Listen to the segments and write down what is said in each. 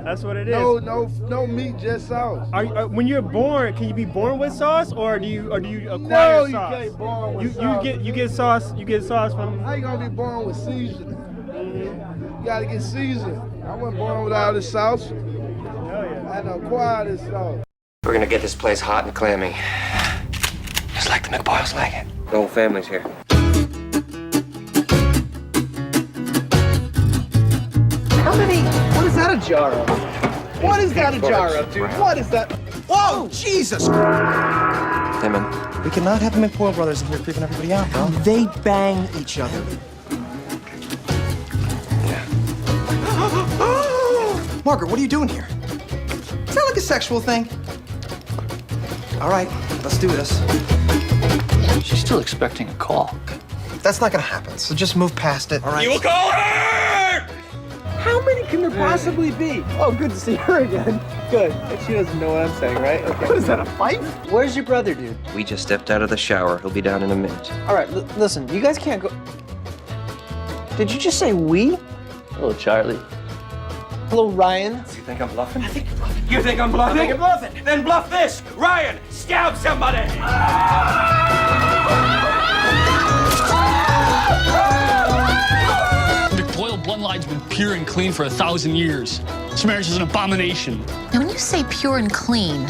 That's what it is. No meat, just sauce. When you're born, can you be born with sauce, or do you acquire No, sauce? you can't born with sauce. You get sauce. You get sauce from. How you gonna be born with seasoning? You gotta get seasoned. I wasn't born with all this sauce. Hell yeah. I had to acquire this sauce. We're gonna get this place hot and clammy. Just like the McBoyles like it. The whole family's here. How many? What is that a jar of? What is that a jar of, dude? What is that? Whoa, Jesus! Hey, man. We cannot have the McPoyle brothers in here creeping everybody out, bro. They bang each other. Yeah. Margaret, what are you doing here? Is that like a sexual thing? All right, let's do this. She's still expecting a call. That's not gonna happen, so just move past it, all right? You will call her! How many can there possibly be? Oh, good to see her again. Good. She doesn't know what I'm saying, right? Okay. What is that, a fight? Where's your brother, dude? We just stepped out of the shower. He'll be down in a minute. All right, listen, you guys can't go... Did you just say we? Hello, Charlie. Hello, Ryan. You think I'm bluffing? I think you're bluffing. You think I'm bluffing? I think you're bluffing. Then bluff this. Ryan, stab somebody. McPoyle bloodline's been pure and clean for 1,000 years. This marriage is an abomination. Now, when you say pure and clean,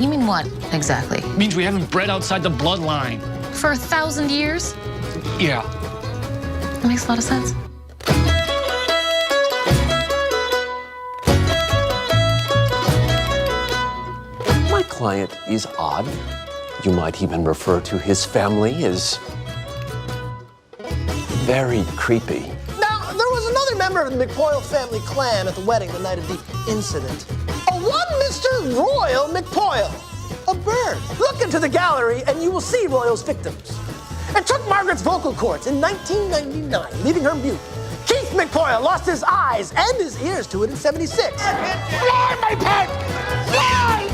you mean what exactly? It means we haven't bred outside the bloodline. For 1,000 years? Yeah. That makes a lot of sense. My client is odd. You might even refer to his family as very creepy. Now, there was another member of the McPoyle family clan at the wedding the night of the incident. A one Mr. Royal McPoyle, a bird. Look into the gallery and you will see Royal's victims. It took Margaret's vocal cords in 1999, leaving her mute. Keith McPoyle lost his eyes and his ears to it in 76. Fly, my pet! Fly!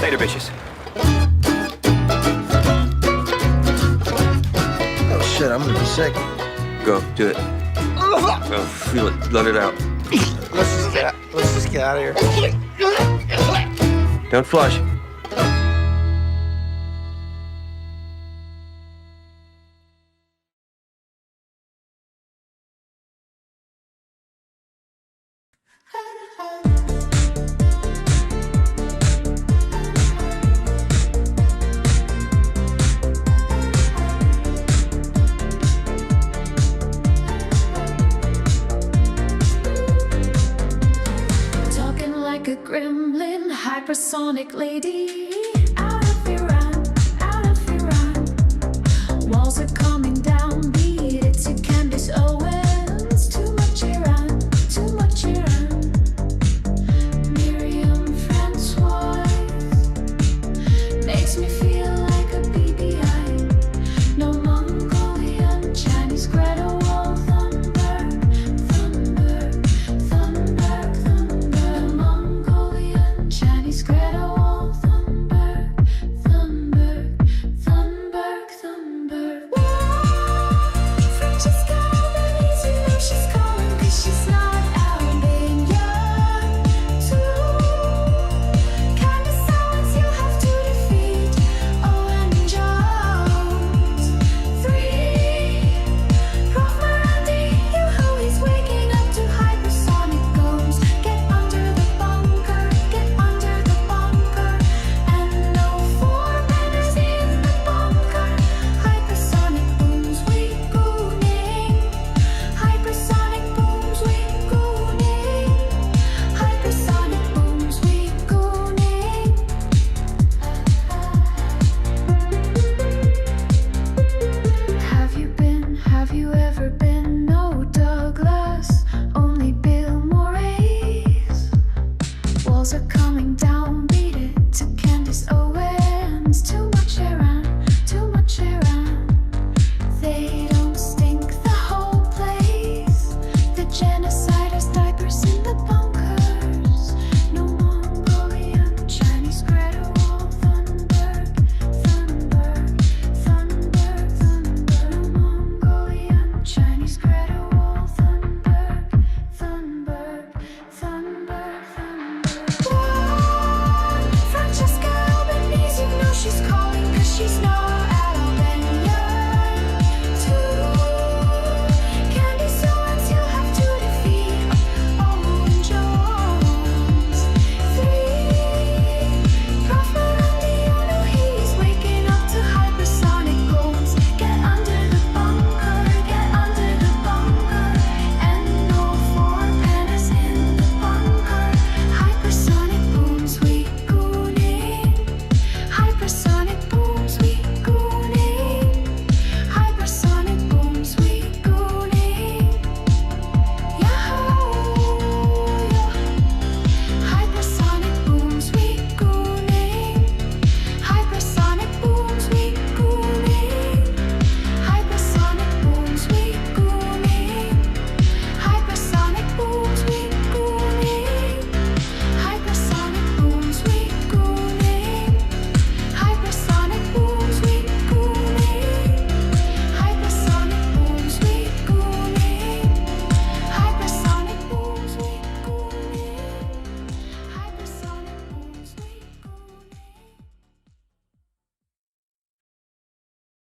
Later, bitches. Oh shit, I'm gonna be sick. Go, do it. Go, feel it. Let it out. Let's just get out of here. Don't flush. Talking like a gremlin, hypersonic lady. Out of Iran, out of Iran. Walls are coming down, beat it to Candace Owens. Too much Iran, too much Iran. Miriam Francois makes me feel like a BBI. No Mongolian, Chinese Greta Wall, Thunberg, Thunberg, Thunberg, Thunberg. Mongolian, Chinese Greta Wall, Thunberg.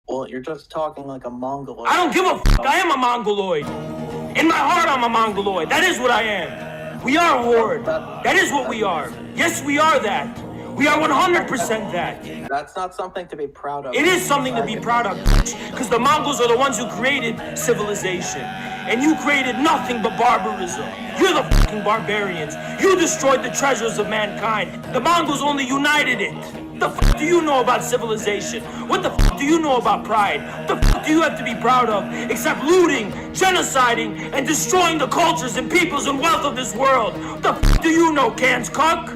Well, you're just talking like a Mongoloid. I don't give a fuck. I am a Mongoloid. In my heart, I'm a Mongoloid. That is what I am. We are Horde. That is what we are. Yes, we are that. We are 100% that. That's not something to be proud of. It is something to be proud of, because the Mongols are the ones who created civilization. And you created nothing but barbarism. You're the fucking barbarians. You destroyed the treasures of mankind. The Mongols only united it. What the fuck do you know about civilization? What the fuck do you know about pride? What the fuck do you have to be proud of? Except looting, genociding, and destroying the cultures and peoples and wealth of this world. What the fuck do you know, Cans Cuck?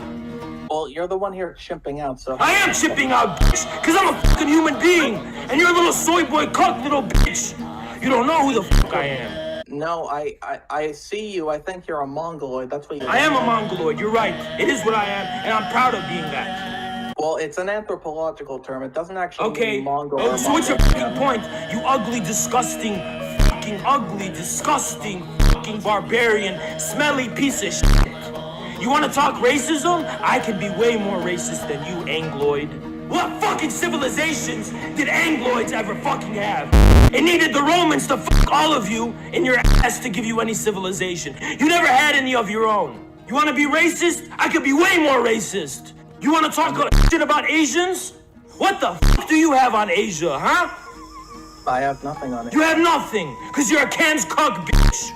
Well, you're the one here chimping out, so... I am chipping out, bitch, because I'm a fucking human being, and you're a little soy boy cuck little bitch. You don't know who the fuck I am. No, I see you. I think you're a Mongoloid. That's what you I am a Mongoloid, you're right. It is what I am, and I'm proud of being that. Well, it's an anthropological term. It doesn't actually mean Mongol. Oh, so what's your fucking point? You ugly, disgusting, fucking barbarian, smelly piece of shit. You want to talk racism? I can be way more racist than you, Angloid. What fucking civilizations did Angloids ever fucking have? It needed the Romans to fuck all of you in your ass to give you any civilization. You never had any of your own. You want to be racist? I could be way more racist. You want to talk shit about Asians? What the fuck do you have on Asia, huh? I have nothing on it. You have nothing, because you're a Cans Cuck, bitch.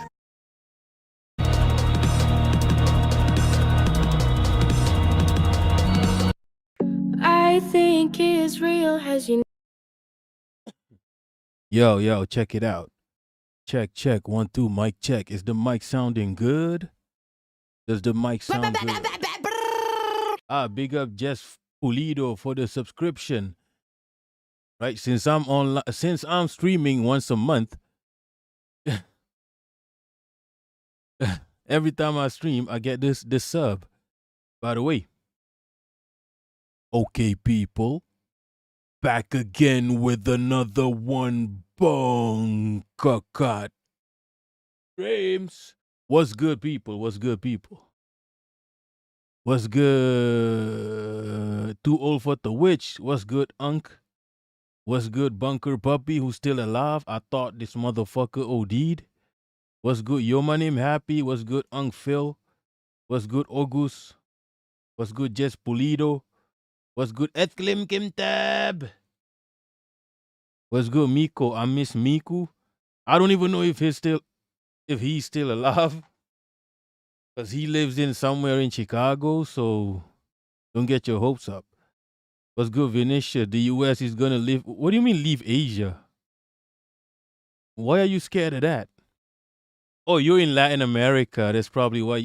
I think Israel has Yo, check it out. Check. 1, 2, mic check. Is the mic sounding good? Does the mic sound good? Big up Jess Pulido for the subscription. Right, since I'm streaming once a month, every time I stream, I get this sub. By the way, okay, people, back again with another one. Bong kakat. James, what's good, people? What's good? Too old for the witch. What's good, Unk? What's good, Bunker Puppy, who's still alive? I thought this motherfucker OD'd. What's good, Yo, my name Happy? What's good, Unk Phil? What's good, August? What's good, Jess Pulido? What's good, Ethklim Kimtab? What's good, Miko? I miss Miku. I don't even know if he's still alive. Because he lives in somewhere in Chicago, so don't get your hopes up. What's good, Venetia? The U.S. is going to leave. What do you mean leave Asia? Why are you scared of that? Oh, you're in Latin America. That's probably why.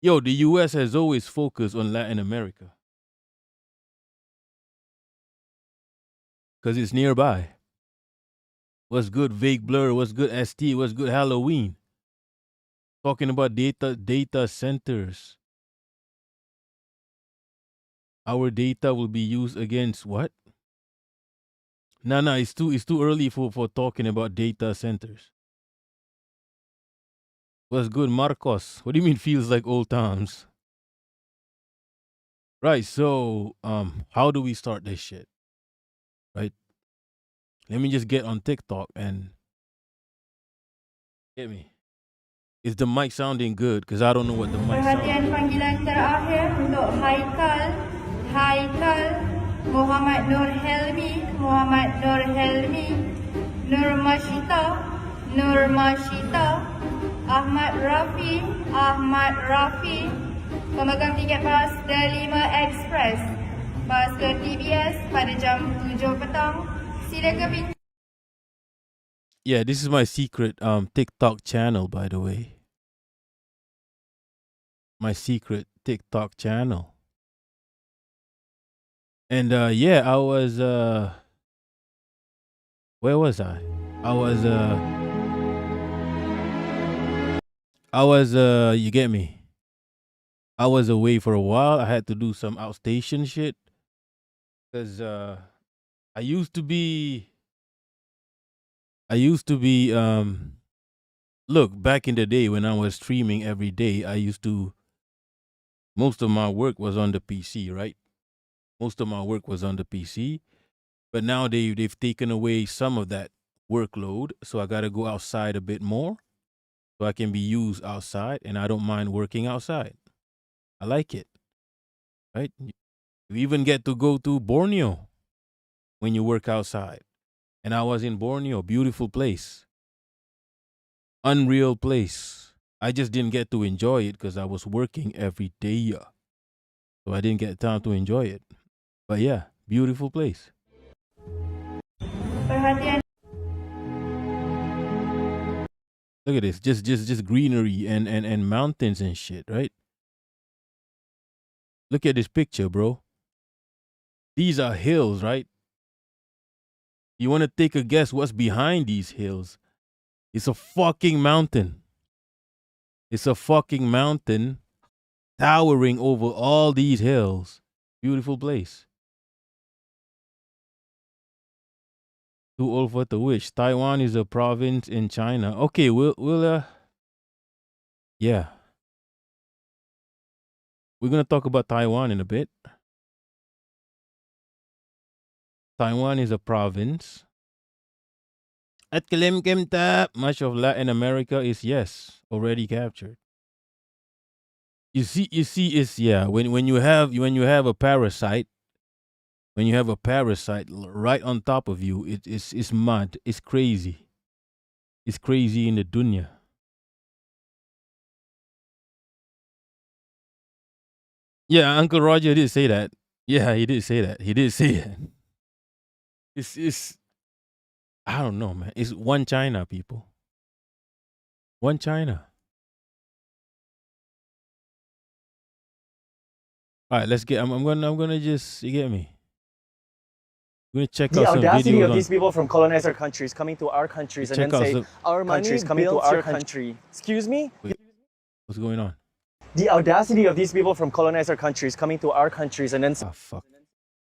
Yo, the U.S. has always focused on Latin America. Because it's nearby. What's good, Vague Blur? What's good, ST? What's good, Halloween? Talking about data centers. Our data will be used against what? No, it's too early for talking about data centers. What's good, Marcos? What do you mean feels like old times? Right, so how do we start this shit? Right? Let me just get on TikTok and get me. Is the mic sounding good? Because I don't know what the mic sounds Perhatian panggilan terakhir untuk Haikal, Muhammad Nur Helmi, Nur Mashita, Ahmad Rafi, pemegang tiket PAS Delima Express, PAS ke TBS pada jam 7 petang. Silakan pintu. Yeah, this is my secret TikTok channel, by the way. My secret TikTok channel. And yeah, I was where was I? I was you get me? I was away for a while. I had to do some outstation shit. Cause I used to be look, back in the day when I was streaming every day, most of my work was on the PC, right? Most of my work was on the PC. But now they've taken away some of that workload, so I got to go outside a bit more, so I can be used outside, and I don't mind working outside. I like it, right? You even get to go to Borneo when you work outside. And I was in Borneo, beautiful place, unreal place. I just didn't get to enjoy it because I was working every day. So I didn't get time to enjoy it. But yeah, beautiful place. Perhatian Look at this, just greenery and mountains and shit, right? Look at this picture, bro. These are hills, right? You want to take a guess what's behind these hills? It's a fucking mountain. It's a fucking mountain towering over all these hills. Beautiful place. Too old for the wish. Taiwan is a province in China. Okay, we'll yeah. We're gonna talk about Taiwan in a bit. Taiwan is a province. At Kalimkimta, much of Latin America is already captured. You see, it's when you have a parasite, right on top of you, it's mad, it's crazy. It's crazy in the dunya. Yeah, Uncle Roger did say that. Yeah, he did say that. He did say it. It's I don't know, man. It's one China, people. One China. All right, let's get. I'm gonna just, you get me. I'm gonna check The out some audacity videos of on. these people from colonizer countries coming to our countries and Check then out say, some. our countries coming to our country. Excuse me? Wait, what's going on? The audacity of these people from colonizer countries coming to our countries and then Oh fuck.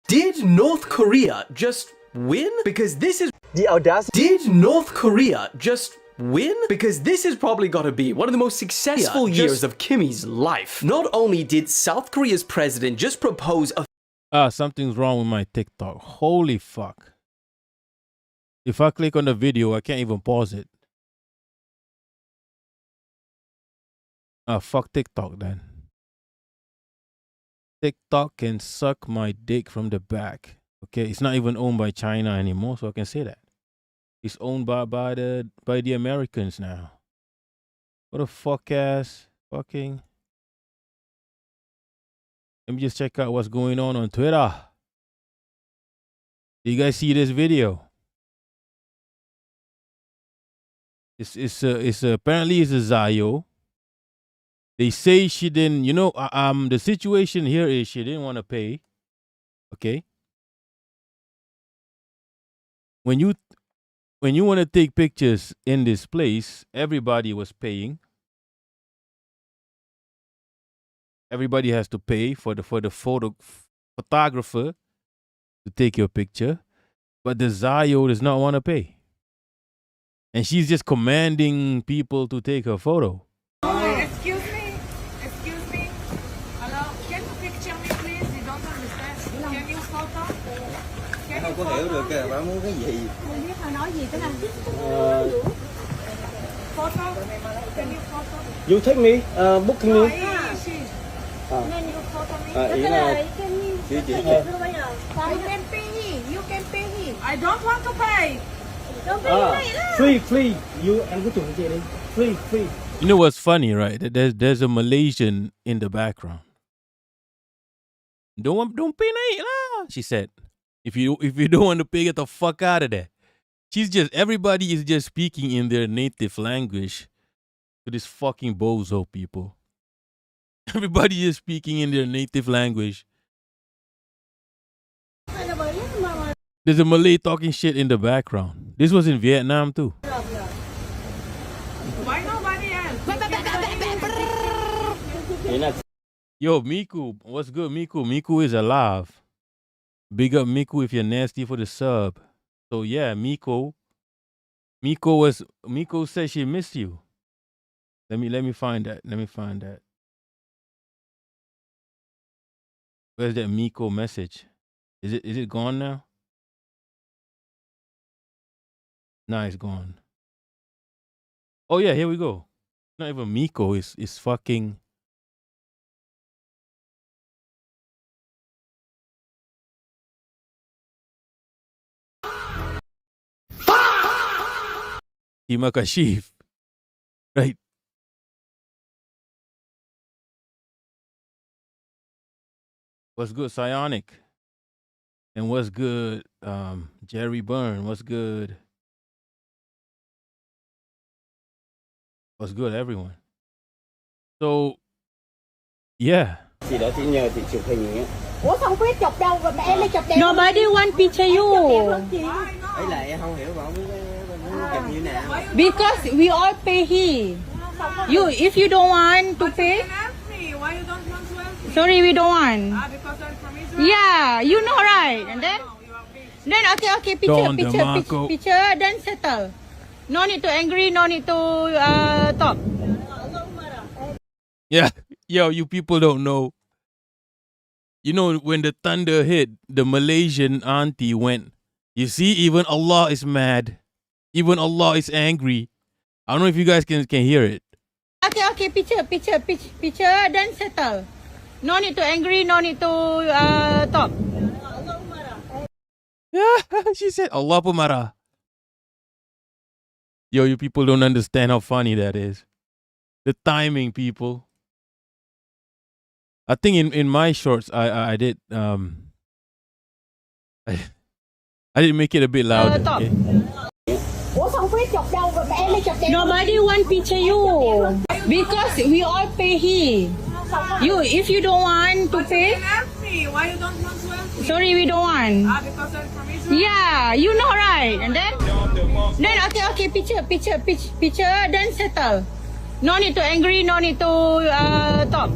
Did North Korea just win? Because this is the audacity. Did North Korea just win? Because this has probably got to be one of the most successful years of Kimmy's life. Not only did South Korea's president just propose a Something's wrong with my TikTok. Holy fuck. If I click on the video, I can't even pause it. Fuck TikTok then. TikTok can suck my dick from the back. Okay, it's not even owned by China anymore, so I can say that. It's owned by the Americans now. What a fuck ass fucking. Let me just check out what's going on Twitter. Do you guys see this video? It's apparently it's a Zayo. They say she didn't, the situation here is she didn't want to pay. Okay. When you want to take pictures in this place, everybody was paying. Everybody has to pay for the photographer to take your picture, but the Zayo does not want to pay. And she's just commanding people to take her photo. Excuse me. Hello, can you picture me, please? You don't understand. Can you photo? Can you photo? Bạn muốn cái gì? Không biết mà nói gì thế này. Photo? Can you photo? You take me, book me. Can you photo me? Ý là You can pay him. I don't want to pay. Don't pay free. You em cứ chuẩn chị đi. Free. You know what's funny, right? There's a Malaysian in the background. Don't pay night lah, she said. If you don't want to pay, get the fuck out of there. Everybody is just speaking in their native language to this fucking bozo people. Everybody is speaking in their native language. There's a Malay talking shit in the background. This was in Vietnam too. Why nobody else? Yo, Miku, what's good, Miku? Miku is alive. Big up Miku if you're nasty for the sub. So yeah, Miko said she missed you. Let me find that. Where's that Miko message? Is it gone now? Nah, it's gone. Oh yeah, here we go. Not even Miko. It's fucking. Himakashif. Right. What's good, Psionic? And what's good, Jerry Byrne? What's good? What's good, everyone? So, yeah. Chị đó chị nhờ chị chụp hình ấy. Ủa không biết chụp đâu rồi mà em đi chụp đẹp. Nobody want picture you. Ấy là em không hiểu mà không biết chụp như nào. Because we all pay here. You, if you don't want to pay. Why you don't want to help me? Sorry, we don't want. Because I'm from Israel? Yeah, you know right. And then okay, picture, then settle. No need to angry, no need to talk. Yeah. Yo, you people don't know. You know, when the thunder hit, the Malaysian auntie went, you see, even Allah is mad. Even Allah is angry. I don't know if you guys can hear it. Okay, picture, then settle. No need to angry, no need to talk. Yeah, she said, Allah pemarah. Yo, you people don't understand how funny that is. The timing, people. I think in my shorts, I did I didn't make it a bit louder. Okay? Nobody want picture you. Because we all pay here. You, if you don't want to pay. Why you don't want to help me? Sorry, we don't want. Because I'm from Israel? Yeah, you know right. And then okay, picture, then settle. No need to angry, no need to talk.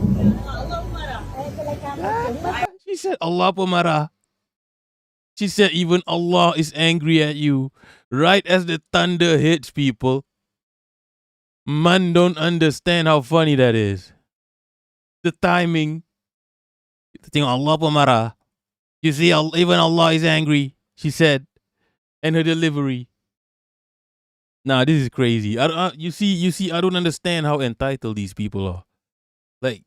She said, Allah pemarah. She said, even Allah is angry at you. Right as the thunder hits, people. Man don't understand how funny that is. The timing. The thing, Allah pemarah. You see, even Allah is angry, she said. And her delivery. Nah, this is crazy. You see, I don't understand how entitled these people are. Like,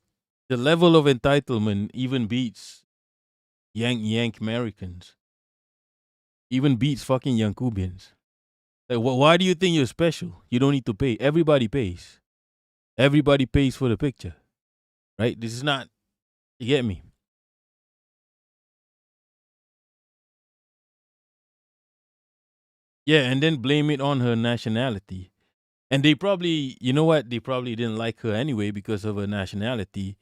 the level of entitlement even beats Yank Americans. Even beats fucking Yankubians. Like, why do you think you're special? You don't need to pay. Everybody pays. Everybody pays for the picture. Right? This is not, you get me? Yeah, and then blame it on her nationality. And they probably, you know what? They probably didn't like her anyway because of her nationality.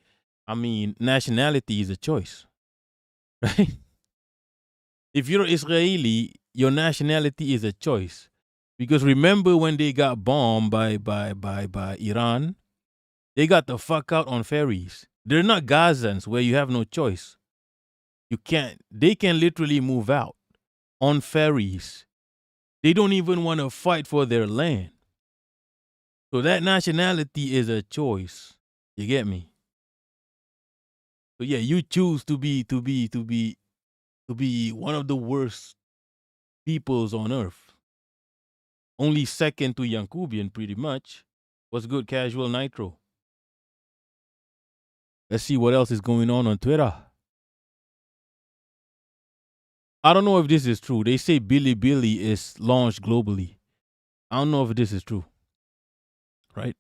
I mean, nationality is a choice. Right? If you're Israeli, your nationality is a choice. Because remember when they got bombed by Iran? They got the fuck out on ferries. They're not Gazans where you have no choice. They can literally move out on ferries. They don't even want to fight for their land. So that nationality is a choice. You get me? So yeah, you choose to be one of the worst peoples on earth. Only second to Yankubian, pretty much. What's good, Casual Nitro? Let's see what else is going on Twitter. I don't know if this is true. They say Bilibili is launched globally. I don't know if this is true. Right?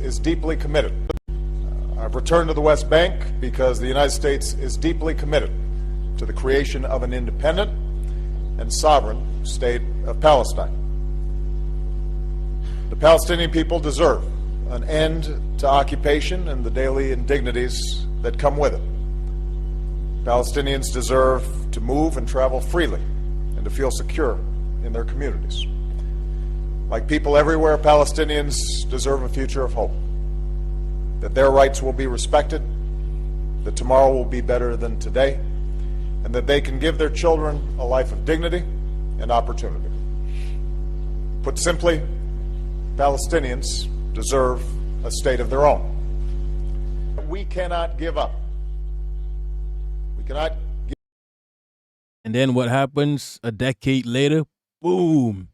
Is deeply committed. I've returned to the West Bank because the United States is deeply committed to the creation of an independent and sovereign state of Palestine. The Palestinian people deserve an end to occupation and the daily indignities that come with it. Palestinians deserve to move and travel freely and to feel secure in their communities. Like people everywhere, Palestinians deserve a future of hope, that their rights will be respected, that tomorrow will be better than today, and that they can give their children a life of dignity and opportunity. Put simply, Palestinians deserve a state of their own. We cannot give up. We cannot. And then what happens a decade later? Boom.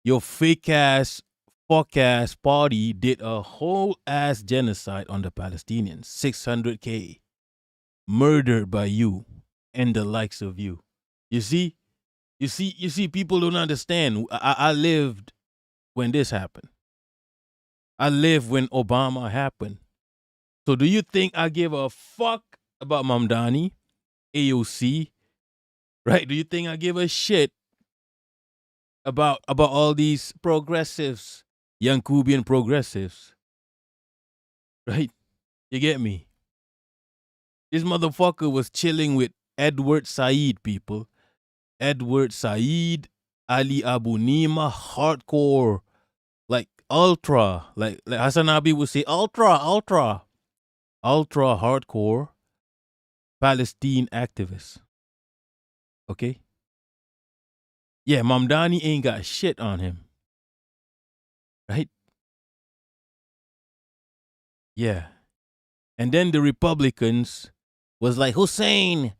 Your fake ass, fuck ass party did a whole ass genocide on the Palestinians. 600K murdered by you and the likes of you. You see? You see, people don't understand. I lived when this happened. I lived when Obama happened. So do you think I give a fuck about Mamdani, AOC, right? Do you think I give a shit about all these progressives, young Cuban progressives, right? You get me? This motherfucker was chilling with Edward Said, people. Edward Said, Ali Abu Nima, hardcore, like ultra, like Hassan Abi would say, ultra hardcore Palestine activists. Okay? Yeah, Mamdani ain't got shit on him. Right? Yeah. And then the Republicans was like, Hussein,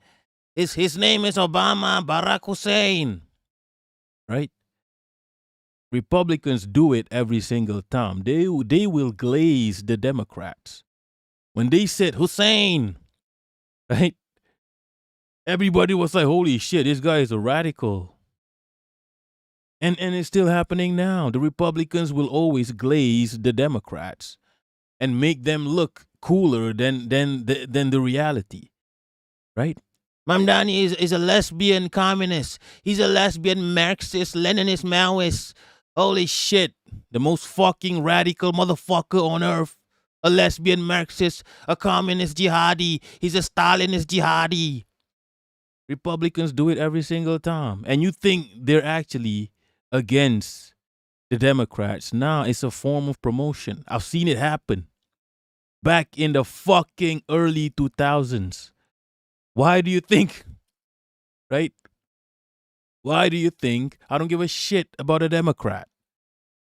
his name is Obama, Barack Hussein. Right? Republicans do it every single time. They will glaze the Democrats. When they said Hussein, right? Everybody was like, holy shit, this guy is a radical. And it's still happening now. The Republicans will always glaze the Democrats and make them look cooler than the reality. Right? Mamdani is a lesbian communist. He's a lesbian Marxist, Leninist, Maoist. Holy shit. The most fucking radical motherfucker on earth. A lesbian Marxist, a communist jihadi. He's a Stalinist jihadi. Republicans do it every single time. And you think they're actually against the Democrats. Nah, it's a form of promotion. I've seen it happen back in the fucking early 2000s. Why do you think, right? Why do you think I don't give a shit about a Democrat?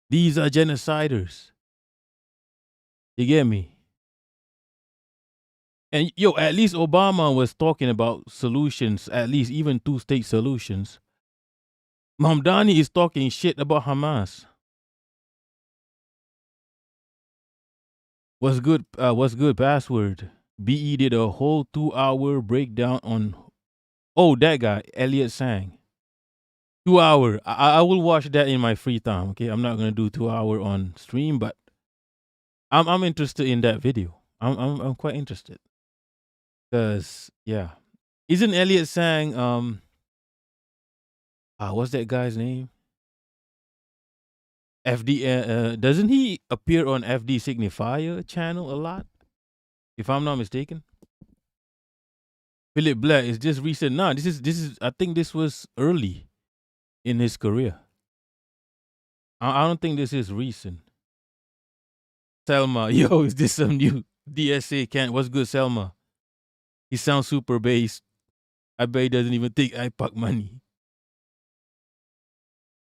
These are genociders. You get me? And yo, at least Obama was talking about solutions, at least even two-state solutions. Mamdani is talking shit about Hamas. What's good? What's good? Password. BE did a whole 2-hour breakdown on. Oh, that guy, Elliot Sang. 2 hour. I will watch that in my free time. Okay, I'm not gonna do 2 hour on stream, but I'm interested in that video. I'm quite interested. Cause yeah, isn't Elliot Sang what's that guy's name? FD. Doesn't he appear on FD Signifier channel a lot? If I'm not mistaken. Philip Black is just recent. Nah, this is. I think this was early in his career. I don't think this is recent. Selma, yo, is this some new DSA? Can't. What's good, Selma? He sounds super based. I bet he doesn't even think I pack money.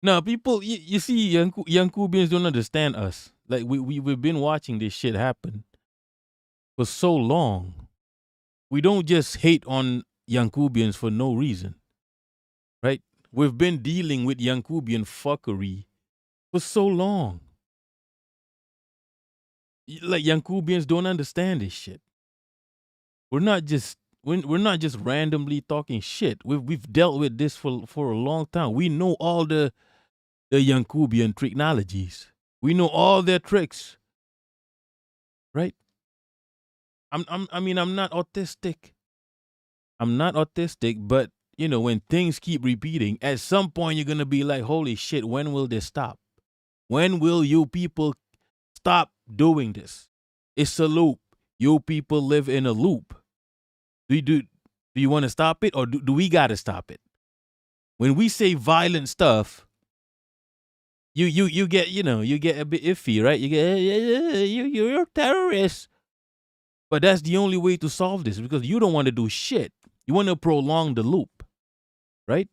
No, people, you see, young Cubans don't understand us. Like we've been watching this shit happen for so long. We don't just hate on young Cubans for no reason, right? We've been dealing with young Cuban fuckery for so long. Like young Cubans don't understand this shit. We're not just randomly talking shit. We've dealt with this for a long time. We know all the young Cuban technologies. We know all their tricks. Right? I'm not autistic. I'm not autistic, but you know, when things keep repeating, at some point you're gonna be like, holy shit, when will this stop? When will you people stop doing this? It's a loop. You people live in a loop. Do you want to stop it, or do we gotta stop it? When we say violent stuff, you get, you get a bit iffy, right? You get you're a terrorist. But that's the only way to solve this, because you don't want to do shit. You want to prolong the loop, right?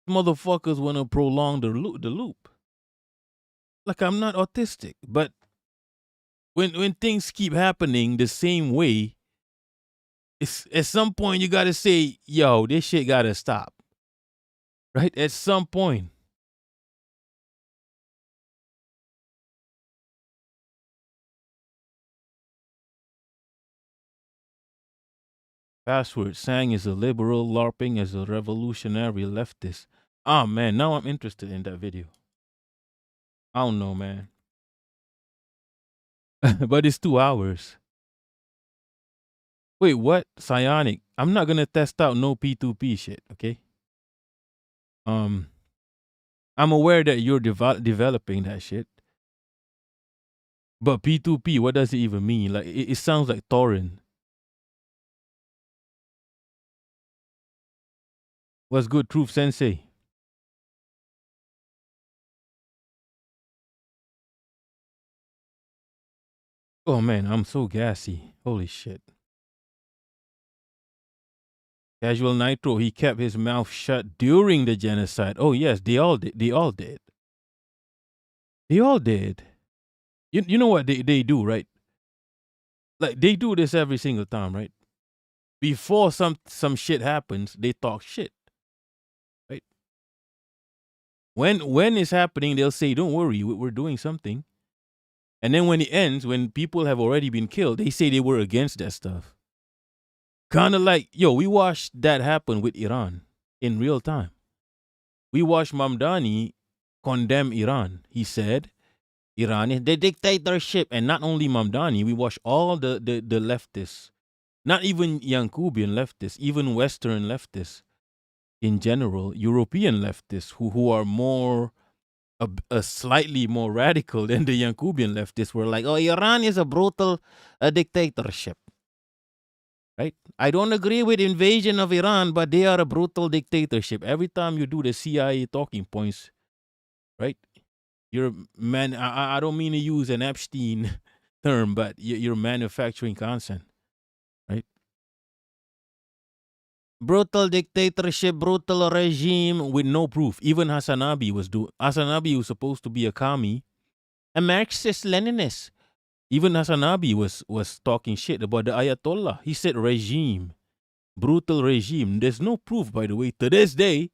Motherfuckers want to prolong the loop. Like I'm not autistic, but when things keep happening the same way, it's at some point you gotta say, yo, this shit gotta stop. Right? At some point. Password Sang is a liberal, LARPing as a revolutionary leftist. Ah man, now I'm interested in that video. I don't know, man. But it's 2 hours. Wait, what? Psionic. I'm not gonna test out no P2P shit, okay? I'm aware that you're developing that shit. But P2P, what does it even mean? Like, it sounds like torrent. What's good, Truth Sensei? Oh man, I'm so gassy. Holy shit. Casual Nitro, he kept his mouth shut during the genocide. Oh yes, they all did. They all did. They all did. You know what they do, right? Like they do this every single time, right? Before some shit happens, they talk shit. Right? When it's happening, they'll say, "Don't worry, we're doing something." And then when it ends, when people have already been killed, they say they were against that stuff. Kind of like, yo, we watched that happen with Iran in real time. We watched Mamdani condemn Iran. He said, Iran is the dictatorship. And not only Mamdani, we watched all the leftists, not even Yankubian leftists, even Western leftists in general, European leftists who are more, a slightly more radical than the Yankubian leftists were like, oh, Iran is a brutal dictatorship. Right? I don't agree with invasion of Iran, but they are a brutal dictatorship. Every time you do the CIA talking points, right? You're man. I don't mean to use an Epstein term, but you're manufacturing consent, right? Brutal dictatorship, brutal regime with no proof. Even Hasanabi was Hasanabi was supposed to be a commie, a Marxist-Leninist. Even Hasanabi was talking shit about the Ayatollah. He said regime. Brutal regime. There's no proof, by the way. To this day,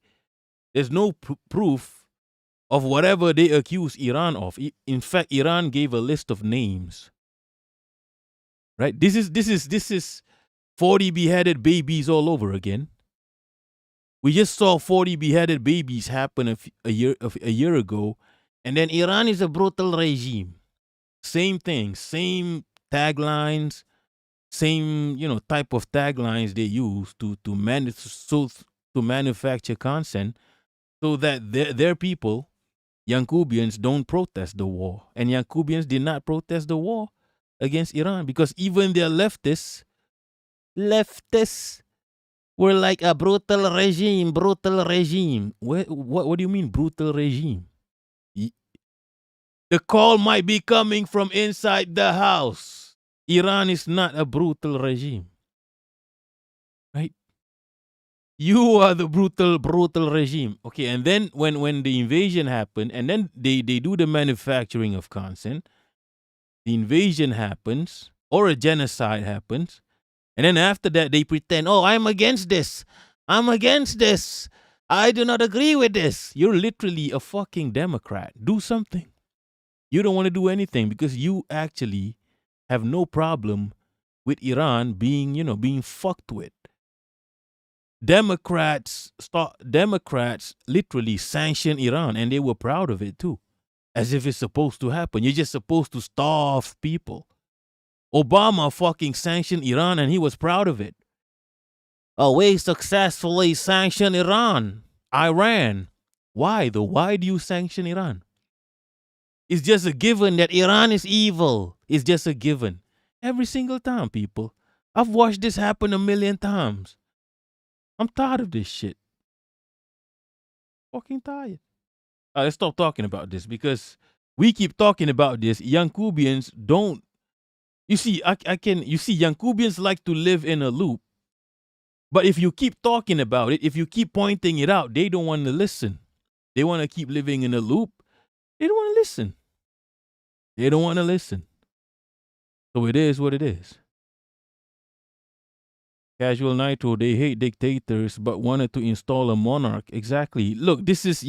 there's no proof of whatever they accuse Iran of. In fact, Iran gave a list of names. Right? This is 40 beheaded babies all over again. We just saw 40 beheaded babies happen a year ago, and then Iran is a brutal regime. Same thing, same taglines, same type of taglines they use to manufacture consent so that their people, Yankubians, don't protest the war. And Yankubians did not protest the war against Iran because even their leftists were like a brutal regime. What do you mean brutal regime? The call might be coming from inside the house. Iran is not a brutal regime. Right? You are the brutal regime. Okay, and then when the invasion happened, and then they do the manufacturing of consent, the invasion happens, or a genocide happens, and then after that they pretend, oh, I'm against this. I'm against this. I do not agree with this. You're literally a fucking Democrat. Do something. You don't want to do anything because you actually have no problem with Iran being fucked with. Democrats literally sanctioned Iran, and they were proud of it too, as if it's supposed to happen. You're just supposed to starve people. Obama fucking sanctioned Iran, and he was proud of it. Oh, we successfully sanctioned Iran. Why though? Why do you sanction Iran? It's just a given that Iran is evil. It's just a given. Every single time, people. I've watched this happen a million times. I'm tired of this shit. Fucking tired. Let's stop talking about this because we keep talking about this. Yankubians don't. You see, Yankubians like to live in a loop. But if you keep talking about it, if you keep pointing it out, they don't want to listen. They want to keep living in a loop. They don't want to listen. They don't want to listen. So it is what it is. Casual Nitro, they hate dictators but wanted to install a monarch. Exactly. Look, this is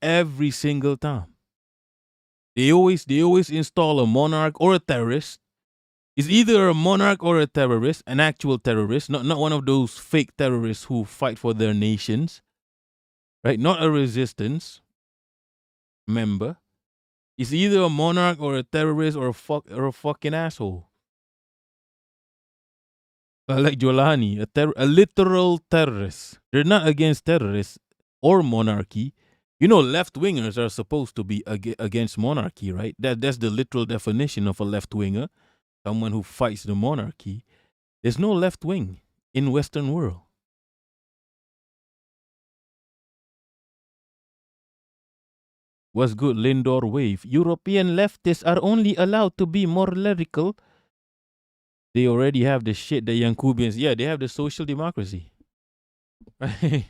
every single time. They always install a monarch or a terrorist. It's either a monarch or a terrorist, an actual terrorist, not one of those fake terrorists who fight for their nations. Right? Not a resistance member. It's either a monarch or a terrorist or a fucking asshole. Like Jolani, a literal terrorist. They're not against terrorists or monarchy. You know, left-wingers are supposed to be against monarchy, right? That's the literal definition of a left-winger, someone who fights the monarchy. There's no left wing in Western world. What's good, Lindor Wave? European leftists are only allowed to be more lyrical. They already have the shit the young Cubans. Yeah, they have the social democracy. Right?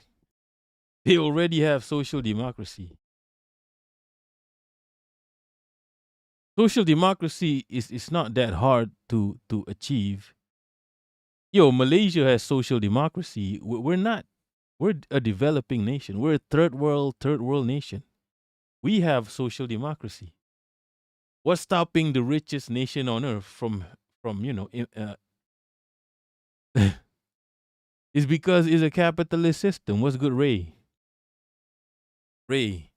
They already have social democracy. Social democracy is not that hard to achieve. Yo, Malaysia has social democracy. We're not. We're a developing nation. We're a third world nation. We have social democracy. What's stopping the richest nation on earth from is because it's a capitalist system. What's good, Ray? Ray,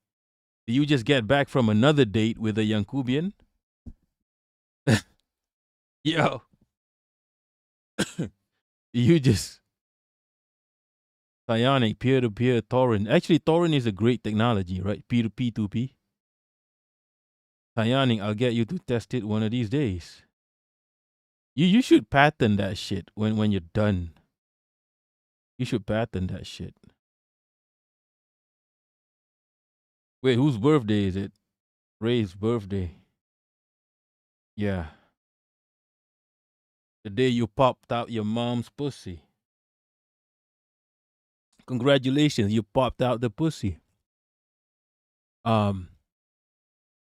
do you just get back from another date with a young Cuban? Yo. You just Psionic, peer-to-peer, torrent. Actually, torrent is a great technology, right? P2P. Psionic, I'll get you to test it one of these days. You should patent that shit when you're done. You should patent that shit. Wait, whose birthday is it? Ray's birthday. Yeah. The day you popped out your mom's pussy. Congratulations, you popped out the pussy. Where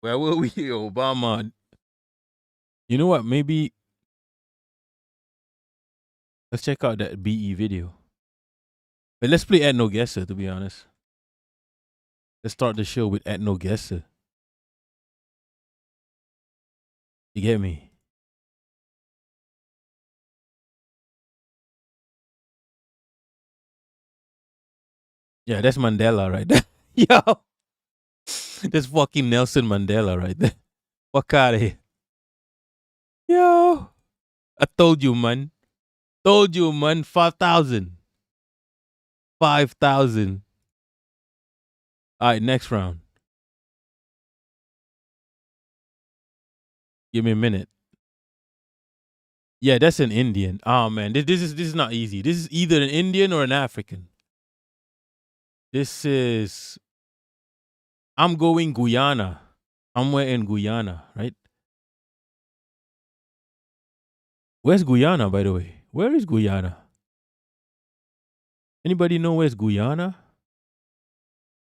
were we? Obama. You know what? Maybe let's check out that BE video. But let's play Ethno Guesser, to be honest. Let's start the show with Ethno Guesser. You get me? Yeah, that's Mandela right there. Yo. That's fucking Nelson Mandela right there. Fuck out of here. Yo. I told you, man. 5,000. 5,000. All right, next round. Give me a minute. Yeah, that's an Indian. Oh man, this is not easy. This is either an Indian or an African. This is. I'm going Guyana. Somewhere in Guyana, right? Where's Guyana, by the way? Where is Guyana? Anybody know where's Guyana?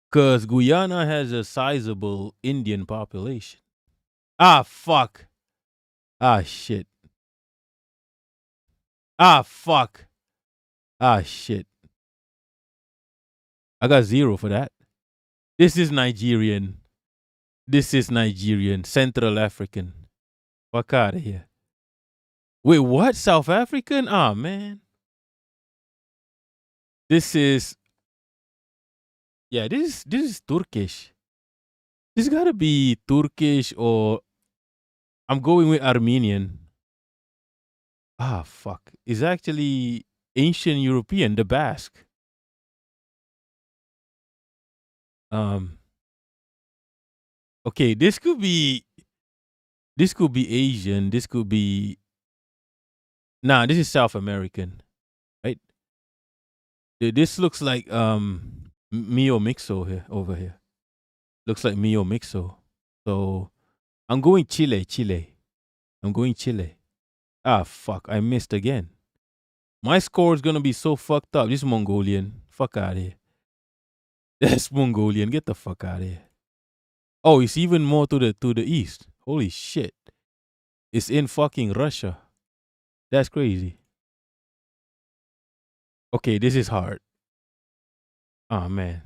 Because Guyana has a sizable Indian population. Ah, fuck. Ah, shit. Ah, fuck. Ah, shit. I got 0 for that. This is Nigerian. Central African. Fuck out of here. Wait, what? South African? Ah, man. This is Turkish. This gotta be Turkish or I'm going with Armenian. Ah, fuck. It's actually ancient European, the Basque. Okay, this could be Asian. This could be this is South American, right? This looks like Mio Mixo over here. Looks like Mio Mixo. So I'm going Chile. I'm going Chile. Ah, fuck. I missed again. My score is going to be so fucked up. This is Mongolian. Fuck out of here. That's Mongolian. Get the fuck out of here. Oh, it's even more to the east. Holy shit. It's in fucking Russia. That's crazy. Okay, this is hard. Oh, man.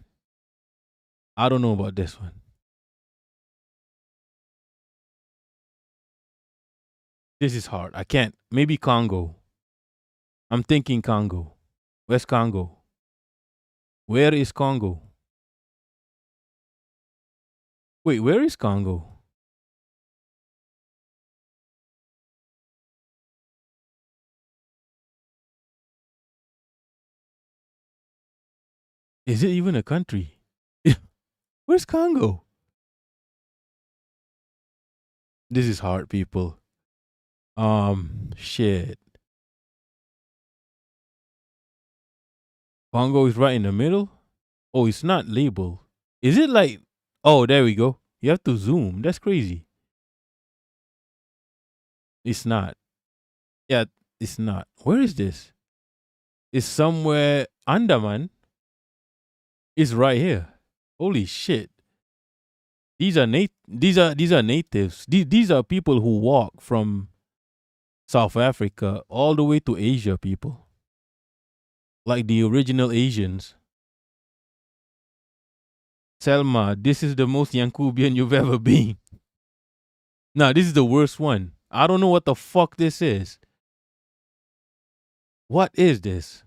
I don't know about this one. This is hard. I can't. Maybe Congo. I'm thinking Congo. Where's Congo? Where is Congo? Wait, where is Congo? Is it even a country? Where's Congo? This is hard, people. Shit. Congo is right in the middle? Oh, it's not labeled. Is it like, oh, there we go. You have to zoom. That's crazy. It's not. Yeah, it's not. Where is this? It's somewhere Andaman. It's right here. Holy shit. These are natives. These are people who walk from South Africa all the way to Asia, people. Like the original Asians. Selma, this is the most Yankubian you've ever been. Nah, this is the worst one. I don't know what the fuck this is. What is this?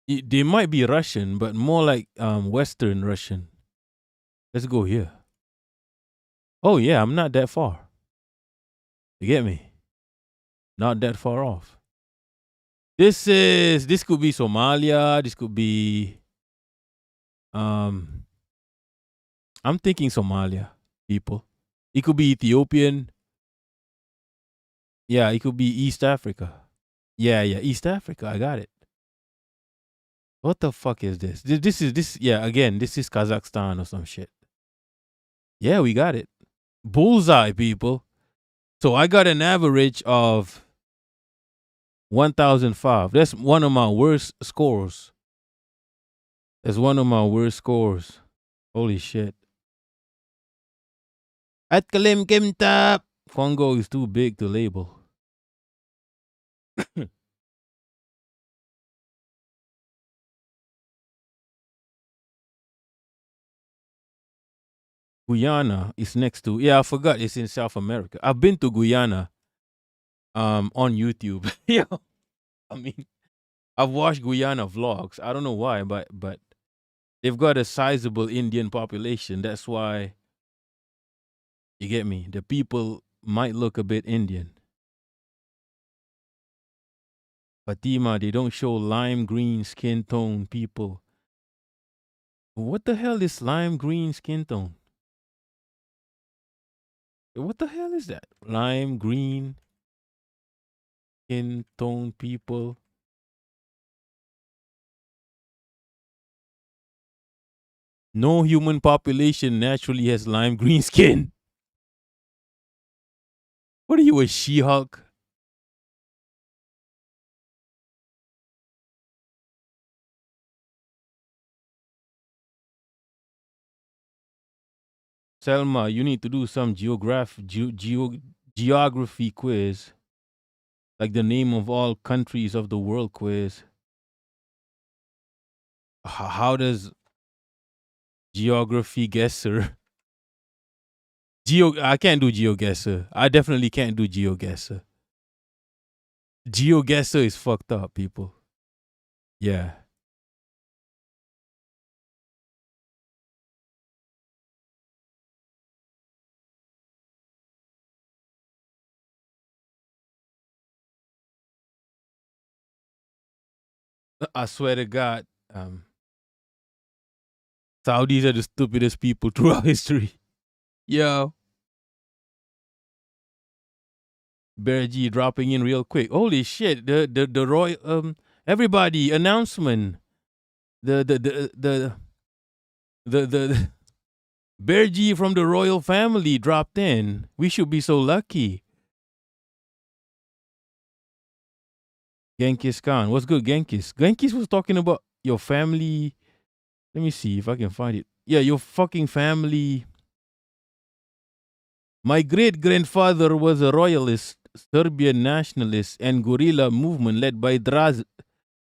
They might be Russian, but more like Western Russian. Let's go here. Oh yeah, I'm not that far. You get me? Not that far off. This could be Somalia. This could be I'm thinking Somalia, people. It could be Ethiopian. Yeah, it could be East Africa. Yeah, East Africa. I got it. What the fuck is this? This is again, this is Kazakhstan or some shit. Yeah, we got it. Bullseye, people. So I got an average of 1,005. That's one of my worst scores. That's one of my worst scores. Holy shit. At Kalim Kimtap. Congo is too big to label. Guyana is next to, I forgot it's in South America. I've been to Guyana on YouTube. Yeah. I mean, I've watched Guyana vlogs. I don't know why, but they've got a sizable Indian population. That's why, you get me, the people might look a bit Indian. Fatima, they don't show lime green skin tone people. What the hell is lime green skin tone? What the hell is that? Lime green skin tone people. No human population naturally has lime green skin. What are you, a She-Hulk? Selma, you need to do some geography quiz. Like the name of all countries of the world quiz. How does geography guesser? I can't do GeoGuessr. I definitely can't do GeoGuessr. GeoGuessr is fucked up, people. Yeah. I swear to God, Saudis are the stupidest people throughout history. Yo. Bear G dropping in real quick. Holy shit! The royal everybody announcement. The Bear G from the royal family dropped in. We should be so lucky. Genghis Khan, what's good, Genghis? Genghis was talking about your family. Let me see if I can find it. Yeah, your fucking family. My great grandfather was a royalist, Serbian nationalist, and guerrilla movement led by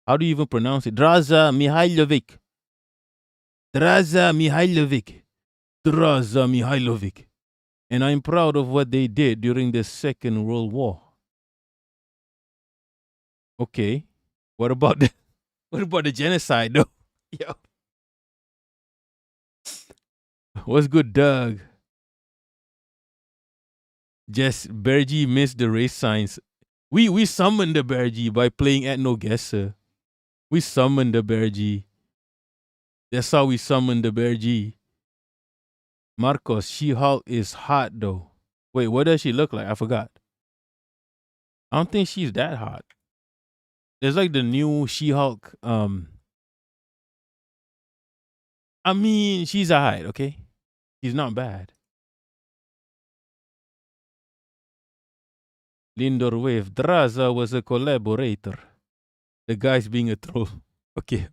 How do you even pronounce it? Draza Mihailovic. Draza Mihailovic. Draza Mihailovic. And I'm proud of what they did during the Second World War. Okay. What about the genocide though? Yo. What's good, Doug? Just Bergie missed the race signs. We summoned the Bergie by playing Ethno Guesser. We summoned the Bergie. That's how we summoned the Bergie. Marcos, She-Hulk is hot though. Wait, what does she look like? I forgot. I don't think she's that hot. There's like the new She-Hulk. I mean, she's alright, okay? She's not bad. Lindor Wave. Draza was a collaborator. The guy's being a troll. Okay.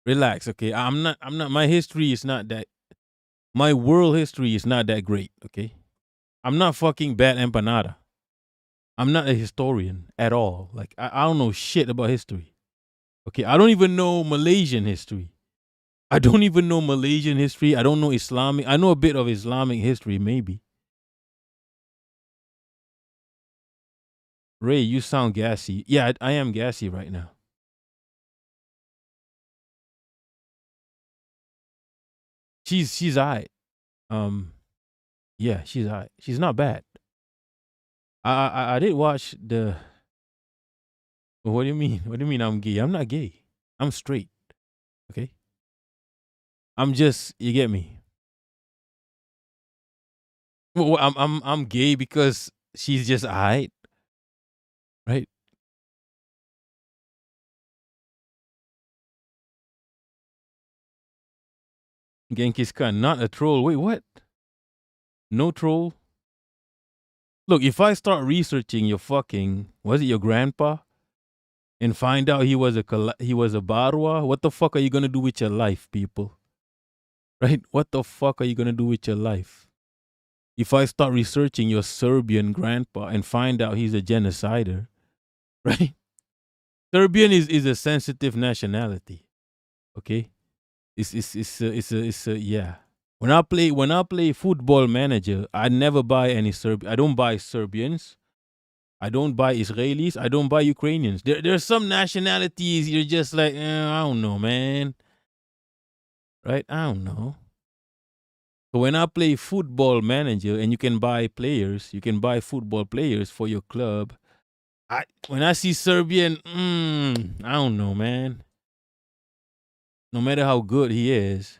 Relax, okay? I'm not my history is not that my world history is not that great, okay? I'm not fucking Bad Empanada. I'm not a historian at all. Like I don't know shit about history. Okay, I don't even know Malaysian history. I don't even know Malaysian history. I don't know Islamic. I know a bit of Islamic history, maybe. Ray, you sound gassy. Yeah, I am gassy right now. She's alright. Yeah, she's alright. She's not bad. I did watch the. What do you mean? What do you mean I'm gay? I'm not gay. I'm straight. Okay. I'm just. You get me. Well, I'm gay because she's just alright, right? Genghis Khan, not a troll. Wait, what? No troll. Look, if I start researching your fucking, was it your grandpa, and find out he was a Barwa, what the fuck are you gonna do with your life, people? Right? What the fuck are you gonna do with your life? If I start researching your Serbian grandpa and find out he's a genocider, right? Serbian is a sensitive nationality. Okay? It's a yeah. When I play Football Manager, I never buy any I don't buy Serbians. I don't buy Israelis. I don't buy Ukrainians. There's some nationalities you're just like, I don't know, man. Right? I don't know. So when I play Football Manager and you can buy football players for your club. When I see Serbian, I don't know, man. No matter how good he is.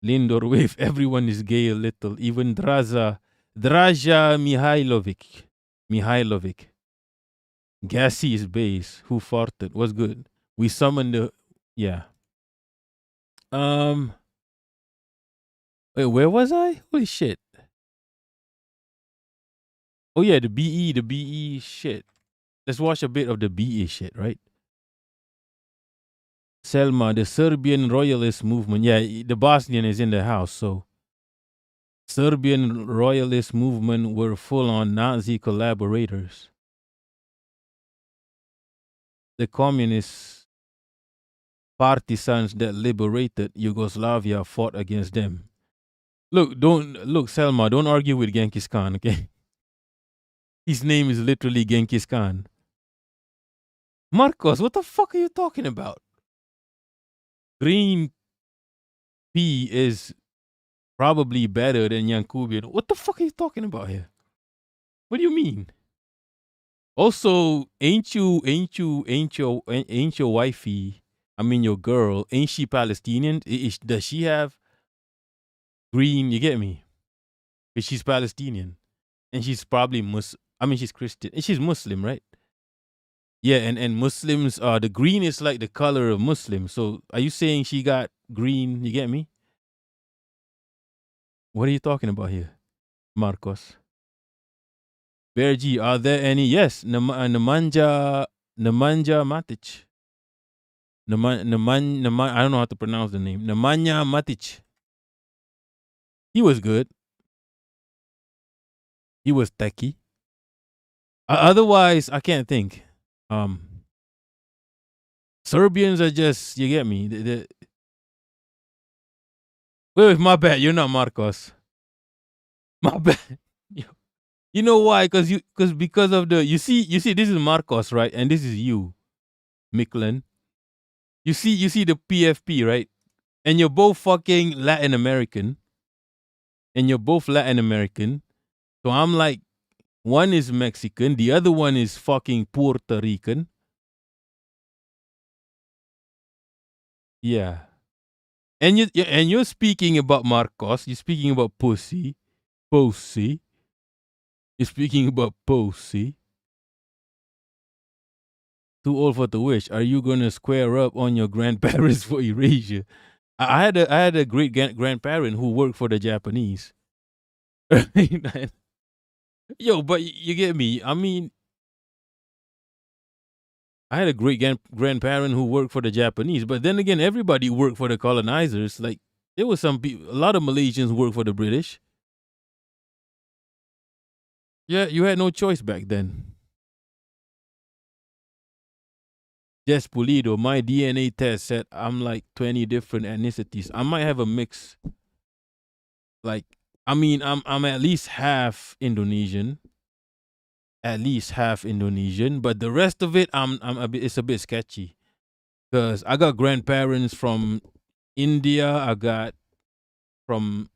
Lindor Wave, everyone is gay a little. Even Draja Mihailovic. Gassy is base. Who farted? What's good? We summoned the. Yeah. Wait, where was I? Holy shit. Oh yeah, the BE shit. Let's watch a bit of the BE shit, right? Selma, the Serbian royalist movement. Yeah, the Bosnian is in the house, so Serbian royalist movement were full-on Nazi collaborators. The communist partisans that liberated Yugoslavia fought against them. Look, Selma, don't argue with Genghis Khan, okay? His name is literally Genghis Khan. Marcos, what the fuck are you talking about? Green P is probably better than Yankubian. What the fuck are you talking about here? What do you mean? Also, ain't your wifey, I mean your girl, ain't she Palestinian? Does she have green, you get me? Because she's Palestinian. And she's probably she's Christian. And she's Muslim, right? Yeah, and Muslims, the green is like the color of Muslims. So are you saying she got green, you get me? What are you talking about here, Marcos? Bergie, are there any? Yes, Nemanja Matic. I don't know how to pronounce the name. Nemanja Matic. He was good. He was techie. Otherwise, I can't think. Serbians are just, you get me. Wait, my bad. You're not Marcos. My bad. You know why? Because of the you see this is Marcos, right? And this is you, Miklan. You see the PFP, right? And you're both fucking Latin American. And you're both Latin American. So I'm like, one is Mexican, the other one is fucking Puerto Rican. Yeah. And you're speaking about Marcos, you're speaking about pussy. You're speaking about pussy. Too old for the wish. Are you gonna square up on your grandparents for erasure? I had a great grandparent who worked for the Japanese. Yo, but you get me. I mean, I had a great grandparent who worked for the Japanese, but then again, everybody worked for the colonizers. Like there was some people, a lot of Malaysians worked for the British. Yeah, you had no choice back then. Jess Pulido, my DNA test said I'm like 20 different ethnicities. I might have a mix. Like, I mean, I'm at least half Indonesian. At least half Indonesian, but the rest of it, it's a bit sketchy. Cause I got grandparents from India. I got from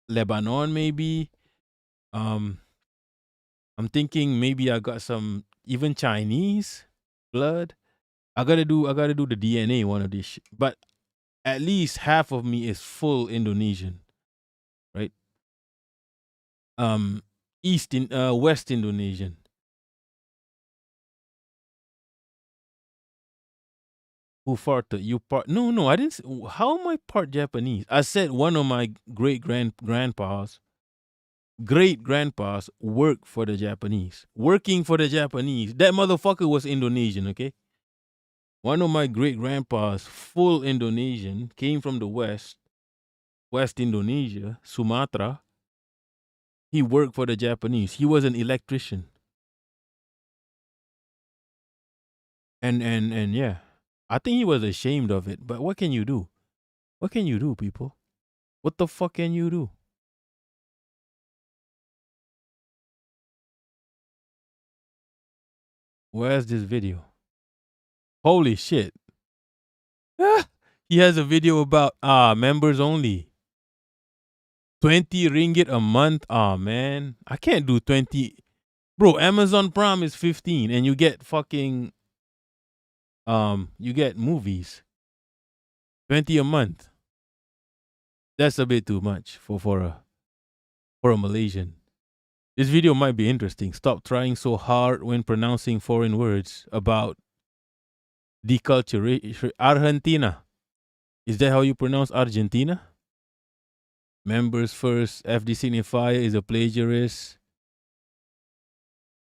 Lebanon, maybe. I'm thinking maybe I got some even Chinese blood. I gotta do the DNA one of these, but at least half of me is full Indonesian, right? West Indonesian. Who farted? You part? No, I didn't. How am I part Japanese? I said one of my grandpas worked for the Japanese. Working for the Japanese. That motherfucker was Indonesian, okay? One of my great grandpas, full Indonesian, came from the West Indonesia, Sumatra. He worked for the Japanese. He was an electrician. And yeah. I think he was ashamed of it, but what can you do? What can you do, people? What the fuck can you do? Where's this video? Holy shit. He has a video about members only. 20 ringgit a month. Man. I can't do 20. Bro, Amazon Prime is 15 and you get fucking you get movies. 20 a month. That's a bit too much for a Malaysian. This video might be interesting. Stop trying so hard when pronouncing foreign words about deculturation. Argentina. Is that how you pronounce Argentina? Members first. FD signifier is a plagiarist.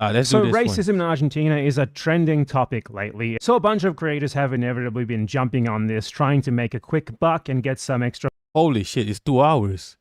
Let's So do this racism one. in Argentina is a trending topic lately. So a bunch of creators have inevitably been jumping on this, trying to make a quick buck and get some extra Holy shit, it's 2 hours.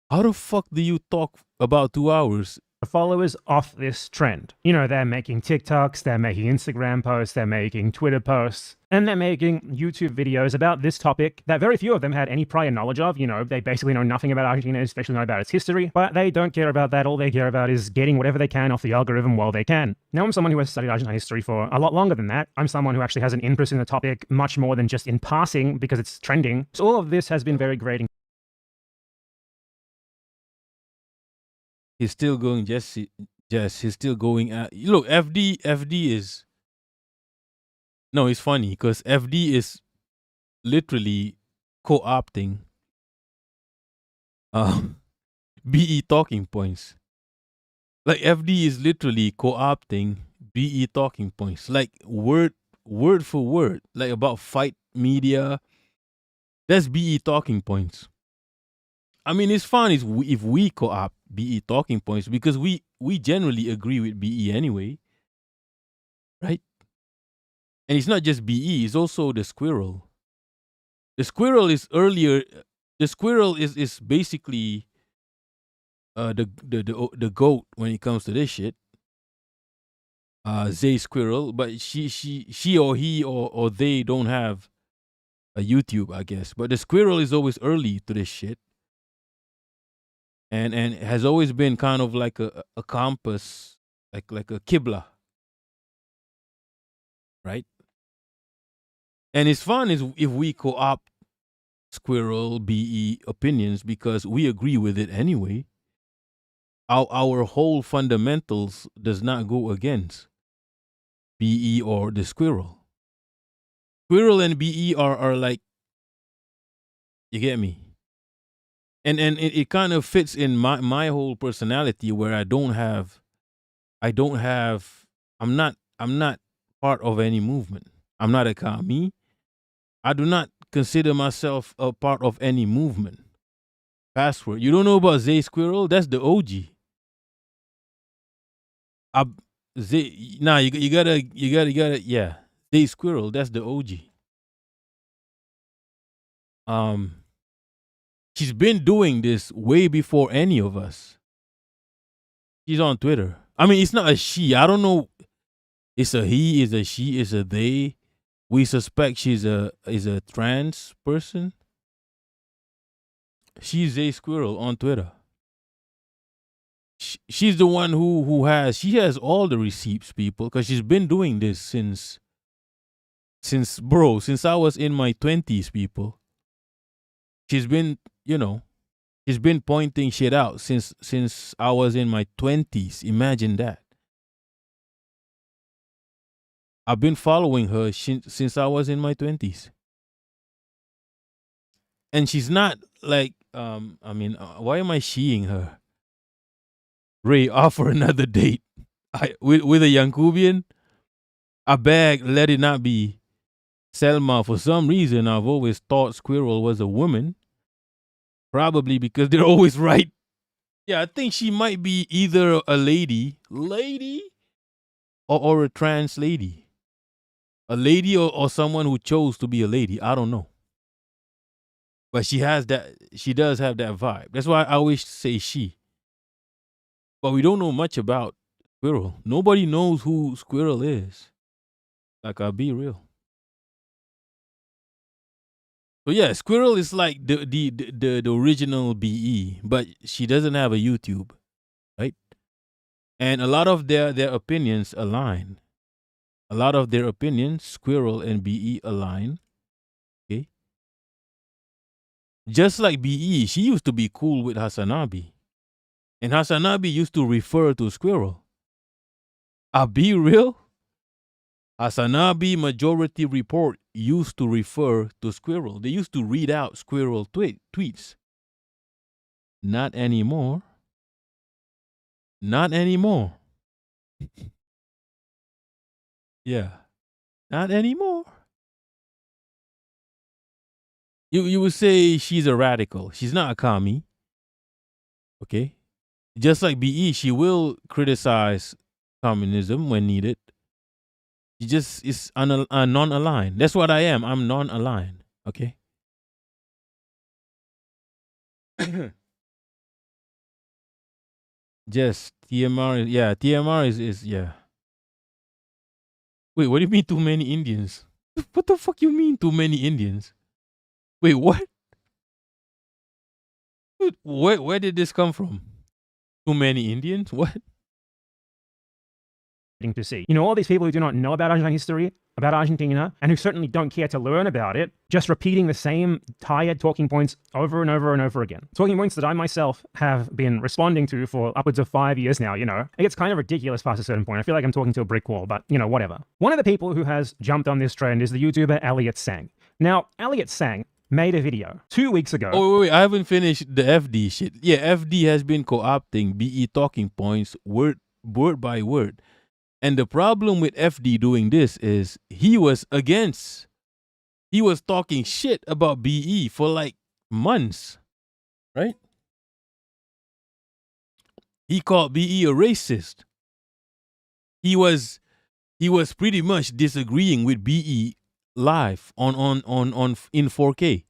How the fuck do you talk about 2 hours? followers off this trend. You know, they're making TikToks, they're making Instagram posts, they're making Twitter posts, and they're making YouTube videos about this topic that very few of them had any prior knowledge of. You know, they basically know nothing about Argentina, especially not about its history, but they don't care about that. All they care about is getting whatever they can off the algorithm while they can. Now, I'm someone who has studied Argentine history for a lot longer than that. I'm someone who actually has an interest in the topic much more than just in passing because it's trending. So all of this has been very grating. He's still going, Jess, he's still going at, look, FD is, no, it's funny because FD is literally co-opting BE talking points. Like FD is literally co-opting BE talking points, like word for word, like about fight media. That's BE talking points. I mean, it's fun if we co-opt BE talking points because we generally agree with BE anyway, right? And it's not just BE, it's also the squirrel. The squirrel is earlier. The squirrel is basically the goat when it comes to this shit. Zay Squirrel, but she or he or they don't have a YouTube, I guess. But the squirrel is always early to this shit. And has always been kind of like a compass, like a kibla. Right? And it's fun is if we co-opt squirrel BE opinions because we agree with it anyway. Our whole fundamentals does not go against BE or the squirrel. Squirrel and BE are like, you get me? And it kind of fits in my whole personality where I'm not part of any movement. I'm not a commie. I do not consider myself a part of any movement. Password. You don't know about Zay Squirrel? That's the OG. You gotta yeah. Zay Squirrel, that's the OG. She's been doing this way before any of us. She's on Twitter. I mean, it's not a she. I don't know. It's a he, it's a she, it's a they. We suspect she's a trans person. She's a squirrel on Twitter. She's the one who has all the receipts, people, because she's been doing this since I was in my 20s, people. She's been, she's been pointing shit out since I was in my 20s. Imagine that. I've been following her since I was in my 20s. And she's not like, why am I sheeing her? Ray, offer another date. With a Yankubian? I beg, let it not be Selma. For some reason, I've always thought Squirrel was a woman. Probably because they're always right. Yeah, I think she might be either a lady, or a trans lady. A lady or someone who chose to be a lady. I don't know. But she does have that vibe. That's why I always say she. But we don't know much about Squirrel. Nobody knows who Squirrel is. Like, I'll be real. So yeah, Squirrel is like the original BE, but she doesn't have a YouTube, right? And a lot of their opinions align. A lot of their opinions, Squirrel and BE align. Okay. Just like BE, she used to be cool with Hasanabi. And Hasanabi used to refer to Squirrel. I'll be real. Hasanabi Majority Report used to refer to Squirrel. They used to read out Squirrel tweets. Not anymore. Not anymore. Yeah. Not anymore. You would say she's a radical. She's not a commie. Okay. Just like BE, she will criticize communism when needed. She just is non-aligned. That's what I am. I'm non-aligned. Okay. Just TMR. Yeah, TMR is yeah. Wait, what do you mean too many Indians? What the fuck you mean too many Indians? Wait, what? Where did this come from? Too many Indians? What? To see. All these people who do not know about Argentine history, about Argentina, and who certainly don't care to learn about it, just repeating the same tired talking points over and over and over again. Talking points that I myself have been responding to for upwards of 5 years now, It gets kind of ridiculous past a certain point. I feel like I'm talking to a brick wall, but, whatever. One of the people who has jumped on this trend is the YouTuber Elliot Sang. Now, Elliot Sang made a video 2 weeks ago. Oh, wait, I haven't finished the FD shit. Yeah, FD has been co-opting BE talking points word by word. And the problem with FD doing this is he was talking shit about BE for like months, right? He called BE a racist. He was he was pretty much disagreeing with BE live on in 4K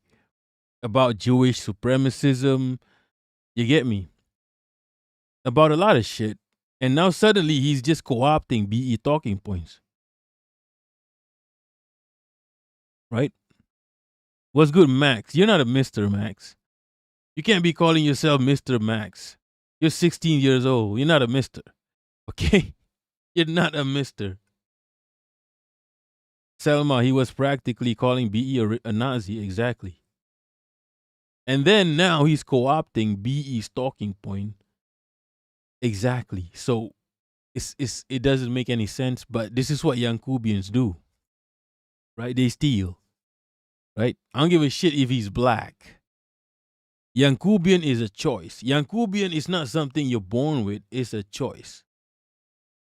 about Jewish supremacism. You get me? About a lot of shit. And now suddenly he's just co-opting BE talking points. Right? What's good, Max? You're not a Mr. Max. You can't be calling yourself Mr. Max. You're 16 years old. You're not a Mr. Okay? You're not a Mr. Selma, he was practically calling BE a Nazi, exactly. And then now he's co-opting BE's talking point. Exactly. So it doesn't make any sense, but this is what Yankubians do. Right? They steal. Right? I don't give a shit if he's black. Yankubian is a choice. Yankubian is not something you're born with, it's a choice.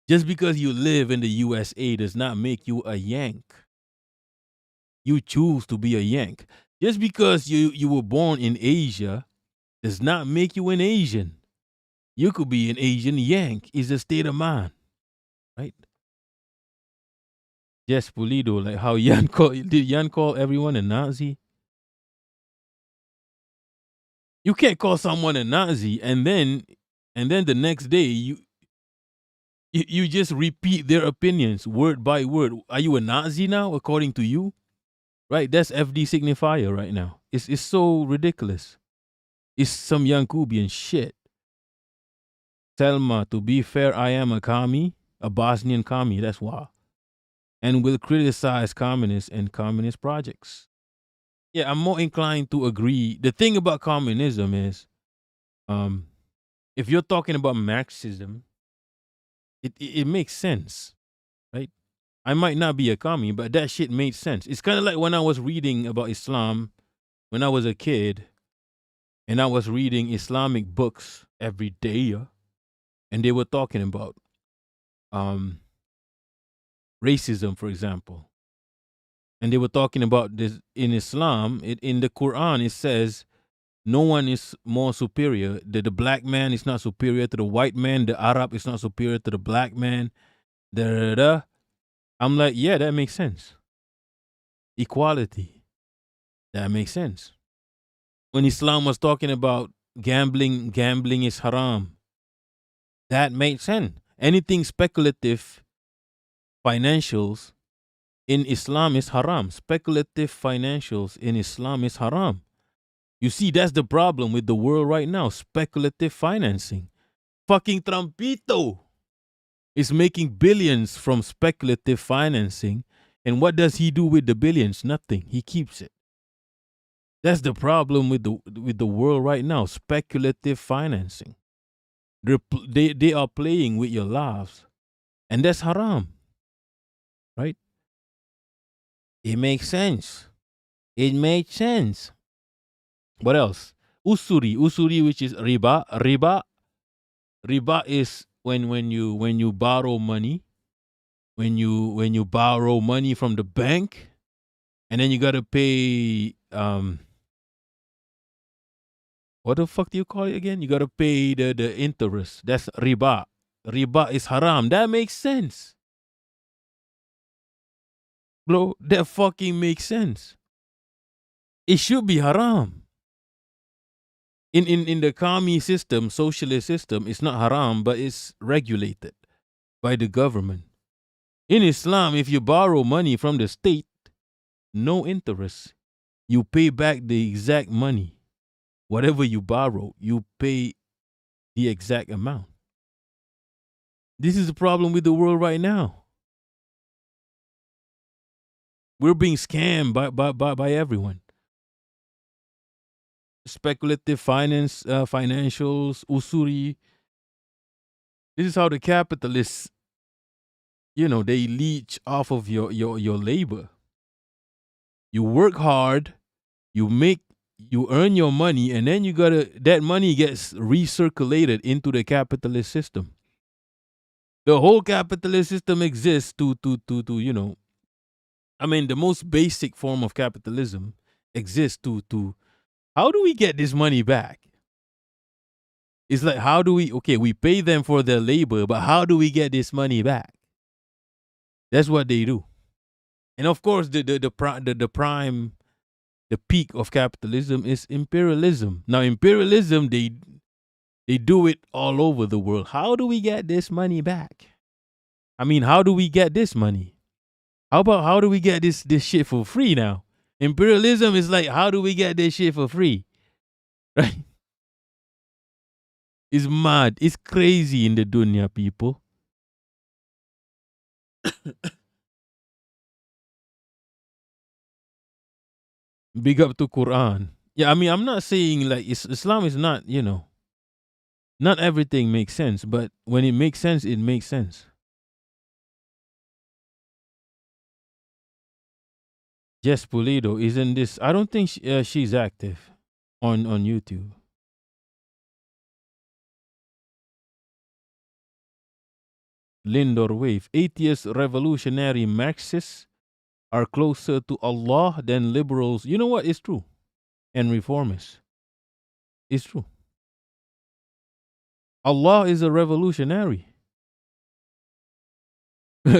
Just because you live in the USA does not make you a Yank. You choose to be a Yank. Just because you were born in Asia does not make you an Asian. You could be an Asian Yank. It's a state of mind. Right? Yes, Pulido, like how did Yan call everyone a Nazi? You can't call someone a Nazi and then the next day you just repeat their opinions word by word. Are you a Nazi now, according to you? Right? That's FD signifier right now. It's so ridiculous. It's some Yankubian shit. Selma, to be fair, I am a commie, a Bosnian commie, that's why. And will criticize communists and communist projects. Yeah, I'm more inclined to agree. The thing about communism is, if you're talking about Marxism, it makes sense, right? I might not be a commie, but that shit made sense. It's kind of like when I was reading about Islam when I was a kid, and I was reading Islamic books every day, and they were talking about racism, for example. And they were talking about this in Islam. In the Quran, it says no one is more superior. The black man is not superior to the white man. The Arab is not superior to the black man. I'm like, yeah, that makes sense. Equality. That makes sense. When Islam was talking about gambling is haram. That made sense. Anything speculative, financials in Islam is haram. Speculative financials in Islam is haram. You see, that's the problem with the world right now. Speculative financing. Fucking Trumpito is making billions from speculative financing. And what does he do with the billions? Nothing. He keeps it. That's the problem with the world right now. Speculative financing. They are playing with your lives. And that's haram. Right? It makes sense. It makes sense. What else? Usuri, which is riba. Riba is when you borrow money. When you borrow money from the bank, and then you gotta pay what the fuck do you call it again? You gotta pay the interest. That's riba. Riba is haram. That makes sense. Bro, that fucking makes sense. It should be haram. In the commie system, socialist system, it's not haram, but it's regulated by the government. In Islam, if you borrow money from the state, no interest. You pay back the exact money. Whatever you borrow, you pay the exact amount. This is the problem with the world right now. We're being scammed by everyone. Speculative finance, financials, usuri. This is how the capitalists, they leech off of your labor. You work hard, you earn your money, and then that money gets recirculated into the capitalist system. The whole capitalist system exists to the most basic form of capitalism exists to how do we get this money back? It's like, how do we pay them for their labor, but how do we get this money back? That's what they do. And of course, the peak of capitalism is imperialism. Now, imperialism, they do it all over the world. How do we get this money back? I mean, how do we get this money? How do we get this shit for free now? Imperialism is like, how do we get this shit for free? Right? It's mad. It's crazy in the dunya, people. Big up to Quran. Yeah, I mean, I'm not saying like Islam is not, not everything makes sense, but when it makes sense, it makes sense. Jess Pulido, isn't this? I don't think she's active on YouTube. Lindor Wave, atheist revolutionary Marxists are closer to Allah than liberals. You know what? It's true. And reformists. It's true. Allah is a revolutionary.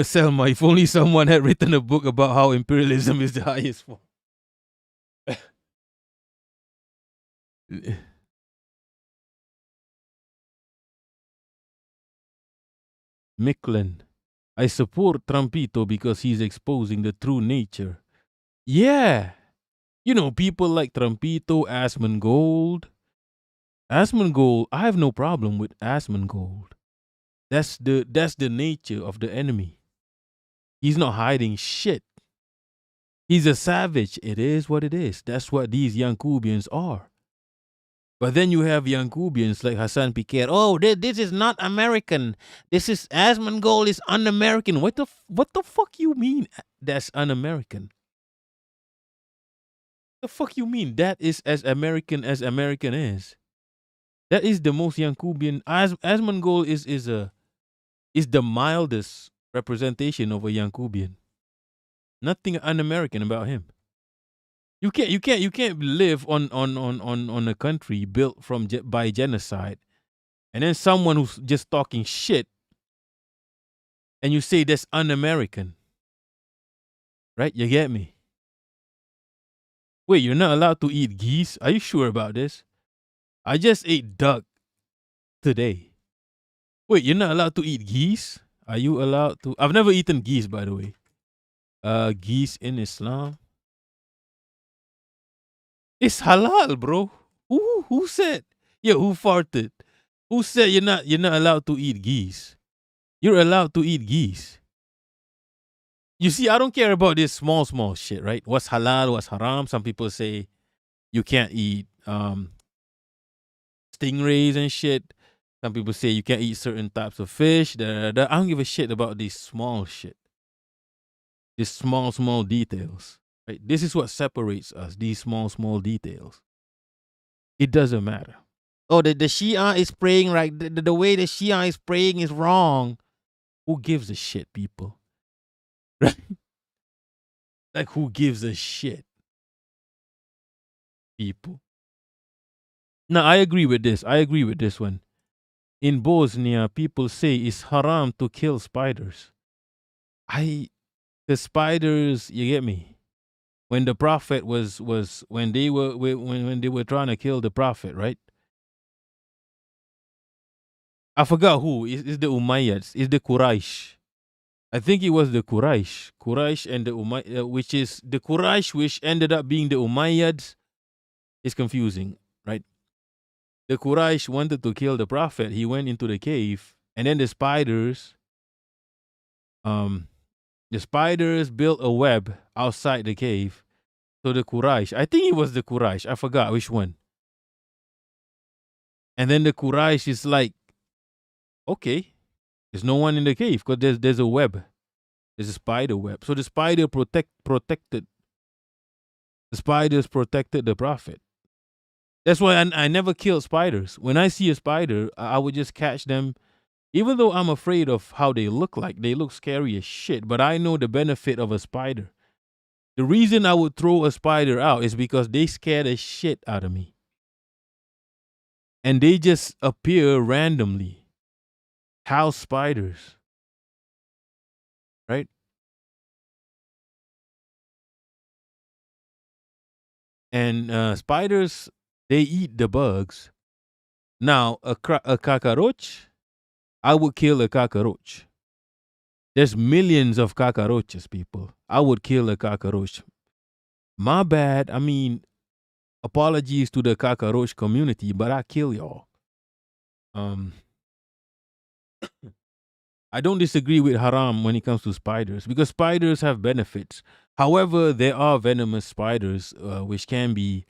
Selma, if only someone had written a book about how imperialism is the highest form. Micklin, I support Trumpito because he's exposing the true nature. Yeah. People like Trumpito, Asmongold. Asmongold, I have no problem with Asmongold. That's the nature of the enemy. He's not hiding shit. He's a savage. It is what it is. That's what these Yankubians are. But then you have Yankubians like Hassan Piquet. Oh, this is not American. This is Asmongold is un-American. What the fuck you mean that's un-American? The fuck you mean that is as American is? That is the most Yankubian. Asmongold is the mildest representation of a Yankubian. Nothing un-American about him. You can't live on a country built by genocide, and then someone who's just talking shit, and you say that's un-American, right? You get me? Wait, you're not allowed to eat geese? Are you sure about this? I just ate duck today. Wait, you're not allowed to eat geese? Are you allowed to? I've never eaten geese, by the way. Geese in Islam. It's halal, bro. Who said? Yeah, who farted? Who said you're not allowed to eat geese? You're allowed to eat geese. You see, I don't care about this small shit, right? What's halal, what's haram? Some people say you can't eat stingrays and shit. Some people say you can't eat certain types of fish. I don't give a shit about this small shit. These small details. Right? This is what separates us, these small details. It doesn't matter. Oh, the Shia is praying right. The way the Shia is praying is wrong. Who gives a shit, people? Right? Like, who gives a shit? People. Now, I agree with this. I agree with this one. In Bosnia, people say it's haram to kill spiders. The spiders, you get me? When the prophet when they were trying to kill the prophet, right? I forgot who. It's the Umayyads. It's the Quraysh. I think it was the Quraysh. Quraysh and the Umayyads, which is the Quraysh, which ended up being the Umayyads. It's confusing, right? The Quraysh wanted to kill the prophet. He went into the cave, and then the spiders built a web outside the cave. So the Quraysh, I think it was the Quraysh. I forgot which one. And then the Quraysh is like, okay, there's no one in the cave because there's a web. There's a spider web. So the spider protected. The spiders protected the prophet. That's why I never kill spiders. When I see a spider, I would just catch them. Even though I'm afraid of how they look like. They look scary as shit. But I know the benefit of a spider. The reason I would throw a spider out is because they scare the shit out of me. And they just appear randomly. House spiders. Right? And spiders, they eat the bugs. Now, a cockroach, I would kill a cockroach. There's millions of cockroaches, people. I would kill a cockroach. My bad. I mean, apologies to the cockroach community, but I kill y'all. I don't disagree with haram when it comes to spiders because spiders have benefits. However, there are venomous spiders, which can be.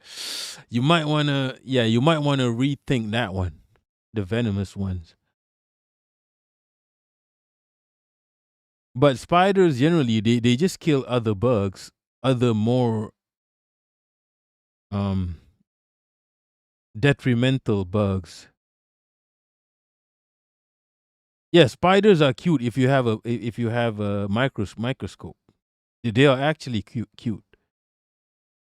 You might wanna rethink that one, the venomous ones. But spiders generally they just kill other bugs, other more detrimental bugs. Yeah, spiders are cute if you have a microscope. They are actually cute.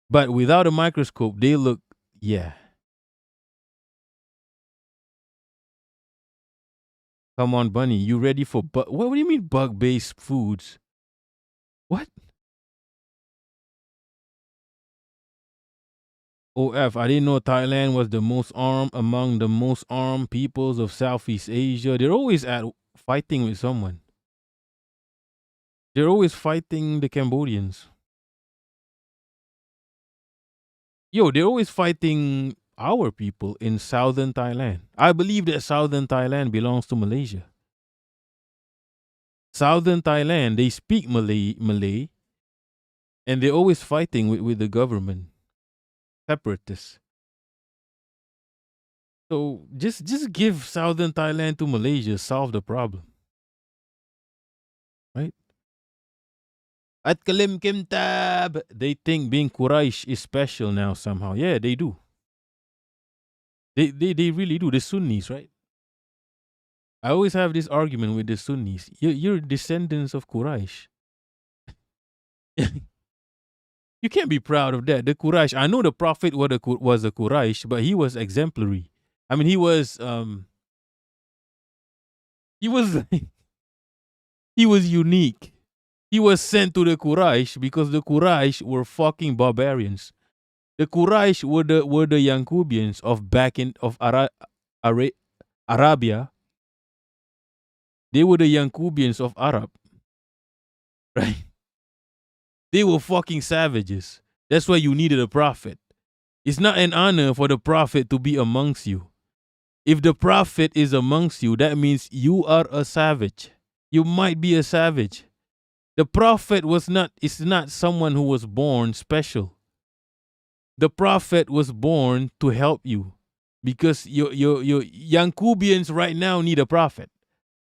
But without a microscope, they look, yeah. Come on, Bunny, you ready for what do you mean bug-based foods? What? OF, I didn't know Thailand was the most armed among the most armed peoples of Southeast Asia. They're always fighting with someone. They're always fighting the Cambodians. Yo, they're always fighting our people in southern Thailand. I believe that southern Thailand belongs to Malaysia. Southern Thailand, they speak Malay, and they're always fighting with the government, separatists. So just give southern Thailand to Malaysia, solve the problem, right? At Kalim Kimtab, they think being Quraysh is special now somehow. Yeah, they do. They really do. The Sunnis, right? I always have this argument with the Sunnis. You're descendants of Quraysh. You can't be proud of that. The Quraysh. I know the Prophet was a Quraysh, but he was exemplary. I mean, he was he was unique. He was sent to the Quraysh because the Quraysh were fucking barbarians. The Quraysh were the Yankubians of Arabia. They were the Yankubians of Arab, right? They were fucking savages. That's why you needed a prophet. It's not an honor for the prophet to be amongst you. If the prophet is amongst you, that means you are a savage. You might be a savage. The prophet is not someone who was born special. The prophet was born to help you because your Yankubians right now need a prophet.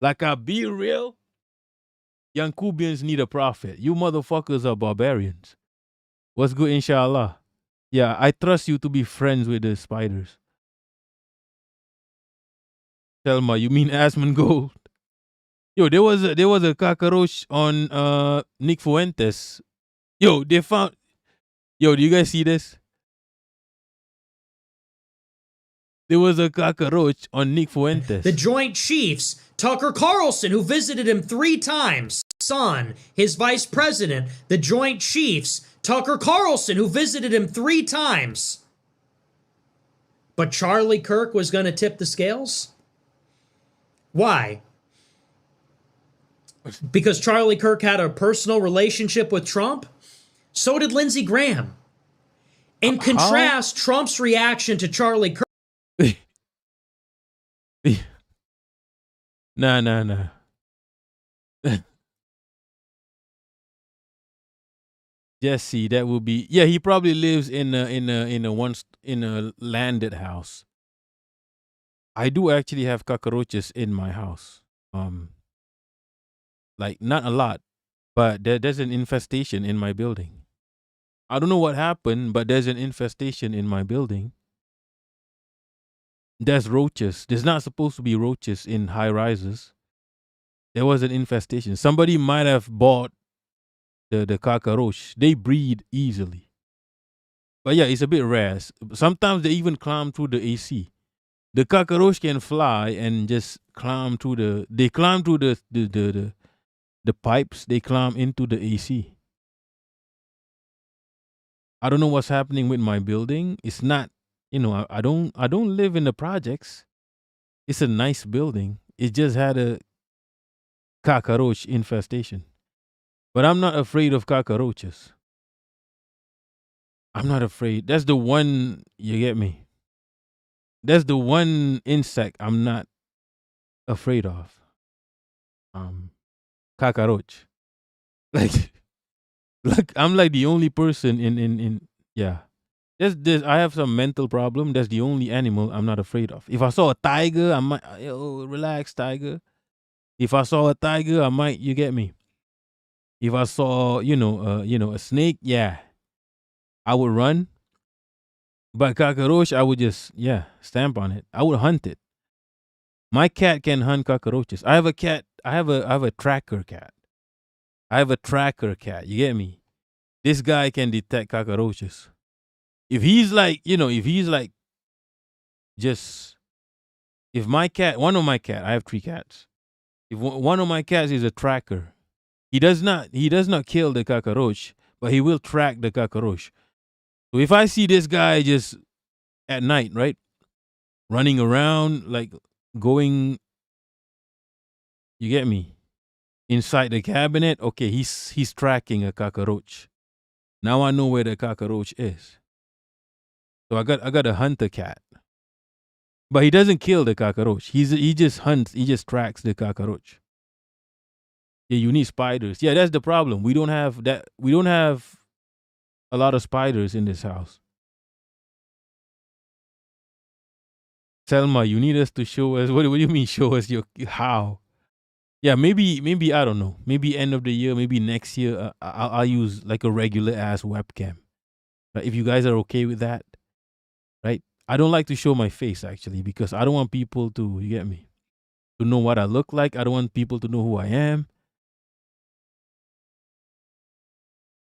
Like, I'll be real, Yankubians need a prophet. You motherfuckers are barbarians. What's good, inshallah? Yeah, I trust you to be friends with the spiders. Selma, you mean Asmongold? Yo, there was a cockroach on Nick Fuentes. Yo, they found. Yo, do you guys see this? There was a cockroach on Nick Fuentes. The Joint Chiefs, Tucker Carlson, who visited him 3 times. Son, his vice president. The Joint Chiefs, Tucker Carlson, who visited him 3 times. But Charlie Kirk was going to tip the scales? Why? Because Charlie Kirk had a personal relationship with Trump? So did Lindsey Graham. In contrast, Trump's reaction to Charlie Kirk. Nah. Jesse, that will be. Yeah, he probably lives in a landed house. I do actually have cockroaches in my house. Like, not a lot, but there's an infestation in my building. I don't know what happened, but there's an infestation in my building. There's roaches. There's not supposed to be roaches in high rises. There was an infestation. Somebody might have bought the cockroach. They breed easily. But yeah, it's a bit rare. Sometimes they even climb through the AC. The cockroach can fly and just climb through the pipes. They climb into the AC. I don't know what's happening with my building. It's not, I don't live in the projects. It's a nice building. It just had a cockroach infestation. But I'm not afraid of cockroaches. I'm not afraid. That's the one, you get me? That's the one insect I'm not afraid of. Cockroach. Like, like I'm like the only person in yeah. There's I have some mental problem. That's the only animal I'm not afraid of. If I saw a tiger, I might relax, tiger. If I saw a tiger, I might, you get me. If I saw, a snake, yeah, I would run. But cockroach, I would just, yeah, stamp on it. I would hunt it. My cat can hunt cockroaches. I have a cat. I have a tracker cat. I have a tracker cat. You get me? This guy can detect cockroaches. If he's like, just if my cat, one of my cat, I have 3 cats. If one of my cats is a tracker, he does not kill the cockroach, but he will track the cockroach. So if I see this guy just at night, right, running around, like going, you get me, inside the cabinet, okay, he's tracking a cockroach. Now I know where the cockroach is. So I got a hunter cat. But he doesn't kill the cockroach. He just hunts, he just tracks the cockroach. Yeah, you need spiders. Yeah, that's the problem. We don't have that. We don't have a lot of spiders in this house. Selma, you need us to show us. What do you mean show us your how? Yeah, maybe I don't know. Maybe end of the year, maybe next year. I'll use like a regular ass webcam. Right? If you guys are okay with that, right? I don't like to show my face actually because I don't want people to, you get me, to know what I look like. I don't want people to know who I am.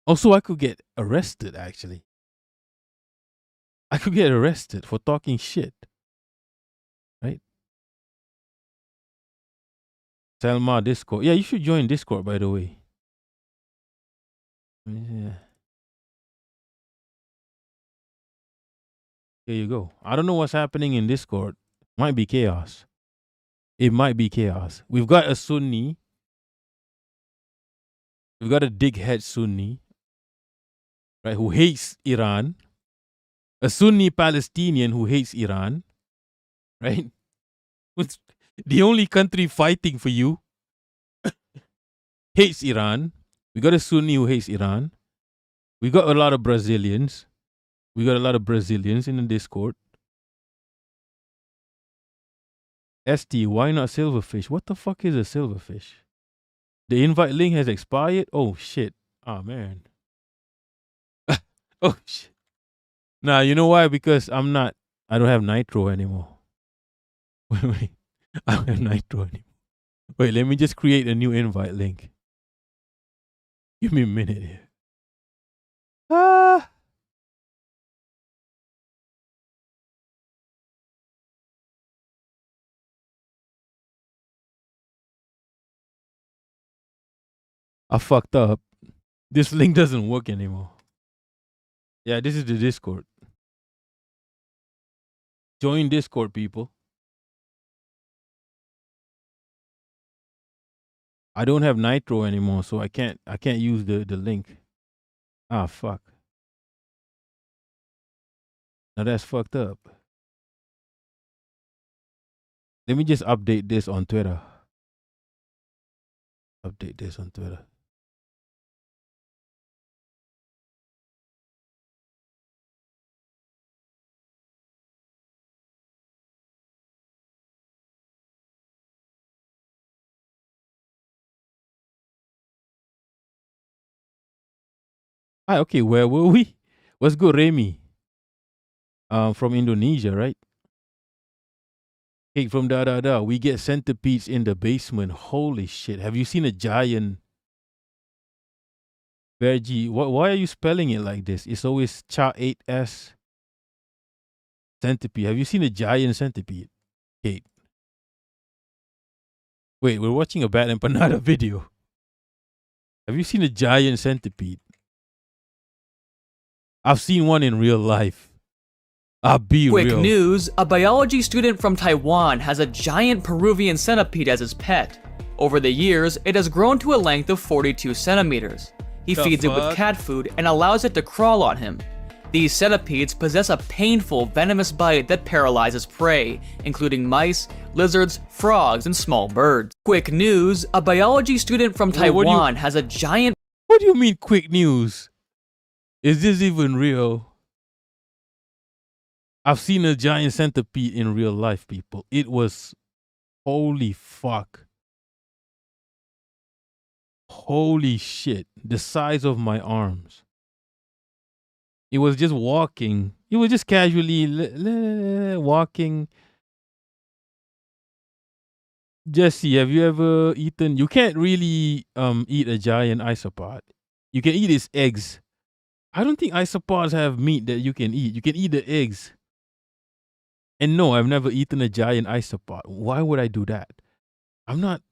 Also, I could get arrested actually. I could get arrested for talking shit. Right? Selma Discord. Yeah, you should join Discord, by the way. Yeah. There you go. I don't know what's happening in Discord. Might be chaos. It might be chaos. We've got a Sunni. We've got a dighead Sunni, right, who hates Iran. A Sunni Palestinian who hates Iran, right? What's the only country fighting for you hates Iran. We got a Sunni who hates Iran. We got a lot of Brazilians. We got a lot of Brazilians in the Discord. ST, why not silverfish? What the fuck is a silverfish? The invite link has expired? Oh shit. Oh man. Oh shit. Nah, you know why? Because I don't have nitro anymore. Wait. I don't have nitro anymore. Wait, let me just create a new invite link. Give me a minute here. Ah. I fucked up. This link doesn't work anymore. Yeah, this is the Discord. Join Discord, people. I don't have nitro anymore, so I can't use the link. Ah, fuck. Now that's fucked up. Let me just update this on Twitter. Update this on Twitter. Ah, okay, where were we? What's good, Remy? From Indonesia, right? Hey, from da. We get centipedes in the basement. Holy shit. Have you seen a giant veggie? Why are you spelling it like this? It's always cha 8s centipede. Have you seen a giant centipede? Kate. Wait, we're watching a Bad Empanada video. Have you seen a giant centipede? I've seen one in real life. I'll be Quick real. news, a biology student from Taiwan has a giant Peruvian centipede as his pet. Over the years, it has grown to a length of 42 centimeters. He The feeds it with fuck? cat food and allows it to crawl on him. These centipedes possess a painful, venomous bite that paralyzes prey, including mice, lizards, frogs, and small birds. Quick news, a biology student from Wait, what do you- Taiwan has a giant... What do you mean quick news? Is this even real? I've seen a giant centipede in real life, people. It was, holy fuck. Holy shit. The size of my arms. It was just walking. It was just casually walking. Jesse, have you ever eaten? You can't really eat a giant isopod. You can eat its eggs. I don't think isopods have meat that you can eat. You can eat the eggs. And no, I've never eaten a giant isopod. Why would I do that? I'm not,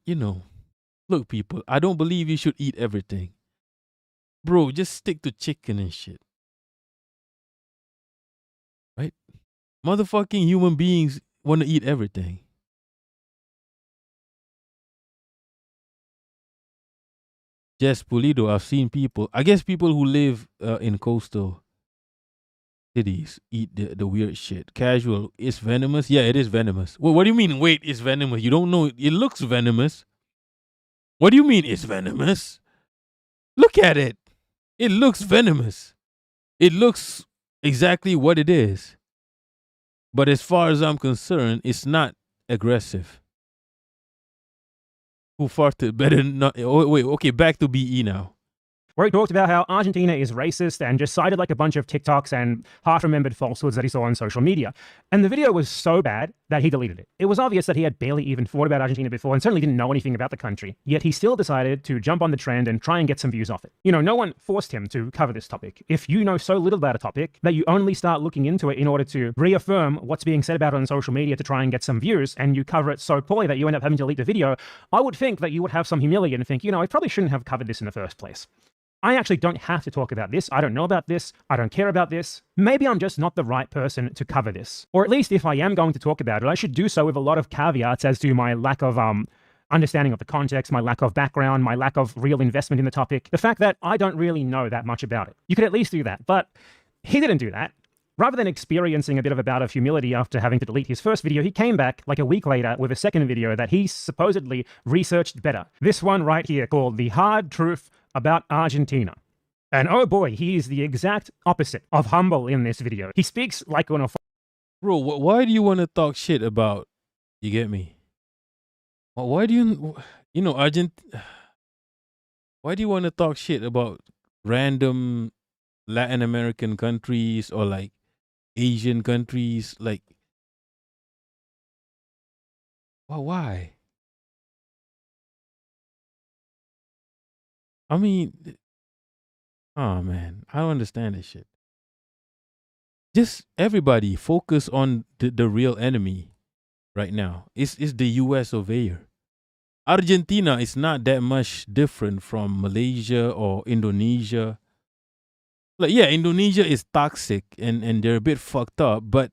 Look, people, I don't believe you should eat everything. Bro, just stick to chicken and shit. Right? Motherfucking human beings want to eat everything. Jess Pulido, I've seen people, I guess people who live in coastal cities eat the weird shit. Casual, it's venomous? Yeah, it is venomous. Well, what do you mean, wait, it's venomous? You don't know, it looks venomous. What do you mean it's venomous? Look at it. It looks venomous. It looks exactly what it is. But as far as I'm concerned, it's not aggressive. Who farted better not? Oh, wait, okay, back to BE now. Where he talked about how Argentina is racist and just cited like a bunch of TikToks and half-remembered falsehoods that he saw on social media. And the video was so bad that he deleted it. It was obvious that he had barely even thought about Argentina before and certainly didn't know anything about the country. Yet he still decided to jump on the trend and try and get some views off it. No one forced him to cover this topic. If you know so little about a topic that you only start looking into it in order to reaffirm what's being said about it on social media to try and get some views, and you cover it so poorly that you end up having to delete the video, I would think that you would have some humility and think, I probably shouldn't have covered this in the first place. I actually don't have to talk about this. I don't know about this. I don't care about this. Maybe I'm just not the right person to cover this. Or at least if I am going to talk about it, I should do so with a lot of caveats as to my lack of understanding of the context, my lack of background, my lack of real investment in the topic, the fact that I don't really know that much about it. You could at least do that. But he didn't do that. Rather than experiencing a bit of a bout of humility after having to delete his first video, he came back like a week later with a second video that he supposedly researched better. This one right here called The Hard Truth About Argentina. And oh boy, he is the exact opposite of humble in this video. He speaks like on a... Bro, why do you want to talk shit about, you get me? Why do you, why do you want to talk shit about random Latin American countries or like Asian countries? Like, well, why? I mean, oh man, I don't understand this shit. Just everybody focus on the real enemy right now. It's the US of A. Argentina is not that much different from Malaysia or Indonesia. Like, yeah, Indonesia is toxic and they're a bit fucked up, but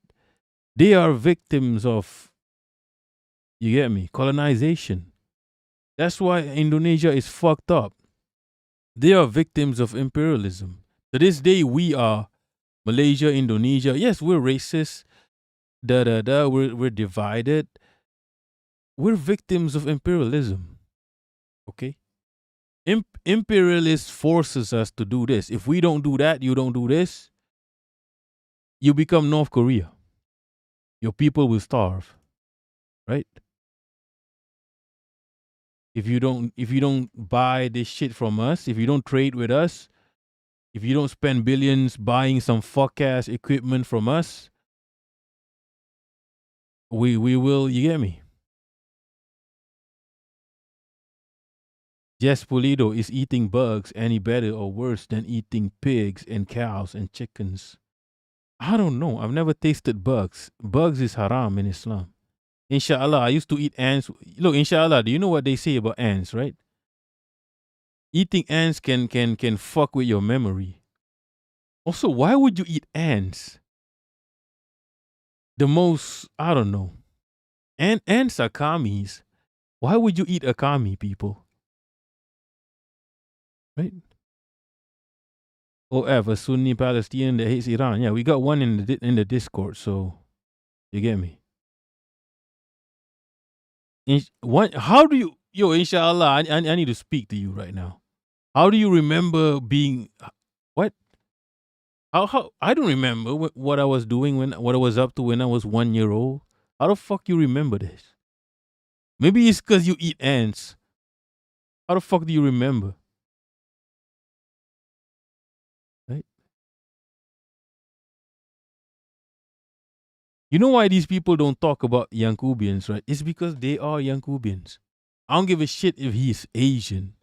they are victims of, you get me, colonization. That's why Indonesia is fucked up. They are victims of imperialism. To this day, we are Malaysia, Indonesia. Yes, we're racist. We're divided. We're victims of imperialism. Okay? Imperialist forces us to do this. If we don't do that, you don't do this, you become North Korea. Your people will starve. Right? If you don't buy this shit from us, if you don't trade with us, if you don't spend billions buying some fuck ass equipment from us, we will, you get me? Jess Pulido, is eating bugs any better or worse than eating pigs and cows and chickens? I don't know. I've never tasted bugs. Bugs is haram in Islam. Inshallah, I used to eat ants. Look, inshallah, do you know what they say about ants, right? Eating ants can fuck with your memory. Also, why would you eat ants? The most, I don't know. Ants are commies. Why would you eat a commie, people? Right? Or ever Sunni Palestinian that hates Iran. Yeah, we got one in the Discord, so you get me. How do you, inshallah, I need to speak to you right now. How do you remember being, what? How I don't remember what I was doing what I was up to when I was 1 year old. How the fuck you remember this? Maybe it's because you eat ants. How the fuck do you remember? Right? You know why these people don't talk about Yankubians, right? It's because they are Yankubians. I don't give a shit if he's Asian.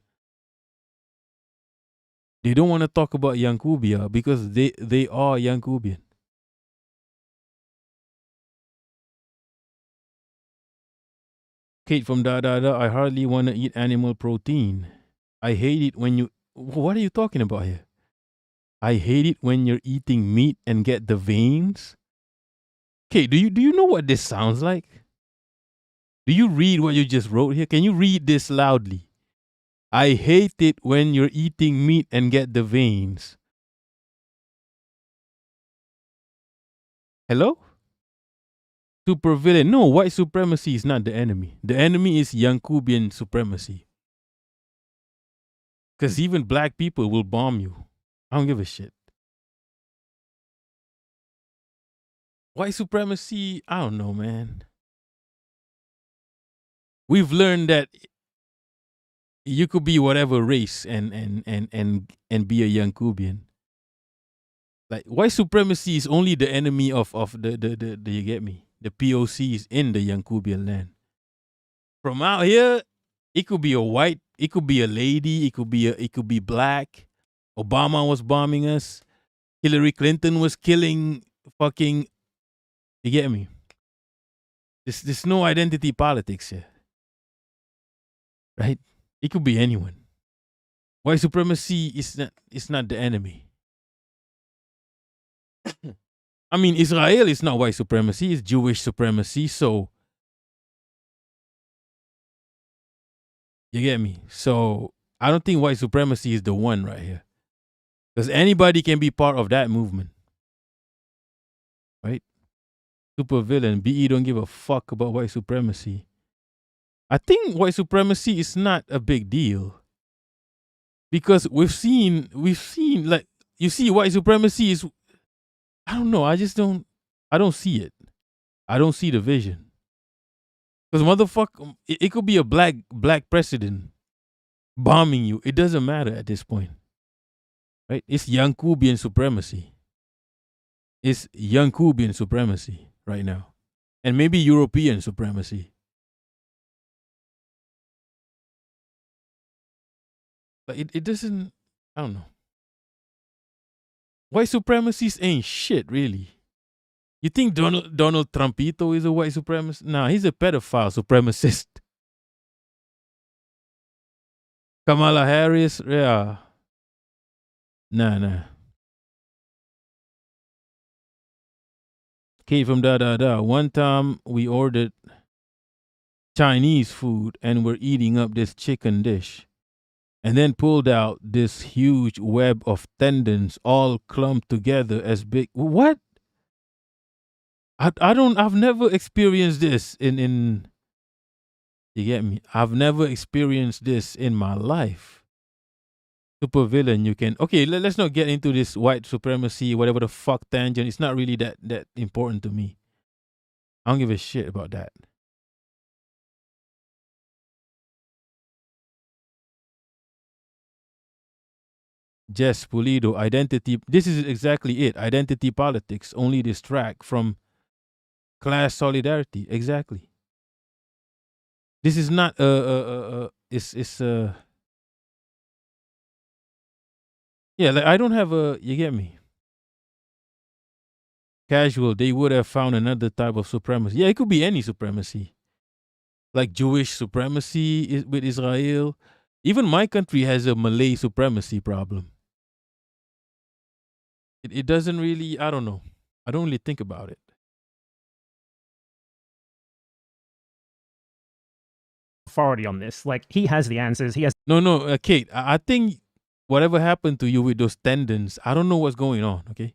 They don't want to talk about Yankubia because they are Yankubian. Kate from I hardly want to eat animal protein. I hate it when you. What are you talking about here? I hate it when you're eating meat and get the veins. Okay, do you know what this sounds like? Do you read what you just wrote here? Can you read this loudly? I hate it when you're eating meat and get the veins. Hello? Supervillain. No, white supremacy is not the enemy. The enemy is Yankubian supremacy. Because even black people will bomb you. I don't give a shit. White supremacy, I don't know, man. We've learned that you could be whatever race and be a Yankubian. Like white supremacy is only the enemy of the you get me, the POCs in the Yankubian land. From out here, it could be a white, it could be a lady, it could be black. Obama was bombing us. Hillary Clinton was killing fucking. You get me? There's no identity politics here, right? It could be anyone. White supremacy is not the enemy. I mean, Israel is not white supremacy; it's Jewish supremacy. So you get me? So I don't think white supremacy is the one right here, because anybody can be part of that movement, right? Super villain. BE don't give a fuck about white supremacy. I think white supremacy is not a big deal because we've seen like, you see, white supremacy is, I don't know. I don't see it. I don't see the vision. Because motherfucker, it could be a black president bombing you. It doesn't matter at this point, right? It's Yankubian supremacy. It's Yankubian supremacy right now, and maybe European supremacy. But it doesn't. I don't know. White supremacists ain't shit, really. You think Donald Trumpito is a white supremacist? Nah, he's a pedophile supremacist. Kamala Harris, yeah. Nah. Kate from One time we ordered Chinese food and we're eating up this chicken dish. And then pulled out this huge web of tendons all clumped together as big. What? I've never experienced this in you get me? I've never experienced this in my life. Super villain, you can, okay, let's not get into this white supremacy, whatever the fuck tangent. It's not really that important to me. I don't give a shit about that. Jess Pulido, identity. This is exactly it. Identity politics only distract from class solidarity. Exactly. This is not it's yeah, like I don't have you get me. Casual, they would have found another type of supremacy. Yeah, it could be any supremacy. Like Jewish supremacy with Israel. Even my country has a Malay supremacy problem. It doesn't really. I don't know. I don't really think about it. Authority on this. Like, he has the answers. He has. No, Kate. I think whatever happened to you with those tendons, I don't know what's going on. Okay,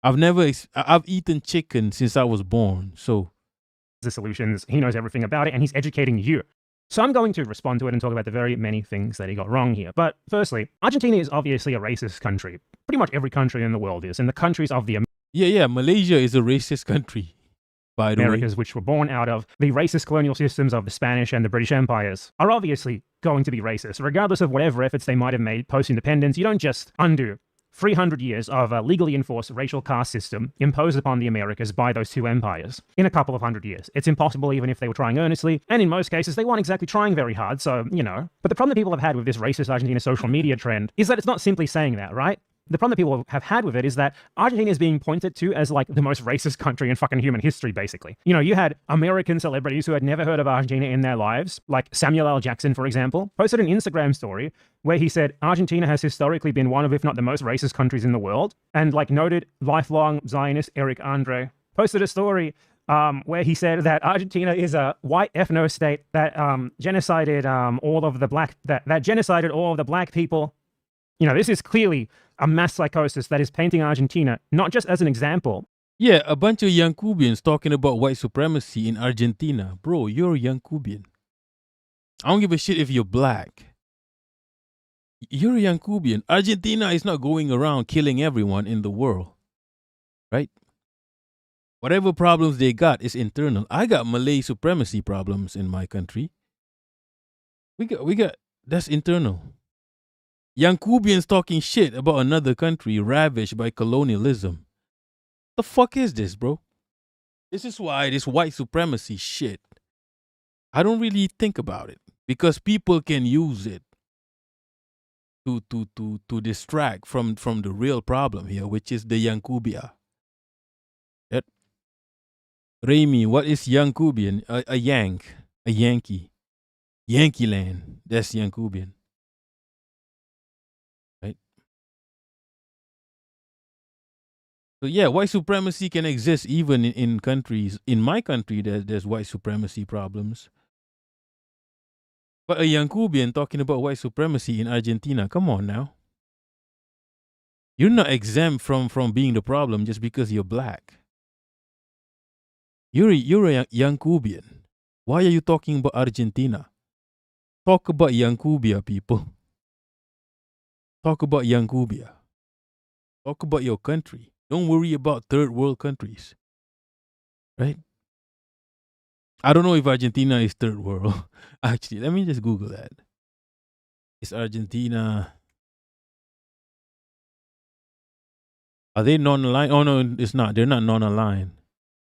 I've eaten chicken since I was born, so the solutions. He knows everything about it, and he's educating you. So I'm going to respond to it and talk about the very many things that he got wrong here. But firstly, Argentina is obviously a racist country. Pretty much every country in the world is, and the countries of the yeah. Malaysia is a racist country, by the Americas, way. which were born out of the racist colonial systems of the Spanish and the British empires, are obviously going to be racist, regardless of whatever efforts they might have made post-independence. You don't just undo 300 years of a legally enforced racial caste system imposed upon the Americas by those two empires in a couple of hundred years. It's impossible even if they were trying earnestly, and in most cases, they weren't exactly trying very hard, so, you know. But the problem that people have had with this racist Argentina social media trend is that it's not simply saying that, right? The problem that people have had with it is that Argentina is being pointed to as like the most racist country in fucking human history, basically. You know, you had American celebrities who had never heard of Argentina in their lives, like Samuel L. Jackson, for example, posted an Instagram story where he said Argentina has historically been one of, if not the most racist countries in the world. And like noted lifelong Zionist Eric Andre posted a story where he said that Argentina is a white ethno state that genocided all of the black people. You know, this is clearly a mass psychosis that is painting Argentina not just as an example. Yeah, a bunch of young Cubans talking about white supremacy in Argentina. Bro, you're a young Cuban. I don't give a shit if you're black. You're a young Cuban. Argentina is not going around killing everyone in the world. Right? Whatever problems they got is internal. I got Malay supremacy problems in my country. We got that's internal. Young Cubans talking shit about another country ravaged by colonialism. The fuck is this, bro? This is why this white supremacy shit, I don't really think about it because people can use it to distract from the real problem here, which is the Yankubia. Yep. Raimi, what is Yankubian? A Yankee. Yankee land. That's Yankubian. So yeah, white supremacy can exist even in countries. In my country, there's white supremacy problems. But a Yankubian talking about white supremacy in Argentina, come on now. You're not exempt from being the problem just because you're black. You're a Yankubian. Why are you talking about Argentina? Talk about Yankubia, people. Talk about Yankubia. Talk about your country. Don't worry about third world countries. Right? I don't know if Argentina is third world. Actually, let me just Google that. Is Argentina... Are they non-aligned? Oh, no, it's not. They're not non-aligned.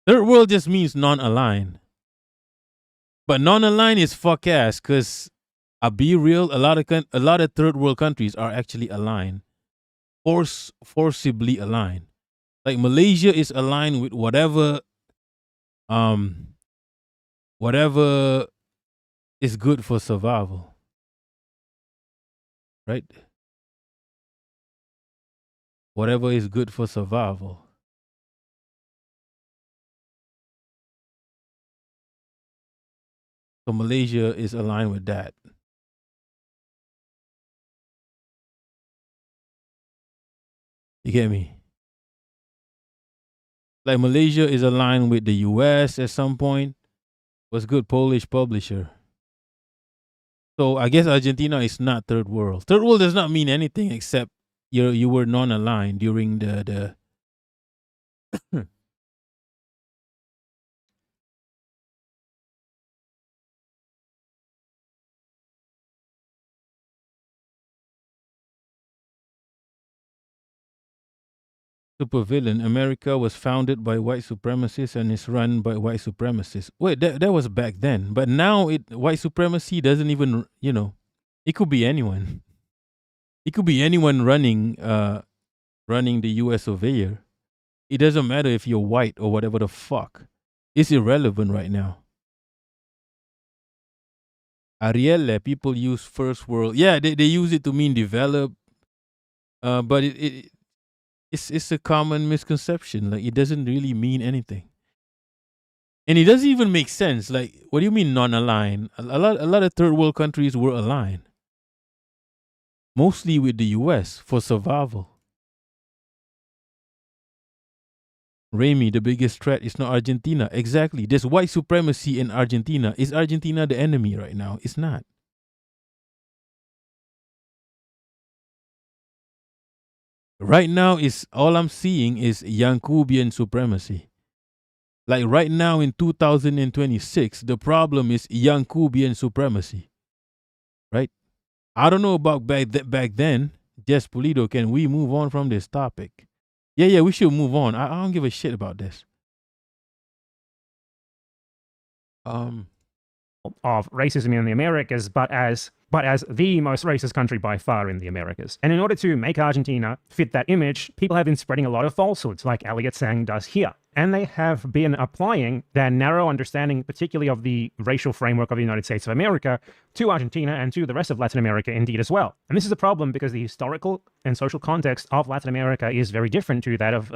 Third world just means non-aligned. But non-aligned is fuck ass because I'll be real, a lot of third world countries are actually aligned. Forcibly aligned. Like Malaysia is aligned with whatever is good for survival. Right? Whatever is good for survival. So Malaysia is aligned with that. You get me? Like Malaysia is aligned with the US at some point. Was good Polish publisher. So I guess Argentina is not third world. Third world does not mean anything except you were non-aligned during the supervillain. America was founded by white supremacists and is run by white supremacists. Wait, that was back then. But now white supremacy doesn't even, it could be anyone. It could be anyone running the US surveyor. It doesn't matter if you're white or whatever the fuck. It's irrelevant right now. Arielle, people use first world. Yeah, they use it to mean develop. But It's a common misconception. Like it doesn't really mean anything. And it doesn't even make sense. Like, what do you mean non-aligned? A lot of third world countries were aligned, mostly with the U.S. for survival. Remy, the biggest threat is not Argentina. Exactly. There's white supremacy in Argentina. Is Argentina the enemy right now? It's not. Right now, is all I'm seeing is Yankubian supremacy. Like right now in 2026, the problem is Yankubian supremacy. Right? I don't know about back then. Jess Polito, can we move on from this topic? Yeah, we should move on. I don't give a shit about this. Of racism in the Americas, but as the most racist country by far in the Americas. And in order to make Argentina fit that image, people have been spreading a lot of falsehoods, like Elliot Sang does here. And they have been applying their narrow understanding, particularly of the racial framework of the United States of America, to Argentina and to the rest of Latin America indeed as well. And this is a problem because the historical and social context of Latin America is very different to that of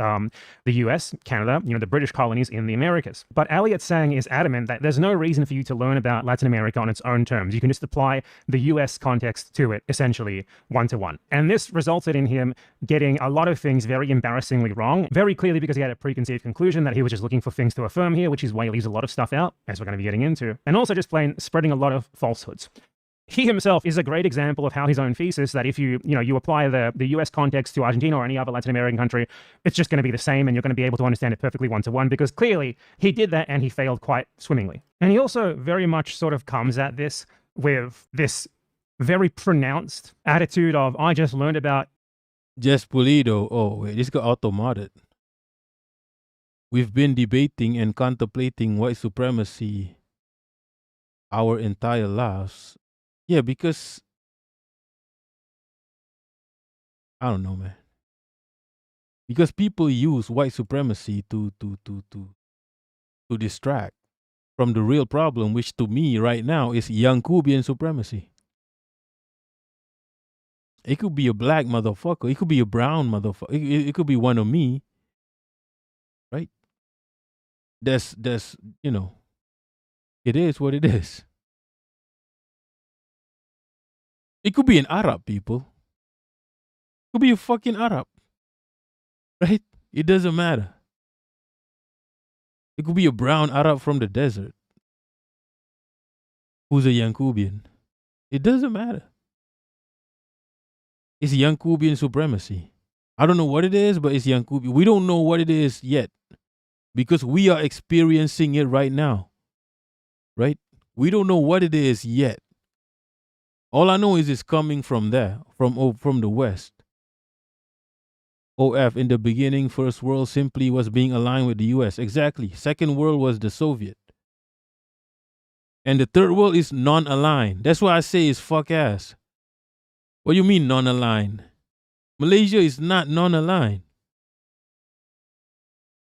the US, Canada, the British colonies in the Americas. But Elliot Sang is adamant that there's no reason for you to learn about Latin America on its own terms. You can just apply the US context to it, essentially, one-to-one. And this resulted in him getting a lot of things very embarrassingly wrong, very clearly because he had a preconceived conclusion that he was just looking for things to affirm here, which is why he leaves a lot of stuff out, as we're going to be getting into, and also just plain spreading a lot of falsehoods. He himself is a great example of how his own thesis that if you apply the US context to Argentina or any other Latin American country, it's just going to be the same and you're going to be able to understand it perfectly one-to-one, because clearly he did that and he failed quite swimmingly. And he also very much sort of comes at this with this very pronounced attitude of, I just learned about Jess Pulido. Oh, wait, this got auto-modded. We've been debating and contemplating white supremacy our entire lives. Yeah, because I don't know, man. Because people use white supremacy to distract from the real problem, which to me right now is Yankubian supremacy. It could be a black motherfucker. It could be a brown motherfucker. It could be one of me. Right? That's it is what it is. It could be an Arab, people. It could be a fucking Arab. Right? It doesn't matter. It could be a brown Arab from the desert who's a Yankubian. It doesn't matter. It's Yankubian supremacy. I don't know what it is, but it's Yankubian. We don't know what it is yet because we are experiencing it right now. Right? We don't know what it is yet. All I know is it's coming from there, from the West. OF, in the beginning, First World simply was being aligned with the US. Exactly. Second World was the Soviet. And the Third World is non-aligned. That's why I say it's fuck ass. What do you mean non-aligned? Malaysia is not non-aligned.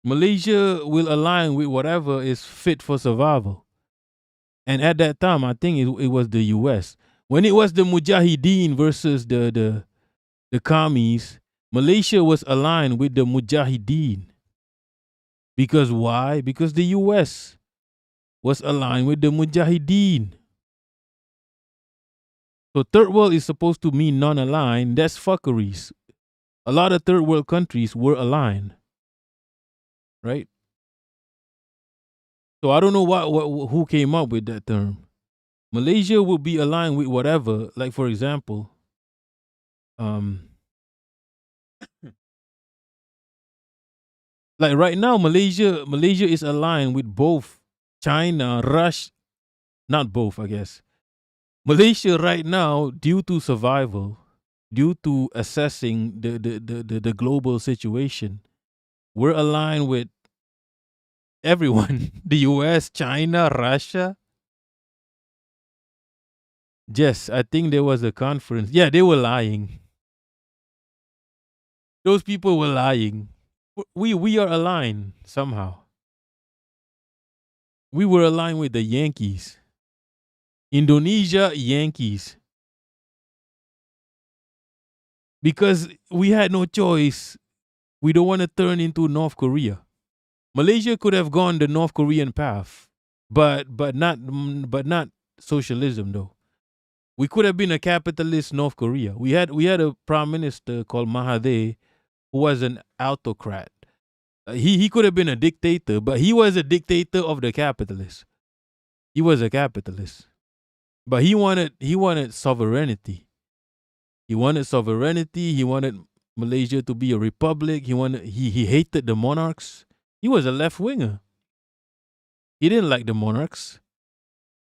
Malaysia will align with whatever is fit for survival. And at that time, I think it was the US. When it was the Mujahideen versus the commies, Malaysia was aligned with the Mujahideen. Because why? Because the US was aligned with the Mujahideen. So third world is supposed to mean non-aligned. That's fuckeries. A lot of third world countries were aligned. Right? So I don't know who came up with that term. Malaysia will be aligned with whatever. Like, for example, like right now, Malaysia is aligned with both China, Russia, not both, I guess. Malaysia right now, due to survival, due to assessing the global situation, we're aligned with everyone. The US, China, Russia. Yes, I think there was a conference. Yeah, they were lying. Those people were lying. We are aligned somehow. We were aligned with the Yankees. Indonesia, Yankees. Because we had no choice. We don't want to turn into North Korea. Malaysia could have gone the North Korean path, but not socialism though. We could have been a capitalist North Korea. We had a prime minister called Mahathir who was an autocrat. He could have been a dictator, but he was a dictator of the capitalists. He was a capitalist, but he wanted sovereignty. He wanted sovereignty. He wanted Malaysia to be a republic. He hated the monarchs. He was a left winger. He didn't like the monarchs.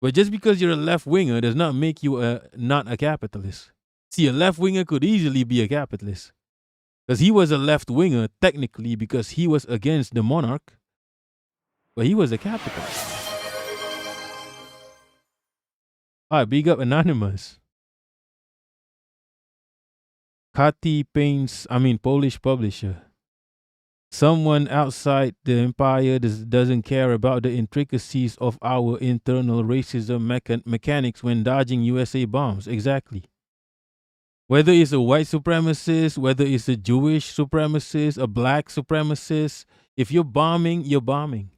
But just because you're a left winger does not make you not a capitalist. See, a left winger could easily be a capitalist. Because he was a left winger technically because he was against the monarch. But he was a capitalist. Alright, big up Anonymous. Kati paints, Polish publisher. Someone outside the empire doesn't care about the intricacies of our internal racism mechanics when dodging USA bombs. Exactly. Whether it's a white supremacist, whether it's a Jewish supremacist, a black supremacist, if you're bombing, you're bombing.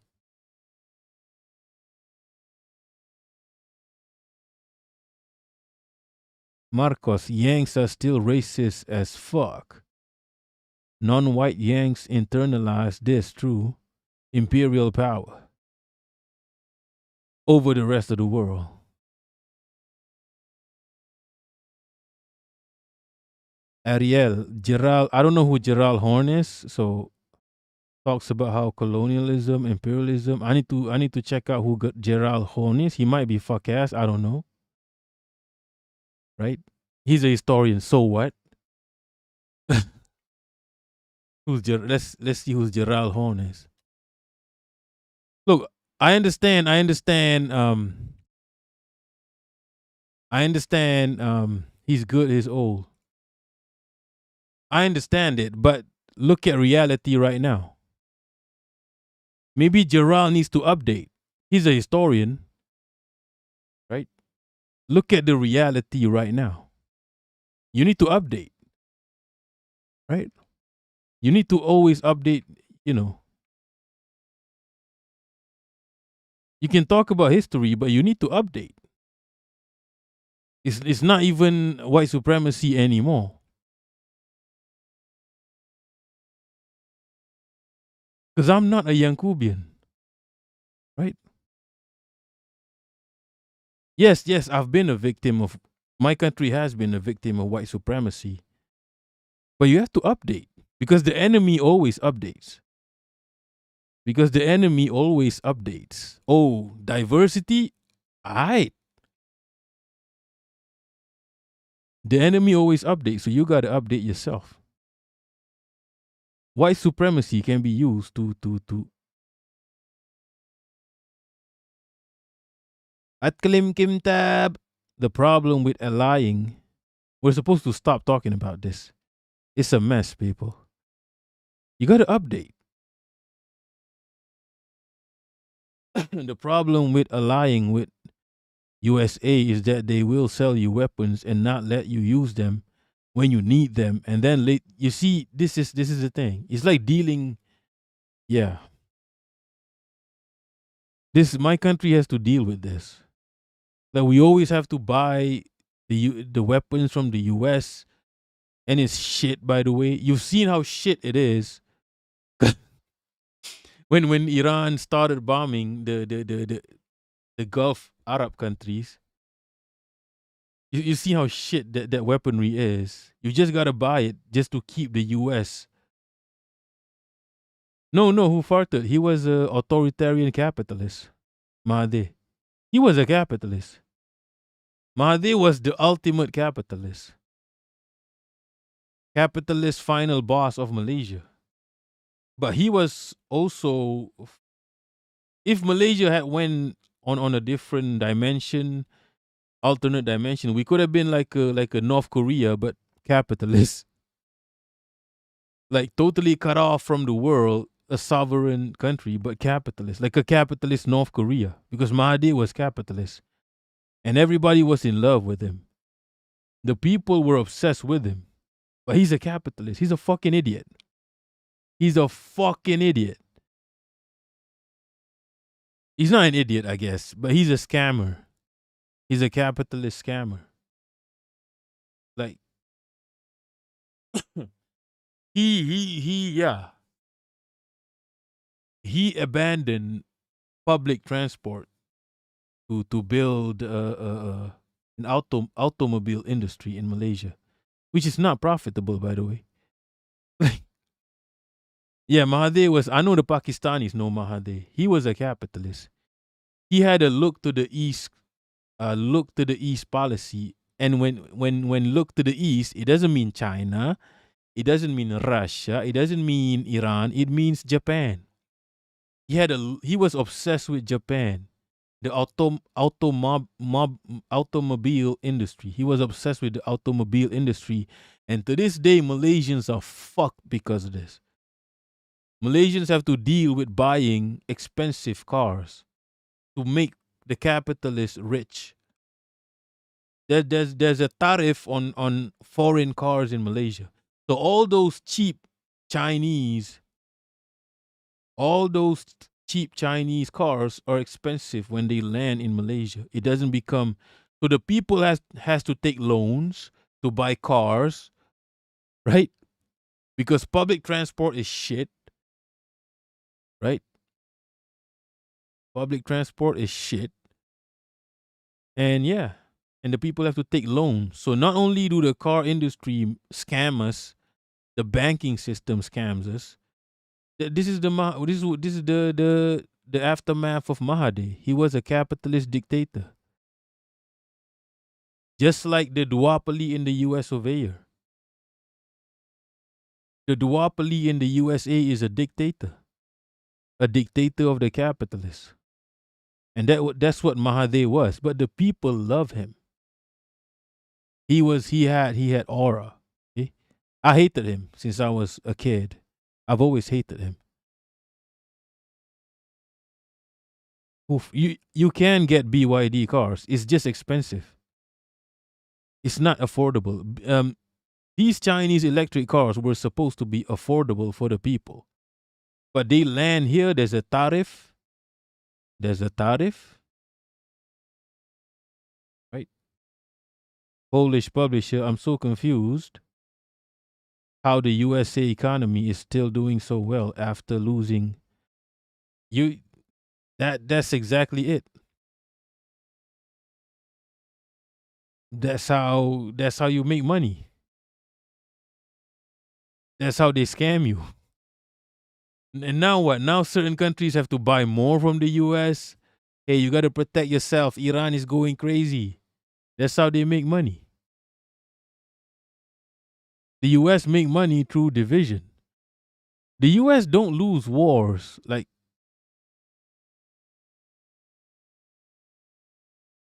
Marcos, Yanks are still racist as fuck. Non-white Yanks internalize this through imperial power over the rest of the world. Ariel, Gerald, I don't know who Gerald Horn is, so talks about how colonialism, imperialism. I need to check out who Gerald Horn is. He might be fuck ass, I don't know. Right? He's a historian, so what? Let's see who Gerald Horn is. Look, I understand he's good, he's old. I understand it, but look at reality right now. Maybe Gerald needs to update. He's a historian, right? Look at the reality right now. You need to update, right? You need to always update, You can talk about history, but you need to update. It's not even white supremacy anymore. Because I'm not a Yankubian, right? Yes, I've been a victim of, my country has been a victim of white supremacy. But you have to update because the enemy always updates. Oh, diversity? Aight. The enemy always updates, so you got to update yourself. White supremacy can be used to Atkalim Kim Tab. The problem with allying, we're supposed to stop talking about this. It's a mess, people. You got to update. The problem with allying with USA is that they will sell you weapons and not let you use them when you need them, and then you see, this is the thing. It's like dealing. Yeah. My country has to deal with this. That we always have to buy the weapons from the US, and it's shit, by the way. You've seen how shit it is. when Iran started bombing the Gulf Arab countries, you see how shit that weaponry is. You just gotta buy it just to keep the US. No, who farted? He was an authoritarian capitalist. Mahathir. He was a capitalist. Mahathir was the ultimate capitalist. Capitalist final boss of Malaysia. But he was also, if Malaysia had went on a different dimension, alternate dimension, we could have been like a North Korea, but capitalist. Like totally cut off from the world, a sovereign country, but capitalist. Like a capitalist North Korea. Because Mahathir was capitalist. And everybody was in love with him. The people were obsessed with him. But he's a capitalist. He's a fucking idiot. He's a fucking idiot. He's not an idiot, I guess, but he's a scammer. He's a capitalist scammer. Like, he abandoned public transport to build an automobile industry in Malaysia, which is not profitable, by the way. Yeah, Mahathir was. I know the Pakistanis know Mahathir. He was a capitalist. He had a look to the east policy, and when look to the east, it doesn't mean China, it doesn't mean Russia, it doesn't mean Iran. It means Japan. He was obsessed with Japan, the automobile industry. He was obsessed with the automobile industry, and to this day, Malaysians are fucked because of this. Malaysians have to deal with buying expensive cars to make the capitalists rich. There's a tariff on foreign cars in Malaysia. So all those cheap Chinese cars are expensive when they land in Malaysia. It doesn't become, so the people has to take loans to buy cars, right? Because public transport is shit. Right? Public transport is shit. And the people have to take loans. So not only do the car industry scam us, the banking system scams us. This is the aftermath of Mahathir. He was a capitalist dictator. Just like the duopoly in the US surveyor. The duopoly in the USA is a dictator. A dictator of the capitalists. And that's what Mahathir was. But the people love him. He had aura. Okay? I hated him since I was a kid. I've always hated him. Oof, you can get BYD cars. It's just expensive. It's not affordable. These Chinese electric cars were supposed to be affordable for the people. But they land here, there's a tariff. Right? Polish publisher, I'm so confused how the USA economy is still doing so well after losing. That's exactly it. That's how you make money. That's how they scam you. And now what? Now certain countries have to buy more from the US. Hey, you got to protect yourself. Iran is going crazy. That's how they make money. The US make money through division. The US don't lose wars. Like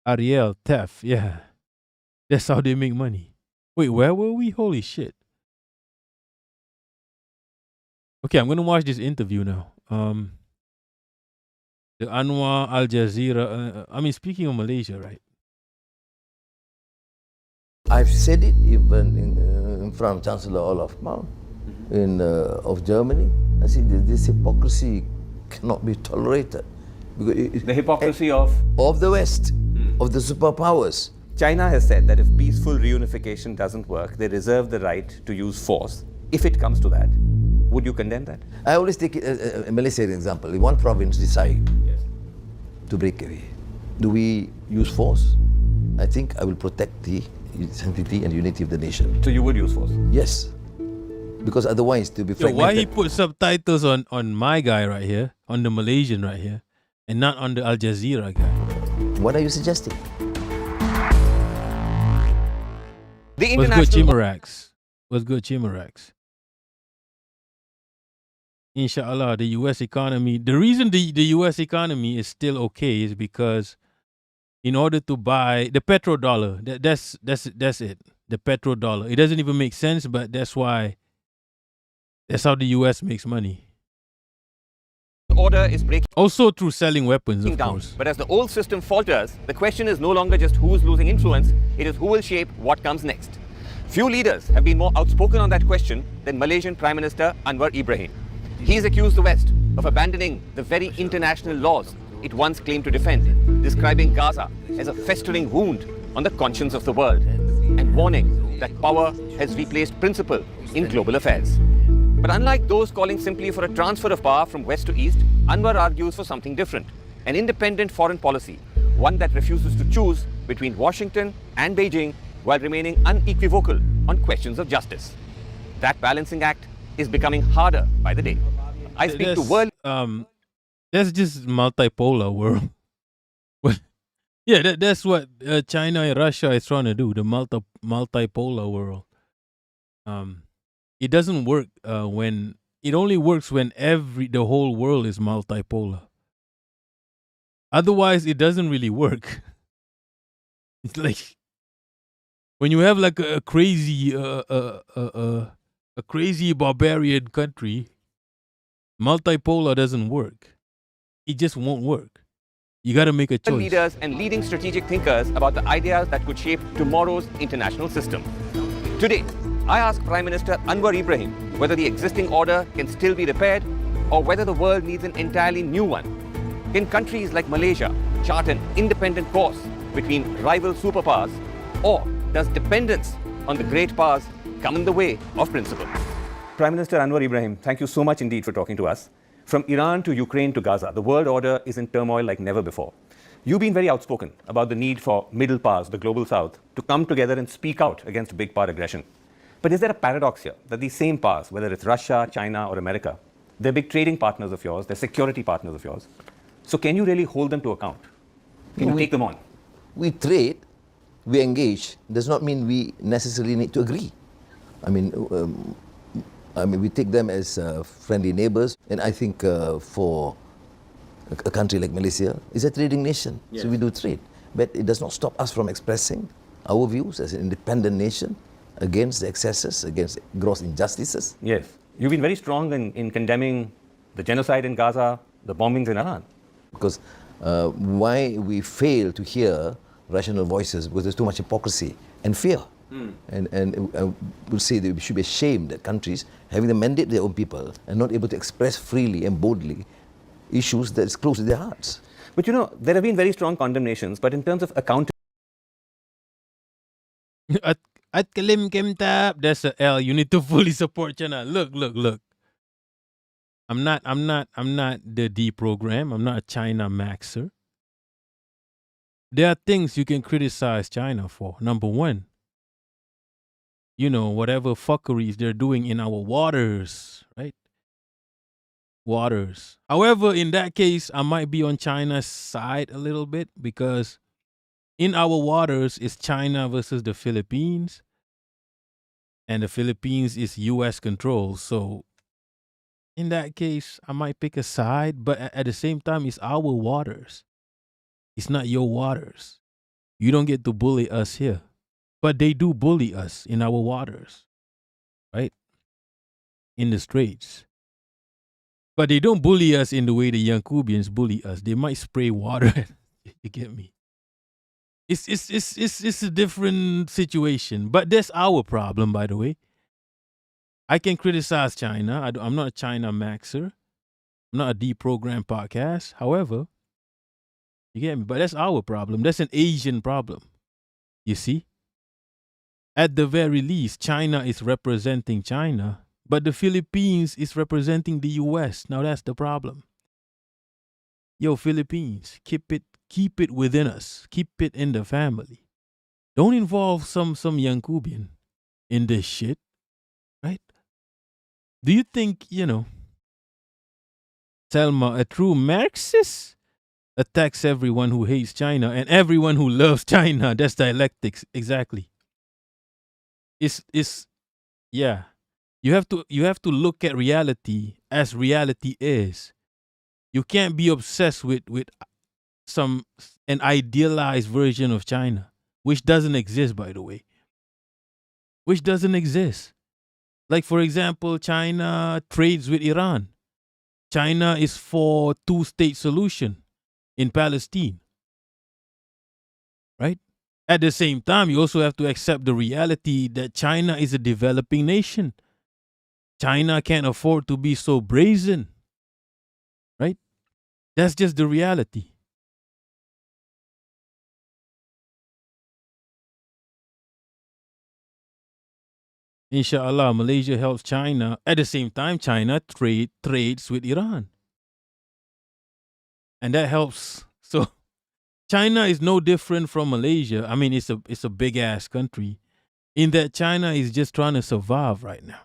Ariel, theft, yeah. That's how they make money. Wait, where were we? Holy shit. Okay, I'm going to watch this interview now. The Anwar Al Jazeera. Speaking of Malaysia, right? I've said it even in front of Chancellor Olaf Mount of Germany. I said this hypocrisy cannot be tolerated. Because the hypocrisy of the West, of the superpowers. China has said that if peaceful reunification doesn't work, they reserve the right to use force. If it comes to that, would you condemn that? I always take Malaysia as an example. If one province decide to break away, do we use force? I think I will protect the sanctity and unity of the nation. So you would use force? Yes. Because otherwise, to be fragmented. Why he put subtitles on my guy right here, on the Malaysian right here, and not on the Al Jazeera guy? What are you suggesting? What's good, Chimerax? What's good, Chimerax? Inshallah, the U.S. economy. The reason the U.S. economy is still okay is because, in order to buy the petrodollar, that's it. The petrodollar. It doesn't even make sense, but that's why. That's how the U.S. makes money. Order is breaking. Also through selling weapons, of course. But as the old system falters, the question is no longer just who's losing influence, it is who will shape what comes next. Few leaders have been more outspoken on that question than Malaysian Prime Minister Anwar Ibrahim. He's accused the West of abandoning the very international laws it once claimed to defend, describing Gaza as a festering wound on the conscience of the world, and warning that power has replaced principle in global affairs. But unlike those calling simply for a transfer of power from west to east, Anwar argues for something different, an independent foreign policy, one that refuses to choose between Washington and Beijing while remaining unequivocal on questions of justice. That balancing act is becoming harder by the day. I speak to world... That's just multipolar world. Yeah, that's what China and Russia is trying to do, the multipolar world. It doesn't work when... It only works when the whole world is multipolar. Otherwise, it doesn't really work. It's like when you have like a crazy barbarian country, multipolar doesn't work. It just won't work. You got to make a choice. Leaders and leading strategic thinkers about the ideas that could shape tomorrow's international system. Today, I ask Prime Minister Anwar Ibrahim whether the existing order can still be repaired or whether the world needs an entirely new one. Can countries like Malaysia chart an independent course between rival superpowers, or does dependence on the great powers come in the way of principle? Prime Minister Anwar Ibrahim, thank you so much indeed for talking to us. From Iran to Ukraine to Gaza, the world order is in turmoil like never before. You've been very outspoken about the need for middle powers, the global south, to come together and speak out against big power aggression. But is there a paradox here that these same powers, whether it's Russia, China, or America, they're big trading partners of yours, they're security partners of yours. So can you really hold them to account? Can you take them on? We trade, we engage. Does not mean we necessarily need to agree. I mean, we take them as friendly neighbors, and I think for a country like Malaysia, it's a trading nation, so we do trade. But it does not stop us from expressing our views as an independent nation against the excesses, against gross injustices. Yes. You've been very strong in condemning the genocide in Gaza, the bombings in Iran. Because why we fail to hear rational voices, because there's too much hypocrisy and fear. And we'll say that we should be ashamed that countries having the mandate their own people and not able to express freely and boldly issues that is close to their hearts. But you know, there have been very strong condemnations, but in terms of accountability... At Kalim Kemtab, that's a L. You need to fully support China. Look. I'm not the deprogram. I'm not a China maxer. There are things you can criticize China for. Number one, whatever fuckeries they're doing in our waters, right? Waters. However, in that case, I might be on China's side a little bit, because in our waters is China versus the Philippines, and the Philippines is U.S. control. So in that case, I might pick a side, but at the same time, it's our waters. It's not your waters. You don't get to bully us here. But they do bully us in our waters, right? In the straits. But they don't bully us in the way the Yankubians bully us. They might spray water. You get me? It's a different situation. But that's our problem, by the way. I can criticize China. I'm not a China maxer. I'm not a deprogram podcast. However, you get me? But that's our problem. That's an Asian problem. You see? At the very least, China is representing China, but the Philippines is representing the U.S. Now that's the problem. Yo, Philippines, keep it within us. Keep it in the family. Don't involve some Yankubian in this shit, right? Do you think, Selma, a true Marxist, attacks everyone who hates China and everyone who loves China? That's dialectics, exactly. Yeah. You have to look at reality as reality is. You can't be obsessed with an idealized version of China, which doesn't exist, by the way. Which doesn't exist. Like, for example, China trades with Iran. China is for two-state solution in Palestine. Right? At the same time, you also have to accept the reality that China is a developing nation. China can't afford to be so brazen, right? That's just the reality. Inshallah, Malaysia helps China. At the same time, China trades with Iran. And that helps. So China is no different from Malaysia. I mean, it's a big ass country. In that China is just trying to survive right now.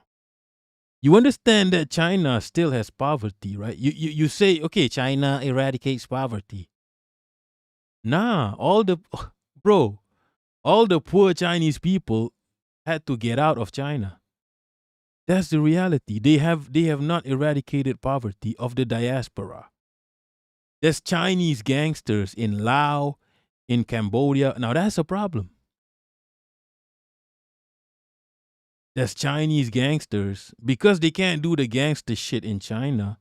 You understand that China still has poverty, right? You say, okay, China eradicates poverty. Nah, all the poor Chinese people had to get out of China. That's the reality. They have not eradicated poverty of the diaspora. There's Chinese gangsters in Laos, in Cambodia. Now that's a problem. There's Chinese gangsters because they can't do the gangster shit in China.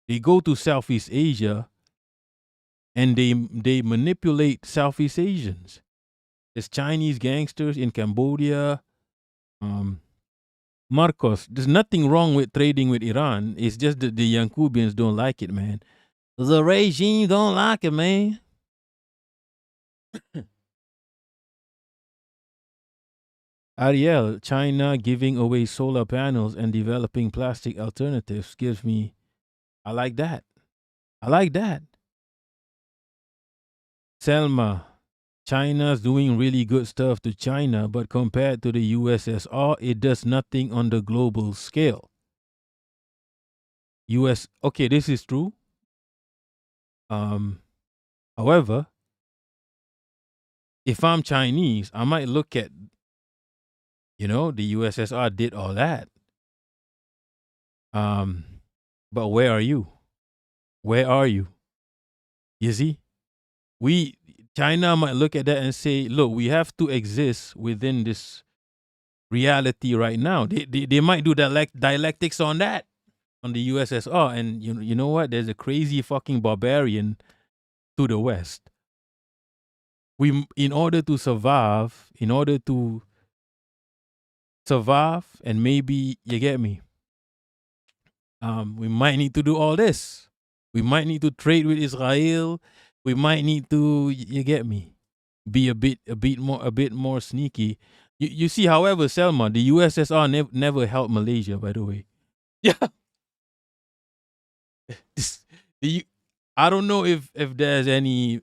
They go to Southeast Asia and they manipulate Southeast Asians. There's Chinese gangsters in Cambodia. Marcos, there's nothing wrong with trading with Iran. It's just that the Yankubians don't like it, man. The regime don't like it, man. Ariel, China giving away solar panels and developing plastic alternatives gives me, I like that. I like that. Selma, China's doing really good stuff to China, but compared to the USSR, it does nothing on the global scale. Okay, this is true. However, if I'm Chinese, I might look at, the USSR did all that. But where are you? Where are you? You see? China might look at that and say, look, we have to exist within this reality right now. They might do dialectics on that, on the USSR. And you know what? There's a crazy fucking barbarian to the West. In order to survive, and maybe, you get me, we might need to do all this. We might need to trade with Israel. We might need to, you get me, be a bit more sneaky. You see, however, Selma, the USSR never helped Malaysia, by the way. Yeah. I don't know if there's any,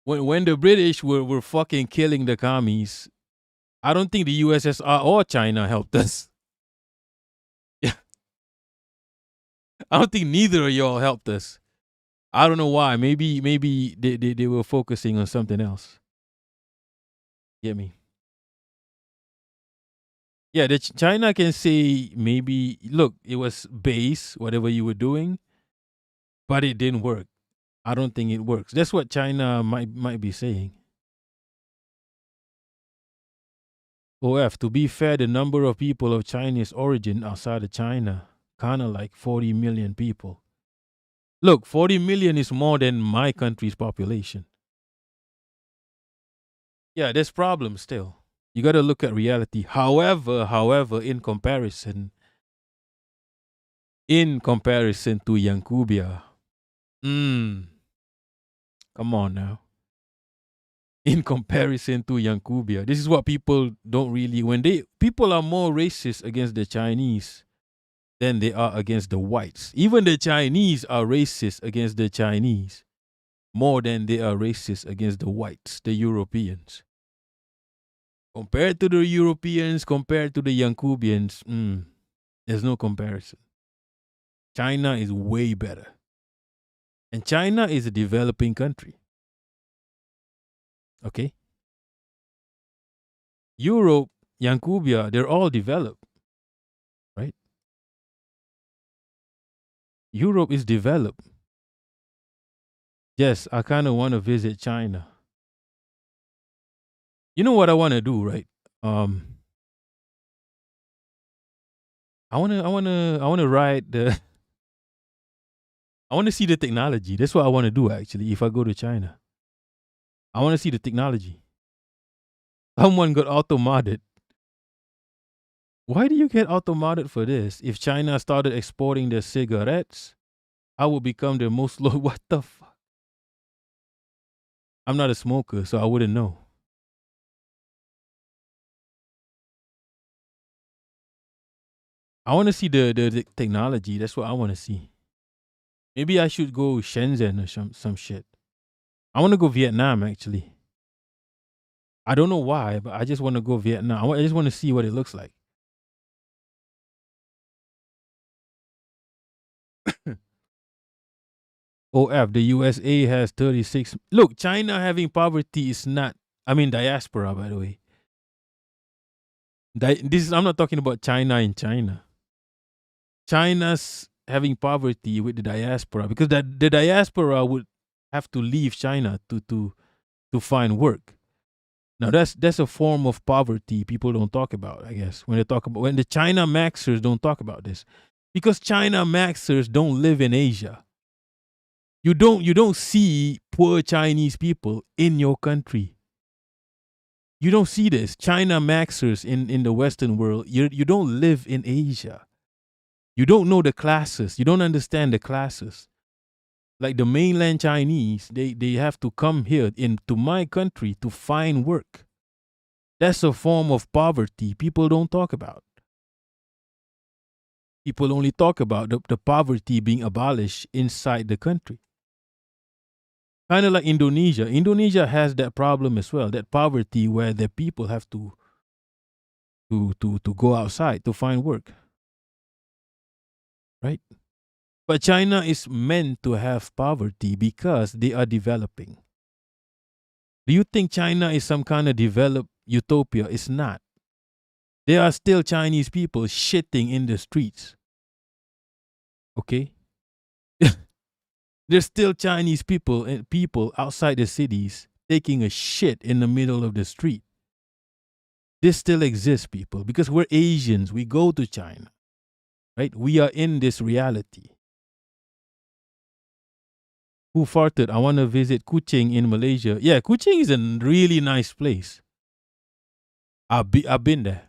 when the British were fucking killing the commies, I don't think the USSR or China helped us. Yeah. I don't think neither of y'all helped us. I don't know why. Maybe they were focusing on something else. Get me? Yeah, China can say, maybe, look, it was base, whatever you were doing, but it didn't work. I don't think it works. That's what China might be saying. OF, to be fair, the number of people of Chinese origin outside of China, kind of like 40 million people. Look, 40 million is more than my country's population. Yeah, there's problems still. You got to look at reality. However, in comparison to Yankubia, come on now. In comparison to Yankubia, this is what people don't really, people are more racist against the Chinese than they are against the whites. Even the Chinese are racist against the Chinese more than they are racist against the whites, the Europeans. Compared to the Europeans, compared to the Yankubians, there's no comparison. China is way better. And China is a developing country. Okay? Europe, Yankubia, they're all developed. Right? Europe is developed. Yes, I kind of want to visit China. You know what I want to do, right? I want to ride the I want to see the technology. That's what I want to do, actually, if I go to China. I want to see the technology. Someone got auto-modded. Why do you get automated for this? If China started exporting their cigarettes, I would become their most loyal. What the fuck? I'm not a smoker, so I wouldn't know. I want to see the technology. That's what I want to see. Maybe I should go Shenzhen or some shit. I want to go Vietnam, actually. I don't know why, but I just want to go Vietnam. I just want to see what it looks like. OF, the USA has 36. Look, China having poverty is not, I mean, diaspora, by the way. I'm not talking about China in China. China's having poverty with the diaspora because the diaspora would have to leave China to find work. Now that's a form of poverty people don't talk about, I guess. When the China Maxers don't talk about this. Because China Maxers don't live in Asia. You don't see poor Chinese people in your country. You don't see this. China Maxers in the Western world, you don't live in Asia. You don't know the classes. You don't understand the classes. Like the mainland Chinese, they have to come here into my country to find work. That's a form of poverty people don't talk about. People only talk about the poverty being abolished inside the country. Kind of like Indonesia. Indonesia has that problem as well, that poverty where the people have to go outside to find work. Right? But China is meant to have poverty because they are developing. Do you think China is some kind of developed utopia? It's not. There are still Chinese people shitting in the streets. Okay? There's still Chinese people and people outside the cities taking a shit in the middle of the street. This still exists, people, because we're Asians. We go to China. Right? We are in this reality. Who farted? I want to visit Kuching in Malaysia. Yeah, Kuching is a really nice place. I've been there.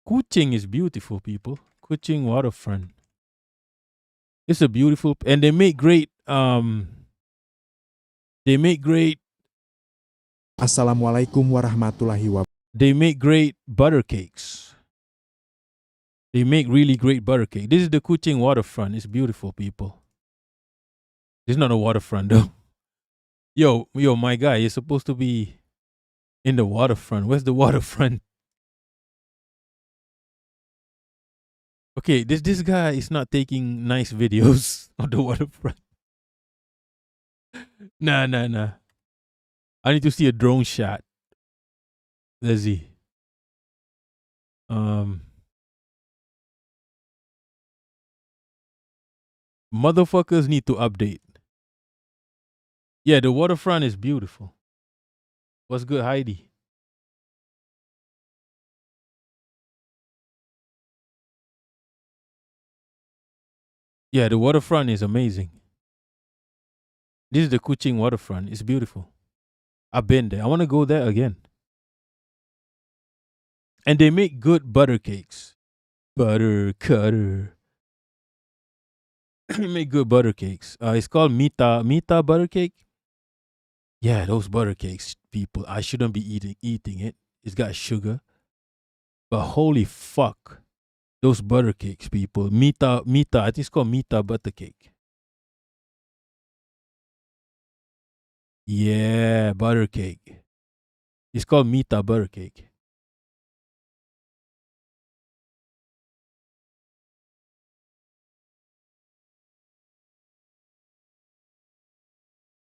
Kuching is beautiful, people. Kuching waterfront. It's a beautiful, and they make great. Assalamualaikum warahmatullahi wabarakatuh. They make great butter cakes. They make really great butter cake. This is the Kuching waterfront. It's beautiful, people. It's not a waterfront though. Yo, my guy, you're supposed to be in the waterfront. Where's the waterfront? Okay, this guy is not taking nice videos of the waterfront. Nah. I need to see a drone shot. Let's see. Motherfuckers need to update. Yeah, the waterfront is beautiful. What's good, Heidi? Yeah, the waterfront is amazing. This is the Kuching waterfront. It's beautiful. I've been there. I want to go there again. And they make good butter cakes. Butter cutter. They make good butter cakes. It's called Mita butter cake. Yeah, those butter cakes, people. I shouldn't be eating it. It's got sugar. But holy fuck. Those butter cakes, people. Mita, I think it's called Mita butter cake. Yeah, butter cake. It's called Mita butter cake.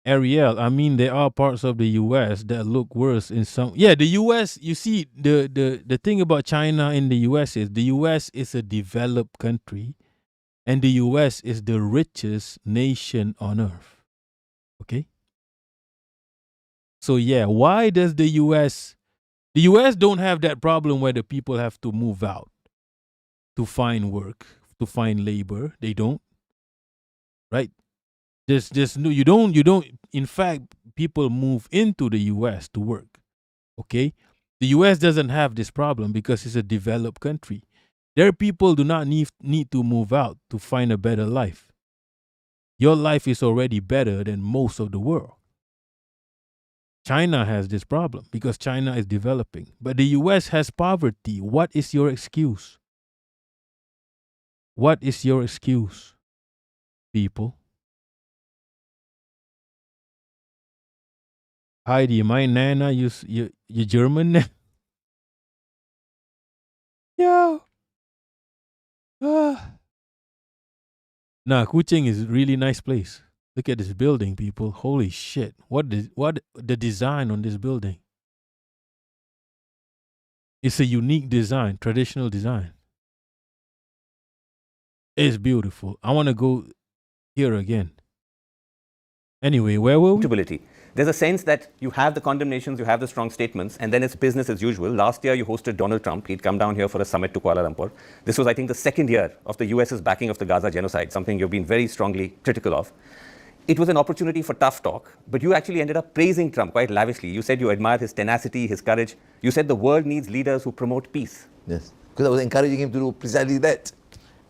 Ariel, I mean, there are parts of the U.S. that look worse in some. Yeah, the U.S. You see, the thing about China in the U.S. is the U.S. is a developed country, and the U.S. is the richest nation on earth. Okay. So yeah, why does the U.S. don't have that problem where the people have to move out to find work, to find labor? They don't, right? There's no, you don't. In fact, people move into the U.S. to work. Okay, The US doesn't have this problem because it's a developed country. Their people do not need to move out to find a better life. Your life is already better than most of the world. China has this problem because China is developing. But the US has poverty. What is your excuse? What is your excuse, people? Heidi, mein Nana, you German? Yeah. Nah, Kuching is a really nice place. Look at this building, people. Holy shit. What the design on this building? It's a unique design, traditional design. It's beautiful. I want to go here again. Anyway, where were we? There's a sense that you have the condemnations, you have the strong statements, and then it's business as usual. Last year, you hosted Donald Trump. He'd come down here for a summit to Kuala Lumpur. This was, I think, the second year of the US's backing of the Gaza genocide, something you've been very strongly critical of. It was an opportunity for tough talk, but you actually ended up praising Trump quite lavishly. You said you admired his tenacity, his courage. You said the world needs leaders who promote peace. Yes, because I was encouraging him to do precisely that.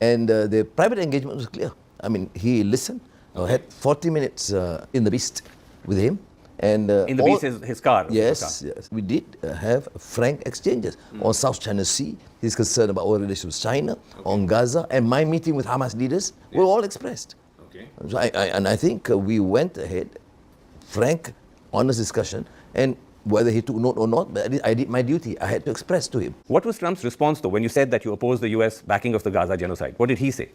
And the private engagement was clear. I mean, he listened. I had 40 minutes in the Beast with him. And in the Beast, his car. Yes, yes. We did have frank exchanges on South China Sea. His concern about our relations with China, on Gaza, and my meeting with Hamas leaders were all expressed. Okay. So I think we went ahead, frank, honest discussion, and whether he took note or not, but I did my duty. I had to express to him. What was Trump's response, though, when you said that you opposed the US backing of the Gaza genocide? What did he say?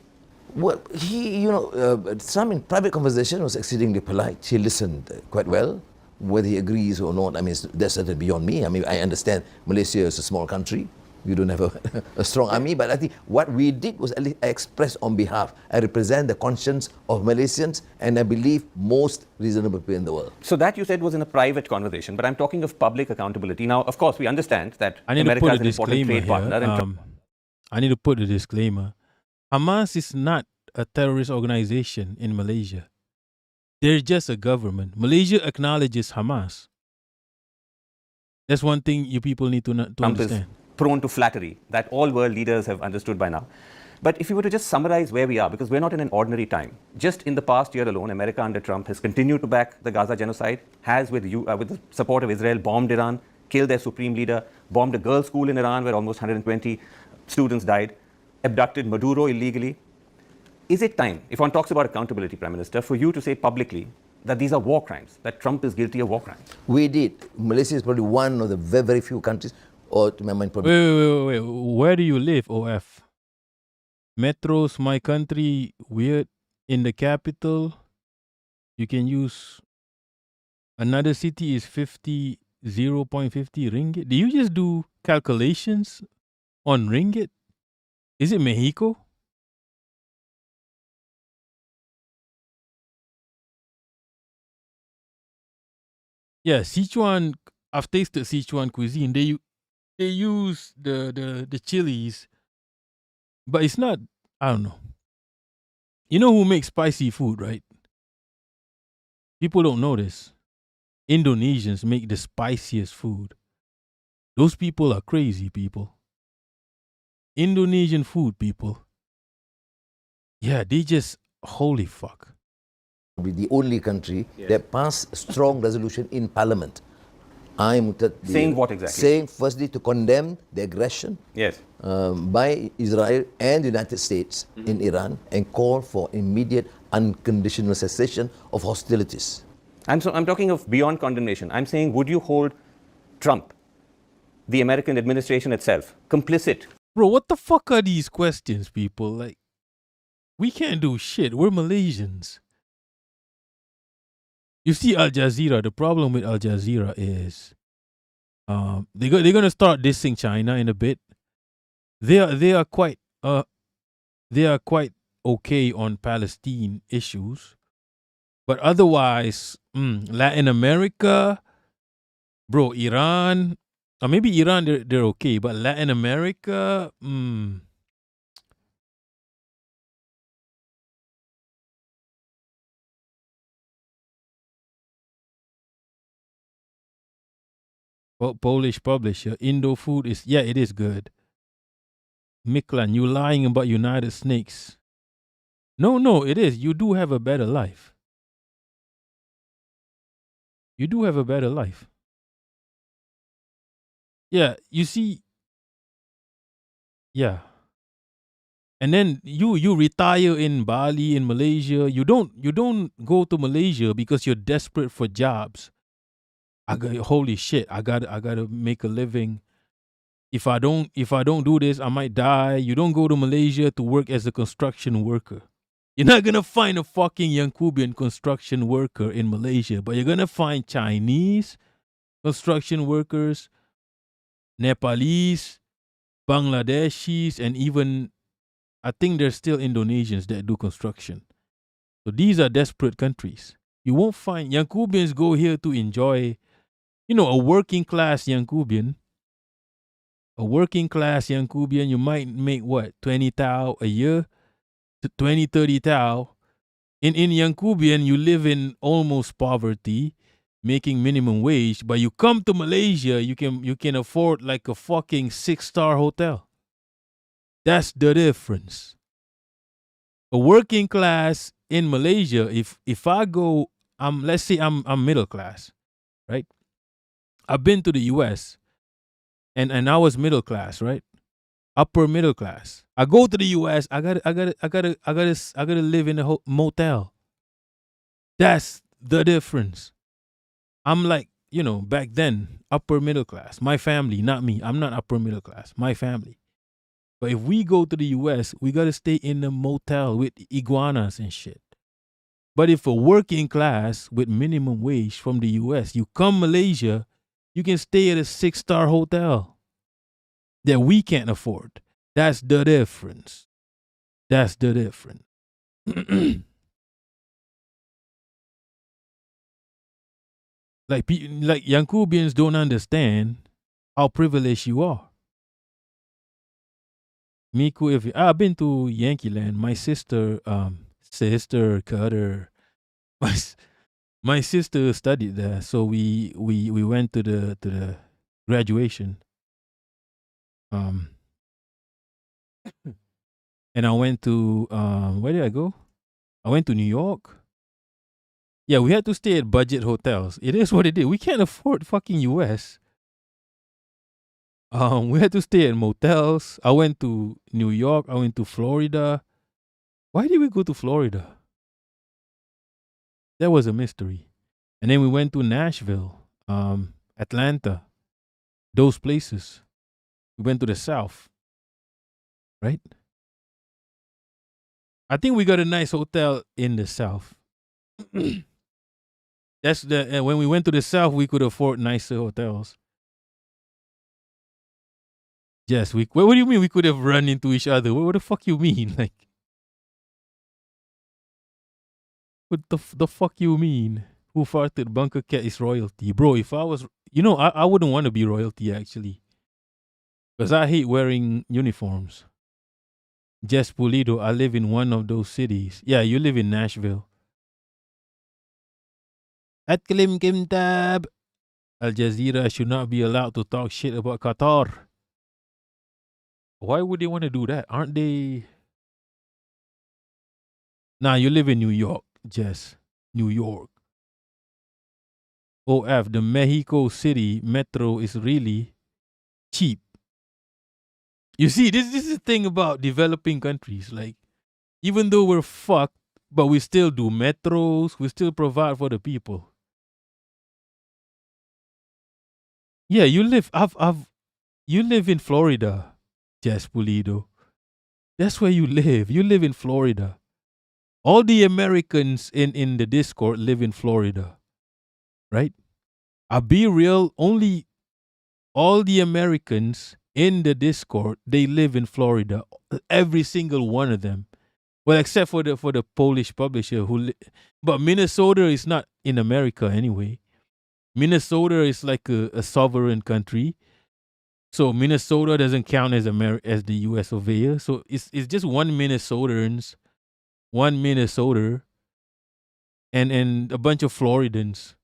Well, Trump in private conversation was exceedingly polite. He listened quite well. Whether he agrees or not, I mean, that's certainly beyond me. I mean, I understand Malaysia is a small country. We don't have a strong army, but I think what we did was at least express on behalf. I represent the conscience of Malaysians, and I believe most reasonable people in the world. So that you said was in a private conversation, but I'm talking of public accountability. Now, of course, we understand that America is an important trade partner. I need to put a disclaimer. Hamas is not a terrorist organization in Malaysia. They're just a government. Malaysia acknowledges Hamas. That's one thing you people need to understand. Is prone to flattery that all world leaders have understood by now. But if you were to just summarize where we are, because we're not in an ordinary time. Just in the past year alone, America under Trump has continued to back the Gaza genocide, has with the support of Israel bombed Iran, killed their supreme leader, bombed a girls' school in Iran where almost 120 students died, abducted Maduro illegally. Is it time, if one talks about accountability, Prime Minister, for you to say publicly that these are war crimes, that Trump is guilty of war crimes? We did. Malaysia is probably one of the very, very few countries, or to my mind, probably. Wait. Where do you live, OF? Metro's my country, weird. In the capital, you can use another city is 0.50 ringgit. Do you just do calculations on ringgit? Is it Mexico? Yeah, Sichuan. I've tasted Sichuan cuisine. They use the chilies, but it's not. I don't know. You know who makes spicy food, right? People don't know this. Indonesians make the spiciest food. Those people are crazy people. Indonesian food people. Yeah, they just holy fuck. Be the only country that passed strong resolution in Parliament. I'm saying what exactly? Saying firstly to condemn the aggression by Israel and the United States in Iran and call for immediate unconditional cessation of hostilities. I'm talking of beyond condemnation. I'm saying, would you hold Trump, the American administration itself, complicit? Bro, what the fuck are these questions, people? Like, we can't do shit. We're Malaysians. You see Al Jazeera, the problem with Al Jazeera is they're going to start dissing China in a bit. They are quite okay on Palestine issues. But otherwise, Latin America, bro, Iran, or maybe Iran they're okay, but Latin America, Polish publisher. Indo Food is, yeah, it is good. Miklan, you lying about United Snakes. No, it is. You do have a better life. You do have a better life. Yeah, you see, yeah. And then you retire in Bali, in Malaysia. You don't go to Malaysia because you're desperate for jobs. Holy shit, I gotta make a living. If I don't do this, I might die. You don't go to Malaysia to work as a construction worker. You're not gonna find a fucking Yankubian construction worker in Malaysia, but you're gonna find Chinese construction workers, Nepalese, Bangladeshis, and even I think there's still Indonesians that do construction. So these are desperate countries. You won't find Yankubians go here to enjoy, a working class Yankubian. A working class Yankubian, you might make what, 20 thou a year? 20, 30 thou. In Yankubian, you live in almost poverty, making minimum wage, but you come to Malaysia, you can afford like a fucking 6-star hotel. That's the difference. A working class in Malaysia, if I go, let's say I'm middle class, right? I've been to the US and I was middle class, right? Upper middle class. I go to the US, I gotta live in a motel. That's the difference. I'm like, back then, upper middle class. My family, not me. I'm not upper middle class. My family. But if we go to the US, we gotta stay in a motel with iguanas and shit. But if a working class with minimum wage from the US, you come Malaysia, you can stay at a 6-star hotel that we can't afford. That's the difference. That's the difference. Like Yankubians don't understand how privileged you are. Miku, if I've been to Yankee Land, my sister, Cutter, my sister studied there, so we went to the graduation. And I went to where did I go? I went to New York. Yeah, we had to stay at budget hotels. It is what it is. We can't afford fucking US. We had to stay at motels. I went to New York. I went to Florida. Why did we go to Florida? That was a mystery. And then we went to Nashville, Atlanta, those places. We went to the South, right? I think we got a nice hotel in the South. That's when we went to the South, we could afford nicer hotels. Yes, what do you mean we could have run into each other? What the fuck you mean? Like, what the fuck you mean? Who farted? Bunker Cat is royalty. Bro, if I was, I wouldn't want to be royalty actually. Because I hate wearing uniforms. Jess Pulido, I live in one of those cities. Yeah, you live in Nashville. At Klim Kim Tab. Al Jazeera should not be allowed to talk shit about Qatar. Why would they want to do that? Aren't they? Nah, you live in New York, Jess. New York. OF, the Mexico City metro is really cheap. You see, this is the thing about developing countries. Like, even though we're fucked, but we still do metros, we still provide for the people. Yeah, you live in Florida, Jess Pulido. That's where you live. You live in Florida. All the Americans in the Discord live in Florida. Right? I'll be real, only all the Americans in the Discord, they live in Florida. Every single one of them. Well, except for the Polish publisher but Minnesota is not in America anyway. Minnesota is like a sovereign country. So Minnesota doesn't count as the US of A. So it's just one Minnesota and a bunch of Floridans.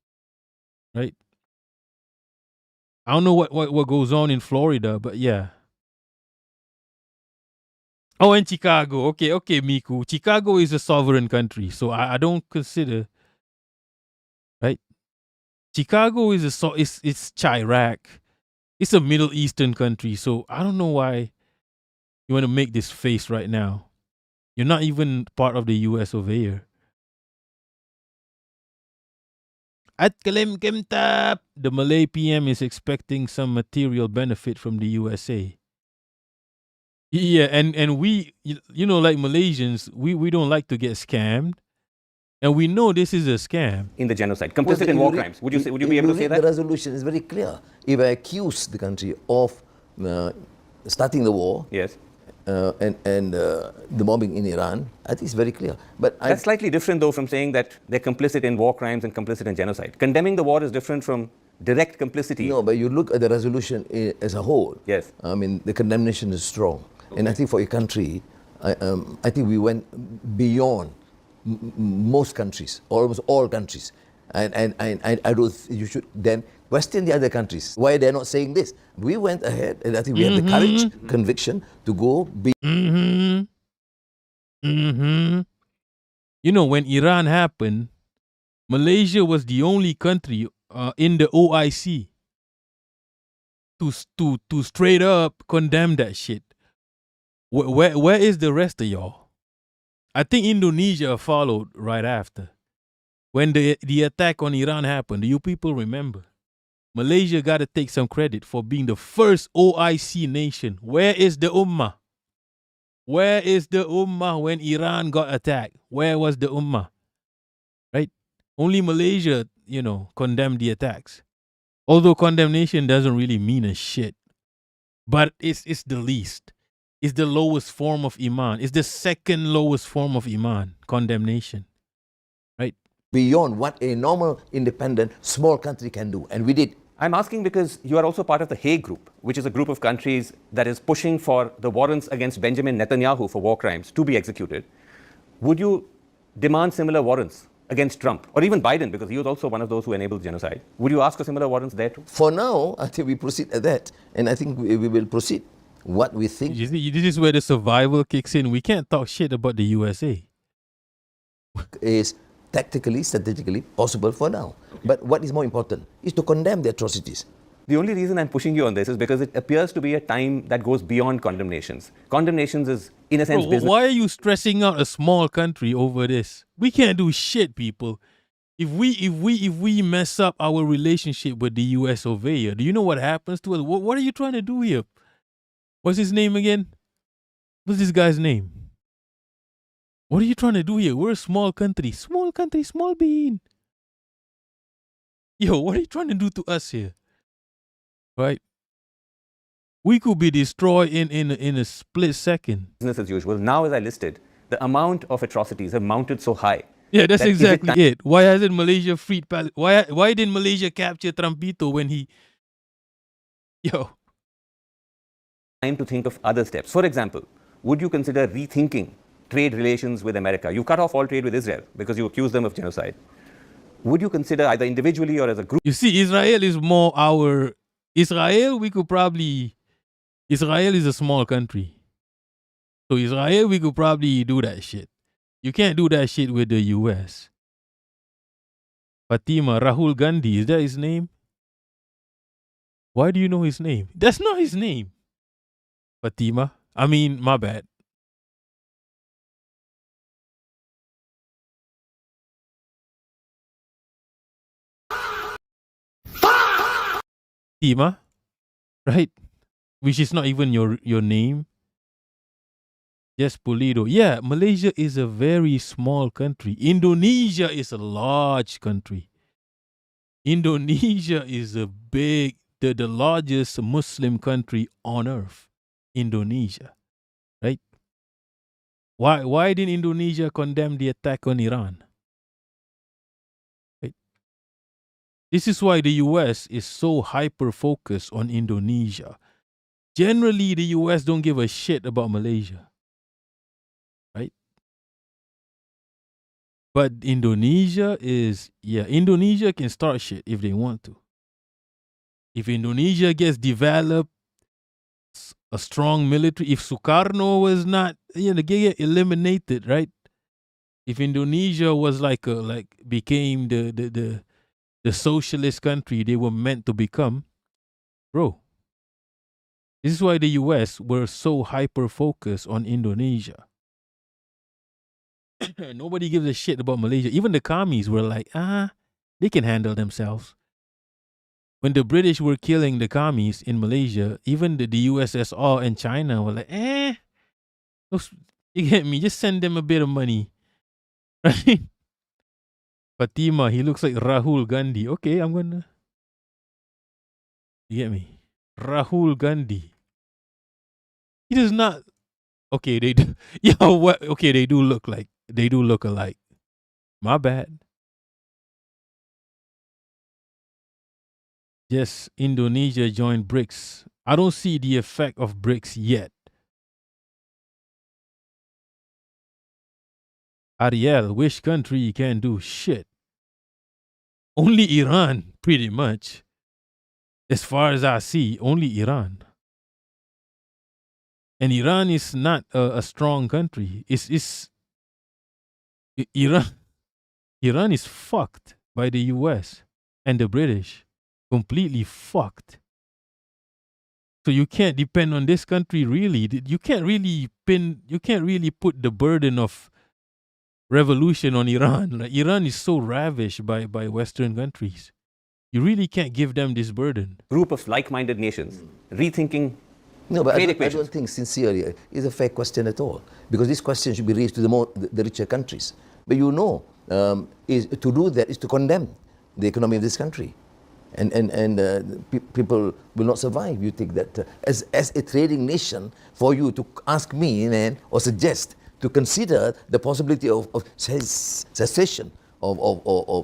Right? I don't know what goes on in Florida, but yeah. Oh, and Chicago. Okay, Miku. Chicago is a sovereign country, so I don't consider, right? Chicago is it's Chirac. It's a Middle Eastern country, so I don't know why you want to make this face right now. You're not even part of the US over here. At Kalim Kimtap, the Malay PM is expecting some material benefit from the USA. Yeah, and we, like Malaysians, we don't like to get scammed, and we know this is a scam. In the genocide, complicit in war crimes. Would you be able to say that? The resolution is very clear. If I accuse the country of starting the war, yes, and the bombing in Iran, I think it's very clear. But that's slightly different, though, from saying that they're complicit in war crimes and complicit in genocide. Condemning the war is different from direct complicity. No, but you look at the resolution as a whole. Yes. I mean, the condemnation is strong. Okay. And I think for a country, I think we went beyond most countries, almost all countries. And I don't, you should then question the other countries. Why they're not saying this? We went ahead, and I think we have the courage, conviction to go beyond. When Iran happened, Malaysia was the only country in the OIC to straight up condemn that shit. Where is the rest of y'all? I think Indonesia followed right after. When the attack on Iran happened, do you people remember? Malaysia got to take some credit for being the first OIC nation. Where is the Ummah? Where is the Ummah when Iran got attacked? Where was the Ummah? Right? Only Malaysia, condemned the attacks. Although condemnation doesn't really mean a shit. But it's the least. It's the lowest form of Iman. It's the second lowest form of Iman, condemnation. Right? Beyond what a normal, independent, small country can do. And we did. I'm asking because you are also part of the Hague Group, which is a group of countries that is pushing for the warrants against Benjamin Netanyahu for war crimes to be executed. Would you demand similar warrants against Trump, or even Biden, because he was also one of those who enabled genocide? Would you ask for similar warrants there too? For now, I think we proceed at that. And I think we will proceed. What we think. You see, this is where the survival kicks in. We can't talk shit about the USA. Is tactically, strategically possible for now. But what is more important is to condemn the atrocities. The only reason I'm pushing you on this is because it appears to be a time that goes beyond condemnations. Condemnations is, in a sense, business. Why are you stressing out a small country over this? We can't do shit, people. If we mess up our relationship with the US over here, do you know what happens to us? What are you trying to do here? What's his name again? What's this guy's name? What are you trying to do here? We're a small country. Small country, small bean. Yo, what are you trying to do to us here? Right? We could be destroyed in a split second. Business as usual. Now, as I listed, the amount of atrocities have mounted so high. Yeah, that's exactly it. Why hasn't Malaysia freed Palestine? Why didn't Malaysia capture Trumpito when he... Yo. Time to think of other steps. For example, would you consider rethinking trade relations with America? You cut off all trade with Israel because you accuse them of genocide. Would you consider either individually or as a group? You see, Israel is more our... Israel, we could probably... Israel is a small country. So Israel, we could probably do that shit. You can't do that shit with the US. Fatima, Rahul Gandhi, is that his name? Why do you know his name? That's not his name. Fatima. I mean, my bad. Fatima, right? Which is not even your name. Yes, Pulido. Yeah, Malaysia is a very small country. Indonesia is a large country. Indonesia is a big, the largest Muslim country on earth. Indonesia, right? Why didn't Indonesia condemn the attack on Iran? Right? This is why the US is so hyper-focused on Indonesia. Generally, the US don't give a shit about Malaysia. Right? But Indonesia can start shit if they want to. If Indonesia gets developed, a strong military, if Sukarno was not, get eliminated, right? If Indonesia was became the socialist country they were meant to become, bro. This is why the US were so hyper focused on Indonesia. Nobody gives a shit about Malaysia. Even the commies were like, they can handle themselves. When the British were killing the commies in Malaysia, even the USSR and China were like, you get me? Just send them a bit of money. Right? Fatima, he looks like Rahul Gandhi. Okay, I'm gonna. You get me? Rahul Gandhi. He does not. Okay, they do. Yeah, what? Okay, they do look alike. My bad. Yes, Indonesia joined BRICS. I don't see the effect of BRICS yet. Ariel, which country can do shit? Only Iran, pretty much. As far as I see, only Iran. And Iran is not a strong country. Iran. Iran is fucked by the US and the British. Completely fucked. So you can't depend on this country really. You can't really put the burden of revolution on Iran. Like, Iran is so ravished by Western countries. You really can't give them this burden. Group of like-minded nations rethinking. No, but I don't think sincerely is a fair question at all, because this question should be raised to the richer countries. But is to do that is to condemn the economy of this country, and people will not survive. You take that as a trading nation, for you to ask me, man, or suggest to consider the possibility of cessation of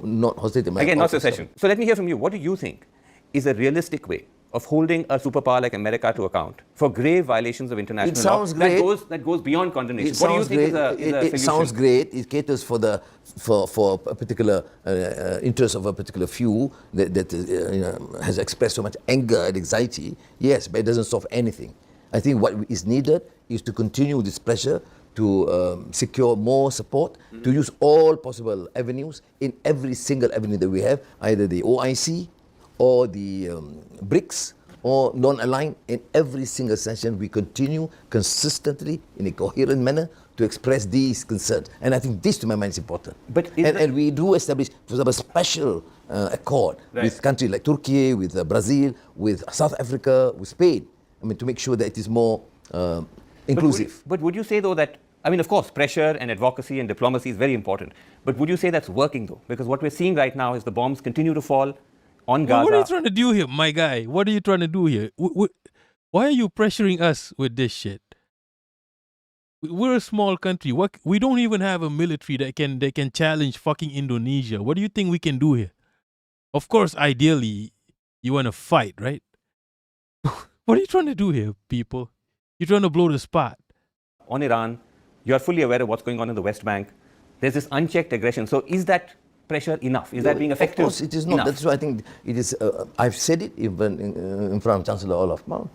not hostility. Again, not secession. So let me hear from you. What do you think is a realistic way of holding a superpower like America to account for grave violations of international law that goes beyond condemnation? What do you think is a solution? It sounds great. It caters for a particular interest of a particular few that has expressed so much anger and anxiety. Yes, but it doesn't solve anything. I think what is needed is to continue this pressure to secure more support, to use all possible avenues in every single avenue that we have, either the OIC or the BRICS or non-aligned. In every single session, we continue consistently in a coherent manner to express these concerns. And I think this, to my mind, is important. And we do establish, for example, a special accord with countries like Turkey, with Brazil, with South Africa, with Spain, to make sure that it is more inclusive. But would you say, though, that, of course, pressure and advocacy and diplomacy is very important, but would you say that's working, though? Because what we're seeing right now is the bombs continue to fall on Gaza. What are you trying to do here, my guy? What are you trying to do here? Why are you pressuring us with this shit? We're a small country. We don't even have a military that can challenge fucking Indonesia. What do you think we can do here? Of course, ideally, you want to fight, right? What are you trying to do here, people? You're trying to blow the spot. On Iran, you're fully aware of what's going on in the West Bank. There's this unchecked aggression. So is that pressure enough? Is that being effective? Of course, it is not. That's why I think it is. I've said it even in front of Chancellor Olaf Scholz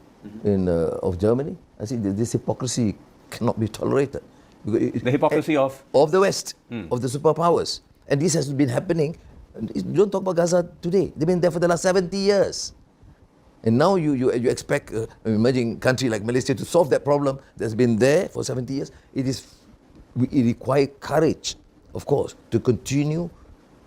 of Germany. I think this hypocrisy cannot be tolerated. The hypocrisy of the West, of the superpowers, and this has been happening. You don't talk about Gaza today. They've been there for the last 70 years, and now you expect an emerging country like Malaysia to solve that problem that's been there for 70 years. It requires courage, of course, to continue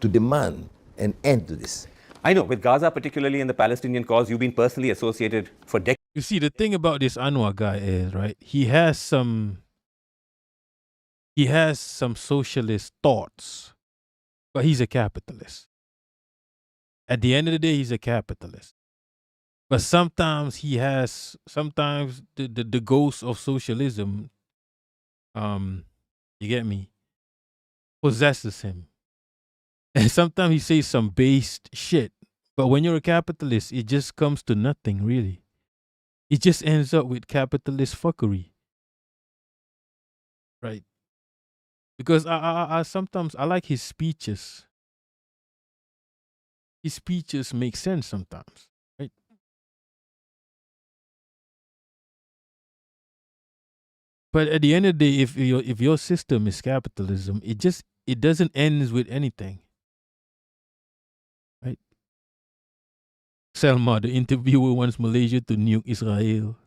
to demand an end to this. I know, with Gaza particularly and the Palestinian cause, you've been personally associated for decades. You see, the thing about this Anwar guy is, right, he has some socialist thoughts, but he's a capitalist. At the end of the day, he's a capitalist. But sometimes the ghost of socialism, you get me, possesses him. And sometimes he says some based shit. But when you're a capitalist, it just comes to nothing, really. It just ends up with capitalist fuckery. Right? Because I sometimes I like his speeches. His speeches make sense sometimes. Right? But at the end of the day, if your system is capitalism, it doesn't end with anything, right? Selma, the interviewer, wants Malaysia to nuke Israel.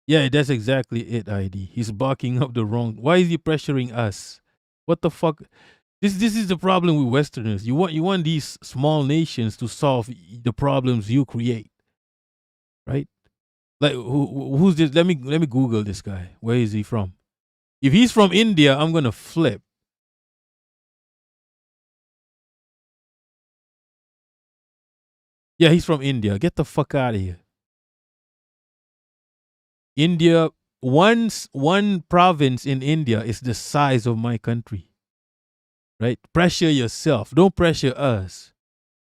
Yeah, that's exactly it. ID. He's barking up the wrong. Why is he pressuring us? What the fuck? This is the problem with Westerners. You want these small nations to solve the problems you create, right? Like who's this? Let me Google this guy. Where is he from? If he's from India, I'm gonna flip. Yeah, he's from India. Get the fuck out of here. India, one province in India is the size of my country. Right? Pressure yourself. Don't pressure us.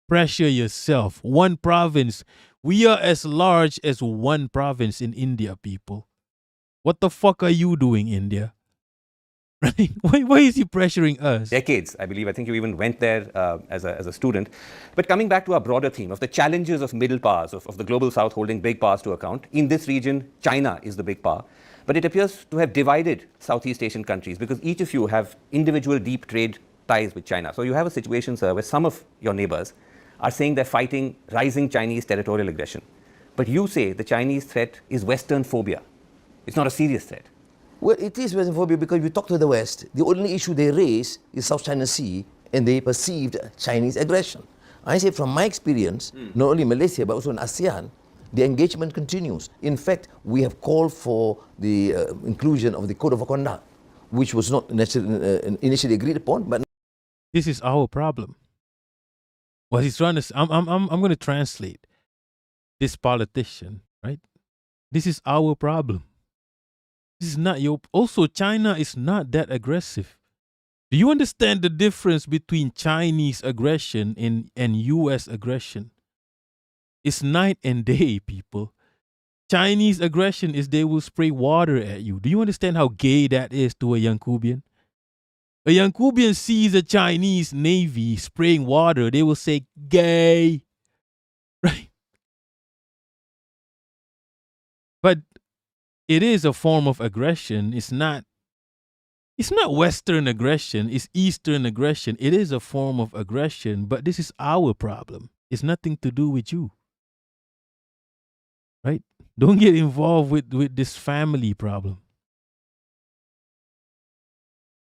Pressure yourself. One province. We are as large as one province in India, people. What the fuck are you doing, India? Right? Why is he pressuring us? Decades, I believe. I think you even went there as a student. But coming back to our broader theme of the challenges of middle powers, of the global south holding big powers to account, in this region, China is the big power. But it appears to have divided Southeast Asian countries because each of you have individual deep trade ties with China. So you have a situation, sir, where some of your neighbors are saying they're fighting rising Chinese territorial aggression. But you say the Chinese threat is Western phobia. It's not a serious threat. Well, it is Western phobia because you talk to the West, the only issue they raise is South China Sea and they perceived Chinese aggression. I say from my experience, not only Malaysia but also in ASEAN, the engagement continues. In fact, we have called for the inclusion of the Code of Conduct, which was not initially agreed upon, but this is our problem. What he's trying to I'm going to translate this politician, right? This is our problem. This is not your. Also, China is not that aggressive. Do you understand the difference between Chinese aggression and U.S. aggression? It's night and day, people. Chinese aggression is they will spray water at you. Do you understand how gay that is to a Yankubian? A Yankubian sees a Chinese Navy spraying water, they will say, gay. Right? But it is a form of aggression. It's not Western aggression. It's Eastern aggression. It is a form of aggression, but this is our problem. It's nothing to do with you. Right? Don't get involved with this family problem.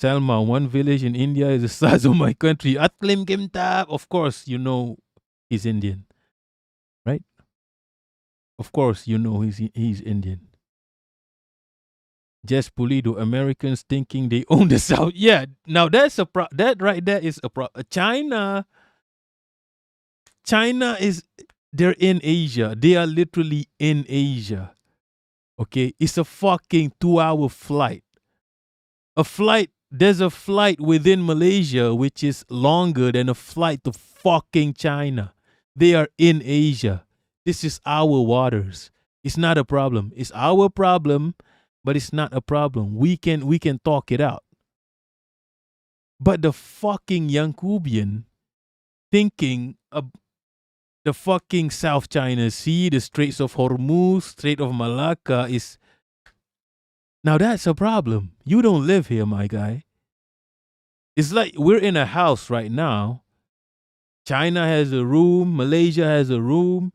Salma, one village in India is the size of my country. Atlim Kimtab. Of course, you know he's Indian. Right? Of course, you know he's Indian. Jess Pulido, Americans thinking they own the South. Yeah, now that's that right there is a China is, they're in Asia. They are literally in Asia. Okay, it's a fucking 2-hour flight. There's a flight within Malaysia which is longer than a flight to fucking China. They are in Asia. This is our waters. It's not a problem. It's our problem. But it's not a problem. We can talk it out. But the fucking Yankubian thinking of the fucking South China Sea, the Straits of Hormuz, Strait of Malacca is... Now that's a problem. You don't live here, my guy. It's like we're in a house right now. China has a room, Malaysia has a room,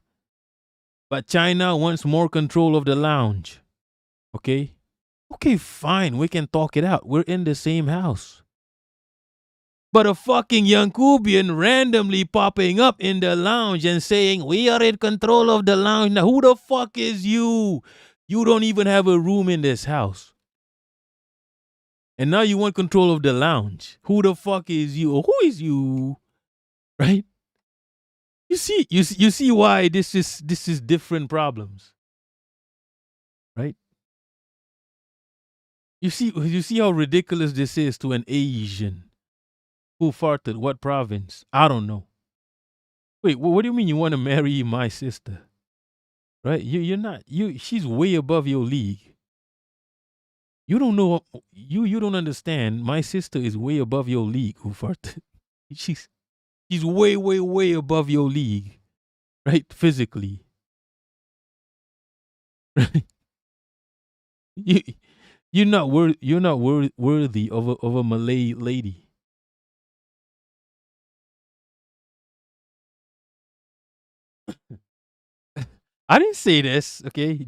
but China wants more control of the lounge. Okay? Okay, fine. We can talk it out. We're in the same house. But a fucking Yankubian randomly popping up in the lounge and saying, we are in control of the lounge. Now, who the fuck is you? You don't even have a room in this house. And now you want control of the lounge. Who the fuck is you? Or who is you? Right? You see why this is different problems. Right? You see how ridiculous this is to an Asian. Who farted? What province? I don't know. Wait, what do you mean you want to marry my sister? Right? You're not. She's way above your league. You don't know. You don't understand. My sister is way above your league. Who farted? She's way above your league. Right? Physically. Right? You're not worthy of a Malay lady. I didn't say this, okay?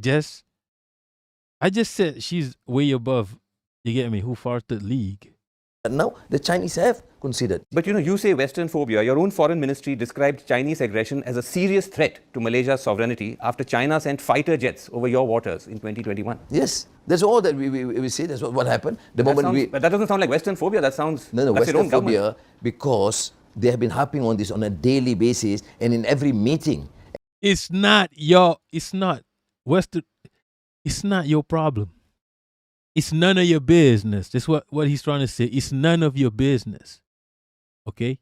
I just said she's way above. You get me? Who farted league? But now the Chinese have considered. But you say Western phobia. Your own foreign ministry described Chinese aggression as a serious threat to Malaysia's sovereignty after China sent fighter jets over your waters in 2021. Yes, that's all that we say. That's what happened. But that doesn't sound like Western phobia. That sounds no that's your own Western government. phobia, because they have been harping on this on a daily basis and in every meeting. It's not Western. It's not your problem. It's none of your business. That's what he's trying to say. It's none of your business. Okay?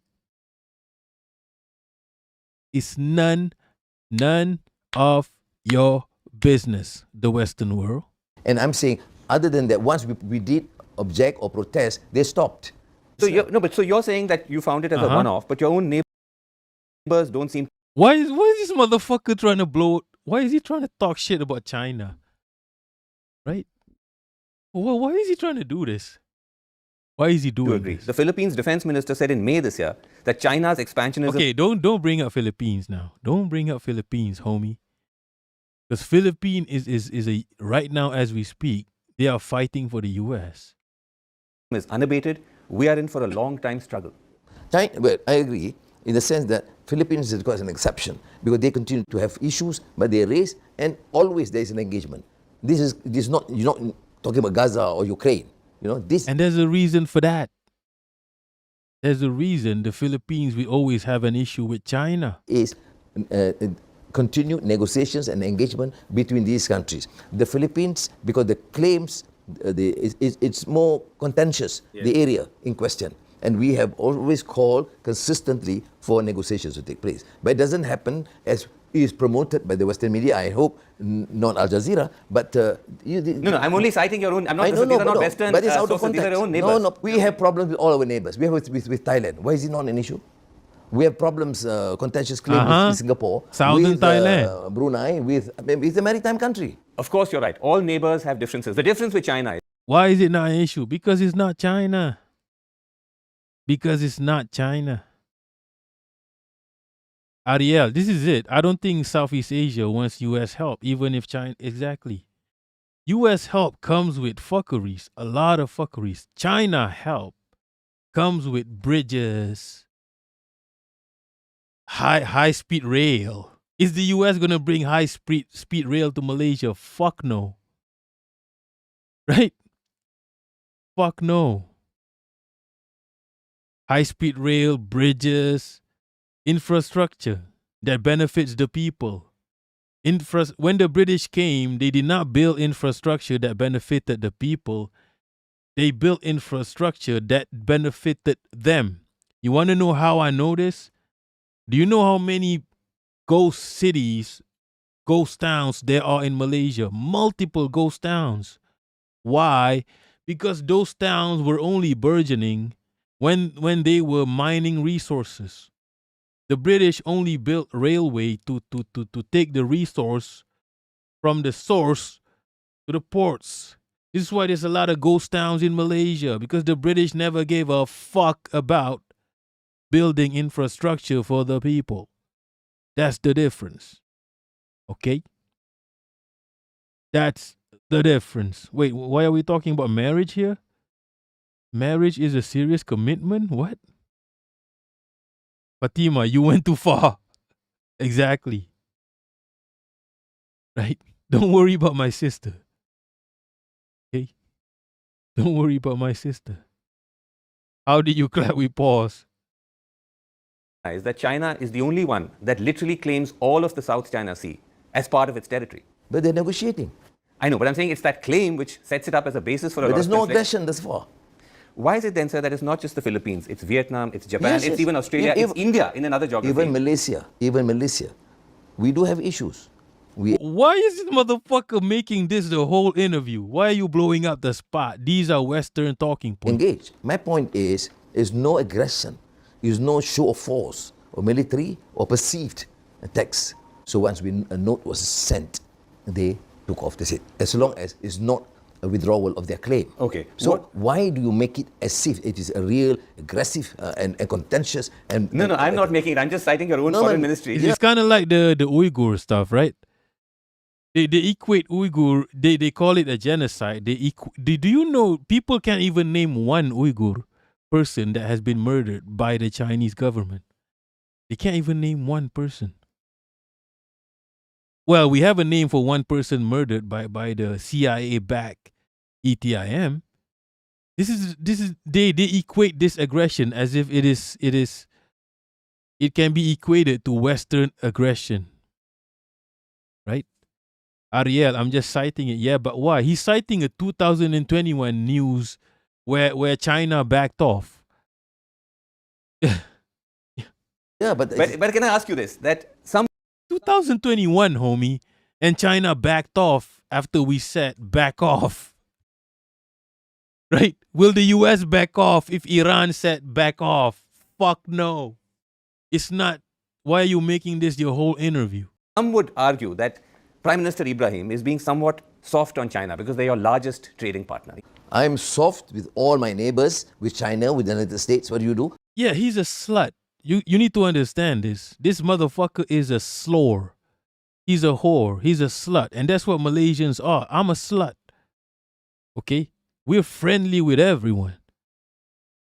It's none of your business, the Western world. And I'm saying, other than that, once we did object or protest, they stopped. So you're saying that you found it as a one-off, but your own neighbors don't seem. Why is this motherfucker trying to blow? Why is he trying to talk shit about China? Right? Well, why is he trying to do this? Why is he doing this? The Philippines defense minister said in May this year that China's expansionism. Okay, don't bring up Philippines now. Don't bring up Philippines, homie. Because Philippines is a right now as we speak, they are fighting for the U.S. Is unabated. We are in for a long time struggle. Well, I agree in the sense that Philippines is quite an exception because they continue to have issues, but they raise, and always there is an engagement. This is not, you're not talking about Gaza or Ukraine. And there's a reason for that. There's a reason the Philippines will always have an issue with China. Is continued negotiations and engagement between these countries. The Philippines, because the claims, it's more contentious, the area in question. And we have always called consistently for negotiations to take place. But it doesn't happen as is promoted by the Western media. I hope not Al Jazeera, but no, I'm only citing your own. I'm not. These are not Western. But it's out of sources. These are context. your own neighbors. No, we have problems with all our neighbors. We have with Thailand. Why is it not an issue? We have problems, contentious claims with Singapore, Southern with Thailand, Brunei, with a maritime country. Of course, you're right. All neighbors have differences. The difference with China is. Why is it not an issue? Because it's not China. Because it's not China. Ariel, this is it. I don't think Southeast Asia wants U.S. help, even if China. Exactly. U.S. help comes with fuckeries, a lot of fuckeries. China help comes with bridges, high speed rail. Is the U.S. gonna bring high speed rail to Malaysia? Fuck no. Right? Fuck no. High speed rail, bridges, infrastructure that benefits the people. When the British came, they did not build infrastructure that benefited the people. They built infrastructure that benefited them. You want to know how I know this? Do you know how many ghost cities, ghost towns there are in Malaysia? Multiple ghost towns. Why? Because those towns were only burgeoning when they were mining resources. The British only built railway to take the resource from the source to the ports. This is why there's a lot of ghost towns in Malaysia, because the British never gave a fuck about building infrastructure for the people. That's the difference. Okay? That's the difference. Wait, why are we talking about marriage here? Marriage is a serious commitment? What? Fatima, you went too far. Exactly. Right? Don't worry about my sister. Okay? Don't worry about my sister. How did you clap? We pause. Is that China is the only one that literally claims all of the South China Sea as part of its territory. But they're negotiating. I know, but I'm saying it's that claim which sets it up as a basis for a lot of But there's no conflict. aggression thus far. Why is it then, sir, that it's not just the Philippines, it's Vietnam, it's Japan, Yes, it's yes. even Australia, it's India in another geography. Even Malaysia. We do have issues. Why is this motherfucker making this the whole interview? Why are you blowing up the spot? These are Western talking points. Engage. My point is no aggression, is no show of force or military or perceived attacks. So once a note was sent, they took off the seat. As long as it's not a withdrawal of their claim. Okay. So why do you make it as if it is a real aggressive and contentious and... No, I'm not making it. I'm just citing your own foreign ministry. It's kind of like the Uyghur stuff, right? They equate Uyghur, they call it a genocide. Do you know people can't even name one Uyghur person that has been murdered by the Chinese government? They can't even name one person. Well, we have a name for one person murdered by the CIA-backed ETIM. They equate this aggression as if it can be equated to Western aggression, right? Ariel, I'm just citing it. Yeah, but why? He's citing a 2021 news where China backed off. Yeah, but can I ask you this? That some 2021, homie, and China backed off after we said back off. Right? Will the US back off if Iran said back off? Fuck no. It's not. Why are you making this your whole interview? Some would argue that Prime Minister Ibrahim is being somewhat soft on China because they're your largest trading partner. I'm soft with all my neighbors, with China, with the United States. What do you do? Yeah, he's a slut. You need to understand this. This motherfucker is a slore. He's a whore. He's a slut. And that's what Malaysians are. I'm a slut. Okay? We're friendly with everyone.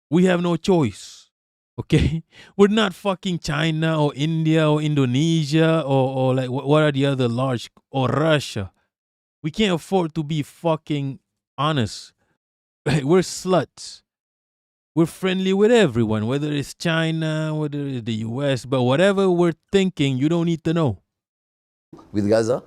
We have no choice. Okay? We're not fucking China or India or Indonesia or like what are the other large, or Russia. We can't afford to be fucking honest. We're sluts. We're friendly with everyone, whether it's China, whether it's the US, but whatever we're thinking, you don't need to know. With Gaza,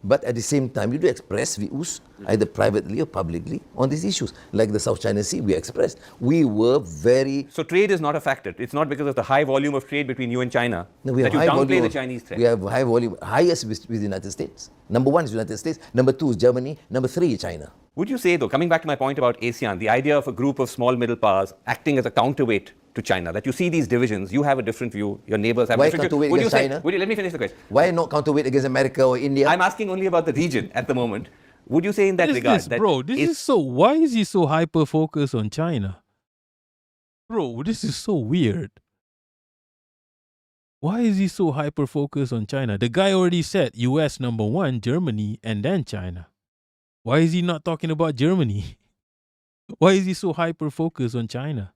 but at the same time, you do express views, either privately or publicly, on these issues. Like the South China Sea, we expressed. We were very... So trade is not a factor. It's not because of the high volume of trade between you and China no, that you downplay the Chinese threat. We have high volume, highest with the United States. Number one is United States, number two is Germany, number three is China. Would you say, though, coming back to my point about ASEAN, the idea of a group of small middle powers acting as a counterweight to China, that you see these divisions, you have a different view, your neighbors have a different view. Why counterweight against China? Let me finish the question. Why not counterweight against America or India? I'm asking only about the region at the moment. Would you say in that regard that... Bro, why is he so hyper-focused on China? Bro, this is so weird. Why is he so hyper-focused on China? The guy already said US number one, Germany, and then China. Why is he not talking about Germany? Why is he so hyper-focused on China?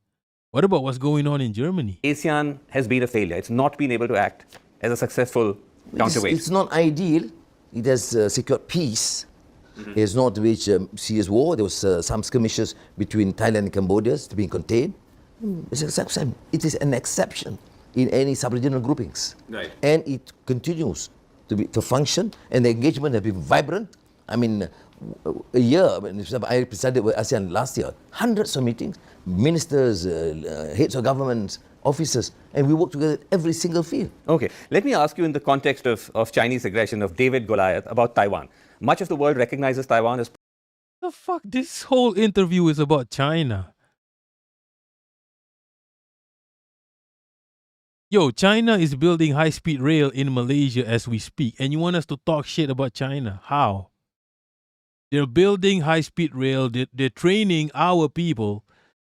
What about what's going on in Germany? ASEAN has been a failure. It's not been able to act as a successful counterweight. It's not ideal. It has secured peace. It has not reached serious war. There was some skirmishes between Thailand and Cambodia being contained. It's an exception. It is an exception in any sub-regional groupings. Right. And it continues to function, and the engagement has been vibrant. I mean, a year, I presided with ASEAN last year, hundreds of meetings, ministers, heads of governments, officers, and we work together in every single field. Okay, let me ask you in the context of Chinese aggression, of David Goliath, about Taiwan. Much of the world recognizes Taiwan as... The fuck? This whole interview is about China. Yo, China is building high-speed rail in Malaysia as we speak, and you want us to talk shit about China? How? They're building high-speed rail. They're training our people.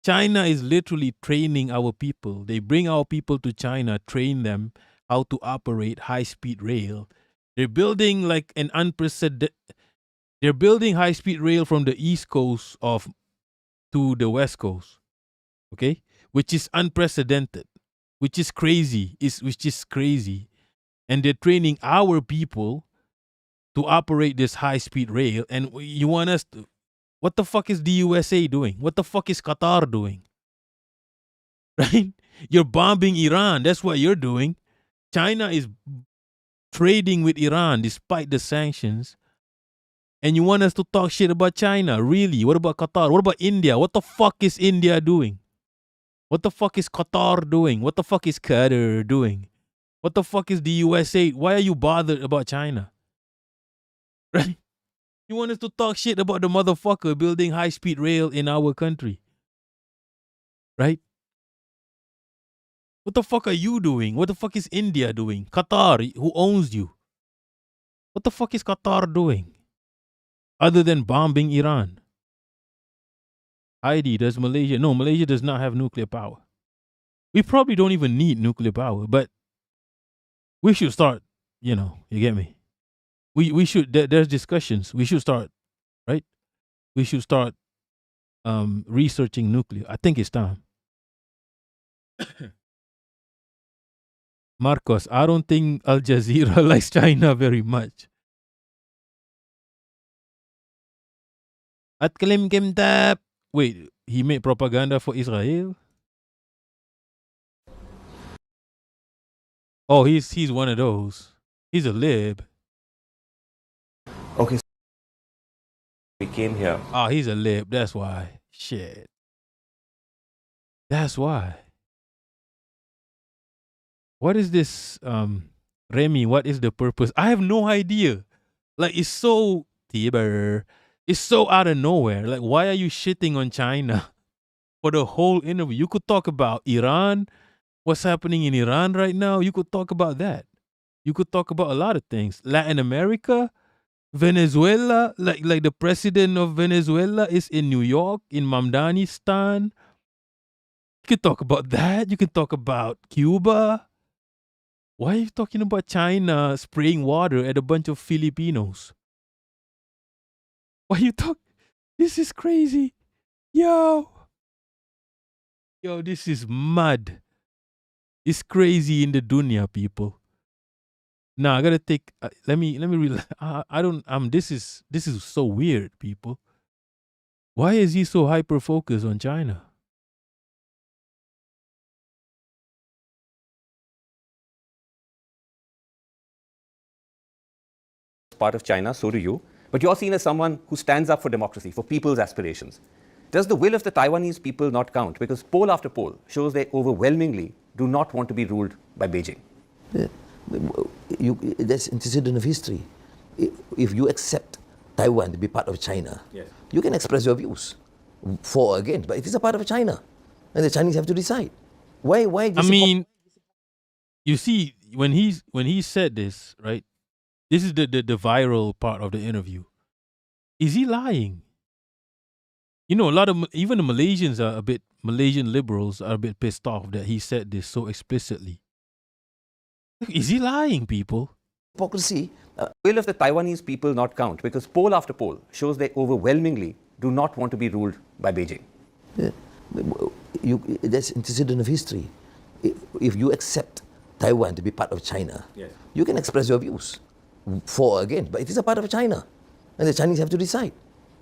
China is literally training our people. They bring our people to China, train them how to operate high-speed rail. They're building like an unprecedented... They're building high-speed rail from the East Coast to the West Coast. Okay? Which is unprecedented. Which is crazy. Which is crazy. And they're training our people to operate this high-speed rail, and you want us to... What the fuck is the USA doing? What the fuck is Qatar doing? Right? You're bombing Iran. That's what you're doing. China is trading with Iran despite the sanctions, and you want us to talk shit about China? Really? What about Qatar? What about India? What the fuck is India doing? What the fuck is Qatar doing? What the fuck is Qatar doing? What the fuck is the USA? Why are you bothered about China? Right? You want us to talk shit about the motherfucker building high-speed rail in our country. Right? What the fuck are you doing? What the fuck is India doing? Qatar, who owns you? What the fuck is Qatar doing? other than bombing Iran? Heidi, does Malaysia? No, Malaysia does not have nuclear power. We probably don't even need nuclear power, but we should start, you get me? We should, there's discussions. We should start, right? We should start researching nuclear. I think it's time. Marcos, I don't think Al Jazeera likes China very much. At Kalim Kimtab. Wait, he made propaganda for Israel? Oh, he's one of those. He's a lib. Okay. We came here. Oh, he's a lib. That's why. Shit. That's why. What is this, Remy? What is the purpose? I have no idea. Like, it's so Tiber. It's so out of nowhere. Like, why are you shitting on China for the whole interview? You could talk about Iran, what's happening in Iran right now. You could talk about that. You could talk about a lot of things. Latin America, Venezuela, like the president of Venezuela is in New York, in Mamdanistan. You could talk about that. You could talk about Cuba. Why are you talking about China spraying water at a bunch of Filipinos? Why you talk? This is crazy. Yo, this is mad. It's crazy in the dunya, people. Now I gotta take. Let me relax. I don't. This is so weird, people. Why is he so hyper focused on China? Part of China, so do you. But you're seen as someone who stands up for democracy, for people's aspirations. Does the will of the Taiwanese people not count? Because poll after poll shows they overwhelmingly do not want to be ruled by Beijing. That's antecedent of history. If you accept Taiwan to be part of China, yes, you can express your views for or against, but it is a part of China, and the Chinese have to decide. Why? I mean, you see, when he said this, right? This is the viral part of the interview. Is he lying? A lot of even the Malaysian liberals are a bit pissed off that he said this so explicitly. Is he lying, people? Hypocrisy. Will of the Taiwanese people not count? Because poll after poll shows they overwhelmingly do not want to be ruled by Beijing. That's antecedent of history. If you accept Taiwan to be part of China, yes, you can express your views for or against, but it is a part of China, and the Chinese have to decide.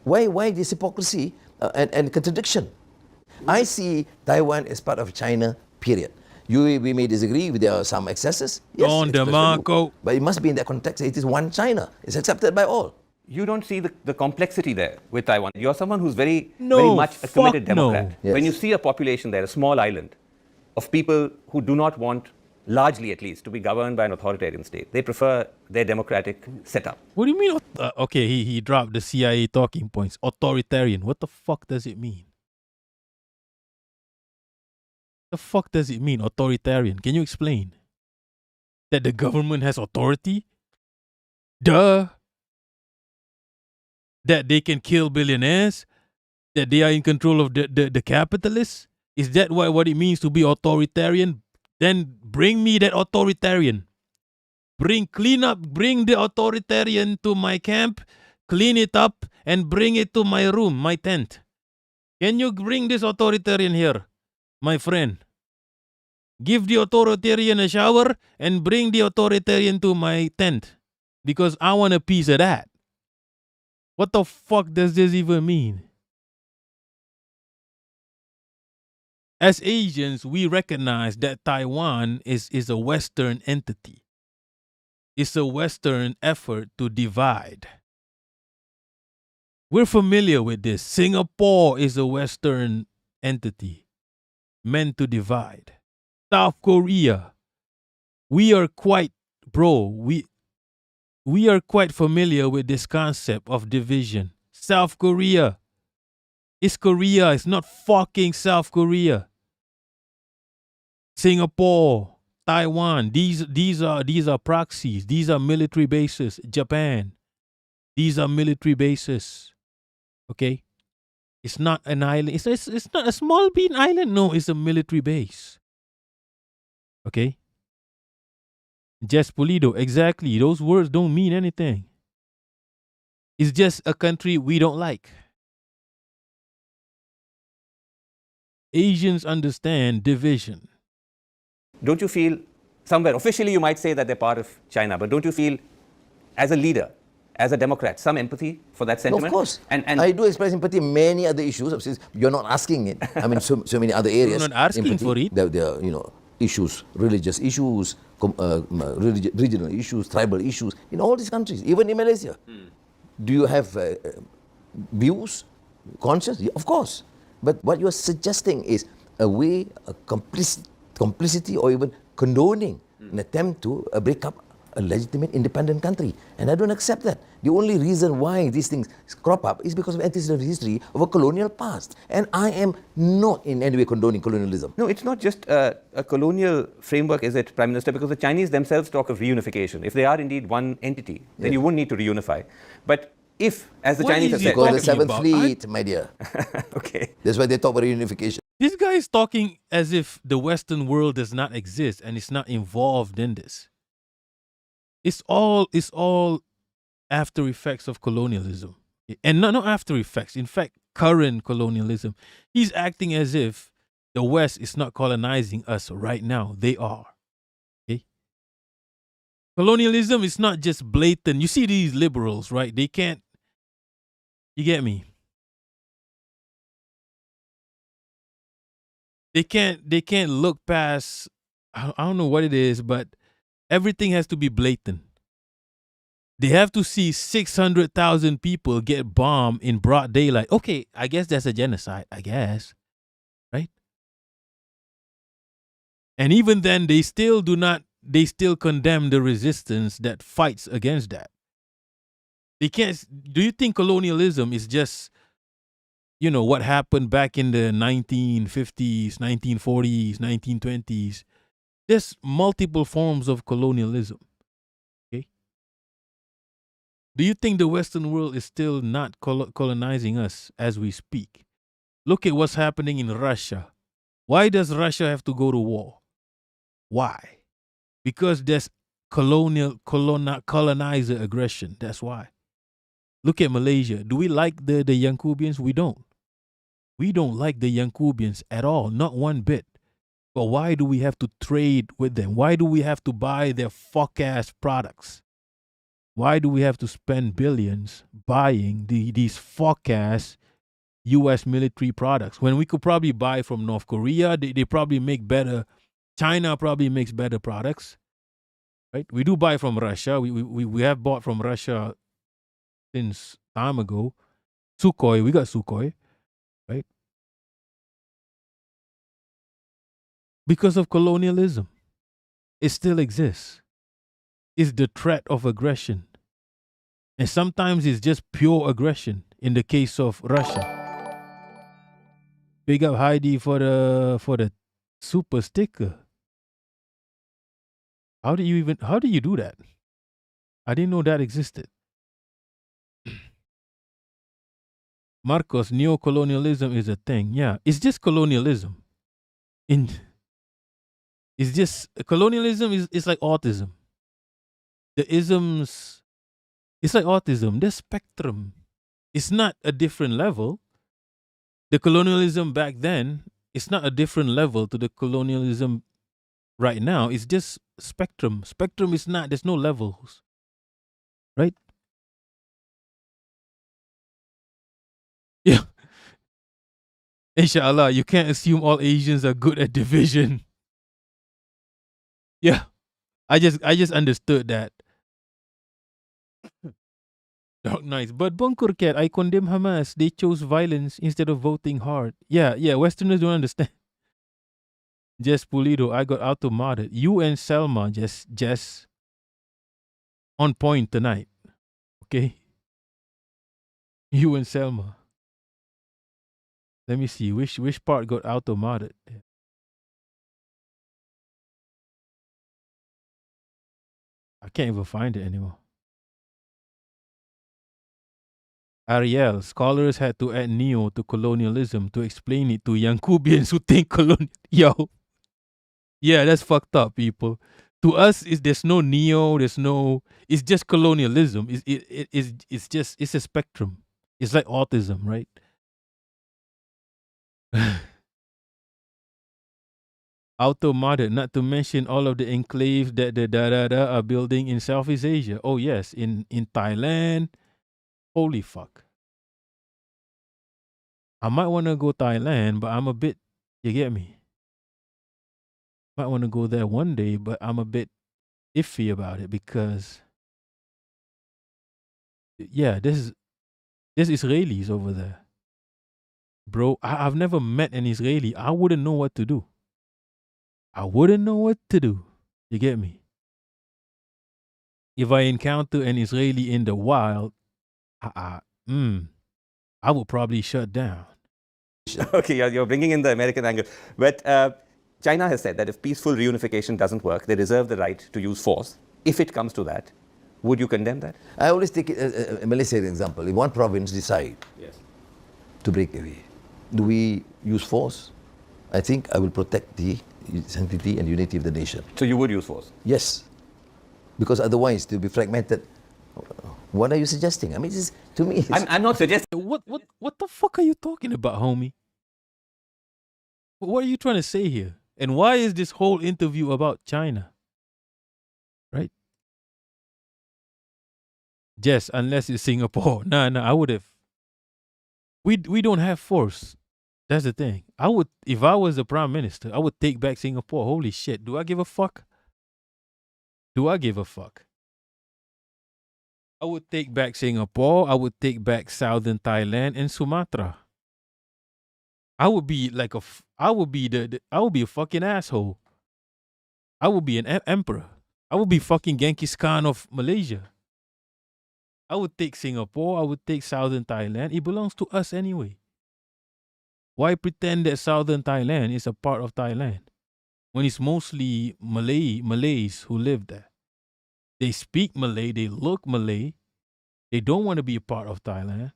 Why this hypocrisy and contradiction? I see Taiwan as part of China, period. We may disagree, there are some excesses. Yes, Don DeMarco. But it must be in that context. It is one China. It's accepted by all. You don't see the complexity there with Taiwan. You're someone who's very much a committed Democrat. No. Yes. When you see a population there, a small island, of people who do not want, largely at least, to be governed by an authoritarian state. They prefer their democratic setup. What do you mean? Okay, he dropped the CIA talking points. Authoritarian. What the fuck does it mean? The fuck does it mean, authoritarian? Can you explain? That the government has authority? Duh. That they can kill billionaires? That they are in control of the capitalists? Is that what it means to be authoritarian? Then bring me that authoritarian. Bring the authoritarian to my camp, clean it up, and bring it to my room, my tent. Can you bring this authoritarian here, my friend? Give the authoritarian a shower and bring the authoritarian to my tent. Because I want a piece of that. What the fuck does this even mean? As Asians, we recognize that Taiwan is a Western entity. It's a Western effort to divide. We're familiar with this. Singapore is a Western entity meant to divide. South Korea, we are quite familiar with this concept of division. South Korea. It's Korea. It's not fucking South Korea. Singapore, Taiwan. These are proxies. These are military bases. Japan. These are military bases. Okay? It's not an island. It's not a small bean island. No, it's a military base. Okay? Just Pulido. Exactly. Those words don't mean anything. It's just a country we don't like. Asians understand division. Don't you feel somewhere, officially you might say that they're part of China, but don't you feel, as a leader, as a Democrat, some empathy for that No, sentiment? of course. And I do express empathy in many other issues. Since you're not asking it. I mean, so many other areas. You're not asking empathy. for it. There are, issues, religious issues, regional issues, tribal issues in all these countries, even in Malaysia. Do you have views, conscience? Yeah, of course. But what you're suggesting is a way, a complicity, or even condoning an attempt to break up a legitimate independent country. And I don't accept that. The only reason why these things crop up is because of antecedent history of a colonial past. And I am not in any way condoning colonialism. no, it's not just a colonial framework, is it, Prime Minister? Because the Chinese themselves talk of reunification. If they are indeed one entity, then you wouldn't need to reunify. But if, as the What Chinese is have he said... Because the talking Seventh about? Fleet, my dear. Okay. That's why they talk about reunification. This guy is talking as if the Western world does not exist and it's not involved in this. It's all after effects of colonialism. And not after effects. In fact, current colonialism. He's acting as if the West is not colonizing us right now. They are. Okay? Colonialism is not just blatant. You see these liberals, right? They can't. You get me? They can't look past. I don't know what it is, but everything has to be blatant. They have to see 600,000 people get bombed in broad daylight. Okay, I guess that's a genocide, I guess. Right? And even then, they still condemn the resistance that fights against that. They can't. Do you think colonialism is just, what happened back in the 1950s, 1940s, 1920s? There's multiple forms of colonialism. Okay? Do you think the Western world is still not colonizing us as we speak? Look at what's happening in Russia. Why does Russia have to go to war? Why? Because there's colonizer aggression. That's why. Look at Malaysia. Do we like the Yankubians? We don't. We don't like the Yankubians at all, not one bit. But why do we have to trade with them? Why do we have to buy their fuck-ass products? Why do we have to spend billions buying these fuck-ass U.S. military products when we could probably buy from North Korea? They probably make better. China probably makes better products, right? We do buy from Russia. We have bought from Russia since time ago. Sukhoi, we got Sukhoi, right? Because of colonialism, it still exists. It's the threat of aggression. And sometimes it's just pure aggression in the case of Russia. Big up Heidi for the super sticker. How do you do that? I didn't know that existed. Marcos, neocolonialism is a thing. Yeah, it's just colonialism. It's just colonialism is like autism. The isms, it's like autism. There's spectrum. It's not a different level. The colonialism back then, it's not a different level to the colonialism right now. It's just spectrum. Spectrum is not, there's no levels. Right? Yeah. Inshallah, you can't assume all Asians are good at division. Yeah. I just understood that. Dark Knights. But Bunker Cat, I condemn Hamas. They chose violence instead of voting hard. Yeah, Westerners don't understand. Jess Pulido, I got auto-modded. You and Selma, Jess, on point tonight. Okay? You and Selma. Let me see. Which part got auto-modded? I can't even find it anymore. Ariel, scholars had to add neo to colonialism to explain it to young Cubians who think colonial. Yo, yeah, that's fucked up, people. To us, there's no neo, there's no. It's just colonialism. It's a spectrum. It's like autism, right? Automated, not to mention all of the enclaves that the are building in Southeast Asia. Oh yes, in Thailand. Holy fuck. I might want to go Thailand, but I'm a bit. You get me? Might want to go there one day, but I'm a bit iffy about it because, yeah, there's Israelis over there, bro. I've never met an Israeli. I wouldn't know what to do. I wouldn't know what to do. You get me? If I encounter an Israeli in the wild, I would probably shut down. Okay, you're bringing in the American angle. But China has said that if peaceful reunification doesn't work, they reserve the right to use force. If it comes to that, would you condemn that? I always take Malaysia as an example. If one province decide to break away, do we use force? I think I will protect the sanctity and unity of the nation. So you would use force? Yes. Because otherwise to be fragmented. What are you suggesting? I mean, to me, I'm not suggesting. What the fuck are you talking about, homie? What are you trying to say here? And why is this whole interview about China? Right? Yes, unless it's Singapore. Nah, I would have. We don't have force. That's the thing. I would, if I was the prime minister, I would take back Singapore. Holy shit. Do I give a fuck? Do I give a fuck? I would take back Singapore. I would take back southern Thailand and Sumatra. I would be like I would be a fucking asshole. I would be an emperor. I would be fucking Genghis Khan of Malaysia. I would take Singapore. I would take southern Thailand. It belongs to us anyway. Why pretend that southern Thailand is a part of Thailand when it's mostly Malays who live there? They speak Malay. They look Malay. They don't want to be a part of Thailand.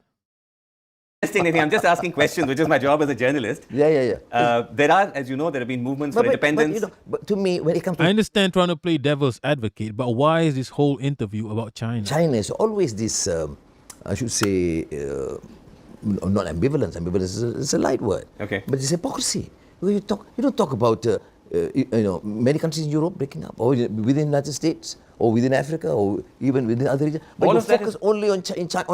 I'm just asking questions, which is my job as a journalist. Yeah. There are, as you know, there have been movements for independence. But to me, when it comes to... I understand trying to play devil's advocate, but why is this whole interview about China? China is always this, I should say, not ambivalence. Ambivalence is a light word. Okay. But it's hypocrisy. You don't talk about many countries in Europe breaking up, or within the United States, or within Africa, or even within other regions. But you focus only on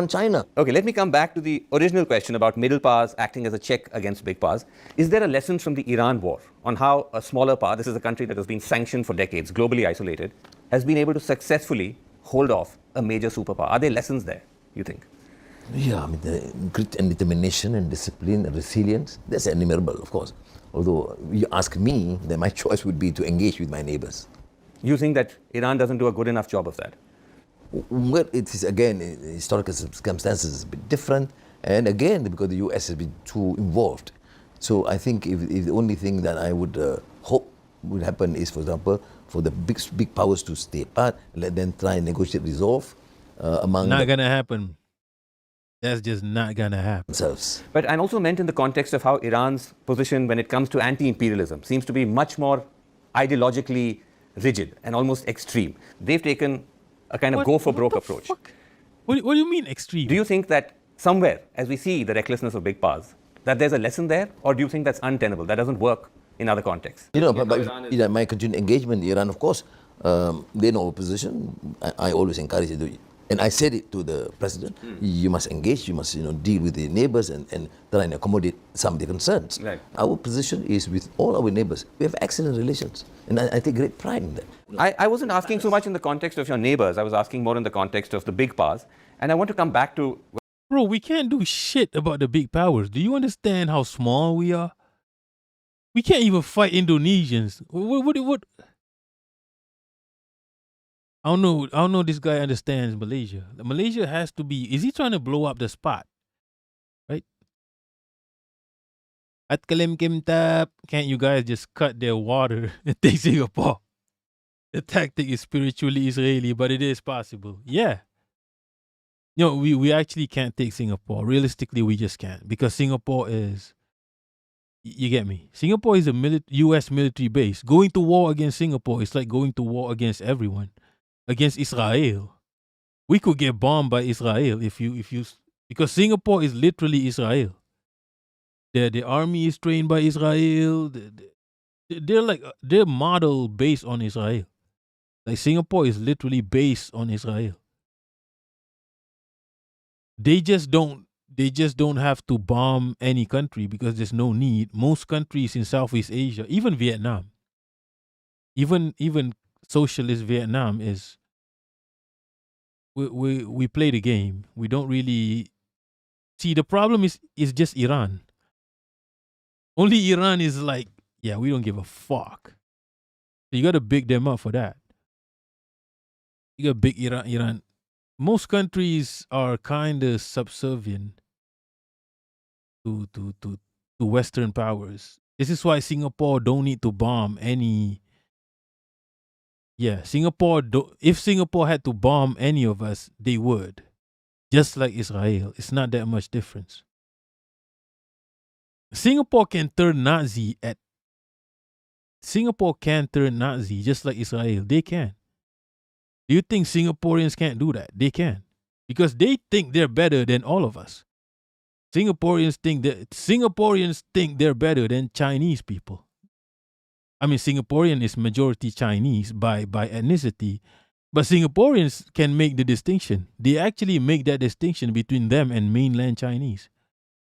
China. Okay, let me come back to the original question about middle powers acting as a check against big powers. Is there a lesson from the Iran war on how a smaller power, this is a country that has been sanctioned for decades, globally isolated, has been able to successfully hold off a major superpower? Are there lessons there, you think? Yeah, I mean, the grit and determination and discipline and resilience, that's innumerable, of course. Although you ask me, then my choice would be to engage with my neighbors. You think that Iran doesn't do a good enough job of that? Well, it is, again, historical circumstances is a bit different. And again, because the US has been too involved. So I think if the only thing that I would hope would happen is, for example, for the big powers to stay apart, let them try and negotiate, resolve among... Not going to happen. That's just not going to happen. Themselves. But I also meant in the context of how Iran's position when it comes to anti-imperialism seems to be much more ideologically rigid and almost extreme. They've taken a kind of go-for-broke approach. What do you mean extreme? Do you think that somewhere, as we see the recklessness of big powers, that there's a lesson there? Or do you think that's untenable, that doesn't work in other contexts? You know, but my continued engagement in Iran, of course, they know our position. I always encourage it to. And I said it to the president, you must engage, you must deal with the neighbors and try and accommodate some of their concerns. Right. Our position is with all our neighbors. We have excellent relations. And I take great pride in that. I wasn't asking so much in the context of your neighbors. I was asking more in the context of the big powers. And I want to come back to... Bro, we can't do shit about the big powers. Do you understand how small we are? We can't even fight Indonesians. What? I don't know this guy understands Malaysia. Malaysia has to be... Is he trying to blow up the spot? Right? At Kalim Kim Tap, can't you guys just cut their water and take Singapore? The tactic is spiritually Israeli, but it is possible. Yeah. No, we actually can't take Singapore. Realistically, we just can't because Singapore is. You get me? Singapore is a U.S. military base. Going to war against Singapore is like going to war against everyone, against Israel. We could get bombed by Israel if you because Singapore is literally Israel. The army is trained by Israel. They're model based on Israel. Like Singapore is literally based on Israel. They just don't have to bomb any country because there's no need. Most countries in Southeast Asia, even Vietnam, even socialist Vietnam is we play the game. We don't really see the problem is just Iran. Only Iran is like, yeah, we don't give a fuck. You got to big them up for that. You got big Iran. Most countries are kind of subservient to Western powers. This is why Singapore don't need to bomb any. Yeah, if Singapore had to bomb any of us, they would. Just like Israel. It's not that much difference. Singapore can turn Nazi just like Israel. They can. Do you think Singaporeans can't do that? They can. Because they think they're better than all of us. Singaporeans think they're better than Chinese people. I mean, Singaporean is majority Chinese by ethnicity, but Singaporeans can make the distinction. They actually make that distinction between them and mainland Chinese.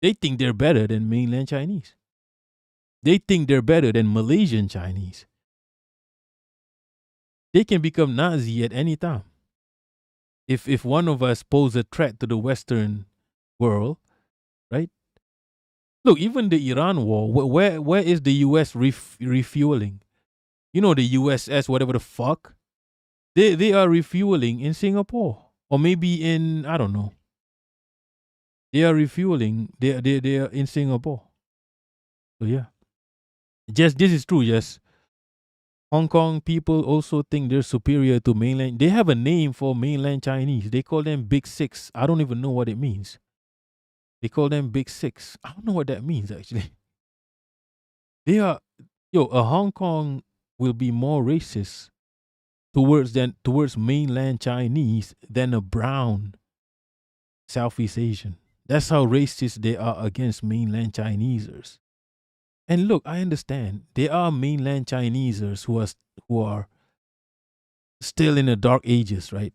They think they're better than mainland Chinese. They think they're better than Malaysian Chinese. They can become Nazi at any time. If one of us pose a threat to the Western world, right? Look, even the Iran war, where is the U.S. refueling? You know, the USS, whatever the fuck, they are refueling in Singapore or maybe in, I don't know. They are refueling. They are in Singapore. So yeah, this is true. Yes, Hong Kong people also think they're superior to mainland. They have a name for mainland Chinese. They call them Big Six. I don't even know what it means. They call them Big Six. I don't know what that means actually. They are, a Hong Kong will be more racist towards mainland Chinese than a brown Southeast Asian. That's how racist they are against mainland Chinesers. And look, I understand there are mainland Chinesers who are still in the dark ages, right?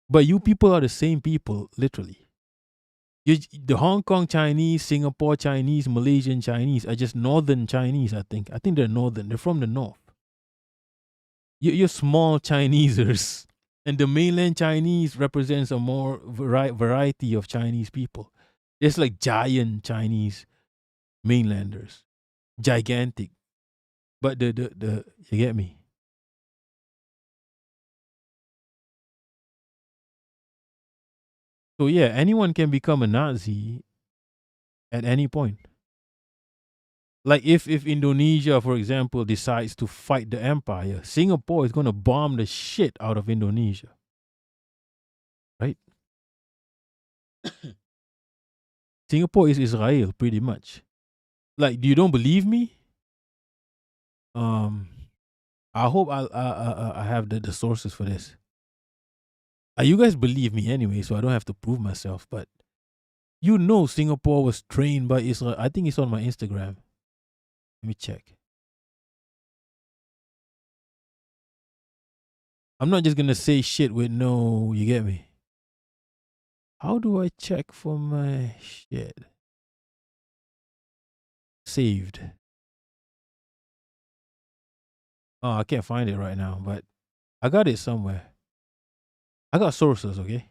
But you people are the same people, literally. The Hong Kong Chinese, Singapore Chinese, Malaysian Chinese are just northern Chinese, I think. I think they're northern. They're from the north. You're small Chinesers. And the mainland Chinese represents a more variety of Chinese people. There's like giant Chinese mainlanders. Gigantic. But the you get me? So yeah, anyone can become a Nazi at any point. Like if Indonesia, for example, decides to fight the empire, Singapore is going to bomb the shit out of Indonesia. Right? Singapore is Israel, pretty much. Like, you don't believe me? I hope I have the sources for this. You guys believe me anyway, so I don't have to prove myself. But Singapore was trained by Israel. I think it's on my Instagram. Let me check. I'm not just gonna say shit with no. You get me? How do I check for my shit? Saved. Oh, I can't find it right now, but I got it somewhere. I got sources, okay?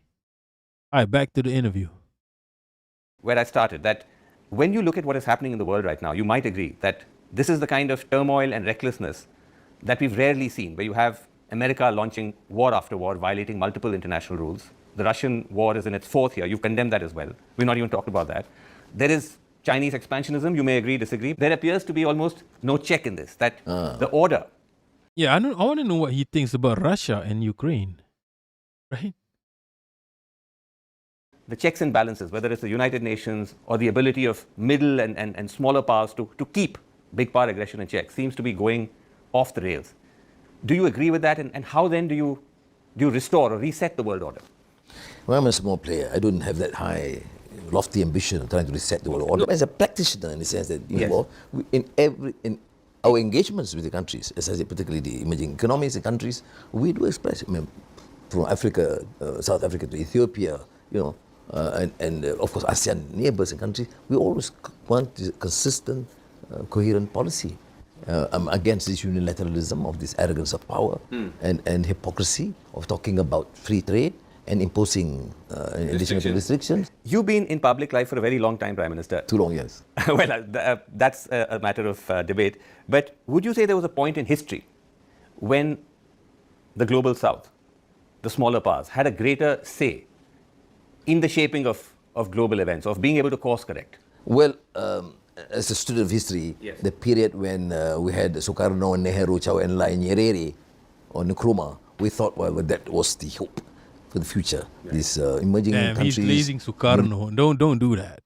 All right, back to the interview. Where I started, that when you look at what is happening in the world right now, you might agree that this is the kind of turmoil and recklessness that we've rarely seen, where you have America launching war after war, violating multiple international rules. The Russian war is in its fourth year. You've condemned that as well. We're not even talking about that. There is Chinese expansionism. You may agree, disagree. There appears to be almost no check in this, that the order. Yeah, I want to know what he thinks about Russia and Ukraine. Right? the checks and balances, whether it's the United Nations or the ability of middle and smaller powers to keep big power aggression in check, seems to be going off the rails. Do you agree with that? And how then do you restore or reset the world order? Well, I'm a small player. I don't have that high, lofty ambition of trying to reset the world order. As a practitioner, in the sense that in our engagements with the countries, as I said, particularly the emerging economies and countries, we do express. I mean, from Africa, South Africa to Ethiopia, and of course ASEAN neighbors and countries, we always want this consistent, coherent policy. I'm against this unilateralism of this arrogance of power and hypocrisy of talking about free trade and imposing additional restrictions. You've been in public life for a very long time, Prime Minister. 2 long years. Well, that's a matter of debate. But would you say there was a point in history when the global south, the smaller powers, had a greater say in the shaping of global events, of being able to course correct? Well, as a student of history, the period when we had Sukarno, Nehru, Chao Enlai, Nyerere, or Nkrumah, we thought, well, that was the hope for the future. These emerging countries. He's glazing Sukarno. Don't do that.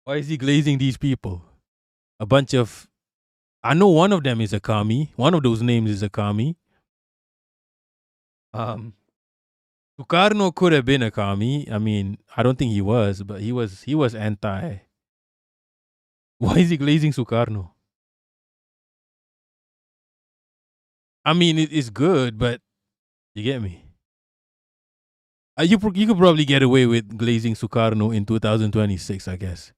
Why is he glazing these people? A bunch of... I know one of them is a commie. One of those names is a commie. Sukarno could have been a commie. I mean, I don't think he was, but he was anti. Why is he glazing Sukarno? I mean, it's good, but you get me. You could probably get away with glazing Sukarno in 2026, I guess.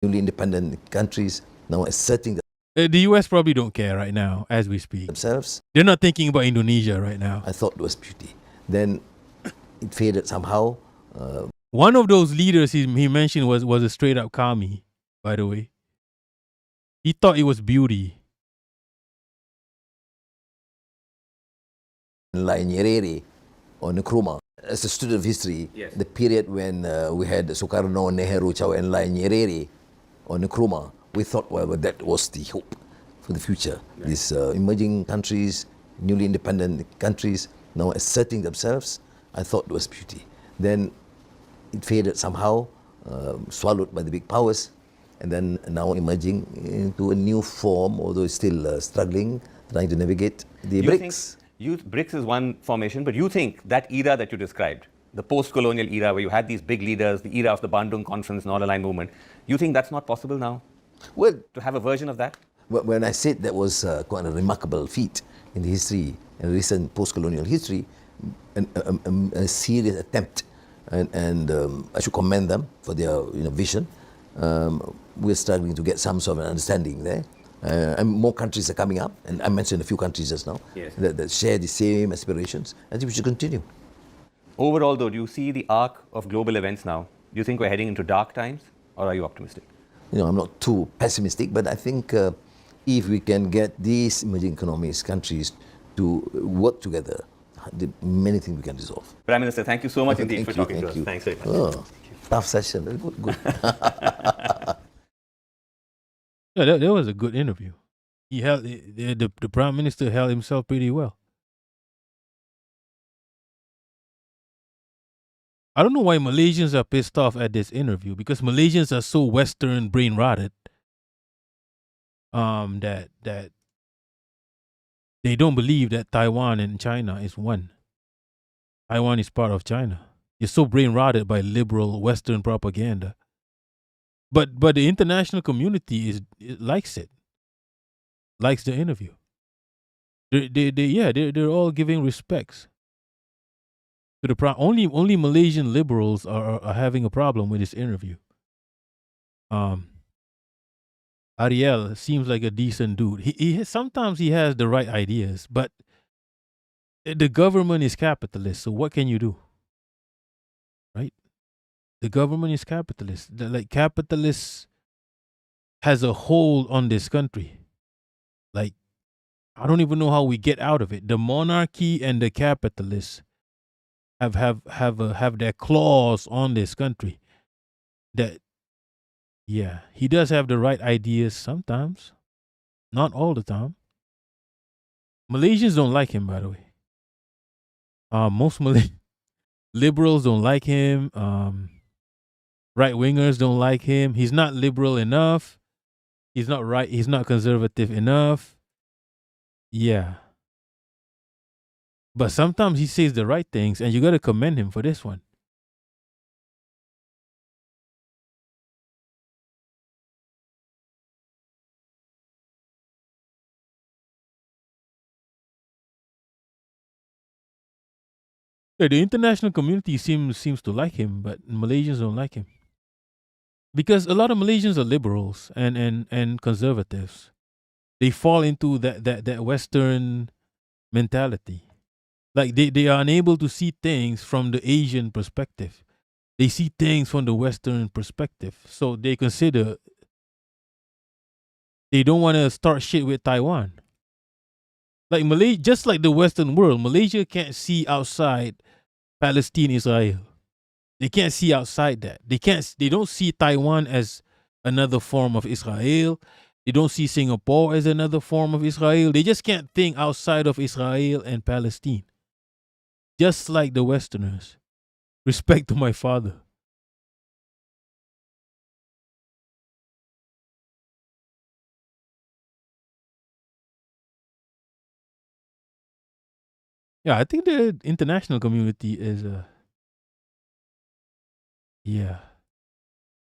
Newly independent countries now asserting the US probably don't care right now as we speak. Themselves. They're not thinking about Indonesia right now. I thought it was beauty. Then it faded somehow. One of those leaders he mentioned was a straight up commie, by the way. He thought it was beauty. Like Nyerere or Nkrumah. As a student of history, the period when we had Sukarno, Nehru, Chao Enlai, Nyerere or Nkrumah, we thought, well, that was the hope for the future. These emerging countries, newly independent countries, now asserting themselves, I thought it was beauty. Then it faded somehow, swallowed by the big powers, and then now emerging into a new form, although it's still struggling, trying to navigate the BRICS. BRICS is one formation, but you think that era that you described, the post-colonial era where you had these big leaders, the era of the Bandung Conference, non-aligned movement, you think that's not possible now? Well, to have a version of that? When I said that was quite a remarkable feat in the history, in recent post-colonial history, a serious attempt, and I should commend them for their vision. We're struggling to get some sort of an understanding there. And more countries are coming up, and I mentioned a few countries just now that share the same aspirations. I think we should continue. Overall, though, do you see the arc of global events now? Do you think we're heading into dark times, or are you optimistic? I'm not too pessimistic, but I think if we can get these emerging economies, countries to work together, many things we can resolve. Prime Minister, thank you so much indeed for talking to us. Thanks very much. Oh, tough session. Good. Yeah, that was a good interview. He held the Prime Minister held himself pretty well. I don't know why Malaysians are pissed off at this interview, because Malaysians are so Western brain rotted that they don't believe that Taiwan and China is one. Taiwan is part of China. You're so brain rotted by liberal Western propaganda. But the international community likes it. Likes the interview. They're all giving respects to the only Malaysian liberals are having a problem with this interview. Ariel seems like a decent dude. He sometimes he has the right ideas, but the government is capitalist. So what can you do? Right? The government is capitalist. Like capitalists has a hold on this country. Like, I don't even know how we get out of it. The monarchy and the capitalists have their claws on this country. He does have the right ideas sometimes, not all the time. Malaysians don't like him, by the way. Most Liberals don't like him. Right wingers don't like him. He's not liberal enough. He's not right. He's not conservative enough. Yeah. But sometimes he says the right things, and you got to commend him for this one. Yeah, the international community seems to like him, but Malaysians don't like him. Because a lot of Malaysians are liberals and conservatives. They fall into that Western mentality. Like they are unable to see things from the Asian perspective. They see things from the Western perspective. So they consider they don't want to start shit with Taiwan. Like Malaysia, just like the Western world, Malaysia can't see outside Palestine, Israel. They can't see outside that. They don't see Taiwan as another form of Israel. They don't see Singapore as another form of Israel. They just can't think outside of Israel and Palestine. Just like the Westerners. Respect to my father. Yeah, I think the international community is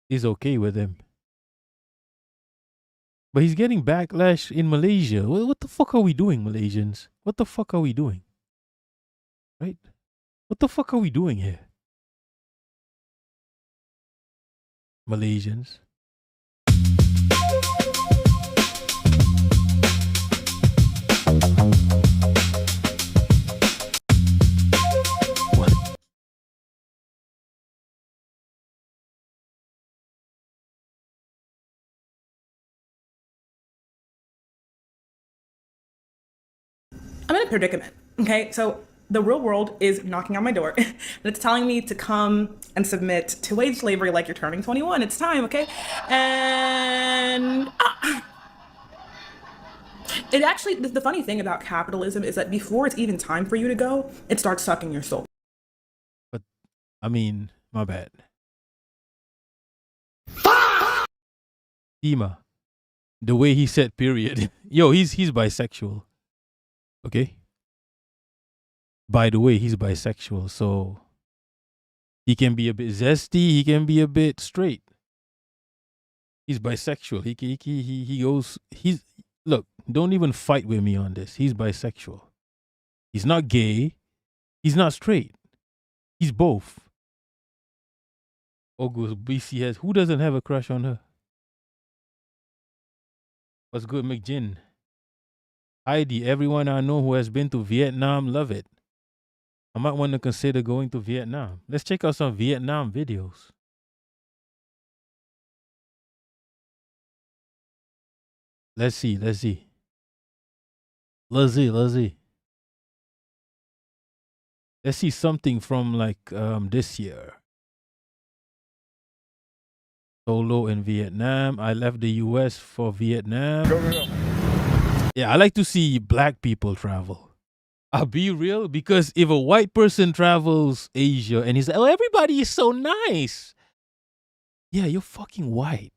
is okay with him. But he's getting backlash in Malaysia. What the fuck are we doing, Malaysians? What the fuck are we doing? Right? What the fuck are we doing here? Malaysians. I'm in a predicament, okay? So the real world is knocking on my door and it's telling me to come and submit to wage slavery like you're turning 21. It's time, okay? And it actually, the funny thing about capitalism is that before it's even time for you to go, it starts sucking your soul. But, I mean, my bad. Ema, the way he said period. Yo, he's bisexual. Okay? By the way, he's bisexual, so he can be a bit zesty, he can be a bit straight. He's bisexual. He goes, look, don't even fight with me on this. He's bisexual. He's not gay. He's not straight. He's both. August BC has, who doesn't have a crush on her? What's good, McGinn? Heidi, everyone I know who has been to Vietnam love it. I might want to consider going to Vietnam. Let's check out some Vietnam videos. Let's see. Let's see something from like this year. Solo in Vietnam. I left the US for Vietnam. Yeah, I like to see black people travel. I'll be real, because if a white person travels Asia and he's like, oh, everybody is so nice. Yeah, you're fucking white.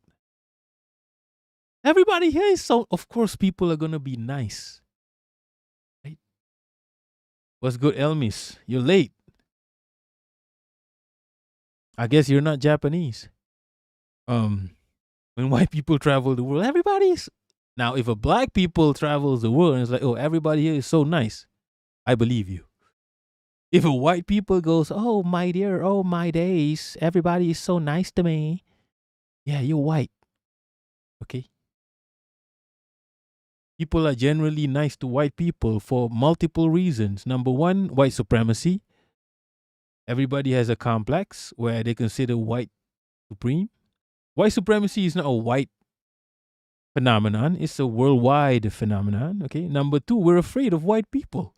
Everybody here is so, of course, people are going to be nice. Right? What's good, Elmis? You're late. I guess you're not Japanese. When white people travel the world, everybody's. Now, if a black people travels the world and it's like, oh, everybody here is so nice, I believe you. If a white people goes, oh, my dear, oh, my days, everybody is so nice to me. Yeah, you're white. Okay? People are generally nice to white people for multiple reasons. Number one, white supremacy. Everybody has a complex where they consider white supreme. White supremacy is not a white phenomenon. It's a worldwide phenomenon. Okay. Number two, we're afraid of white people.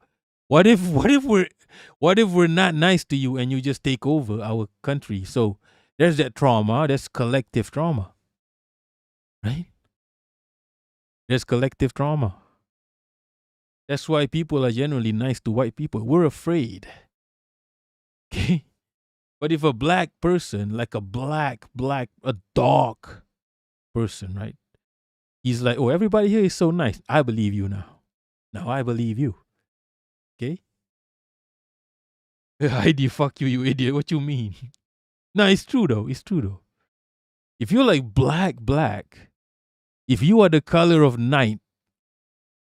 What if we're not nice to you and you just take over our country? So there's that trauma. That's collective trauma. Right? There's collective trauma. That's why people are generally nice to white people. We're afraid. Okay? But if a black person, like a a dark person, right? He's like, oh, everybody here is so nice. I believe you now. Now I believe you. Okay? Heidi, fuck you, you idiot. What you mean? No, it's true though. It's true though. If you're like black, if you are the color of night,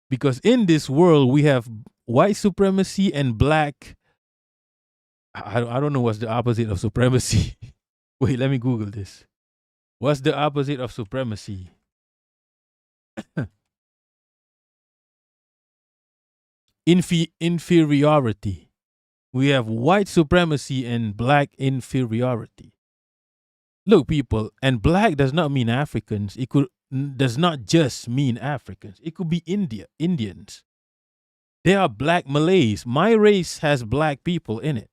because in this world we have white supremacy and black. I don't know what's the opposite of supremacy. Wait, let me Google this. What's the opposite of supremacy? Inferiority. We have white supremacy and black inferiority. Look, people, and black does not mean Africans. It does not just mean Africans. It could be Indians. There are black Malays. My race has black people in it.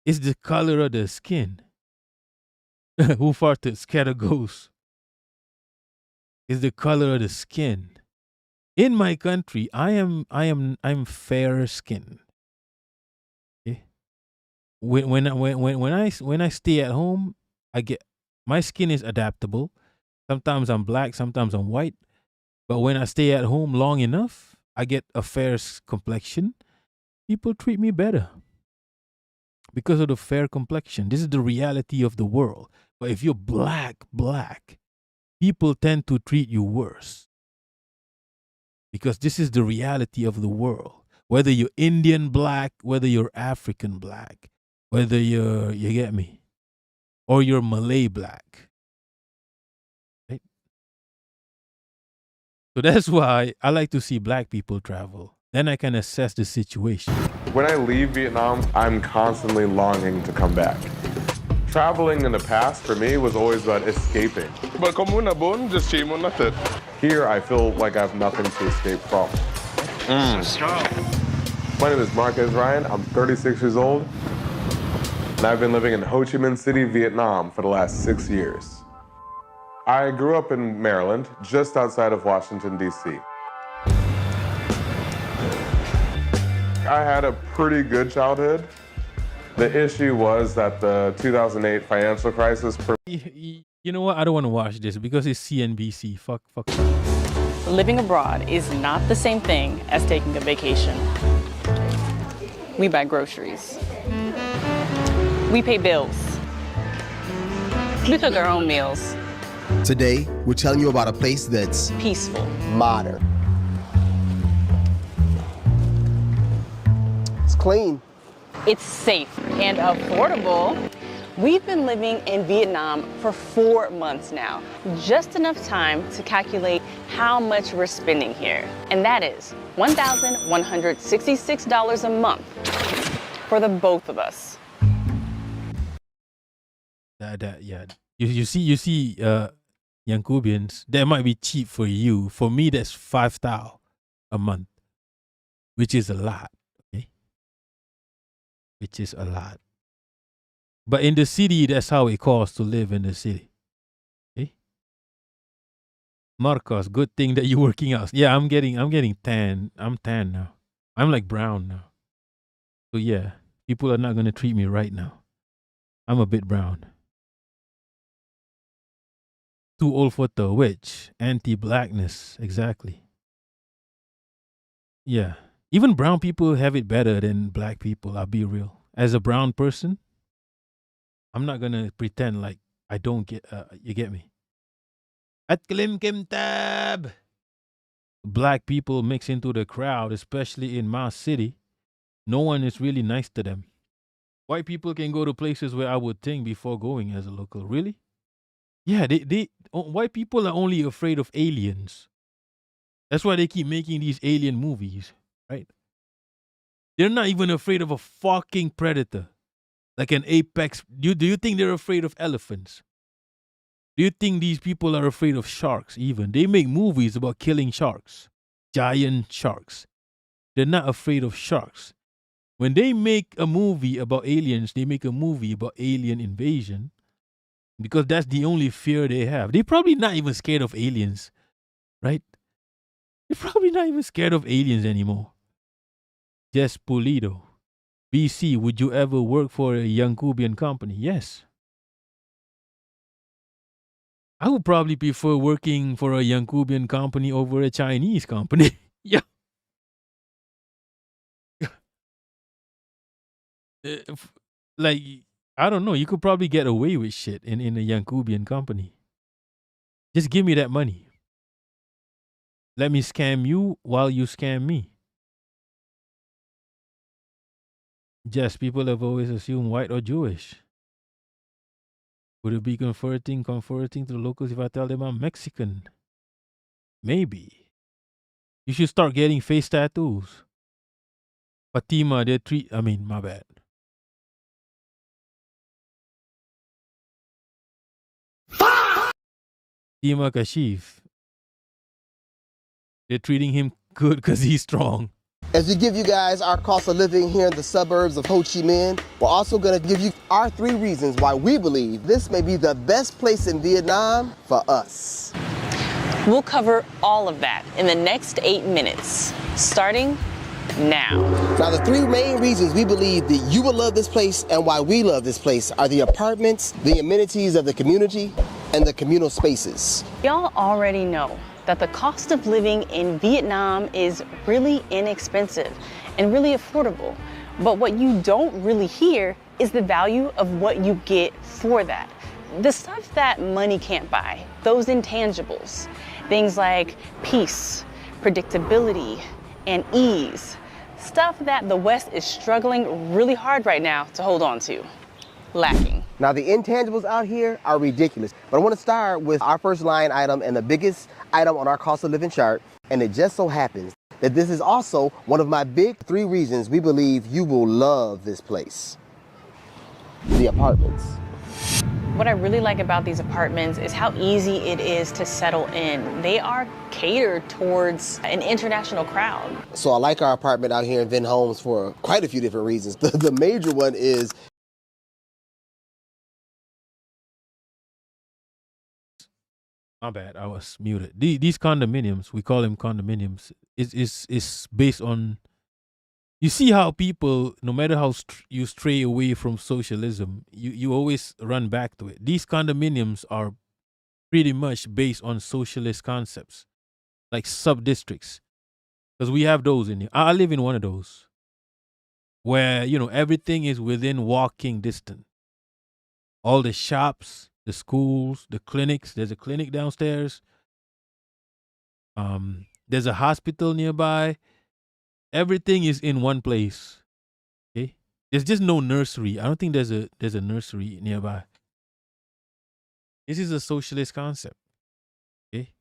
It's the color of the skin. Who farted? Scared of ghosts. It's the color of the skin. In my country, I'm fair skinned. Okay? When I stay at home, my skin is adaptable. Sometimes I'm black, sometimes I'm white. But when I stay at home long enough, I get a fair complexion. People treat me better because of the fair complexion. This is the reality of the world. But if you're black, people tend to treat you worse. Because this is the reality of the world. Whether you're Indian black, whether you're African black, whether you get me, or you're Malay black. Right? So that's why I like to see black people travel. Then I can assess the situation. When I leave Vietnam, I'm constantly longing to come back. Traveling in the past for me was always about escaping. But here I feel like I have nothing to escape from. So strong. My name is Marquez Ryan. I'm 36 years old. And I've been living in Ho Chi Minh City, Vietnam for the last 6 years. I grew up in Maryland, just outside of Washington, D.C. I had a pretty good childhood. The issue was that the 2008 financial crisis. You know what? I don't want to watch this because it's CNBC. Fuck. Living abroad is not the same thing as taking a vacation. We buy groceries. We pay bills. We cook our own meals. Today, we're telling you about a place that's peaceful, modern. It's clean. It's safe and affordable. We've been living in Vietnam for 4 months now, just enough time to calculate how much we're spending here. And that is $1,166 a month for the both of us. Yeah. You see, young Cubians, that might be cheap for you. For me, that's 5,000 a month, which is a lot. Which is a lot. But in the city, that's how it costs to live in the city. Okay? Marcos, good thing that you're working out. Yeah, I'm getting tan. I'm tan now. I'm like brown now. So yeah, people are not going to treat me right now. I'm a bit brown. Too old for the witch. Anti-blackness. Exactly. Yeah. Even brown people have it better than black people, I'll be real. As a brown person, I'm not going to pretend like I don't get, you get me? At Klim Kim Tab! Black people mix into the crowd, especially in my city. No one is really nice to them. White people can go to places where I would think before going as a local. Really? Yeah, white people are only afraid of aliens. That's why they keep making these alien movies. Right? They're not even afraid of a fucking predator. Like an apex. Do you think they're afraid of elephants? Do you think these people are afraid of sharks even? They make movies about killing sharks. Giant sharks. They're not afraid of sharks. When they make a movie about aliens, they make a movie about alien invasion because that's the only fear they have. They're probably not even scared of aliens. Right? They're probably not even scared of aliens anymore. Just Pulido. BC, would you ever work for a Yankubian company? Yes. I would probably prefer working for a Yankubian company over a Chinese company. Yeah. Like, I don't know. You could probably get away with shit in a Yankubian company. Just give me that money. Let me scam you while you scam me. Yes, people have always assumed white or Jewish. Would it be comforting to the locals if I tell them I'm Mexican? Maybe. You should start getting face tattoos. Fatima, my bad. Fatima Kashif. They're treating him good because he's strong. As we give you guys our cost of living here in the suburbs of Ho Chi Minh, we're also going to give you our 3 reasons why we believe this may be the best place in Vietnam for us. We'll cover all of that in the next 8 minutes, starting now. Now, the 3 main reasons we believe that you will love this place and why we love this place are the apartments, the amenities of the community, and the communal spaces. Y'all already know that the cost of living in Vietnam is really inexpensive and really affordable. But what you don't really hear is the value of what you get for that. The stuff that money can't buy, those intangibles, things like peace, predictability, and ease, stuff that the West is struggling really hard right now to hold on to, lacking. Now, the intangibles out here are ridiculous, but I want to start with our first line item and the biggest item on our cost of living chart, and it just so happens that this is also one of my big 3 reasons we believe you will love this place. The apartments. What I really like about these apartments is how easy it is to settle in. They are catered towards an international crowd. So I like our apartment out here in Vin Homes for quite a few different reasons. The major one is My bad, I was muted. These condominiums, we call them condominiums, is based on. You see how people, no matter how you stray away from socialism, you always run back to it. These condominiums are pretty much based on socialist concepts, like sub-districts, because we have those in here. I live in one of those, where everything is within walking distance. All the shops, the schools, the clinics. There's a clinic downstairs. There's a hospital nearby. Everything is in one place. Okay, there's just no nursery. I don't think there's a nursery nearby. This is a socialist concept. Okay,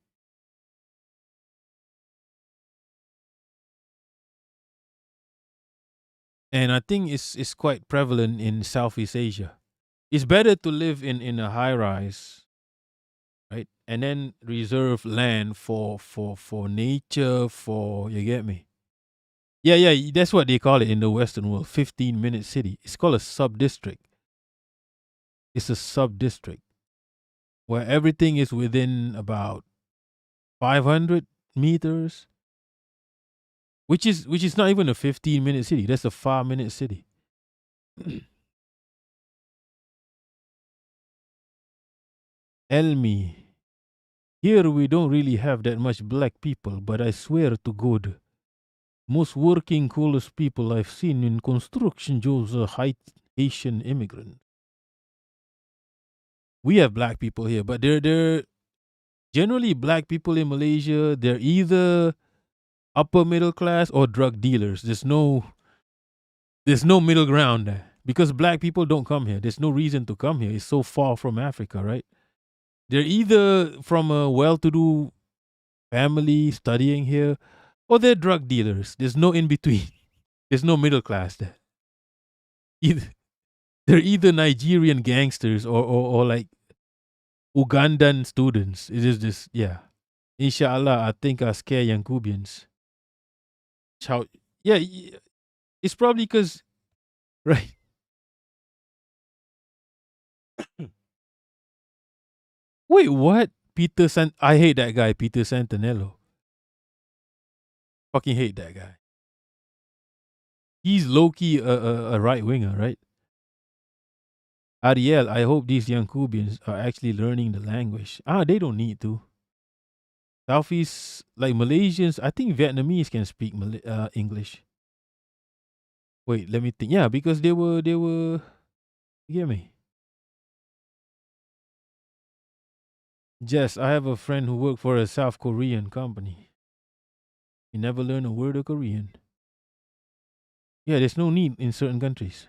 and I think it's quite prevalent in Southeast Asia. It's better to live in a high rise, right? And then reserve land for nature, you get me? Yeah, that's what they call it in the Western world, 15-minute city. It's called a sub-district. It's a sub-district where everything is within about 500 meters, which is not even a 15-minute city. That's a 5-minute city. Elmi. Here we don't really have that much black people, but I swear to God, most working coolest people I've seen in construction jobs are Haitian immigrant. We have black people here, but they're generally black people in Malaysia. They're either upper middle class or drug dealers. There's no middle ground there because black people don't come here. There's no reason to come here. It's so far from Africa, right? They're either from a well-to-do family studying here, or they're drug dealers. There's no in between. There's no middle class there. They're either Nigerian gangsters or like Ugandan students. It is just, yeah. Inshallah, I think I scare Yankubians. Yeah, it's probably because, right? Wait, what? I hate that guy, Peter Santanello. Fucking hate that guy. He's low-key a right-winger, right? Ariel, I hope these young Cubians are actually learning the language. They don't need to. Southeast, like Malaysians, I think Vietnamese can speak English. Wait, let me think. Yeah, because they were, you get me? Jess, I have a friend who worked for a South Korean company. He never learned a word of Korean. Yeah, there's no need in certain countries.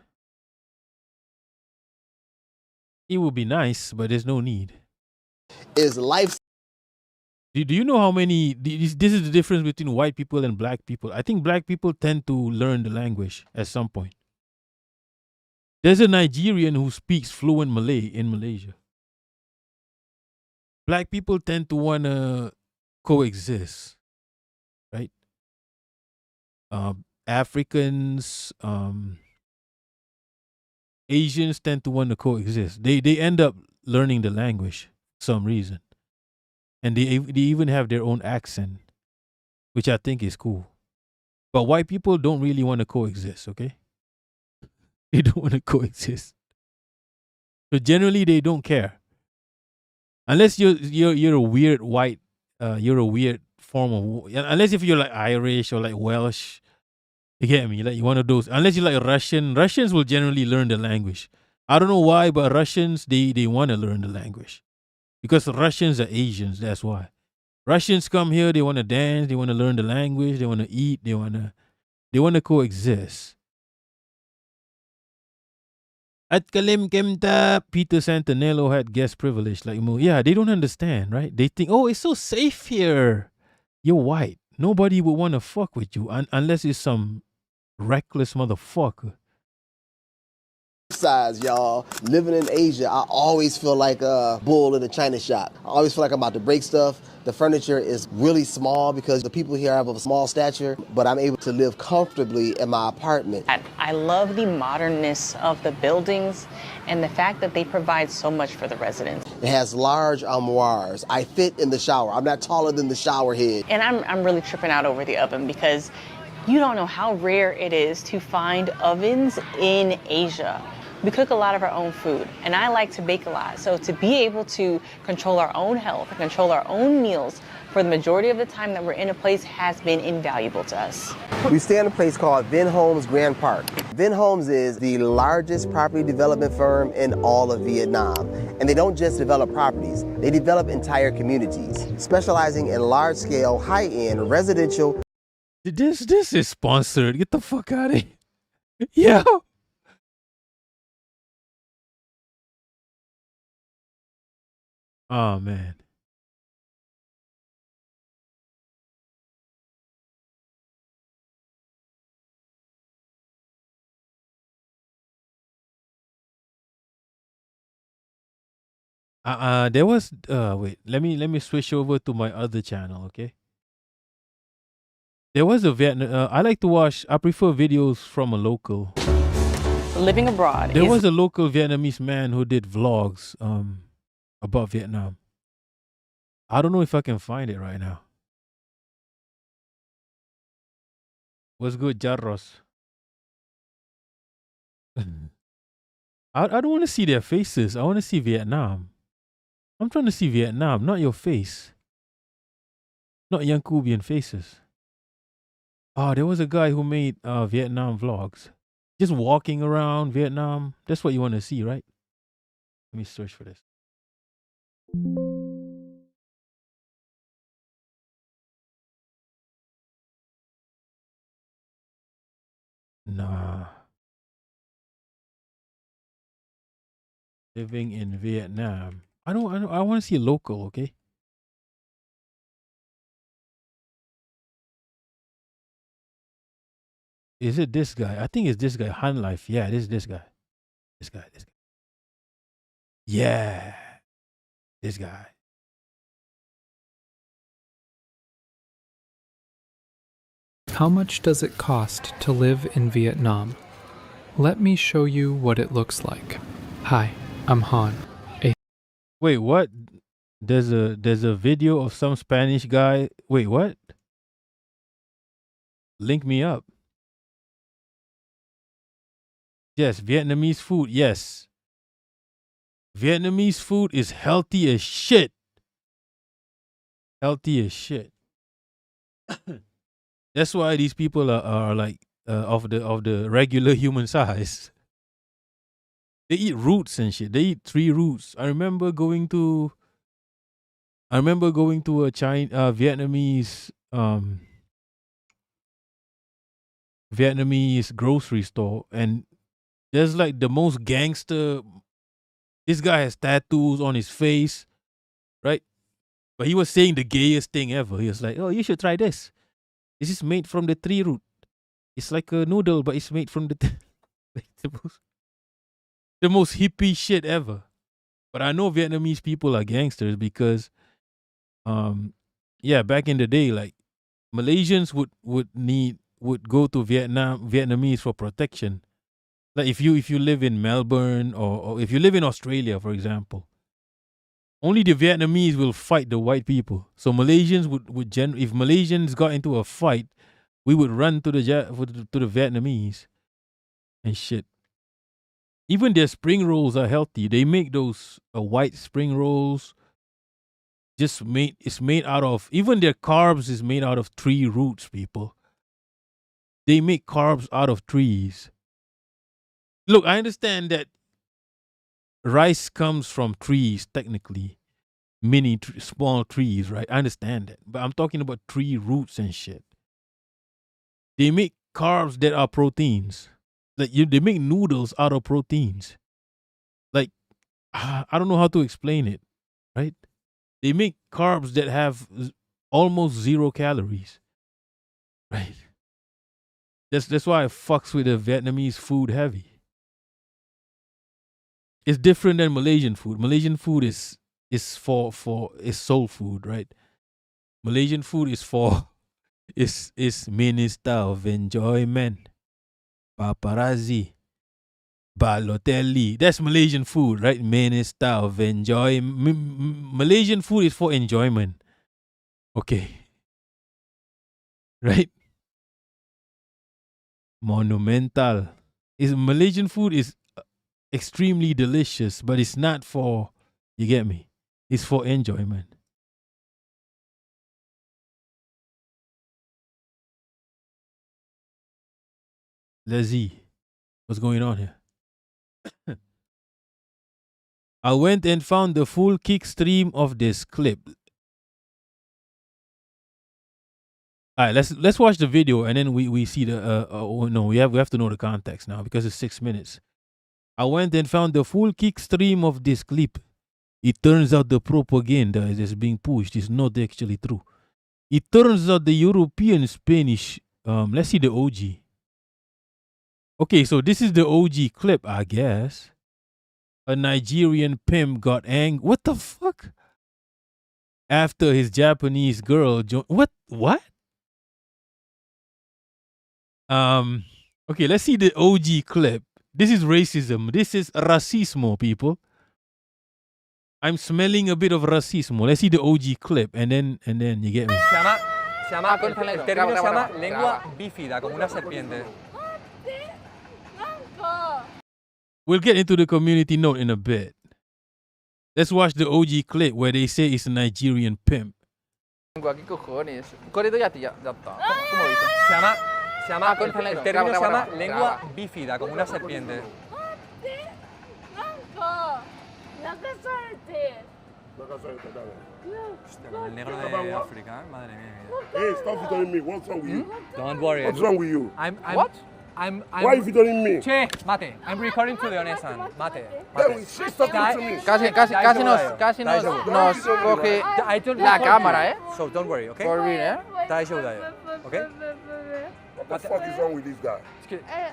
It would be nice, but there's no need. Is life. Do you know how many? This is the difference between white people and black people. I think black people tend to learn the language at some point. There's a Nigerian who speaks fluent Malay in Malaysia. Black people tend to want to coexist, right? Africans, Asians tend to want to coexist. They end up learning the language for some reason, and they even have their own accent, which I think is cool. But white people don't really want to coexist. Okay, they don't want to coexist. So generally, they don't care, unless you're a weird white. You're a weird form of, unless if you're like Irish or like Welsh. You get me? Like one of those. Unless you like Russian. Russians will generally learn the language. I don't know why, but Russians, they want to learn the language. Because Russians are Asians, that's why. Russians come here, they want to dance, they want to learn the language, they want to eat, they want to coexist. At Kalim Kemta, Peter Santanello had guest privilege. Like, yeah, they don't understand, right? They think, oh, it's so safe here. You're white. Nobody would want to fuck with you unless it's some reckless motherfucker. Size, y'all. Living in Asia, I always feel like a bull in a china shop. I always feel like I'm about to break stuff. The furniture is really small because the people here have a small stature, but I'm able to live comfortably in my apartment. I love the modernness of the buildings and the fact that they provide so much for the residents. It has large armoires. I fit in the shower. I'm not taller than the shower head. And I'm really tripping out over the oven because you don't know how rare it is to find ovens in Asia. We cook a lot of our own food, and I like to bake a lot. So to be able to control our own health and control our own meals for the majority of the time that we're in a place has been invaluable to us. We stay in a place called Vin Homes Grand Park. Vin Homes is the largest property development firm in all of Vietnam. And they don't just develop properties, they develop entire communities, specializing in large-scale, high-end residential. This is sponsored. Get the fuck out of here. Yeah. Oh, man. There was wait, let me switch over to my other channel, okay? There was a Vietnam. I prefer videos from a local. Living abroad. There was a local Vietnamese man who did vlogs about Vietnam. I don't know if I can find it right now. What's good, Jarros? I don't want to see their faces. I want to see Vietnam. I'm trying to see Vietnam, not your face. Not young Cuban faces. Oh, there was a guy who made Vietnam vlogs. Just walking around Vietnam. That's what you want to see, right? Let me search for this. Nah. Living in Vietnam. I want to see a local, okay? Is it this guy? I think it's this guy, Han Life. Yeah, this guy. This guy. Yeah. This guy. How much does it cost to live in Vietnam? Let me show you what it looks like. Hi, I'm Han. Wait, what? There's a video of some Spanish guy. Wait, what? Link me up. Yes, Vietnamese food. Yes. Vietnamese food is healthy as shit. Healthy as shit. That's why these people are like of the regular human size. They eat roots and shit. They eat tree roots. I remember going to a Vietnamese grocery store, and there's like the most gangster. This guy has tattoos on his face, right? But he was saying the gayest thing ever. He was like, "Oh, you should try this. This is made from the tree root. It's like a noodle, but it's made from the vegetables." The most hippie shit ever. But I know Vietnamese people are gangsters because, yeah, back in the day, like Malaysians would go to Vietnamese for protection. Like if you live in Melbourne or if you live in Australia, for example, only the Vietnamese will fight the white people. So Malaysians if Malaysians got into a fight, we would run to the Vietnamese and shit. Even their spring rolls are healthy. They make those white spring rolls. It's made out of, even their carbs is made out of tree roots, people. They make carbs out of trees. Look, I understand that rice comes from trees, technically. Small trees, right? I understand that. But I'm talking about tree roots and shit. They make carbs that are proteins. They make noodles out of proteins. Like, I don't know how to explain it, right? They make carbs that have almost 0 calories, right? That's why I fucks with the Vietnamese food heavy. It's different than Malaysian food. Malaysian food is soul food, right? Malaysian food is minister of enjoyment. Paparazzi. Balotelli. That's Malaysian food, right? Minister of enjoyment. Malaysian food is for enjoyment. Okay. Right? Monumental. Malaysian food is extremely delicious, but it's not for, you get me? It's for enjoyment. Let's see what's going on here. I went and found the full kick stream of this clip. All right, let's watch the video and then we see the no, we have to know the context now because it's 6 minutes. I went and found the full kick stream of this clip. It turns out the propaganda is being pushed is not actually true. It turns out the European Spanish, let's see the OG. Okay, so this is the OG clip, I guess. A Nigerian pimp got angry. What the fuck? After his Japanese girl joined. What? Okay, let's see the OG clip. This is racism. This is racismo, people. I'm smelling a bit of racismo. Let's see the OG clip and then you get me. El término se llama lengua bífida, como una serpiente. We'll get into the community note in a bit. Let's watch the OG clip where they say it's a Nigerian pimp. Lengua, ¿qué cojones? Correcto, ya está. ¿Cómo lo dices? El término se llama lengua bífida, como una serpiente. El negro de África, madre mía. Hey, stop featuring me. What's wrong with you? Don't worry. What's wrong with you? What? Why are you featuring me? Che, mate. I'm recording to the Onesan. Mate. She's talking to me. Casi nos coge la cámara, ¿eh? So don't worry, okay? For real, ¿eh? Okay? What the fuck is wrong with this guy?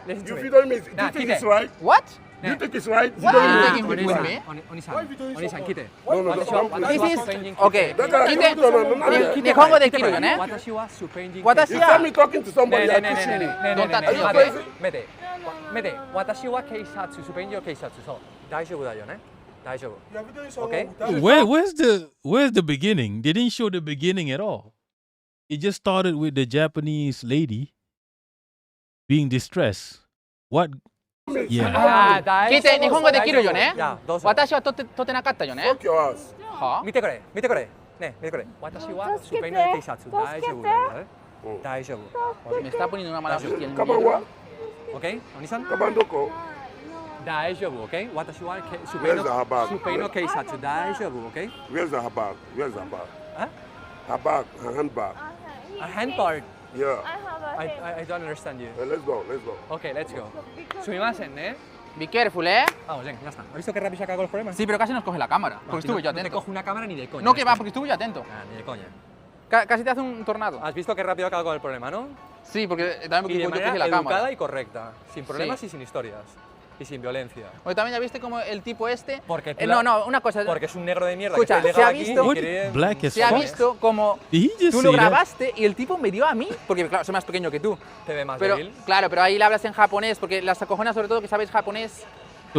Listen to You me. featuring me? Do you think it's right? What? Do you think it's right? What are you taking with me? Onisan, kite. No. This is okay. Kite. 日本語できるよね。私はスペイン人。私は。You saw me talking to somebody. Don't touch me. 待て。私は警察、スペイン人警察。そう。大丈夫だよね。大丈夫。Okay? Where's the beginning? They didn't show the beginning at all. It just started with the Japanese lady being distressed. What Yeah. 聞いて、日本語できるよね。私は取ってなかったよね。は？見てくれ、見てくれ。ね、見てくれ。私はスペインの T シャツ大丈夫だよ。大丈夫。Me está poniendo una mala hostia el niño. ¿Ok? ¿Onisan?大丈夫、OK? 私はスペインの T シャツ大丈夫、OK? Where's the bag? Where's the bag? Huh? A bag, a handbag. A handbag? Yeah. I don't understand you. Let's go, let's go. Okay, let's go. Sumimasen, ¿eh? Be careful, ¿eh? Vamos, ven, ya está. ¿Has visto qué rápido se acabó el problema? Sí, pero casi nos coge la cámara. Porque estuve yo atento. No te coge una cámara ni de coña. No, que va, porque estuve yo atento. Ni de coña. Casi te hace un tornado. ¿Has visto qué rápido acabó con el problema, no? Sí, porque también porque y de yo manera cogí la educada cámara. y correcta. Sin problemas y sin historias. Y sin violencia. Oye, también ya viste como el tipo este. Porque no, una cosa. Porque es un negro de mierda. Escucha, que se ha visto. Se ha visto como tú lo grabaste y el tipo me dio a mí. Porque, claro, soy más pequeño que tú. Te ve más pero, débil. Claro, pero ahí le hablas en japonés. Porque las acojonas, sobre todo, que sabes japonés. So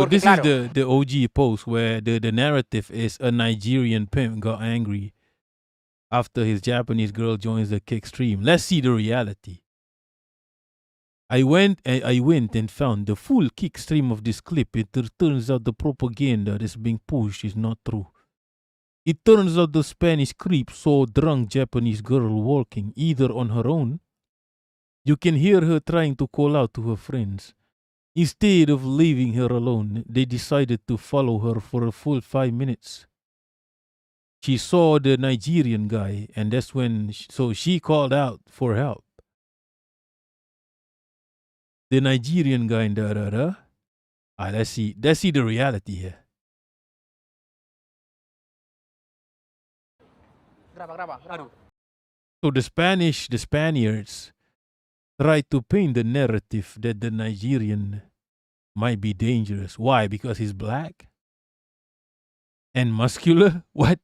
Porque, this claro, is the OG post where the narrative is a Nigerian pimp got angry after his Japanese girl joins the kick stream. Let's see the reality. I went and found the full kick stream of this clip. It turns out the propaganda that's being pushed is not true. It turns out the Spanish creep saw drunk Japanese girl walking either on her own. You can hear her trying to call out to her friends. Instead of leaving her alone, they decided to follow her for a full 5 minutes. She saw the Nigerian guy, and that's when she called out for help. The Nigerian guy in da. Let's see the reality here. Graba. So the Spaniards tried to paint the narrative that the Nigerian might be dangerous. Why? Because he's black and muscular? What?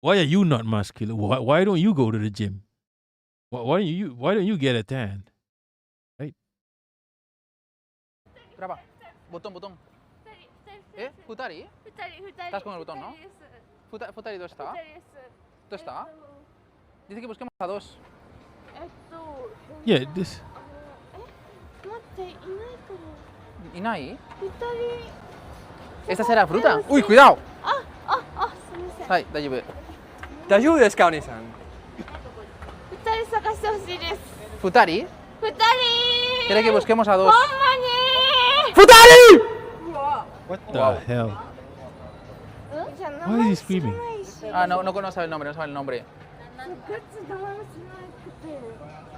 Why are you not muscular? Why don't you go to the gym? Why don't you get a tan? Right? Graba. Botón. ¿Futari? Estás con el botón, ¿no? ¿Futari dónde está? ¿Dónde está? Dice que busquemos a dos. Yeah, this. ¿Inai? ¿Esta será fruta? ¡Uy, cuidado! Ay, daijoubu. Daijoubu desu ka, Oni-san? ¿Futari? Quiere que busquemos a dos. ¡Futari! What the hell? Why is he screaming? No sabe el nombre,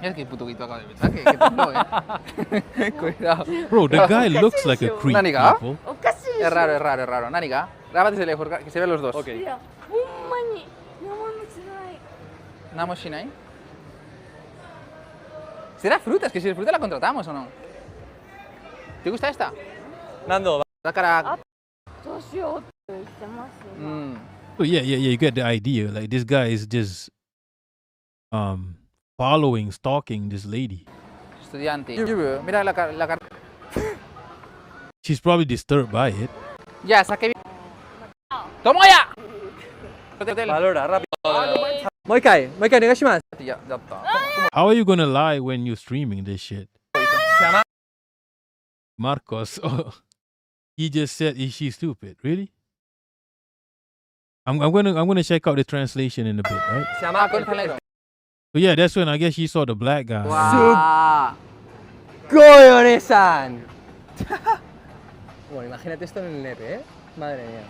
Es que puto guito acaba de pensar que tengo, Cuidado. Bro, the guy looks like a creep, ¿Naniga? people. Es raro. ¿Naniga? Grábate desde lejos, que se vean los dos. Ok. ¿Namo Shinai? ¿Será fruta? Es que si es fruta la contratamos o no. ¿Te gusta esta? Nando, La cara... Oh, yeah, you get the idea. Like, this guy is just stalking this lady. Estudiante. Mira la cara. She's probably disturbed by it. Ya, saqué bien. ¡Toma ya! valora, rápido. Moikai, negashimasu. Ya está. How are you gonna lie when you're streaming this shit? Se llama Marcos, he just said she's stupid. Really? I'm gonna check out the translation in a bit, right? Se llama So yeah, that's when I guess she saw the black guy. Wow. ¡Goyo-ne-san! Bueno, imagínate esto en el nepe, Madre mía.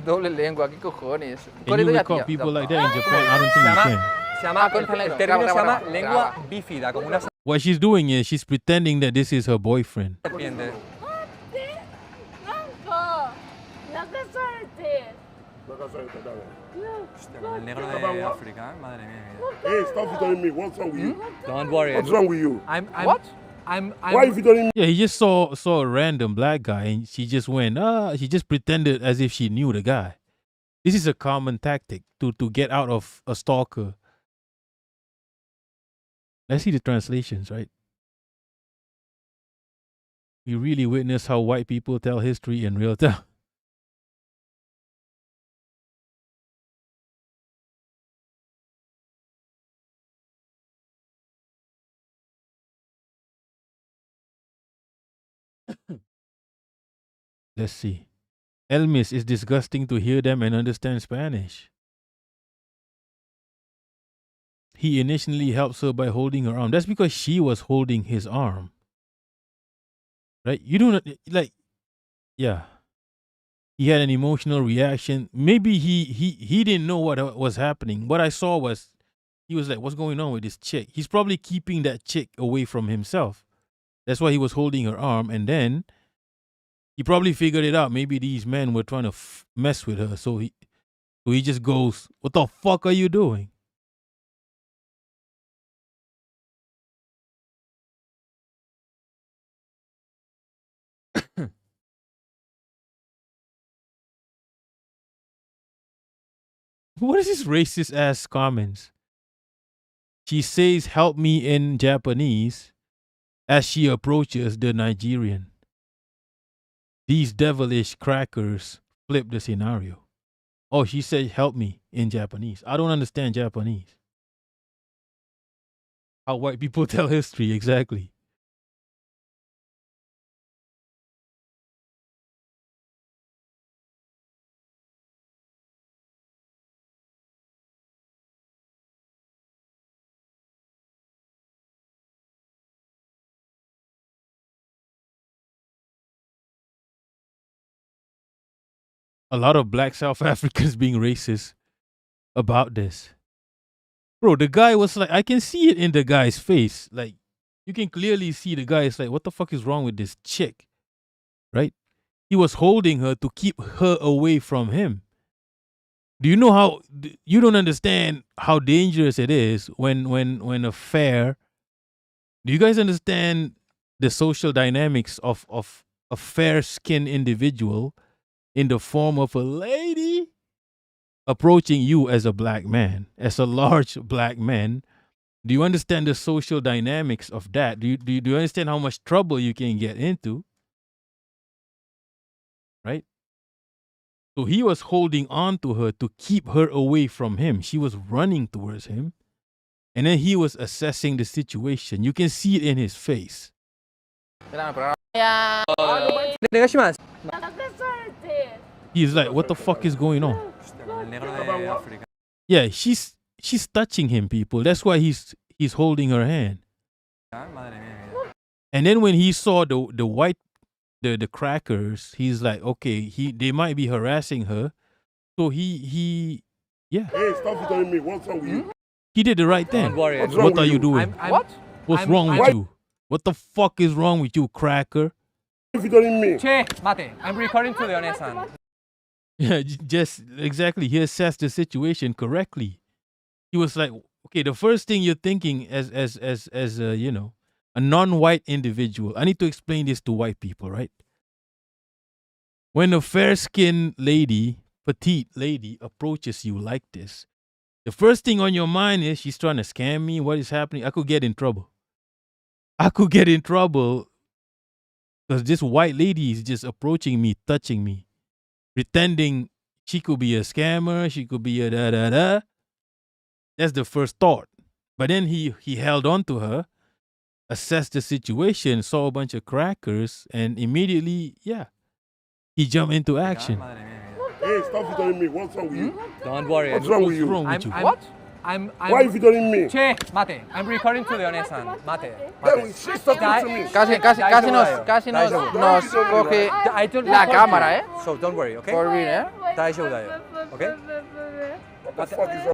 Doble lengua, ¿qué cojones? Can you record people like that in Japan? I don't think you can. Se llama, el término se llama lengua bífida, como una What she's doing is she's pretending that this is her boyfriend. serpiente. Hostia, el negro de África, madre mía. Hey, stop telling me. What's wrong with you? Don't worry. What's wrong with you? What? Why are you telling me? Yeah, he just saw a random black guy and she just went, she just pretended as if she knew the guy. This is a common tactic to get out of a stalker. Let's see the translations, right? We really witness how white people tell history in real time. Let's see. Elmis, it's disgusting to hear them and understand Spanish. He initially helps her by holding her arm. That's because she was holding his arm. Right? You don't like, yeah. He had an emotional reaction. Maybe he didn't know what was happening. What I saw was he was like, what's going on with this chick? He's probably keeping that chick away from himself. That's why he was holding her arm. And then he probably figured it out. Maybe these men were trying to mess with her. So he just goes, what the fuck are you doing? What is this racist ass comments? She says, help me in Japanese as she approaches the Nigerian. These devilish crackers flip the scenario. Oh, she said, help me in Japanese. I don't understand Japanese. How white people tell history, exactly. A lot of black South Africans being racist about this. Bro, the guy was like, I can see it in the guy's face. Like, you can clearly see the guy is like, what the fuck is wrong with this chick? Right? He was holding her to keep her away from him. Do you know how, you don't understand how dangerous it is when a fair, do you guys understand the social dynamics of a fair-skinned individual in the form of a lady approaching you as a black man, as a large black man? Do you understand the social dynamics of that? Do you understand how much trouble you can get into? Right? So he was holding on to her to keep her away from him. She was running towards him. And then he was assessing the situation. You can see it in his face. He's like, what the fuck is going on? Yeah, she's touching him, people. That's why he's holding her hand. And then when he saw the white the crackers, he's like, okay, they might be harassing her. So he yeah. Hey, stop telling me what's wrong with you. He did the right thing. What are you doing? What's wrong with you? What the fuck is wrong with you, cracker? If you telling me. Che, mate. I'm recording to the Onesan. Yeah, just exactly. He assessed the situation correctly. He was like, okay, the first thing you're thinking as you know, a non-white individual. I need to explain this to white people, right? When a fair-skinned lady, petite lady, approaches you like this, the first thing on your mind is, she's trying to scam me. What is happening? I could get in trouble. Because this white lady is just approaching me, touching me, pretending she could be a scammer, she could be a da-da-da. That's the first thought. But then he held on to her, assessed the situation, saw a bunch of crackers, and immediately, yeah, he jumped into action. Hey, stop telling me what's wrong with you. Don't worry. What's wrong with you? What? Why are you telling me? Che, mate. I'm recording to the Onesan. Mate. She's talking to me. Casi nos coge la cámara, eh? So don't worry, okay? For real, eh? Okay? What the fuck is wrong?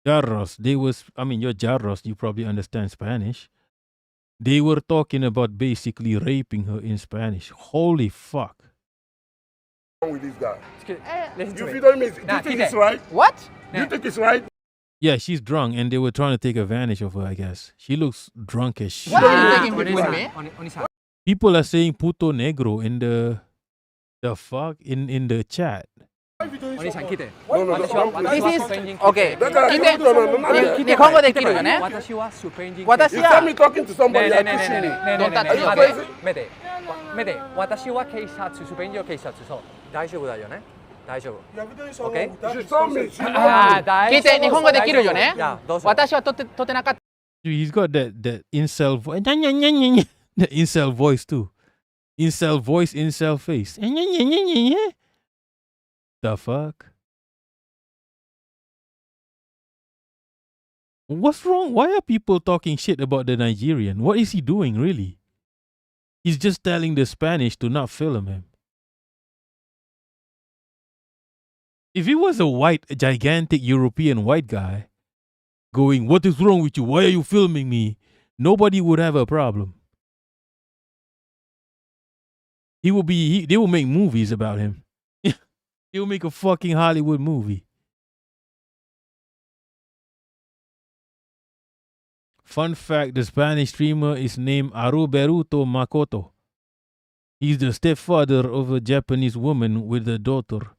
Jarros, you're Jarros, you probably understand Spanish. They were talking about basically raping her in Spanish. Holy fuck. What's wrong with this guy? You telling me, do you think it's right? What? Do you think it's right? Yeah, she's drunk and they were trying to take advantage of her, I guess. She looks drunk as shit. What are you taking with me? People are saying puto negro in the fuck in the chat. Onisan, kite. No, this is okay. Kite. Nihongo dekiru yo ne? Watashi wa me talking to somebody. Don't touch me. Mete. Watashi wa keisatsu, supenjo keisatsu. So, daijoubu da yo ne? Daijoubu. Okay? Kite, nihongo dekiru yo ne? Watashi wa tote nakatta. He's got that incel voice. The incel voice too. Incel voice, incel face. The fuck? What's wrong? Why are people talking shit about the Nigerian? What is he doing, really? He's just telling the Spanish to not film him. If he was a white, gigantic European white guy going, "What is wrong with you? Why are you filming me?" Nobody would have a problem. They will make movies about him. They will make a fucking Hollywood movie. Fun fact, the Spanish streamer is named Aruberuto Makoto. He's the stepfather of a Japanese woman with a daughter.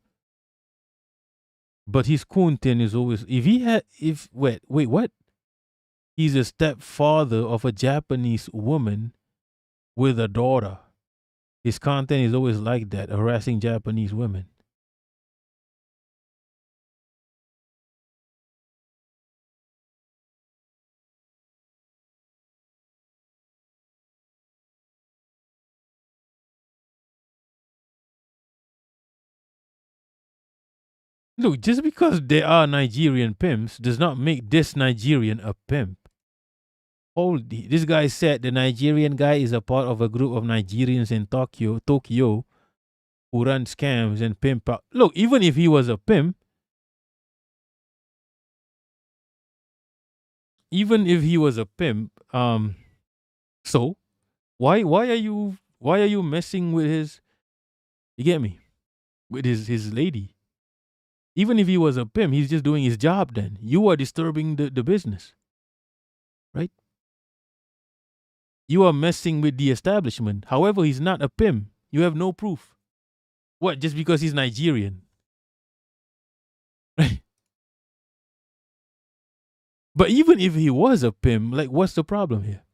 But his content is always, wait, what? He's a stepfather of a Japanese woman with a daughter. His content is always like that, harassing Japanese women. Look, just because they are Nigerian pimps does not make this Nigerian a pimp. Holy, this guy said the Nigerian guy is a part of a group of Nigerians in Tokyo who run scams and pimp out. Look, even if he was a pimp, so why are you messing with his, you get me, with his lady? Even if he was a pimp, he's just doing his job then. You are disturbing the business. Right? You are messing with the establishment. However, he's not a pimp. You have no proof. What, just because he's Nigerian? Right? But even if he was a pimp, like, what's the problem here?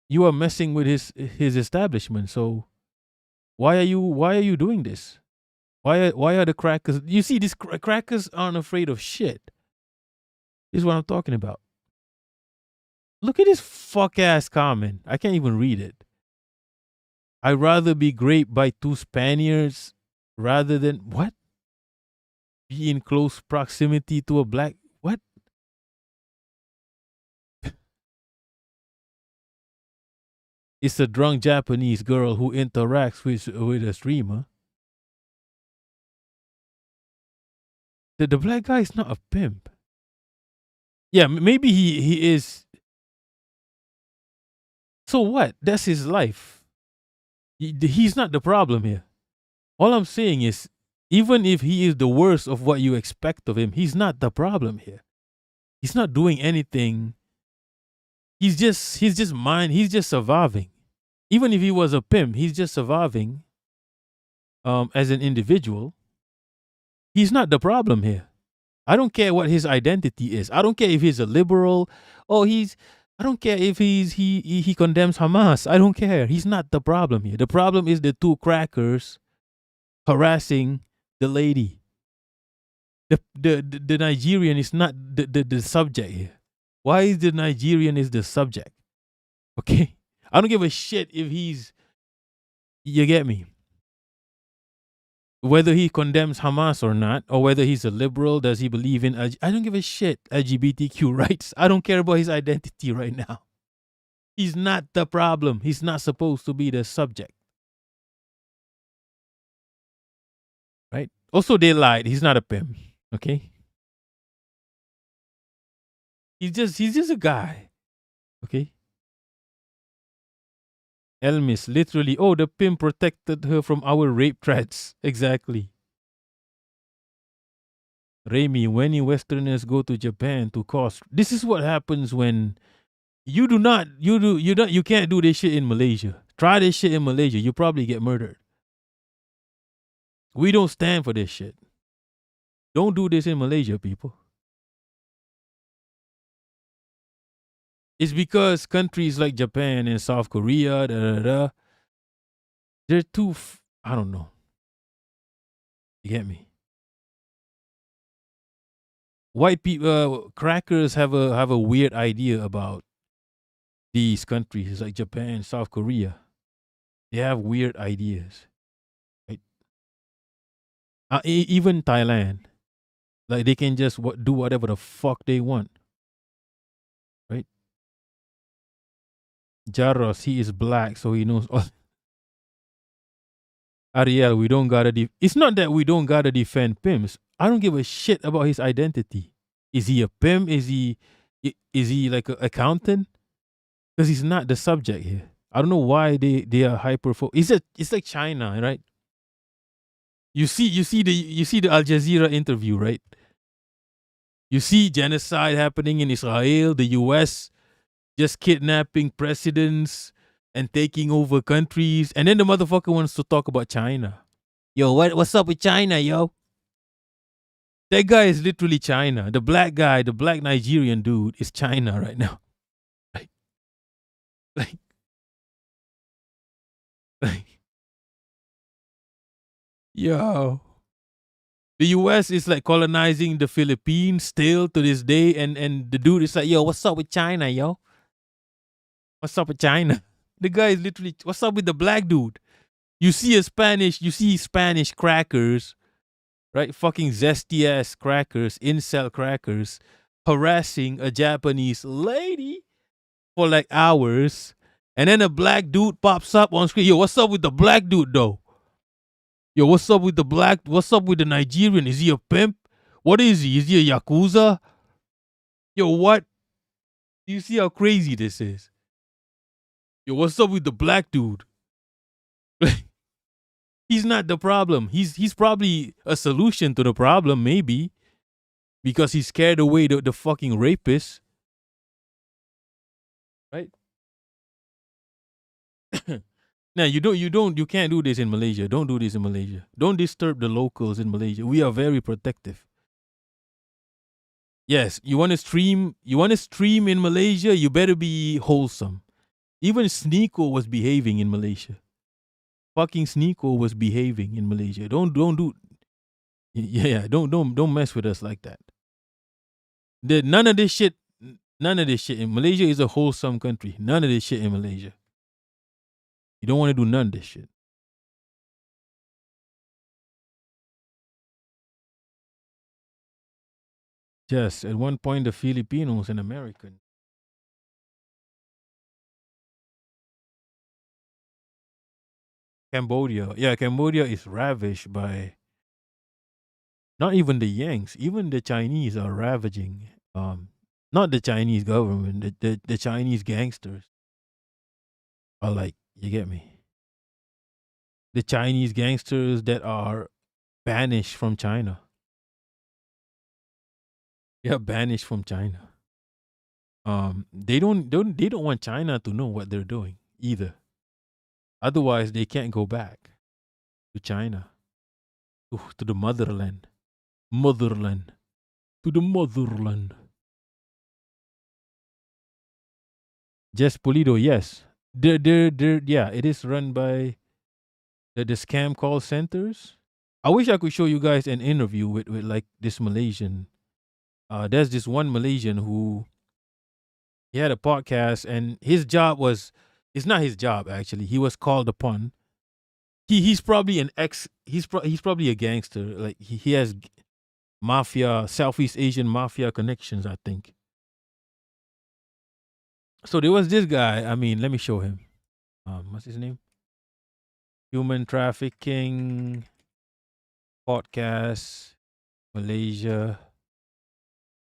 You are messing with his establishment. So why are you doing this? Why are the crackers? You see, these crackers aren't afraid of shit. This is what I'm talking about. Look at this fuck ass comment. I can't even read it. I'd rather be raped by two Spaniards rather than what? Be in close proximity to a black what? It's a drunk Japanese girl who interacts with a streamer. The black guy is not a pimp. Yeah, maybe he is. So what? That's his life. He's not the problem here. All I'm saying is, even if he is the worst of what you expect of him, he's not the problem here. He's not doing anything. He's just surviving. Even if he was a pimp, he's just surviving as an individual. He's not the problem here. I don't care what his identity is. I don't care if he's a liberal or I don't care if he condemns Hamas. I don't care. He's not the problem here. The problem is the two crackers harassing the lady. The Nigerian is not the subject here. Why is the Nigerian is the subject? Okay? I don't give a shit if you get me? Whether he condemns Hamas or not, or whether he's a liberal, does he believe in, I don't give a shit, LGBTQ rights. I don't care about his identity right now. He's not the problem. He's not supposed to be the subject. Right? Also, they lied. He's not a pimp. Okay? He's just a guy. Okay? Elmis, literally, the pimp protected her from our rape threats. Exactly. Remy, many Westerners go to Japan to cause. This is what happens when you can't do this shit in Malaysia. Try this shit in Malaysia, you probably get murdered. We don't stand for this shit. Don't do this in Malaysia, people. It's because countries like Japan and South Korea, they're too, I don't know. You get me? White people, crackers have a weird idea about these countries like Japan, South Korea. They have weird ideas, right? Even Thailand, like they can just do whatever the fuck they want, right? Jaros, he is black, so he knows all. Ariel, we don't gotta. It's not that we don't gotta defend pimps. I don't give a shit about his identity. Is he a pimp? Is he like an accountant? Because he's not the subject here. I don't know why they are hyper. It's like China, right? You see the Al Jazeera interview, right? You see genocide happening in Israel, the US just kidnapping presidents and taking over countries, and then the motherfucker wants to talk about China. Yo, what's up with China, yo? That guy is literally China. The black guy, the black Nigerian dude is China right now. Like, yo. The US is like colonizing the Philippines still to this day, and the dude is like, yo, what's up with China, yo? What's up with China? The guy is literally, what's up with the black dude? You see Spanish crackers, right? Fucking zesty ass crackers, incel crackers, harassing a Japanese lady for like hours, and then a black dude pops up on screen. Yo, what's up with the black dude though? Yo, what's up with the Nigerian? Is he a pimp? What is he? Is he a Yakuza? Yo, what? Do you see how crazy this is? Yo, what's up with the black dude? He's not the problem. He's probably a solution to the problem, maybe. Because he scared away the fucking rapist. Right? Now you can't do this in Malaysia. Don't do this in Malaysia. Don't disturb the locals in Malaysia. We are very protective. Yes, you want to stream in Malaysia, you better be wholesome. Even Sneeko was behaving in Malaysia. Fucking Sneeko was behaving in Malaysia. Don't do don't mess with us like that. None of this shit in Malaysia is a wholesome country. None of this shit in Malaysia. You don't want to do none of this shit. Yes, at one point the Filipinos and American. Cambodia. Yeah, Cambodia is ravished by not even the Yanks, even the Chinese are ravaging. Not the Chinese government, the Chinese gangsters are like, you get me? The Chinese gangsters that are banished from China. Yeah, banished from China. They don't want China to know what they're doing either. Otherwise, they can't go back to China, to the motherland, to the motherland. Just Polido, yes. Yeah, it is run by the scam call centers. I wish I could show you guys an interview with like this Malaysian. There's this one Malaysian who he had a podcast, and his job was, it's not his job actually. He was called upon. He's probably he's probably a gangster. Like he has mafia, Southeast Asian mafia connections, I think. So there was this guy. I mean, let me show him. What's his name? Human trafficking podcast, Malaysia.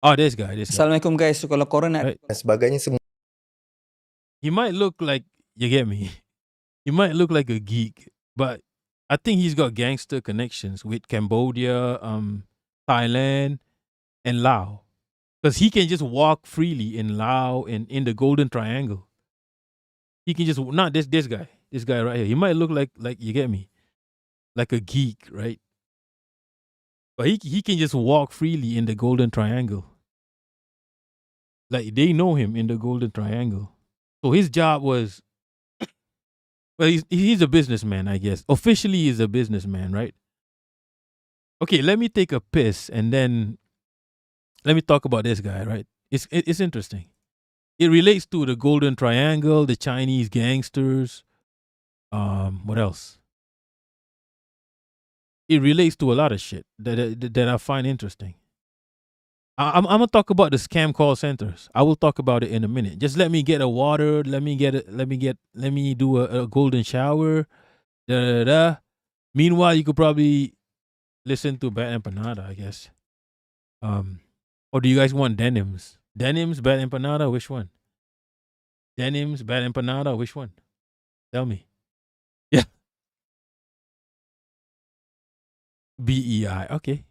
Oh, this guy. Assalamualaikum guys. So kalau corona Right. dan sebagainya semua. He might look like, you get me? He might look like a geek, but I think he's got gangster connections with Cambodia, Thailand, and Laos. Because he can just walk freely in Laos and in the Golden Triangle. He can just, not this guy. This guy right here. He might look like you get me? Like a geek, right? But he can just walk freely in the Golden Triangle. Like they know him in the Golden Triangle. So his job was, well, he's a businessman, I guess. Officially, he's a businessman, right? Okay, let me take a piss and then let me talk about this guy, right? It's interesting. It relates to the Golden Triangle, the Chinese gangsters, What else? It relates to a lot of shit that I find interesting. I'm gonna talk about the scam call centers. I will talk about it in a minute. Just let me get a water. Let me do a golden shower. Da, da, da. Meanwhile, you could probably listen to Bad Empanada, I guess. Or do you guys want Denims? Denims, Bad Empanada, which one? Denims, Bad Empanada, which one? Tell me. Yeah. BEI, okay.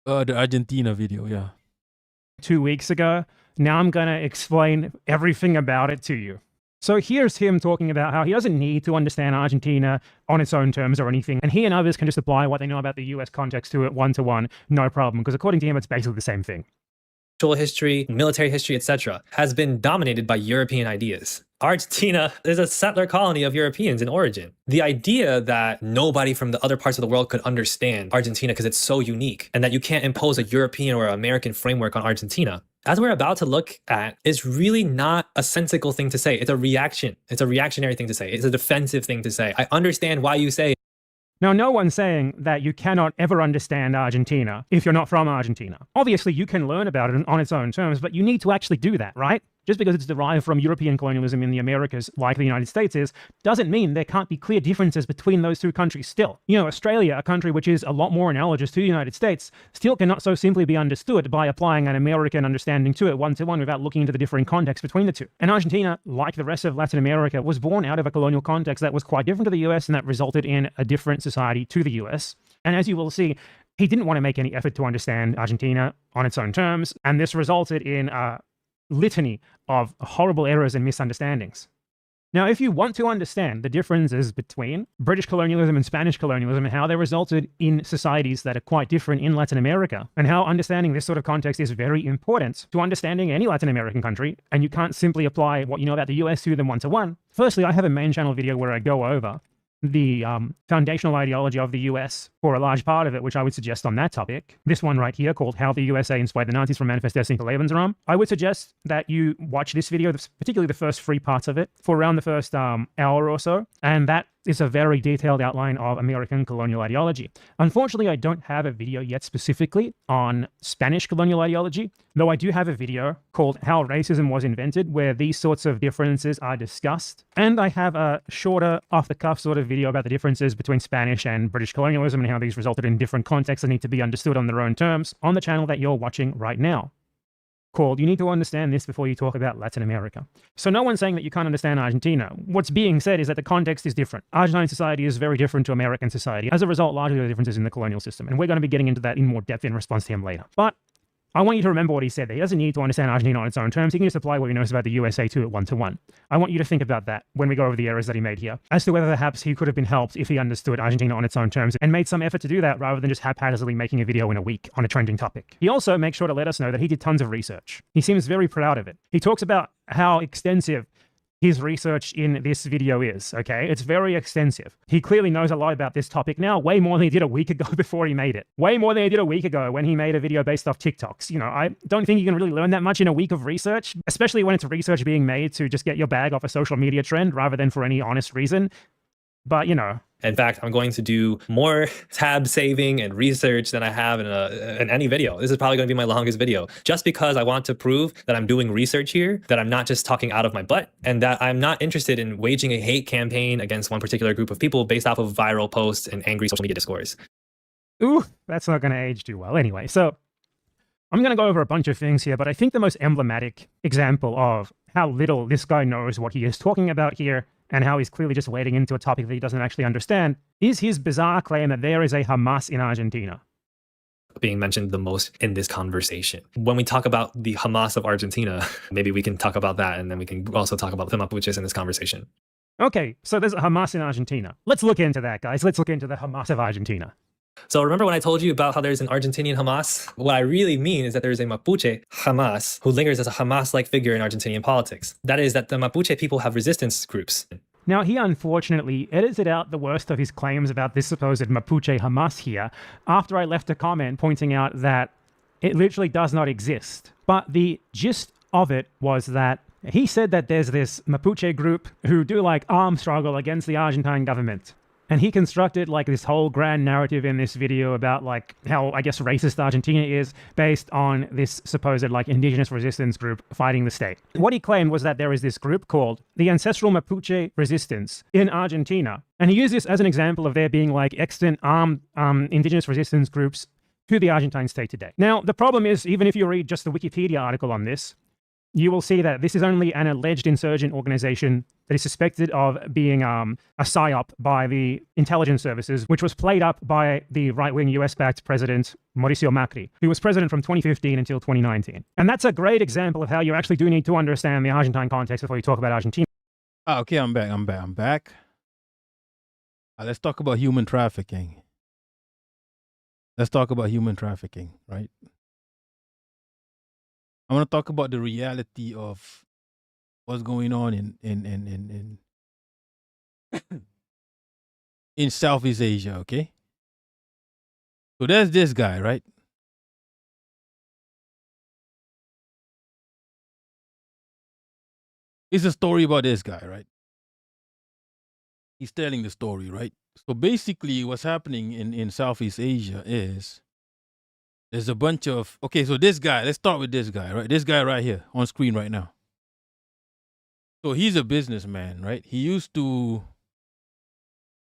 The Argentina video, yeah. 2 weeks ago. Now I'm going to explain everything about it to you. So here's him talking about how he doesn't need to understand Argentina on its own terms or anything, and he and others can just apply what they know about the US context to it one-to-one, no problem, because according to him, it's basically the same thing. History, military history, etc., has been dominated by European ideas. Argentina is a settler colony of Europeans in origin. The idea that nobody from the other parts of the world could understand Argentina because it's so unique, and that you can't impose a European or American framework on Argentina, as we're about to look at, is really not a sensical thing to say. It's a reaction. It's a reactionary thing to say. It's a defensive thing to say. I understand why you say. Now, no one's saying that you cannot ever understand Argentina if you're not from Argentina. Obviously, you can learn about it on its own terms, but you need to actually do that, right? Just because it's derived from European colonialism in the Americas, like the United States is, doesn't mean there can't be clear differences between those two countries still. You know, Australia, a country which is a lot more analogous to the United States, still cannot so simply be understood by applying an American understanding to it one-to-one without looking into the differing context between the two. And Argentina, like the rest of Latin America, was born out of a colonial context that was quite different to the US and that resulted in a different society to the US. And as you will see, he didn't want to make any effort to understand Argentina on its own terms, and this resulted in a litany of horrible errors and misunderstandings. Now, if you want to understand the differences between British colonialism and Spanish colonialism and how they resulted in societies that are quite different in Latin America, and how understanding this sort of context is very important to understanding any Latin American country, and you can't simply apply what you know about the US to them one-to-one, firstly, I have a main channel video where I go over the foundational ideology of the US for a large part of it, which I would suggest on that topic. This one right here called How the USA Inspired the Nazis from Manifest Destiny to Lebensraum. I would suggest that you watch this video, particularly the first 3 parts of it, for around the first hour or so, and that is a very detailed outline of American colonial ideology. Unfortunately, I don't have a video yet specifically on Spanish colonial ideology, though I do have a video called How Racism Was Invented, where these sorts of differences are discussed. And I have a shorter, off-the-cuff sort of video about the differences between Spanish and British colonialism and how these resulted in different contexts that need to be understood on their own terms on the channel that you're watching right now, called You Need to Understand This Before You Talk About Latin America. So no one's saying that you can't understand Argentina. What's being said is that the context is different. Argentine society is very different to American society. As a result, largely the differences in the colonial system. And we're going to be getting into that in more depth in response to him later. But I want you to remember what he said there. He doesn't need to understand Argentina on its own terms. He can just apply what he knows about the USA to it one-to-one. I want you to think about that when we go over the errors that he made here, as to whether perhaps he could have been helped if he understood Argentina on its own terms and made some effort to do that rather than just haphazardly making a video in a week on a trending topic. He also makes sure to let us know that he did tons of research. He seems very proud of it. He talks about how extensive his research in this video is, okay? It's very extensive. He clearly knows a lot about this topic now, way more than he did a week ago before he made it. Way more than he did a week ago when he made a video based off TikToks. You know, I don't think you can really learn that much in a week of research, especially when it's research being made to just get your bag off a social media trend rather than for any honest reason. But, you know. In fact, I'm going to do more tab saving and research than I have in any video. This is probably going to be my longest video, just because I want to prove that I'm doing research here, that I'm not just talking out of my butt, and that I'm not interested in waging a hate campaign against one particular group of people based off of viral posts and angry social media discourse. Ooh, that's not going to age too well. Anyway, so I'm going to go over a bunch of things here, but I think the most emblematic example of how little this guy knows what he is talking about here and how he's clearly just wading into a topic that he doesn't actually understand, is his bizarre claim that there is a Hamas in Argentina. Being mentioned the most in this conversation. When we talk about the Hamas of Argentina, maybe we can talk about that, and then we can also talk about the Mapuches in this conversation. Okay, so there's a Hamas in Argentina. Let's look into that, guys. Let's look into the Hamas of Argentina. So remember when I told you about how there's an Argentinian Hamas? What I really mean is that there's a Mapuche Hamas who lingers as a Hamas-like figure in Argentinian politics. That is that the Mapuche people have resistance groups. Now, he unfortunately edited out the worst of his claims about this supposed Mapuche Hamas here after I left a comment pointing out that it literally does not exist. But the gist of it was that He said that there's this Mapuche group who do like armed struggle against the Argentine government. And he constructed like this whole grand narrative in this video about like how, I guess, racist Argentina is based on this supposed like indigenous resistance group fighting the state. What he claimed was that there is this group called the Ancestral Mapuche Resistance in Argentina. And he used this as an example of there being like extant armed indigenous resistance groups to the Argentine state today. Now, the problem is, even if you read just the Wikipedia article on this, you will see that this is only an alleged insurgent organization that is suspected of being a psyop by the intelligence services, which was played up by the right-wing US-backed president, Mauricio Macri, who was president from 2015 until 2019. And that's a great example of how you actually do need to understand the Argentine context before you talk about Argentina. Okay, I'm back. Let's talk about human trafficking. Right? I want to talk about the reality of what's going on in Southeast Asia, okay? So there's this guy, right? It's a story about this guy, right? He's telling the story, right? So basically what's happening in Southeast Asia is there's a bunch of, okay, so this guy, let's start with this guy, right? This guy right here on screen right now. So he's a businessman, right? He used to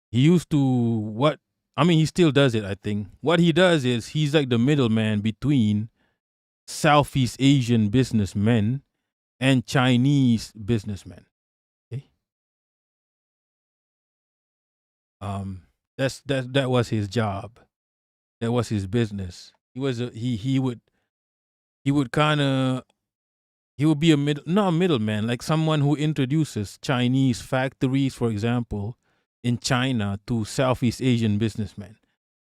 he still does it, I think. What he does is he's like the middleman between Southeast Asian businessmen and Chinese businessmen. Okay. That was his job. That was his business. He was he would be not a middleman, like someone who introduces Chinese factories, for example, in China to Southeast Asian businessmen.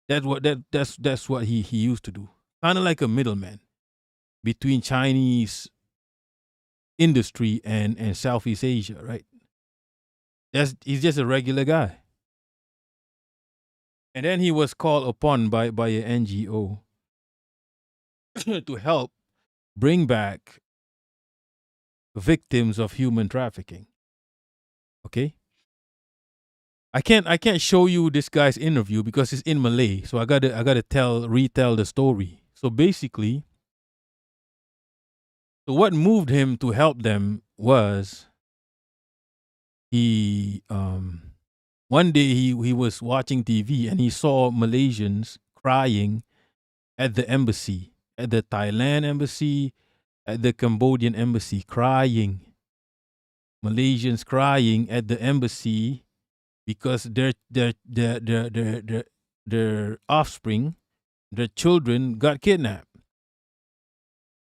That's what he used to do. Kind of like a middleman between Chinese industry and Southeast Asia, right? He's just a regular guy. And then he was called upon by an NGO to help bring back victims of human trafficking. Okay? I can't show you this guy's interview because it's in Malay, so I gotta retell the story. So basically, so what moved him to help them was he one day he was watching TV and he saw Malaysians crying at the embassy, at the Thailand embassy, at the Cambodian embassy, crying. Malaysians crying at the embassy because their offspring, their children got kidnapped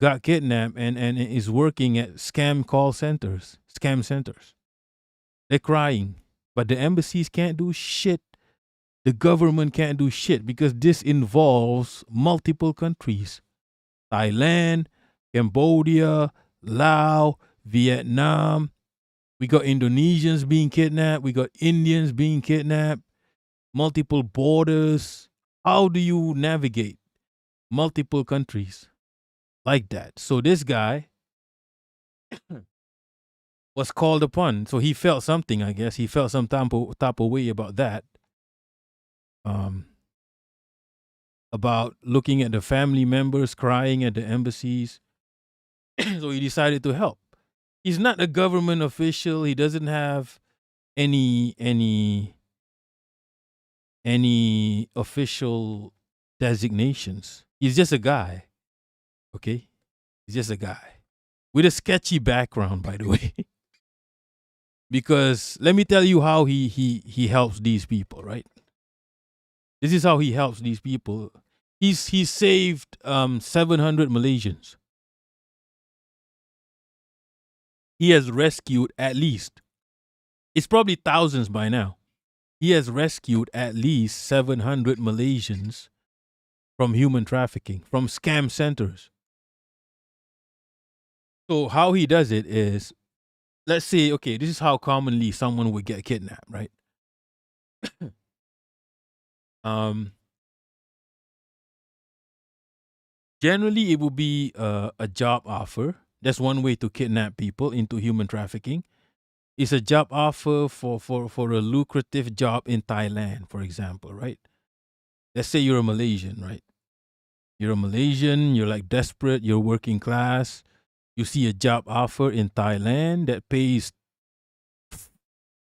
and is working at scam centers. They're crying, but the embassies can't do shit. The government can't do shit because this involves multiple countries: Thailand, Cambodia, Laos, Vietnam. We got Indonesians being kidnapped. We got Indians being kidnapped. Multiple borders. How do you navigate multiple countries like that? So this guy was called upon. So he felt something, I guess. He felt some type of way about that. About looking at the family members crying at the embassies. So he decided to help. He's not a government official. He doesn't have any official designations. He's just a guy. Okay? He's just a guy with a sketchy background, by the way. Because let me tell you how he helps these people, right? This is how he helps these people. He's saved 700 Malaysians. He has rescued at least, it's probably thousands by now. He has rescued at least 700 Malaysians from human trafficking, from scam centers. So how he does it is, let's say, okay, this is how commonly someone would get kidnapped, right? Generally, it will be a job offer. That's one way to kidnap people into human trafficking. It's a job offer for a lucrative job in Thailand, for example, right? Let's say you're a Malaysian, right? You're a Malaysian, you're like desperate, you're working class. You see a job offer in Thailand that pays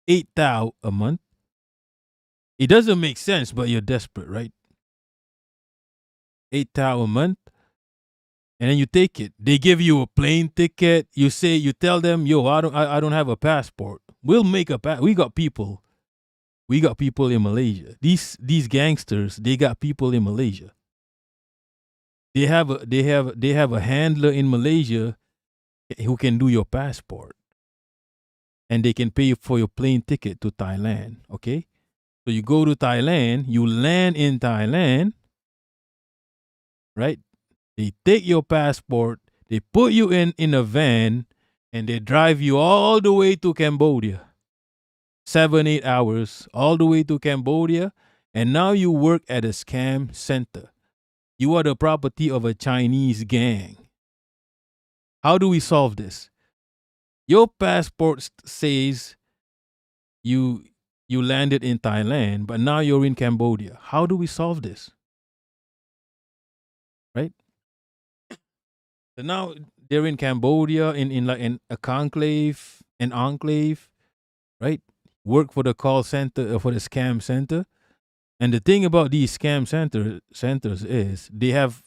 8,000 a month. It doesn't make sense, but you're desperate, right? 8,000 a month. And then you take it. They give you a plane ticket. You tell them, yo, I don't have a passport. We'll make we got people. We got people in Malaysia. These gangsters, they got people in Malaysia. They have a handler in Malaysia who can do your passport. And they can pay for your plane ticket to Thailand. Okay? So you go to Thailand, you land in Thailand, right? They take your passport, they put you in a van, and they drive you all the way to Cambodia. 7-8 hours, all the way to Cambodia, and now you work at a scam center. You are the property of a Chinese gang. How do we solve this? Your passport says you landed in Thailand, but now you're in Cambodia. How do we solve this? Right? So now they're in Cambodia in like a conclave, an enclave, right? Work for the call center, for the scam center. And the thing about these scam centers is they have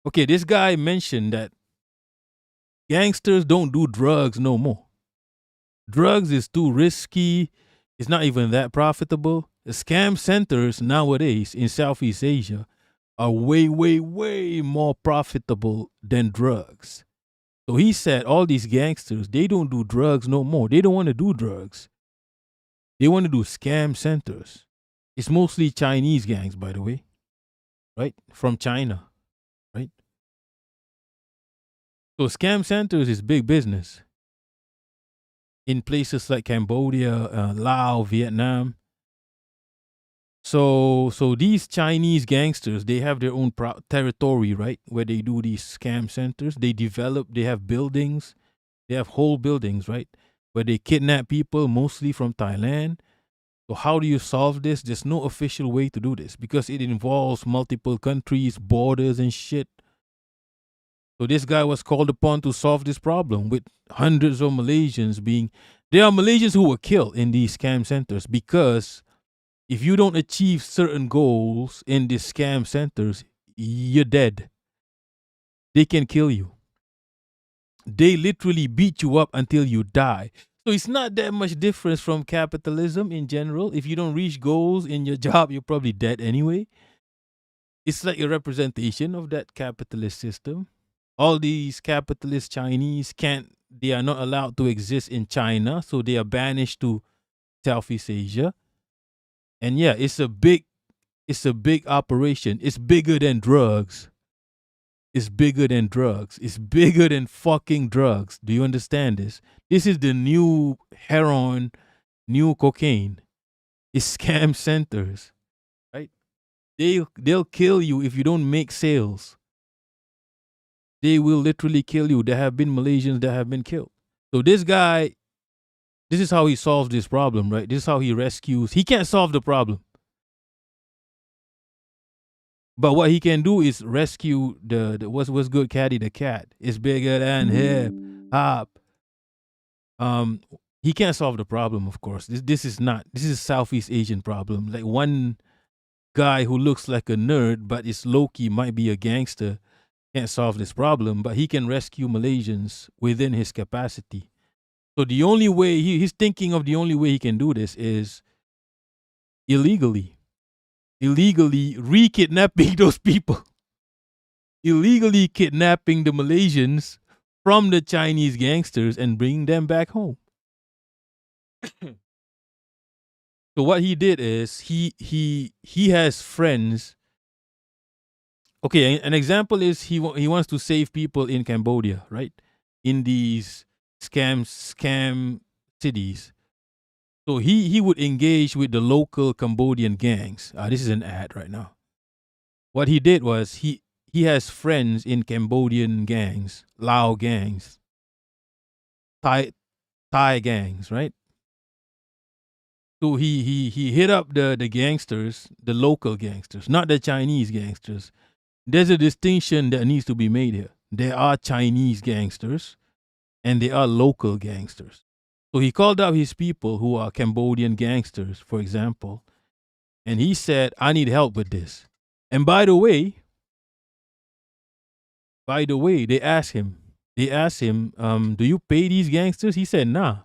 okay, this guy mentioned that gangsters don't do drugs no more. Drugs is too risky. It's not even that profitable. The scam centers nowadays in Southeast Asia are way, way, way more profitable than drugs. So he said all these gangsters, they don't do drugs no more. They don't want to do drugs. They want to do scam centers. It's mostly Chinese gangs, by the way, right? From China, right? So scam centers is big business in places like Cambodia, Laos, Vietnam. So these Chinese gangsters, they have their own territory, right? Where they do these scam centers. They have buildings. They have whole buildings, right? Where they kidnap people, mostly from Thailand. So how do you solve this? There's no official way to do this because it involves multiple countries, borders, and shit. So this guy was called upon to solve this problem with hundreds of Malaysians there are Malaysians who were killed in these scam centers because if you don't achieve certain goals in these scam centers, you're dead. They can kill you. They literally beat you up until you die. So it's not that much difference from capitalism in general. If you don't reach goals in your job, you're probably dead anyway. It's like a representation of that capitalist system. All these capitalist Chinese they are not allowed to exist in China, so they are banished to Southeast Asia. And yeah, it's a big operation. It's bigger than drugs. It's bigger than drugs. It's bigger than fucking drugs. Do you understand this? This is the new heroin, new cocaine. It's scam centers, right? They'll kill you if you don't make sales. They will literally kill you. There have been Malaysians that have been killed. So this guy, this is how he solves this problem, right? This is how he rescues. He can't solve the problem. But what he can do is rescue the what's good Caddy the cat. It's bigger than hip hop. He can't solve the problem, of course. This is a Southeast Asian problem. Like one guy who looks like a nerd but is low-key, might be a gangster, can't solve this problem, but he can rescue Malaysians within his capacity. So the only way he's thinking of the only way he can do this is illegally re-kidnapping those people. Illegally kidnapping the Malaysians from the Chinese gangsters and bringing them back home. So what he did is he has friends. Okay, an example is he wants to save people in Cambodia, right? In these scam cities. So he would engage with the local Cambodian gangs. This is an ad right now. What he did was he he has friends in Cambodian gangs, Lao gangs, Thai gangs, right? So he hit up the gangsters, the local gangsters, not the Chinese gangsters. There's a distinction that needs to be made here. There are Chinese gangsters and there are local gangsters. So he called up his people who are Cambodian gangsters, for example, and he said, I need help with this. And by the way, they asked him, do you pay these gangsters? He said, nah,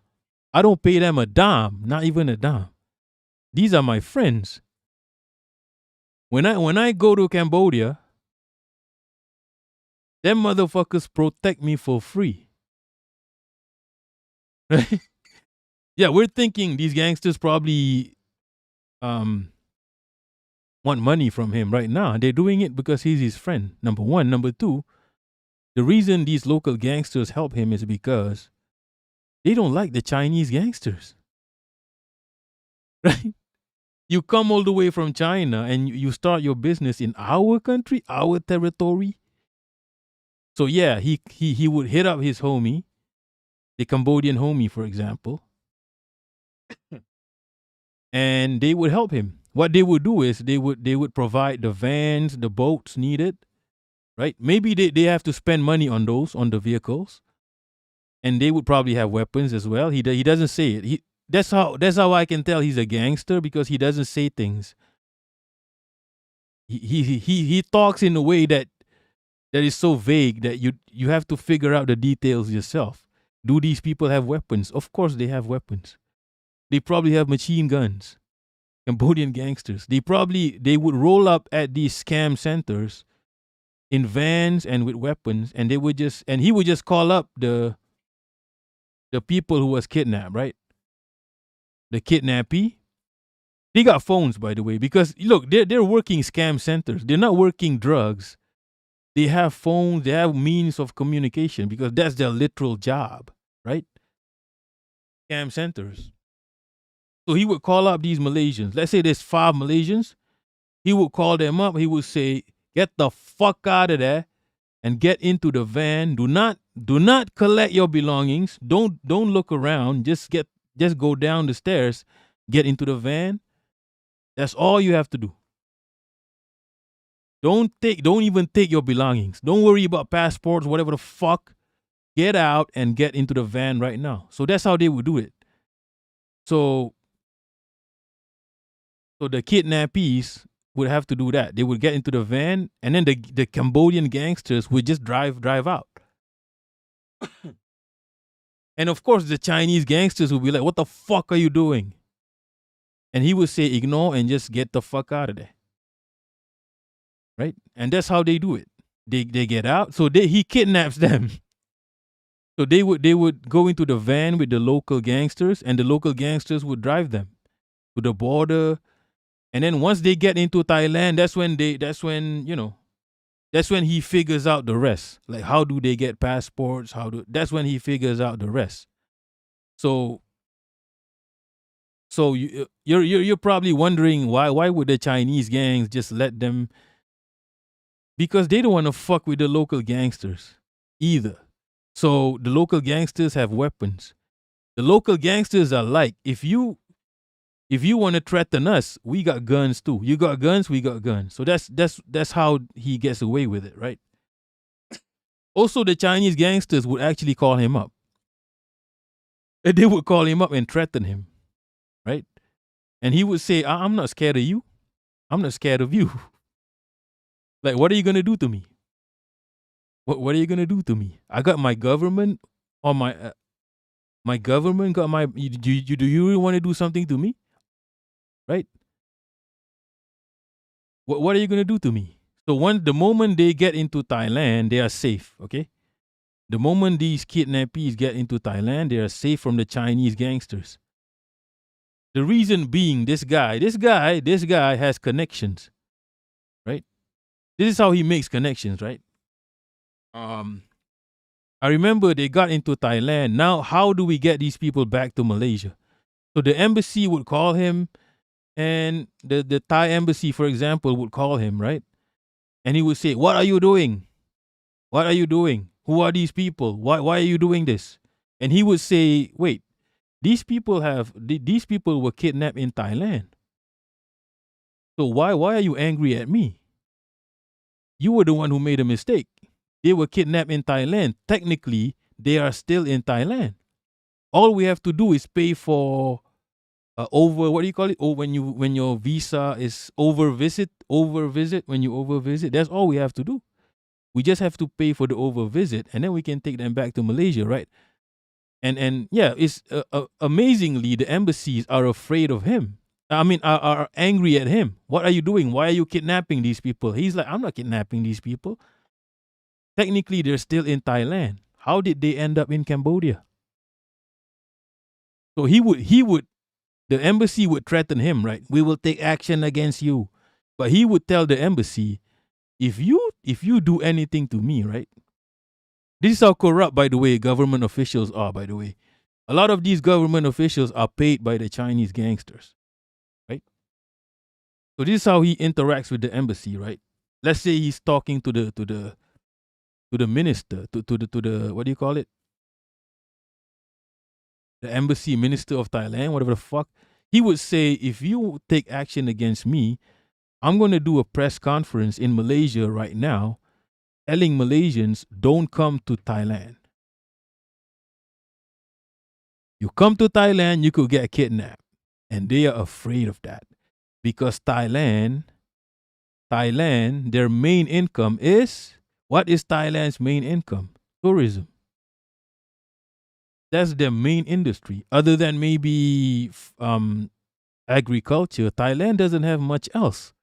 I don't pay them a dime, not even a dime. These are my friends. When I go to Cambodia, them motherfuckers protect me for free. Right? Yeah, we're thinking these gangsters probably want money from him right now. They're doing it because he's his friend, number one. Number two, the reason these local gangsters help him is because they don't like the Chinese gangsters. Right? You come all the way from China and you start your business in our country, our territory. So yeah, he would hit up his homie, the Cambodian homie, for example, and they would help him. What they would do is they would provide the vans, the boats needed, right? Maybe they have to spend money on the vehicles, and they would probably have weapons as well. He doesn't say it. That's how I can tell he's a gangster, because he doesn't say things. He talks in a way that is so vague that you have to figure out the details yourself. Do these people have weapons? Of course they have weapons. They probably have machine guns. Cambodian gangsters. They would roll up at these scam centers in vans and with weapons, and he would just call up the people who was kidnapped, right? The kidnappee. They got phones, by the way, because look, they're working scam centers. They're not working drugs. They have phones, they have means of communication, because that's their literal job, right? Scam centers. So he would call up these Malaysians. Let's say there's 5 Malaysians. He would call them up. He would say, get the fuck out of there and get into the van. Do not collect your belongings. Don't look around. Just go down the stairs, get into the van. That's all you have to do. Don't even take your belongings. Don't worry about passports, whatever the fuck. Get out and get into the van right now. So that's how they would do it. So the kidnappees would have to do that. They would get into the van, and then the Cambodian gangsters would just drive out. And of course, the Chinese gangsters would be like, what the fuck are you doing? And he would say, ignore and just get the fuck out of there. Right? And that's how they do it. They get out. So he kidnaps them. So they would go into the van with the local gangsters, and the local gangsters would drive them to the border. And then once they get into Thailand, that's when he figures out the rest. Like, how do they get passports? That's when he figures out the rest. So you're probably wondering why would the Chinese gangs just let them? Because they don't want to fuck with the local gangsters either. So the local gangsters have weapons. The local gangsters are like, if you want to threaten us, we got guns too. You got guns, we got guns. So that's how he gets away with it, right? Also, the Chinese gangsters would actually call him up. They would call him up and threaten him, right? And he would say, I'm not scared of you. I'm not scared of you. Like, what are you going to do to me? What are you going to do to me? I got my government, or my government got my, do you really want to do something to me? Right? What are you going to do to me? So the moment they get into Thailand, they are safe, okay? The moment these kidnappees get into Thailand, they are safe from the Chinese gangsters. The reason being, this guy has connections, right? This is how he makes connections, right? I remember they got into Thailand. Now, how do we get these people back to Malaysia? So the embassy would call him, and the Thai embassy, for example, would call him, right? And he would say, "What are you doing? What are you doing? Who are these people? Why are you doing this?" And he would say, "Wait, these people were kidnapped in Thailand. So why are you angry at me? You were the one who made a mistake. They were kidnapped in Thailand. Technically, they are still in Thailand. All we have to do is pay for what do you call it? Oh, when your visa is overvisit. When you overvisit, that's all we have to do. We just have to pay for the overvisit, and then we can take them back to Malaysia, right?" And yeah, it's amazingly the embassies are afraid of him. I mean, are angry at him. What are you doing? Why are you kidnapping these people? He's like, "I'm not kidnapping these people. Technically, they're still in Thailand. How did they end up in Cambodia?" So the embassy would threaten him, right? "We will take action against you." But he would tell the embassy, if you do anything to me, right? This is how corrupt, by the way, government officials are, by the way. A lot of these government officials are paid by the Chinese gangsters, right? So this is how he interacts with the embassy, right? Let's say he's talking to the minister, to the what do you call it? The embassy minister of Thailand, whatever the fuck. He would say, "If you take action against me, I'm going to do a press conference in Malaysia right now telling Malaysians, don't come to Thailand. You come to Thailand, you could get kidnapped." And they are afraid of that because Thailand, their main income is, what is Thailand's main income? Tourism. That's their main industry. Other than maybe agriculture, Thailand doesn't have much else.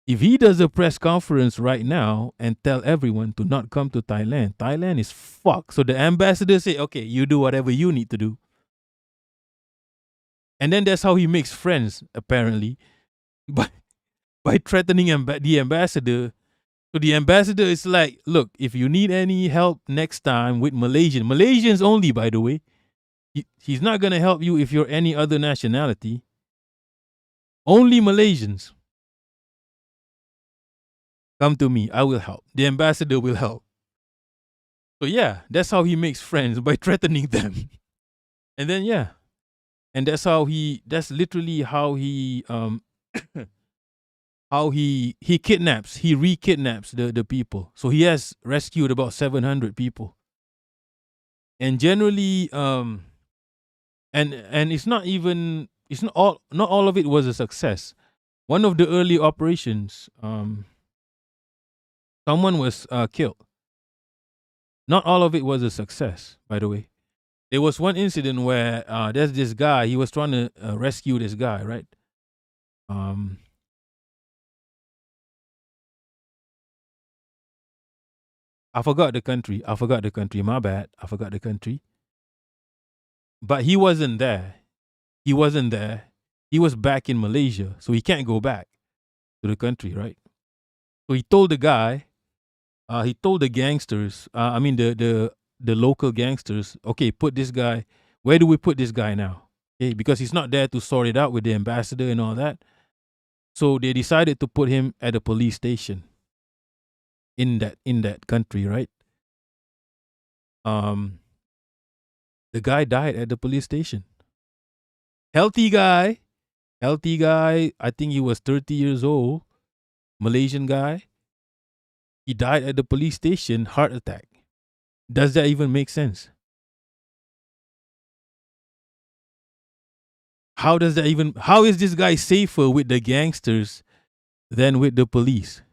If he does a press conference right now and tell everyone to not come to Thailand, Thailand is fucked. So the ambassador say, "Okay, you do whatever you need to do." And then that's how he makes friends, apparently, by threatening the ambassador. So the ambassador is like, "Look, if you need any help next time with Malaysians only, by the way, he's not going to help you if you're any other nationality. Only Malaysians. Come to me, I will help. The ambassador will help." So yeah, that's how he makes friends, by threatening them. And then yeah, and that's literally how he kidnaps, he re-kidnaps the people. So he has rescued about 700 people. And generally and it's not all of it was a success. One of the early operations, someone was killed. Not all of it was a success, by the way. There was one incident where there's this guy, he was trying to rescue this guy, right? I forgot the country. My bad. I forgot the country. But he wasn't there. He was back in Malaysia, so he can't go back to the country, right? So he told the guy, he told the gangsters, the local gangsters, "Okay, put this guy, where do we put this guy now?" Okay, because he's not there to sort it out with the ambassador and all that. So they decided to put him at a police station in that country, right? The guy died at the police station. Healthy guy. I think he was 30 years old. Malaysian guy. He died at the police station, heart attack. Does that even make sense? How is this guy safer with the gangsters than with the police?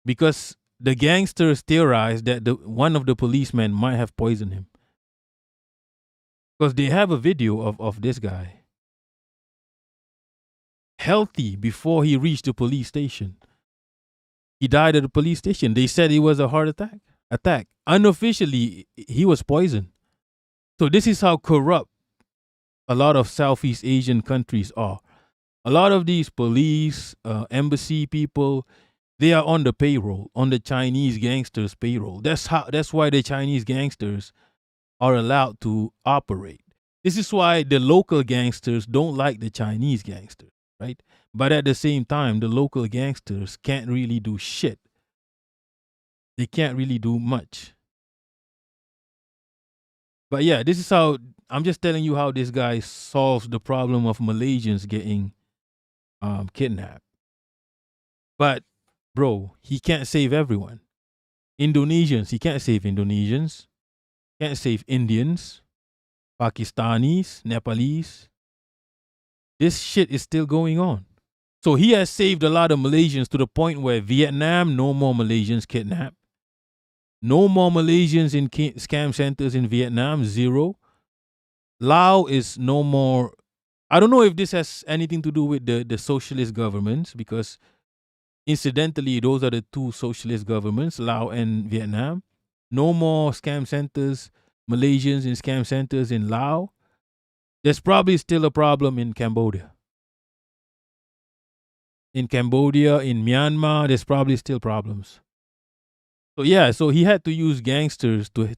Because the gangsters theorized that one of the policemen might have poisoned him. Because they have a video of this guy. Healthy before he reached the police station. He died at the police station. They said it was a heart attack. Unofficially, he was poisoned. So this is how corrupt a lot of Southeast Asian countries are. A lot of these police, embassy people, they are on the payroll, on the Chinese gangsters' payroll. That's why the Chinese gangsters are allowed to operate. This is why the local gangsters don't like the Chinese gangsters, right? But at the same time, the local gangsters can't really do shit. They can't really do much. But yeah, this is how I'm just telling you how this guy solves the problem of Malaysians getting kidnapped. But bro, he can't save everyone. Indonesians, he can't save Indonesians. Can't save Indians, Pakistanis, Nepalese. This shit is still going on. So he has saved a lot of Malaysians to the point where Vietnam, no more Malaysians kidnapped. No more Malaysians in scam centers in Vietnam, zero. Laos is no more. I don't know if this has anything to do with the socialist governments, because incidentally, those are the two socialist governments, Laos and Vietnam. No more scam centers, Malaysians in scam centers in Laos. There's probably still a problem in Cambodia. In Myanmar, there's probably still problems. So yeah, so he had to use gangsters to.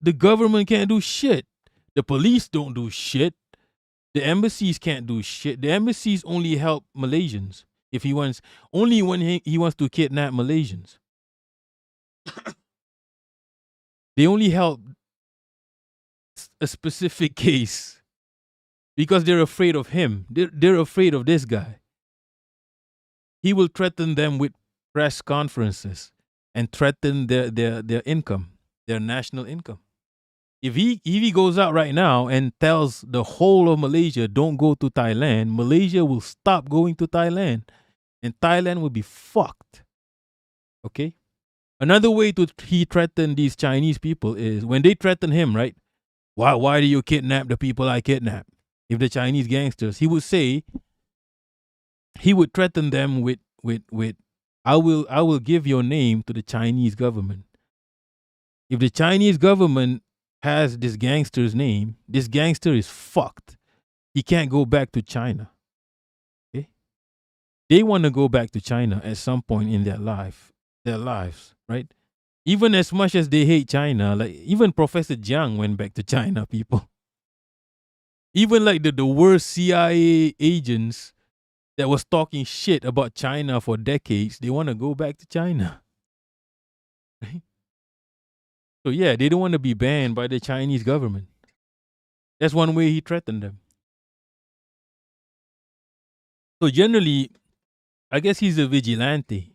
The government can't do shit. The police don't do shit. The embassies can't do shit. The embassies only help Malaysians if he wants. Only when he wants to kidnap Malaysians. They only help a specific case because they're afraid of him. They're afraid of this guy. He will threaten them with press conferences and threaten their income, their national income. If he goes out right now and tells the whole of Malaysia, don't go to Thailand, Malaysia will stop going to Thailand and Thailand will be fucked. Okay? Another way he threaten these Chinese people is when they threaten him, right? Why do you kidnap the people I kidnap? If the Chinese gangsters, he would say, he would threaten them with I will give your name to the Chinese government. If the Chinese government has this gangster's name, this gangster is fucked. He can't go back to China. Okay? They want to go back to China at some point in their lives, right? Even as much as they hate China, like even Professor Jiang went back to China, people. Even like the worst CIA agents that was talking shit about China for decades, they want to go back to China. Right? So yeah, they don't want to be banned by the Chinese government. That's one way he threatened them. So generally, I guess he's a vigilante.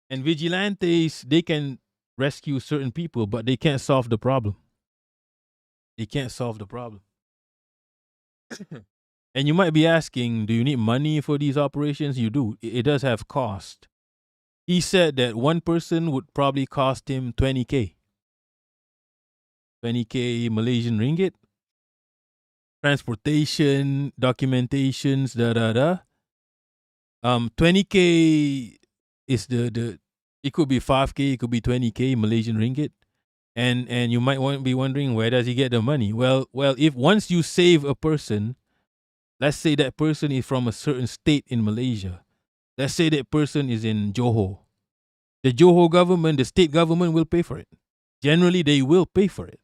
And vigilantes, they can rescue certain people, but they can't solve the problem. They can't solve the problem. And you might be asking, do you need money for these operations? You do. It does have cost. He said that one person would probably cost him 20K. 20K Malaysian ringgit. Transportation, documentations, 20K is the it could be 5K, it could be 20K Malaysian ringgit. And you might be wondering, where does he get the money? Well, if once you save a person, let's say that person is from a certain state in Malaysia. Let's say that person is in Johor. The Johor government, the state government will pay for it. Generally, they will pay for it.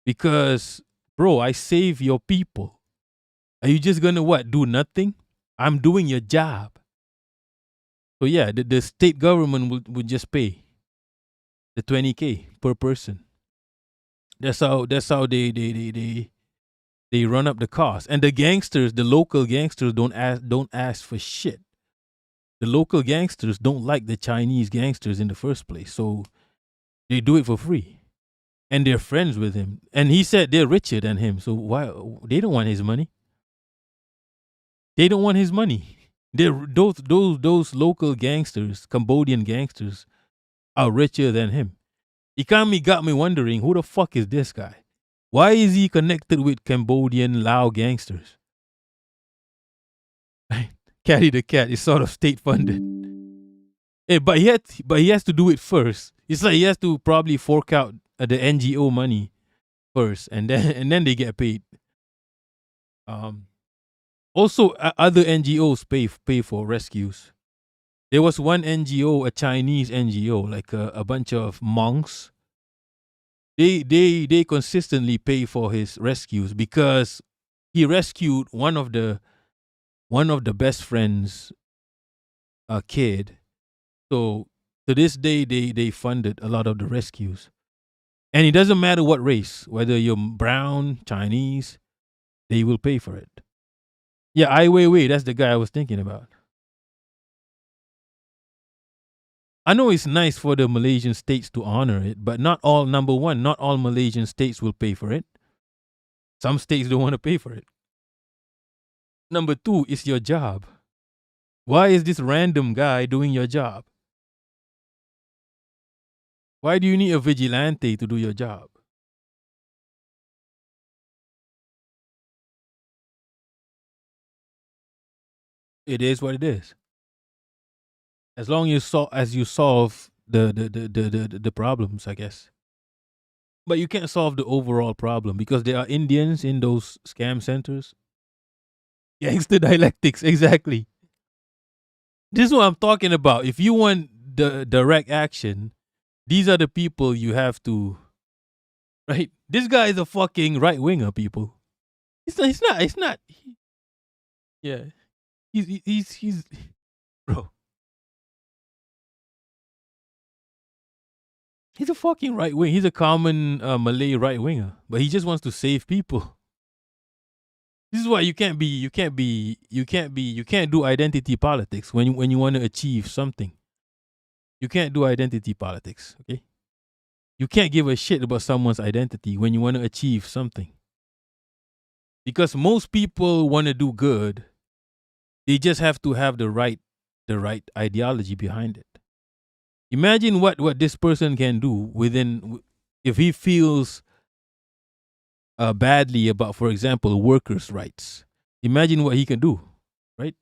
Because, bro, I save your people. Are you just going to what? Do nothing? I'm doing your job. So yeah, the state government would just pay the 20K per person. That's how they run up the cost. And the gangsters, the local gangsters don't ask for shit. The local gangsters don't like the Chinese gangsters in the first place. So they do it for free. And they're friends with him. And he said they're richer than him. So why they don't want his money? They don't want his money. Those local gangsters, Cambodian gangsters, are richer than him. It got me wondering, who the fuck is this guy? Why is he connected with Cambodian Lao gangsters? Catty the Cat is sort of state funded. But he has to do it first. It's like he has to probably fork out the NGO money first, and then they get paid. Also, other NGOs pay for rescues. There was one NGO, a Chinese NGO, like a bunch of monks. They consistently pay for his rescues because he rescued one of the one of the best friends, a kid. So to this day, they funded a lot of the rescues. And it doesn't matter what race, whether you're brown, Chinese, they will pay for it. Yeah, Ai Weiwei, that's the guy I was thinking about. I know it's nice for the Malaysian states to honor it, but not all, number one, not all Malaysian states will pay for it. Some states don't want to pay for it. Number two, it's your job. Why is this random guy doing your job? Why do you need a vigilante to do your job? It is what it is. As long as you solve the problems, I guess. But you can't solve the overall problem because there are Indians in those scam centers. Gangster dialectics, exactly. This is what I'm talking about. If you want the direct action, these are the people you have to. Right? This guy is a fucking right winger, people. It's not. Yeah. He's bro. He's a fucking right wing. He's a common Malay right winger, but he just wants to save people. This is why you can't do identity politics when you want to achieve something. You can't do identity politics, okay? You can't give a shit about someone's identity when you want to achieve something. Because most people want to do good. They just have to have the right ideology behind it. Imagine what this person can do if he feels badly about, for example, workers' rights. Imagine what he can do, right?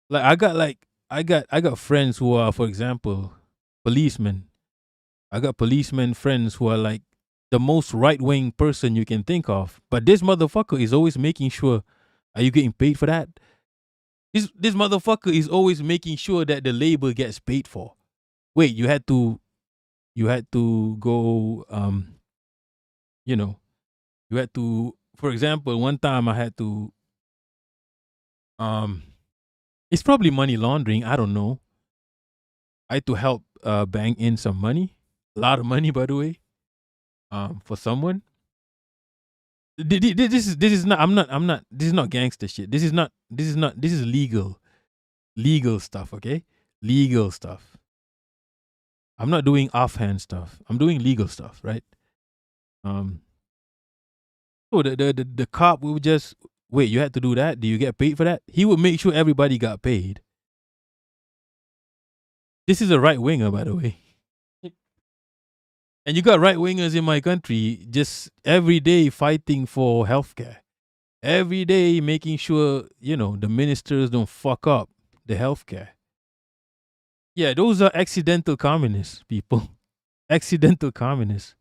Like I got friends who are, for example, policemen. I got policemen friends who are like the most right-wing person you can think of. But this motherfucker is always making sure, are you getting paid for that? This motherfucker is always making sure that the labor gets paid for. Wait, you had to go, you had to, for example, one time I had to, it's probably money laundering, I don't know. I had to help bank in some money, a lot of money, by the way, for someone. This is not, this is not gangster shit. This is legal stuff, okay? Legal stuff. I'm not doing offhand stuff. I'm doing legal stuff, right? So the cop would just, wait, you had to do that? Do you get paid for that? He would make sure everybody got paid. This is a right winger, by the way. And you got right wingers in my country just every day fighting for healthcare. Every day making sure, the ministers don't fuck up the healthcare. Yeah, those are accidental communists, people. Accidental communists.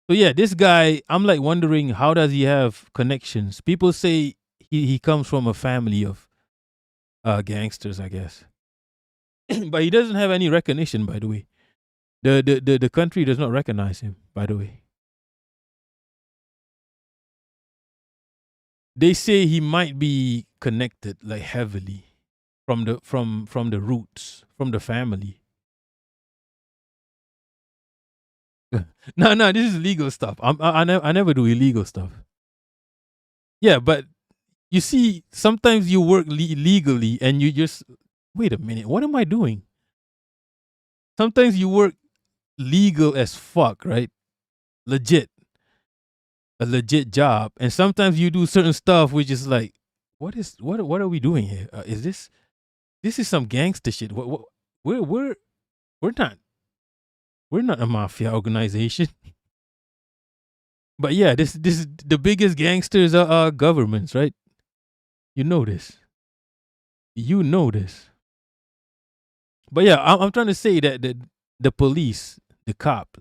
So yeah, this guy, I'm like wondering, how does he have connections? People say he comes from a family of gangsters, I guess. But he doesn't have any recognition, by the way. The country does not recognize him, by the way. They say he might be connected like heavily from the roots, from the family. No, this is legal stuff. I never do illegal stuff. Yeah, but you see, sometimes you work legally and you just, wait a minute, what am I doing? Sometimes you work legal as fuck, right? Legit. A legit job. And sometimes you do certain stuff which is like, what are we doing here? Is this is some gangster shit. We're not a mafia organization. But yeah, this the biggest gangsters are governments, right? You know this. But yeah, I'm trying to say that the police, the cop,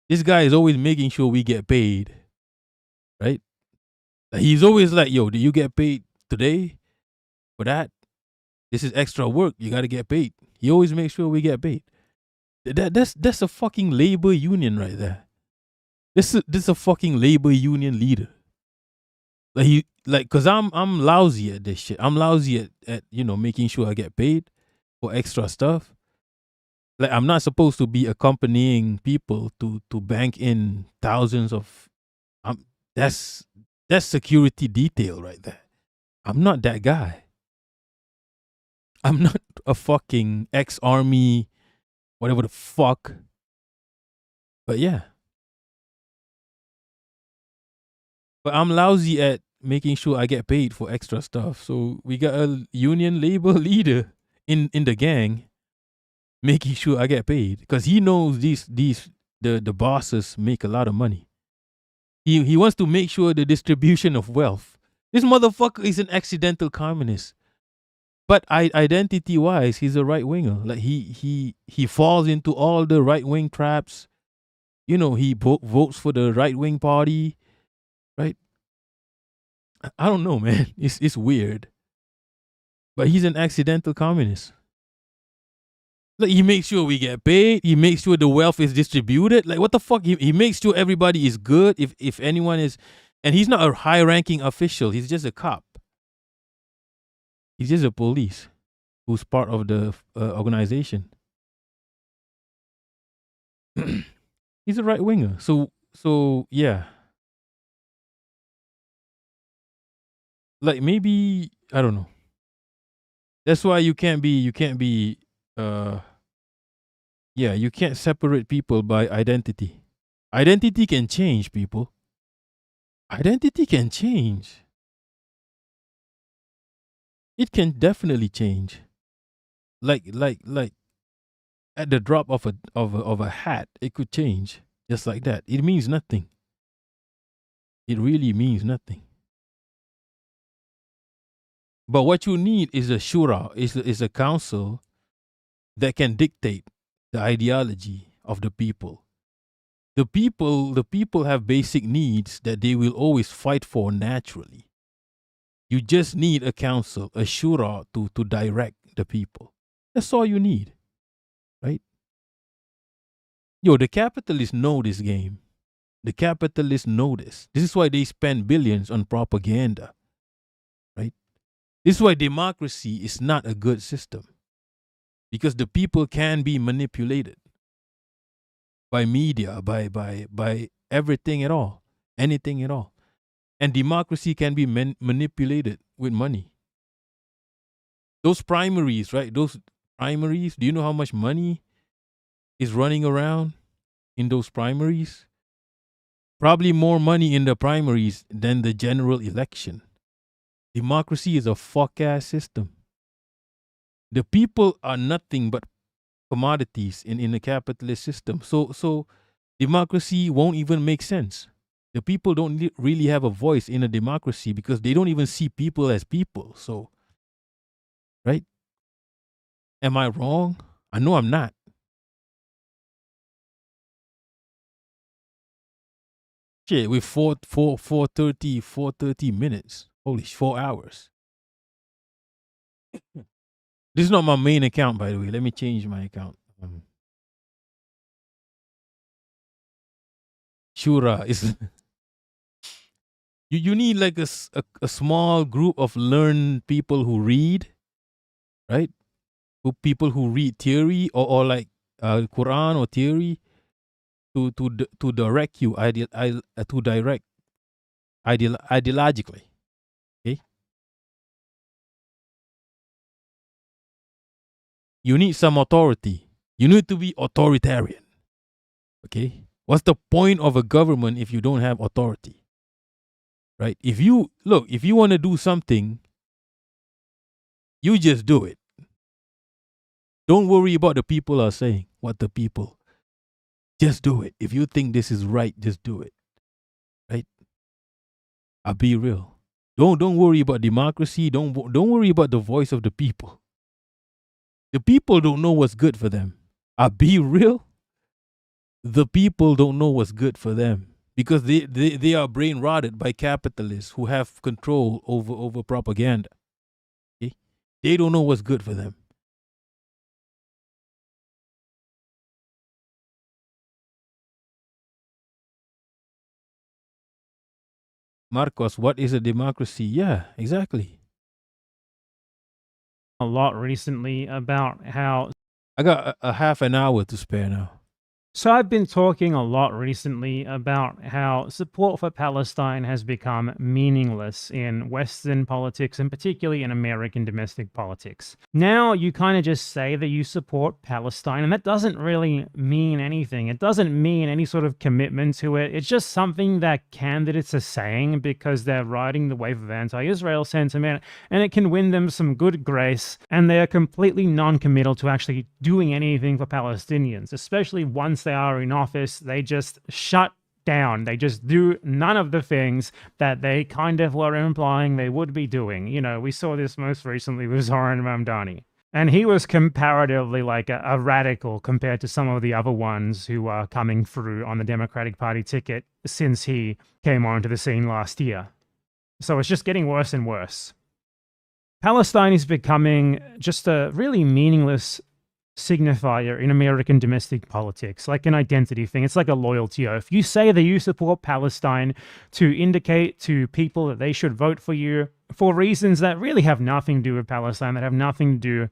this guy is always making sure we get paid, right? He's always like, yo, do you get paid today for that? This is extra work. You got to get paid. He always makes sure we get paid. That's a fucking labor union right there. This is a fucking labor union leader. Cause I'm lousy at this shit. I'm lousy at making sure I get paid for extra stuff. Like I'm not supposed to be accompanying people to bank in thousands of. Um, that's security detail right there. I'm not that guy. I'm not a fucking ex-army, whatever the fuck. But yeah. But I'm lousy at making sure I get paid for extra stuff. So we got a union labor leader in the gang making sure I get paid because he knows the bosses make a lot of money. He wants to make sure the distribution of wealth. This motherfucker is an accidental communist. But identity wise, he's a right winger. Like he falls into all the right wing traps. He votes for the right wing party, right? I don't know, man. It's weird. But he's an accidental communist. Like he makes sure we get paid. He makes sure the wealth is distributed. Like what the fuck? He makes sure everybody is good. If anyone is, and he's not a high ranking official. He's just a cop. He's just a police who's part of the organization. He's a right winger. So yeah. Like maybe I don't know. That's why you can't be you can't separate people by identity. Identity can change, people. Identity can change. It can definitely change. Like at the drop of a hat, it could change just like that. It means nothing. It really means nothing. But what you need is a shura, is a council that can dictate the ideology of the people. The people have basic needs that they will always fight for naturally. You just need a council, a shura to direct the people. That's all you need. Right? Yo, the capitalists know this game. The capitalists know this. This is why they spend billions on propaganda. Right? This is why democracy is not a good system. Because the people can be manipulated by media, by everything at all, anything at all. And democracy can be manipulated with money. Those primaries, right? Those primaries, do you know how much money is running around in those primaries? Probably more money in the primaries than the general election. Democracy is a fuck ass system. The people are nothing but commodities in a capitalist system. So democracy won't even make sense. The people don't really have a voice in a democracy because they don't even see people as people. So, right? Am I wrong? I know I'm not. Shit, with 430 minutes. Holy 4 hours. This is not my main account, by the way. Let me change my account. Shura is you need like a small group of learned people who read, right? People who read theory or like Quran or theory to direct you ideologically. Okay, you need some authority. You need to be authoritarian. Okay, what's the point of a government if you don't have authority? Right? If you want to do something, you just do it. Don't worry about the people are saying. What the people. Just do it. If you think this is right, just do it. Right? I'll be real. Don't worry about democracy. Don't worry about the voice of the people. The people don't know what's good for them. I'll be real. The people don't know what's good for them because they are brain rotted by capitalists who have control over propaganda. Okay? They don't know what's good for them. Marcos, what is a democracy? Yeah, exactly. A lot recently about how I got a half an hour to spare now. So I've been talking a lot recently about how support for Palestine has become meaningless in Western politics and particularly in American domestic politics. Now you kind of just say that you support Palestine and that doesn't really mean anything. It doesn't mean any sort of commitment to it. It's just something that candidates are saying because they're riding the wave of anti-Israel sentiment and it can win them some good grace, and they are completely non-committal to actually doing anything for Palestinians, especially once they are in office. They just shut down. They just do none of the things that they kind of were implying they would be doing. You know, we saw this most recently with Zoran Mamdani. And he was comparatively like a radical compared to some of the other ones who are coming through on the Democratic Party ticket since he came onto the scene last year. So it's just getting worse and worse. Palestine is becoming just a really meaningless signifier in American domestic politics, like an identity thing. It's like a loyalty oath. You say that you support Palestine to indicate to people that they should vote for you for reasons that really have nothing to do with Palestine, that have nothing to do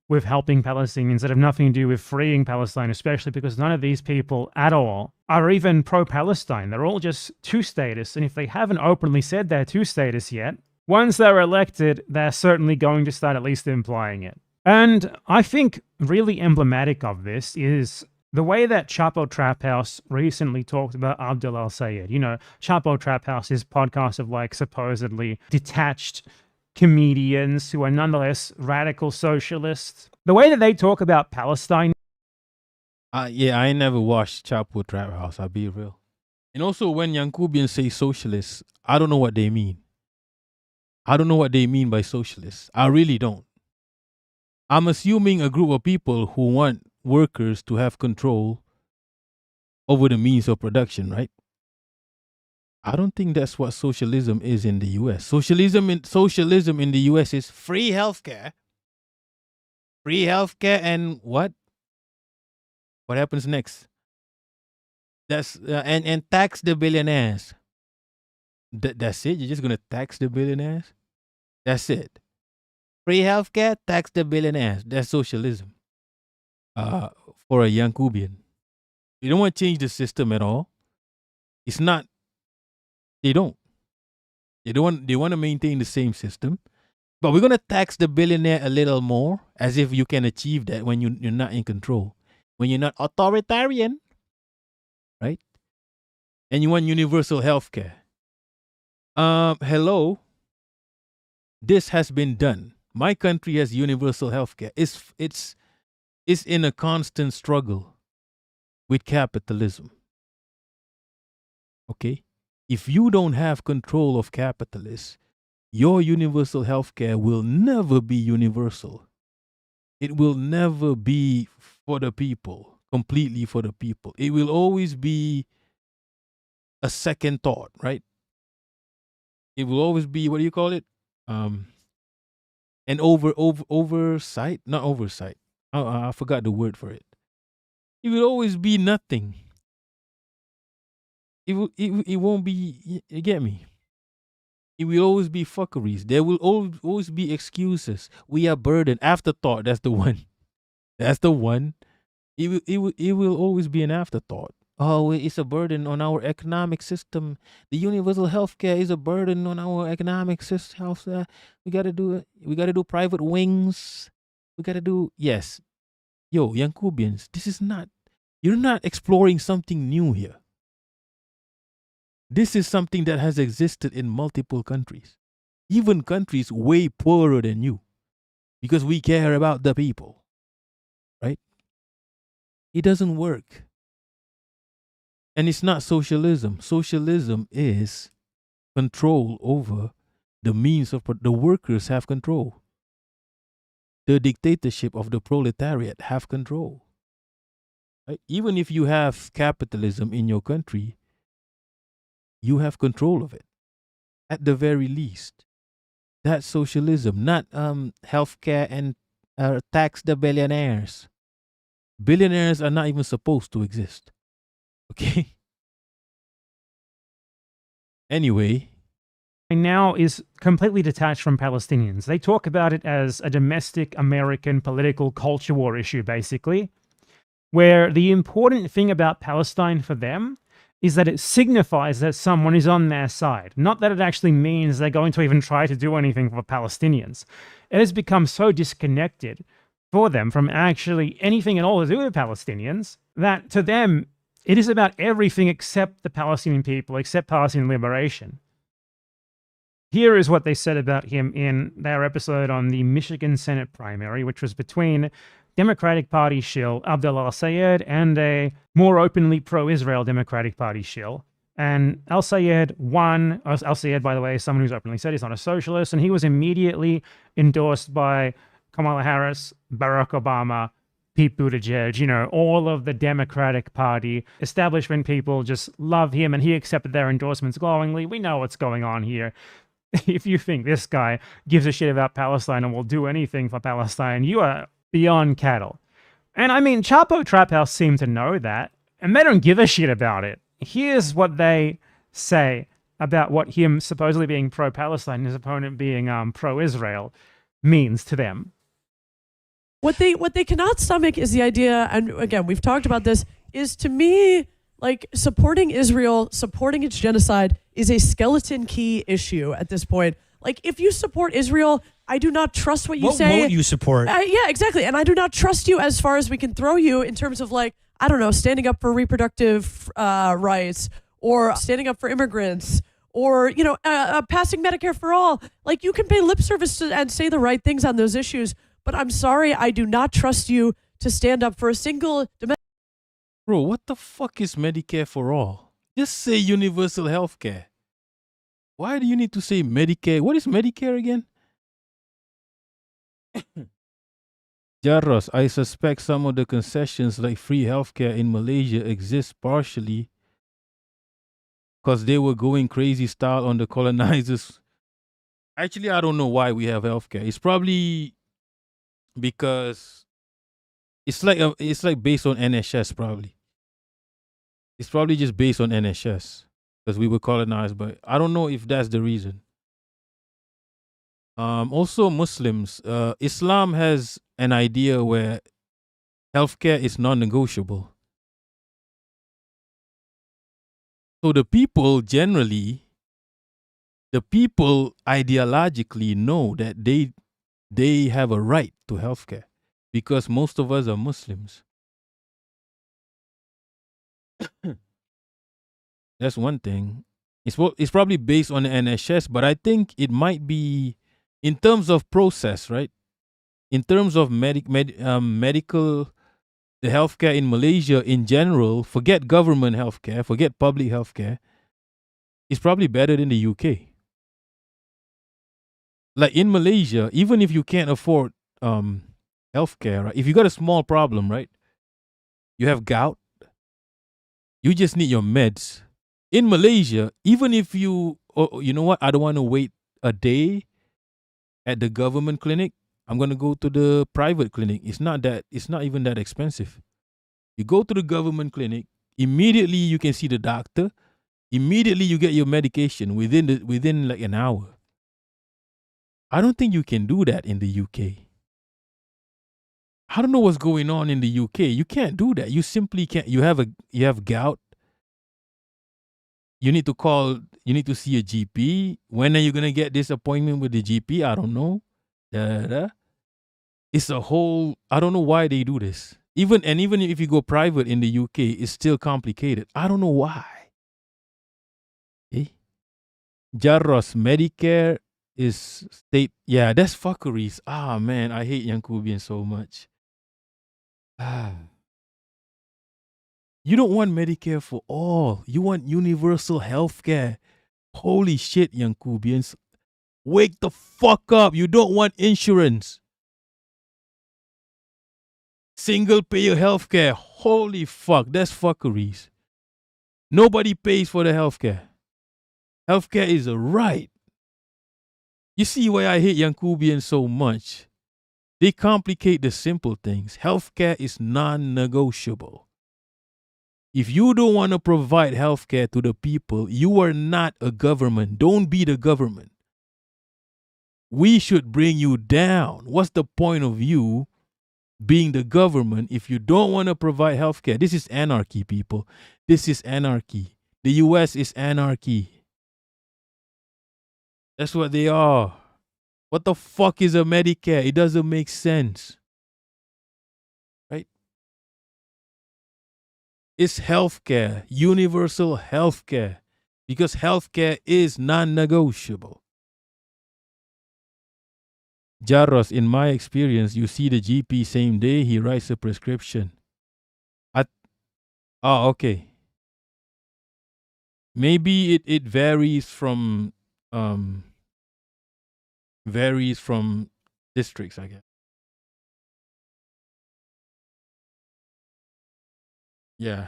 with helping Palestinians, that have nothing to do with freeing Palestine, especially because none of these people at all are even pro-Palestine. They're all just two-status, and if they haven't openly said they're two-status yet, once they're elected, they're certainly going to start at least implying it. And I think really emblematic of this is the way that Chapo Trap House recently talked about Abdul Al-Sayed. You know, Chapo Trap House is podcast of like supposedly detached comedians who are nonetheless radical socialists. The way that they talk about Palestine. Yeah, I never watched Chapo Trap House, I'll be real. And also when Yankubians say socialists, I don't know what they mean. I don't know what they mean by socialists. I really don't. I'm assuming a group of people who want workers to have control over the means of production, right? I don't think that's what socialism is in the US. Socialism in the US is free healthcare. Free healthcare and what? What happens next? That's and tax the billionaires. That's it? You're just going to tax the billionaires? That's it. Free healthcare, tax the billionaires. That's socialism. For a Yankubian. You don't want to change the system at all. It's not. They don't. They want to maintain the same system. But we're going to tax the billionaire a little more, as if you can achieve that when you're not in control. When you're not authoritarian. Right? And you want universal healthcare. Hello. This has been done. My country has universal healthcare. It's in a constant struggle with capitalism. Okay? If you don't have control of capitalists, your universal healthcare will never be universal. It will never be for the people, completely for the people. It will always be a second thought, right? It will always be, what do you call it? An oversight? Not oversight. I forgot the word for it. It will always be nothing. It won't be, you get me? It will always be fuckeries. There will always be excuses. We are burdened. Afterthought, that's the one. That's the one. It will always be an afterthought. Oh, it's a burden on our economic system. The universal healthcare is a burden on our economic system. We gotta do private wings. We gotta do, yes. Yo, Yankubians, you're not exploring something new here. This is something that has existed in multiple countries. Even countries way poorer than you. Because we care about the people. Right? It doesn't work. And it's not socialism. Socialism is control over the means of the workers have control. The dictatorship of the proletariat have control. Right? Even if you have capitalism in your country, you have control of it. At the very least. That's socialism, not healthcare and tax the billionaires. Billionaires are not even supposed to exist. Okay? Anyway, now is completely detached from Palestinians. They talk about it as a domestic American political culture war issue, basically, where the important thing about Palestine for them is that it signifies that someone is on their side, not that it actually means they're going to even try to do anything for Palestinians. It has become so disconnected for them from actually anything at all to do with Palestinians that to them, it is about everything except the Palestinian people, except Palestinian liberation. Here is what they said about him in their episode on the Michigan Senate primary, which was between Democratic Party shill Abdel al-Sayed and a more openly pro-Israel Democratic Party shill. And al-Sayed won. Al-Sayed, by the way, is someone who's openly said he's not a socialist, and he was immediately endorsed by Kamala Harris, Barack Obama, Pete Buttigieg, all of the Democratic Party establishment people just love him, and he accepted their endorsements glowingly. We know what's going on here. If you think this guy gives a shit about Palestine and will do anything for Palestine, you are beyond cattle. And I mean, Chapo Trap House seem to know that, and they don't give a shit about it. Here's what they say about what him supposedly being pro-Palestine and his opponent being pro-Israel means to them. What they cannot stomach is the idea, and again, we've talked about this, is to me, like, supporting Israel, supporting its genocide is a skeleton key issue at this point. Like, if you support Israel, I do not trust what you say. What won't you support? Yeah, exactly. And I do not trust you as far as we can throw you in terms of, like, I don't know, standing up for reproductive rights, or standing up for immigrants, or, passing Medicare for all. Like, you can pay lip service and say the right things on those issues, but I'm sorry, I do not trust you to stand up for a single domestic. Bro, what the fuck is Medicare for all? Just say universal health care. Why do you need to say Medicare? What is Medicare again? Jarros, I suspect some of the concessions like free healthcare in Malaysia exist partially because they were going crazy style on the colonizers. Actually, I don't know why we have healthcare. It's probably because it's like based on NHS probably. It's probably just based on NHS because we were colonized, but I don't know if that's the reason. Also, Muslims, Islam has an idea where healthcare is non-negotiable. So the people ideologically know that they have a right to healthcare because most of us are Muslims. That's one thing. It's probably based on the NHS, but I think it might be in terms of process, right? In terms of medical, the healthcare in Malaysia in general, forget government healthcare, forget public healthcare, it's probably better than the UK. Like in Malaysia, even if you can't afford healthcare, right? If you got a small problem, right? You have gout, you just need your meds. In Malaysia, even if you know what, I don't want to wait a day at the government clinic, I'm going to go to the private clinic. It's not even that expensive. You go to the government clinic, immediately you can see the doctor, immediately you get your medication within like an hour. I don't think you can do that in the UK. I don't know what's going on in the UK. You can't do that. You simply can't. You have gout. You need to see a GP. When are you going to get this appointment with the GP? I don't know. It's a whole, I don't know why they do this. Even if you go private in the UK, it's still complicated. I don't know why. Okay. Jarros, Medicare is state. Yeah, that's fuckeries. Ah, man, I hate Yankubian so much. You don't want Medicare for all. You want universal health care. Holy shit, Yankubians. Wake the fuck up. You don't want insurance. Single payer health care. Holy fuck, that's fuckeries. Nobody pays for the health care. Health care is a right. You see why I hate Yankubians so much? They complicate the simple things. Healthcare is non-negotiable. If you don't want to provide healthcare to the people, you are not a government. Don't be the government. We should bring you down. What's the point of you being the government if you don't want to provide healthcare? This is anarchy, people. This is anarchy. The US is anarchy. That's what they are. What the fuck is a Medicare? It doesn't make sense. Right? It's healthcare, universal healthcare, because healthcare is non-negotiable. Jarros, in my experience, you see the GP same day he writes a prescription. Okay. Maybe it varies from districts, I guess. Yeah.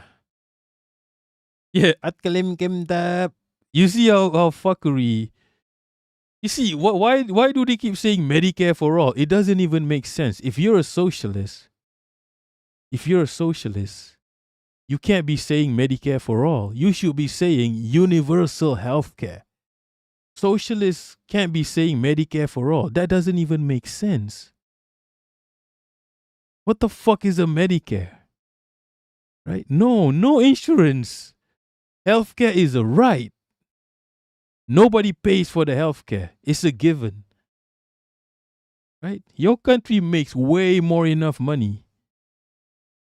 Yeah, at kalim kim tap. You see how fuckery. You see, why do they keep saying Medicare for all? It doesn't even make sense. If you're a socialist, you can't be saying Medicare for all. You should be saying universal health care. Socialists can't be saying Medicare for all. That doesn't even make sense. What the fuck is a Medicare? Right? No insurance. Healthcare is a right. Nobody pays for the healthcare. It's a given. Right? Your country makes way more enough money.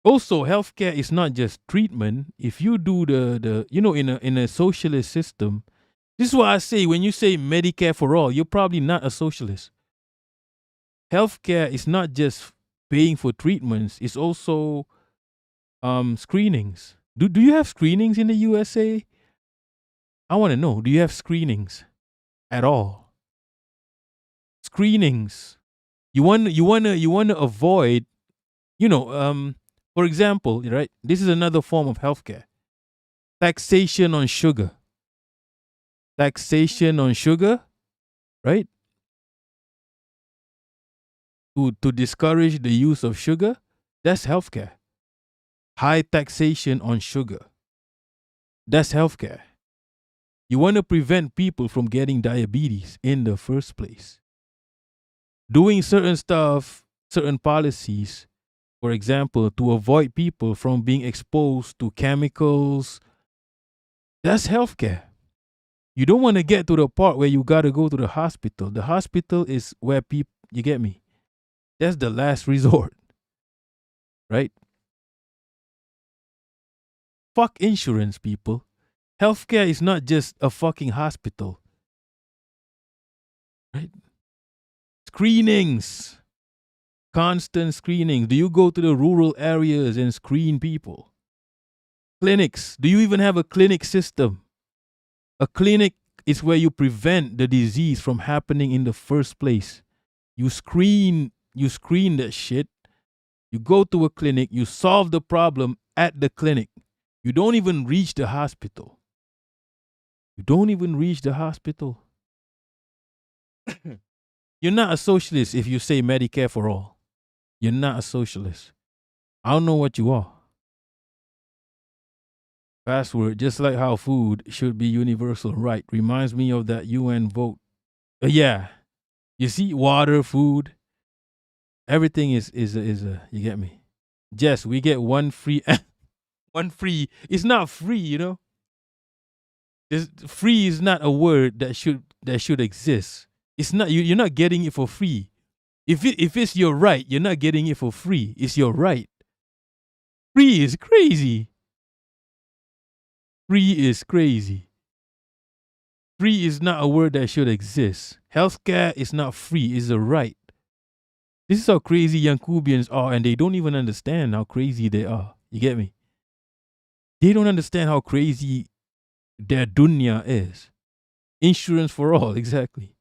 Also, healthcare is not just treatment. If you do in a socialist system, this is why I say when you say Medicare for all, you're probably not a socialist. Healthcare is not just paying for treatments. It's also screenings. Do you have screenings in the USA? I want to know. Do you have screenings at all? Screenings. You want to avoid, for example, right? This is another form of healthcare. Taxation on sugar. Taxation on sugar, right? To discourage the use of sugar, that's healthcare. High taxation on sugar. That's healthcare. You want to prevent people from getting diabetes in the first place. Doing certain stuff, certain policies, for example, to avoid people from being exposed to chemicals, that's healthcare. You don't want to get to the part where you got to go to the hospital. The hospital is where people, you get me? That's the last resort, right? Fuck insurance, people. Healthcare is not just a fucking hospital, right? Screenings. Constant screenings. Do you go to the rural areas and screen people? Clinics. Do you even have a clinic system? A clinic is where you prevent the disease from happening in the first place. You screen that shit. You go to a clinic, you solve the problem at the clinic. You don't even reach the hospital. You're not a socialist if you say Medicare for all. You're not a socialist. I don't know what you are. Password, just like how food should be universal right, reminds me of that UN vote. Yeah. You see, water, food, everything is a, you get me? Jess, we get one free, one free. It's not free, Free is not a word that should exist. It's not, you're not getting it for free. If it's your right, you're not getting it for free. It's your right. Free is crazy. Free is crazy. Free is not a word that should exist. Healthcare is not free, it's a right. This is how crazy Yankubians are, and they don't even understand how crazy they are. You get me? They don't understand how crazy their dunya is. Insurance for all, exactly.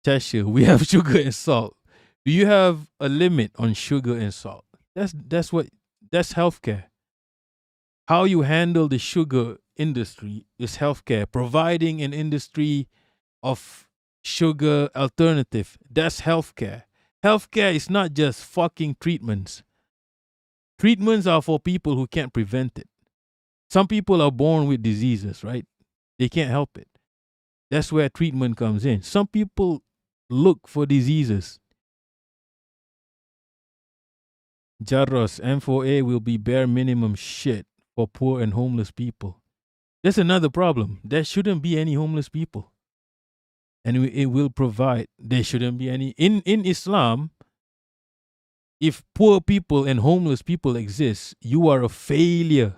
Tasha, we have sugar and salt. Do you have a limit on sugar and salt? That's healthcare. How you handle the sugar industry is healthcare. Providing an industry of sugar alternative, that's healthcare. Healthcare is not just fucking treatments. Treatments are for people who can't prevent it. Some people are born with diseases, right? They can't help it. That's where treatment comes in. Some people look for diseases. Jarros, M4A will be bare minimum shit for poor and homeless people. That's another problem. There shouldn't be any homeless people. And it will provide, there shouldn't be any. In Islam, if poor people and homeless people exist, you are a failure.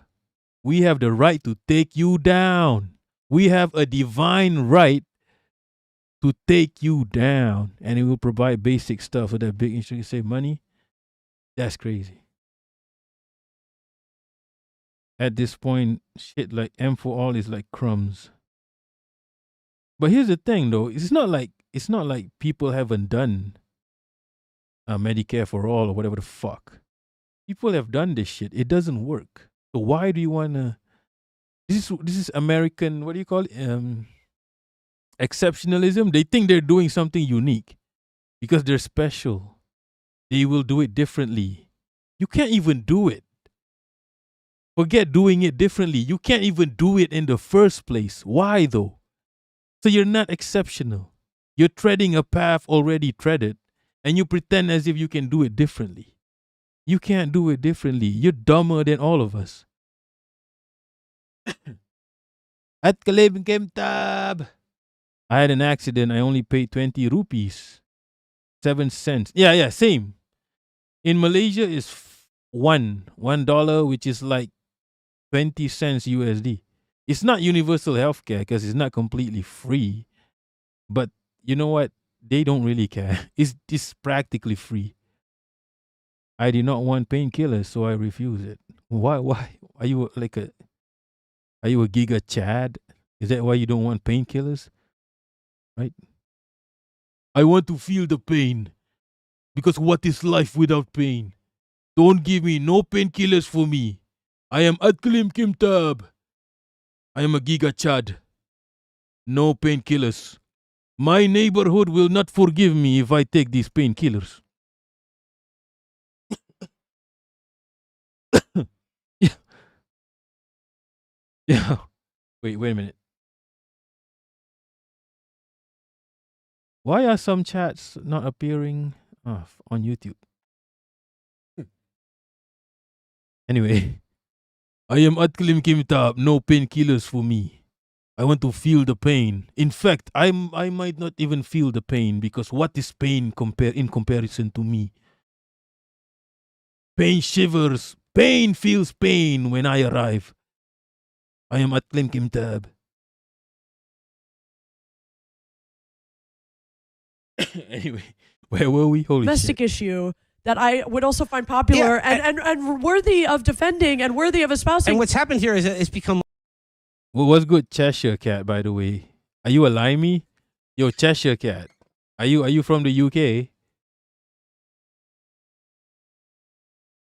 We have the right to take you down. We have a divine right to take you down. And it will provide basic stuff for that big industry. Save money. That's crazy. At this point, shit like M for all is like crumbs. But here's the thing, though. It's not like people haven't done Medicare for all or whatever the fuck. People have done this shit. It doesn't work. So why do you wanna? This is American. What do you call it? Exceptionalism. They think they're doing something unique because they're special. They will do it differently. You can't even do it. Forget doing it differently. You can't even do it in the first place. Why though? So you're not exceptional. You're treading a path already treaded, and you pretend as if you can do it differently. You can't do it differently. You're dumber than all of us. At Kaleb Kemtab. I had an accident. I only paid 20 rupees. 7 cents. Yeah, same. In Malaysia is $1, which is like 20 cents USD. It's not universal healthcare because it's not completely free. But you know what? They don't really care. It's practically free. I did not want painkillers, so I refused it. Why? Are you a giga Chad? Is that why you don't want painkillers? Right? I want to feel the pain. Because what is life without pain? Don't give me no painkillers for me. I am Atkalim Kimtab. I am a giga Chad. No painkillers. My neighborhood will not forgive me if I take these painkillers. Yeah. Wait a minute. Why are some chats not appearing on YouTube? Anyway, I am Atkalim Kimtab. No painkillers for me. I want to feel the pain. In fact, I might not even feel the pain because what is pain in comparison to me? Pain shivers. Pain feels pain when I arrive. I am Atkalim Kimtab. Anyway, where were we? Holy domestic shit. issue that I would also find popular and worthy of defending and worthy of espousing. And what's happened here is it's become. Well, what's good, Cheshire Cat? By the way, are you a limey? Yo, Cheshire Cat. Are you from the UK?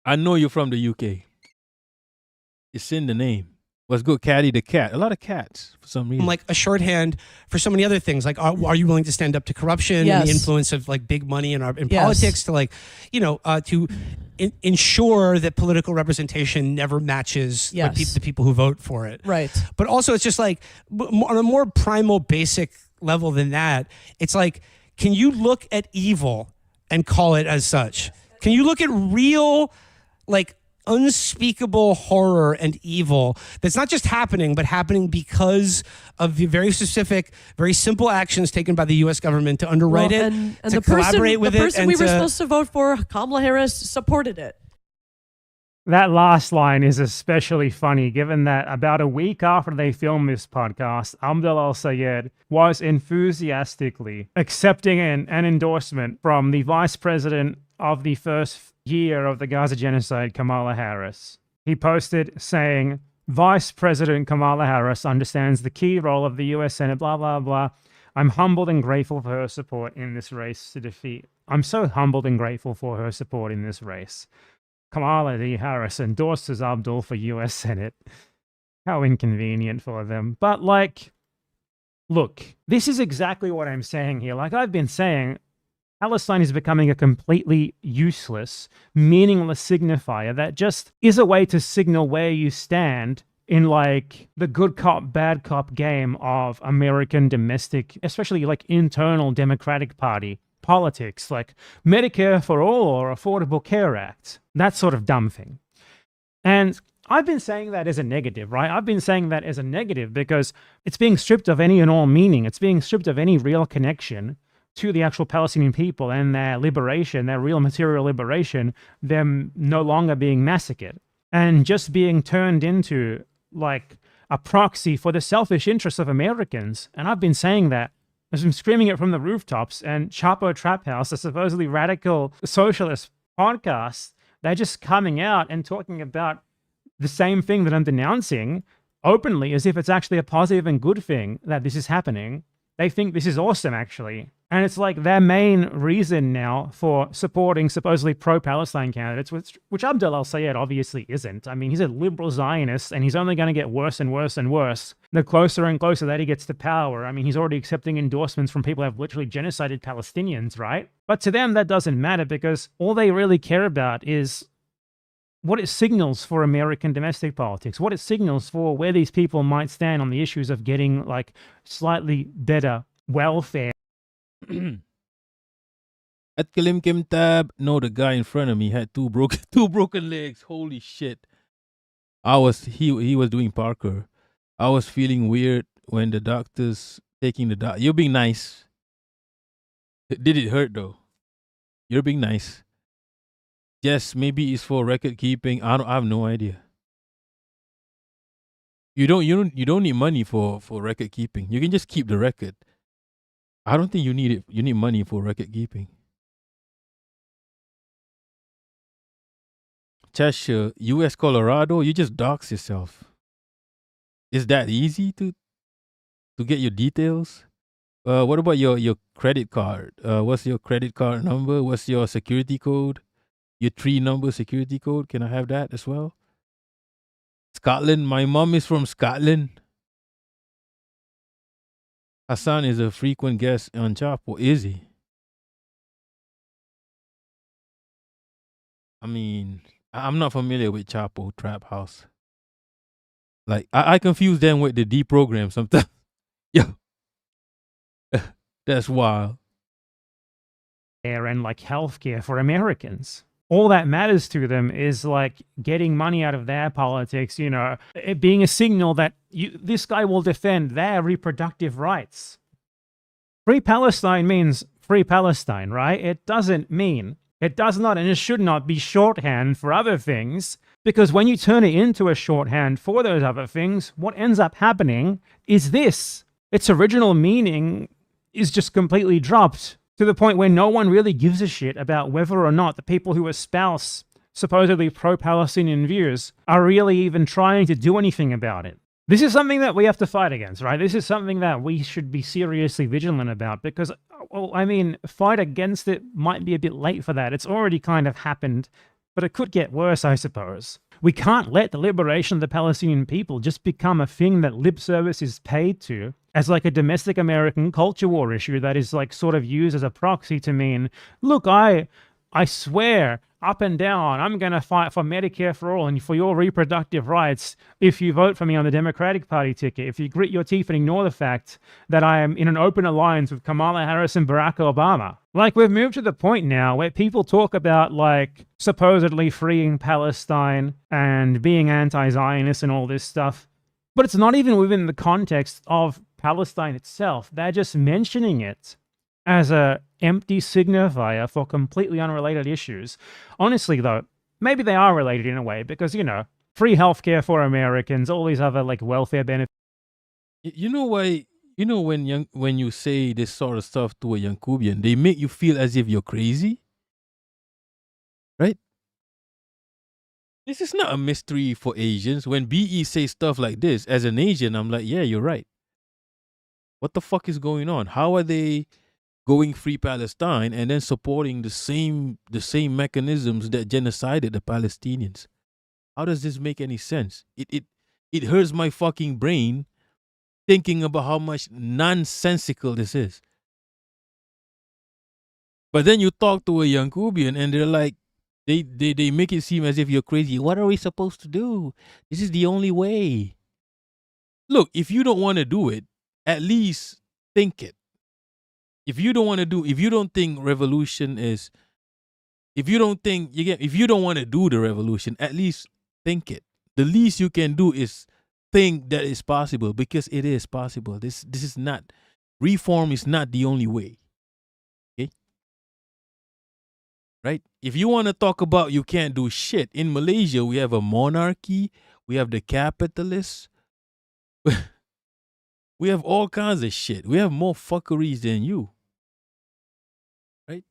I know you're from the UK. It's in the name. What's good, Catty the cat? A lot of cats for some reason. Like a shorthand for so many other things. Like, are you willing to stand up to corruption and the influence of like big money in politics to like, to ensure that political representation never matches like, the people who vote for it. Right. But also it's just like on a more primal basic level than that, it's like, can you look at evil and call it as such? Can you look at real, like, unspeakable horror and evil that's not just happening, but happening because of the very specific, very simple actions taken by the U.S. government to underwrite it, and to collaborate with it. The person we were supposed to vote for, Kamala Harris, supported it. That last line is especially funny given that about a week after they filmed this podcast, Abdul Al-Sayed was enthusiastically accepting an endorsement from the vice president of the first year of the Gaza genocide, Kamala Harris. He posted saying, Vice President Kamala Harris understands the key role of the U.S. Senate, blah, blah, blah. I'm humbled and grateful for her support in this race to defeat. I'm so humbled and grateful for her support in this race. Kamala D. Harris endorses Abdul for U.S. Senate. How inconvenient for them. But like, look, this is exactly what I'm saying here. Like I've been saying, Palestine is becoming a completely useless, meaningless signifier that just is a way to signal where you stand in like the good cop, bad cop game of American domestic, especially like internal Democratic Party politics, like Medicare for all or Affordable Care Act, that sort of dumb thing. And I've been saying that as a negative, right? I've been saying that as a negative because it's being stripped of any and all meaning. It's being stripped of any real connection to the actual Palestinian people and their liberation, their real material liberation, them no longer being massacred and just being turned into like a proxy for the selfish interests of Americans. And I've been saying that. I've been screaming it from the rooftops, and Chapo Trap House, a supposedly radical socialist podcast, they're just coming out and talking about the same thing that I'm denouncing openly as if it's actually a positive and good thing that this is happening. They think this is awesome, actually. And it's like their main reason now for supporting supposedly pro-Palestine candidates, which Abdel al-Sayed obviously isn't. I mean, he's a liberal Zionist, and he's only going to get worse and worse and worse the closer and closer that he gets to power. I mean, he's already accepting endorsements from people who have literally genocided Palestinians, right? But to them, that doesn't matter because all they really care about is what it signals for American domestic politics, what it signals for where these people might stand on the issues of getting like slightly better welfare. At Kalim Kim Tab, no, the guy in front of me had two broken legs. Holy shit! He was doing Parker. I was feeling weird when the doctors taking the doc. You're being nice. Did it hurt though? You're being nice. Yes, maybe it's for record keeping. I have no idea. You don't need money for record keeping. You can just keep the record. I don't think you need it. You need money for record keeping. Cheshire, U.S. Colorado, you just dox yourself. Is that easy to get your details? What about your credit card? What's your credit card number? What's your security code? Your 3-number security code? Can I have that as well? Scotland. My mom is from Scotland. Hassan is a frequent guest on Chapo. Is he? I mean, I'm not familiar with Chapo Trap House. Like, I confuse them with the deprogram sometimes. Yo. That's wild. And like healthcare for Americans. All that matters to them is like getting money out of their politics, you know, it being a signal that this guy will defend their reproductive rights. Free Palestine means free Palestine, right? It does not and it should not be shorthand for other things, because when you turn it into a shorthand for those other things, what ends up happening is this. Its original meaning is just completely dropped to the point where no one really gives a shit about whether or not the people who espouse supposedly pro-Palestinian views are really even trying to do anything about it. This is something that we have to fight against, right? This is something that we should be seriously vigilant about because, well, I mean, fight against it might be a bit late for that. It's already kind of happened, but it could get worse, I suppose. We can't let the liberation of the Palestinian people just become a thing that lip service is paid to as like a domestic American culture war issue that is like sort of used as a proxy to mean, look, I swear up and down, I'm going to fight for Medicare for all and for your reproductive rights if you vote for me on the Democratic Party ticket, if you grit your teeth and ignore the fact that I am in an open alliance with Kamala Harris and Barack Obama. Like, we've moved to the point now where people talk about, like, supposedly freeing Palestine and being anti-Zionist and all this stuff, but it's not even within the context of Palestine itself. They're just mentioning it as a empty signifier for completely unrelated issues. Honestly, though, maybe they are related in a way because, you know, free healthcare for Americans, all these other, like, welfare benefits. You know why? You know when you say this sort of stuff to a Yankubian, they make you feel as if you're crazy, right? This is not a mystery for Asians. When BE say stuff like this, as an Asian, I'm like, yeah, you're right. What the fuck is going on? How are they going free Palestine and then supporting the same mechanisms that genocided the Palestinians? How does this make any sense? It hurts my fucking brain thinking about how much nonsensical this is. But then you talk to a Yankubian and they're like, they make it seem as if you're crazy. What are we supposed to do? This is the only way. look, if you don't want to do it, at least think it. If you don't want to do, if you don't think revolution is, if you don't think if you don't want to do the revolution, at least think it. The least you can do is think that it's possible, because it is possible. This is not, reform is not the only way. Okay? Right? If you want to talk about you can't do shit, in Malaysia we have a monarchy, we have the capitalists, we have all kinds of shit. We have more fuckeries than you. Right?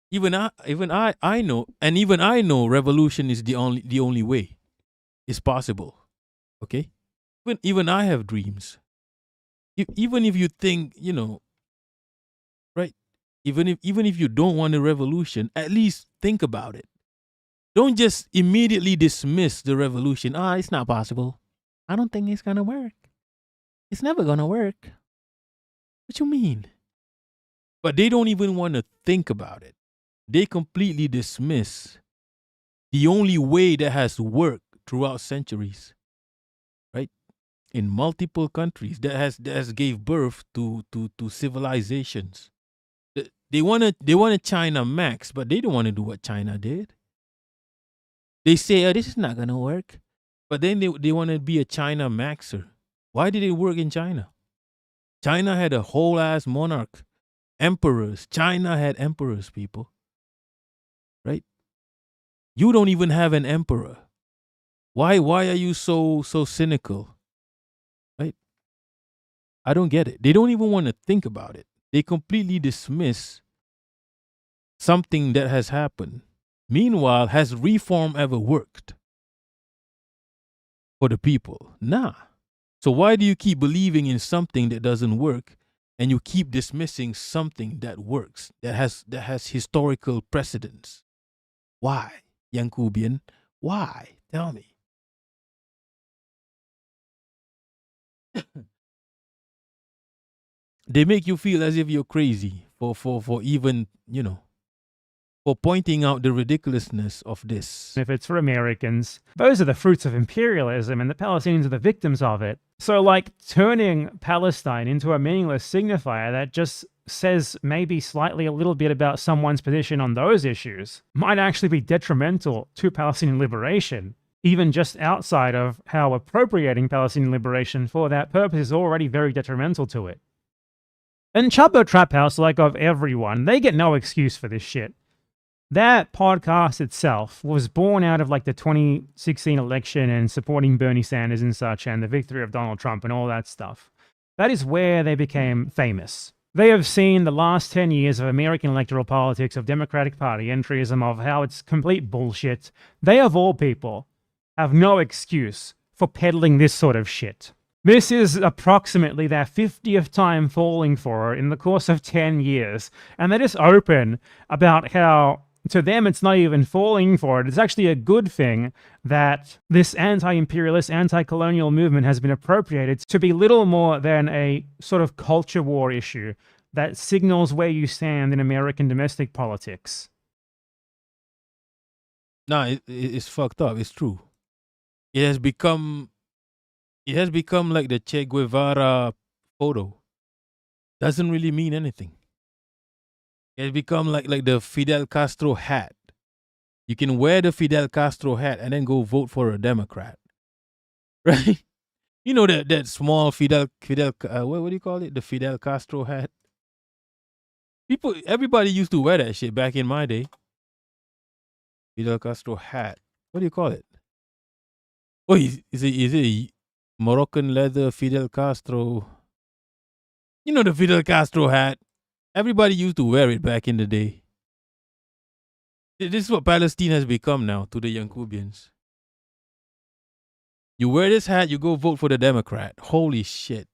Even I know, and even I know revolution is the only way. It's possible. Okay? Even I have dreams. Even if you think, right? Even if you don't want a revolution, at least think about it. Don't just immediately dismiss the revolution. It's not possible. I don't think it's gonna work. It's never gonna work. What you mean? But they don't even want to think about it. They completely dismiss the only way that has worked throughout centuries, right? In multiple countries that has gave birth to civilizations. They want a China max, but they don't want to do what China did. They say, this is not gonna work, but then they want to be a China maxer. Why did it work in China? China had a whole ass monarch, emperors. China had emperors, people. Right? You don't even have an emperor. Why are you so cynical? Right? I don't get it. They don't even want to think about it. They completely dismiss something that has happened. Meanwhile, has reform ever worked for the people? Nah. So why do you keep believing in something that doesn't work, and you keep dismissing something that works, that has historical precedence? Why, Yankubian? Why? Tell me. They make you feel as if you're crazy for even, for pointing out the ridiculousness of this. If it's for Americans, those are the fruits of imperialism, and the Palestinians are the victims of it. So, like, turning Palestine into a meaningless signifier that just says maybe slightly a little bit about someone's position on those issues might actually be detrimental to Palestinian liberation, even just outside of how appropriating Palestinian liberation for that purpose is already very detrimental to it. And Chubbo Trap House, like of everyone, they get no excuse for this shit. That podcast itself was born out of like the 2016 election and supporting Bernie Sanders and such, and the victory of Donald Trump and all that stuff. That is where they became famous. They have seen the last 10 years of American electoral politics, of Democratic Party entryism, of how it's complete bullshit. They, of all people, have no excuse for peddling this sort of shit. This is approximately their 50th time falling for it in the course of 10 years. And they're just open about how, to them, it's not even falling for it. It's actually a good thing that this anti-imperialist, anti-colonial movement has been appropriated to be little more than a sort of culture war issue that signals where you stand in American domestic politics. Nah, it's fucked up. It's true. It has become like the Che Guevara photo. Doesn't really mean anything. It has become like the Fidel Castro hat. You can wear the Fidel Castro hat and then go vote for a Democrat. Right? You know that small Fidel what do you call it? The Fidel Castro hat. Everybody used to wear that shit back in my day. Fidel Castro hat. What do you call it? Oh, is it Moroccan leather Fidel Castro? You know the Fidel Castro hat. Everybody used to wear it back in the day. This is what Palestine has become now to the Yankubians. You wear this hat, you go vote for the Democrat. Holy shit.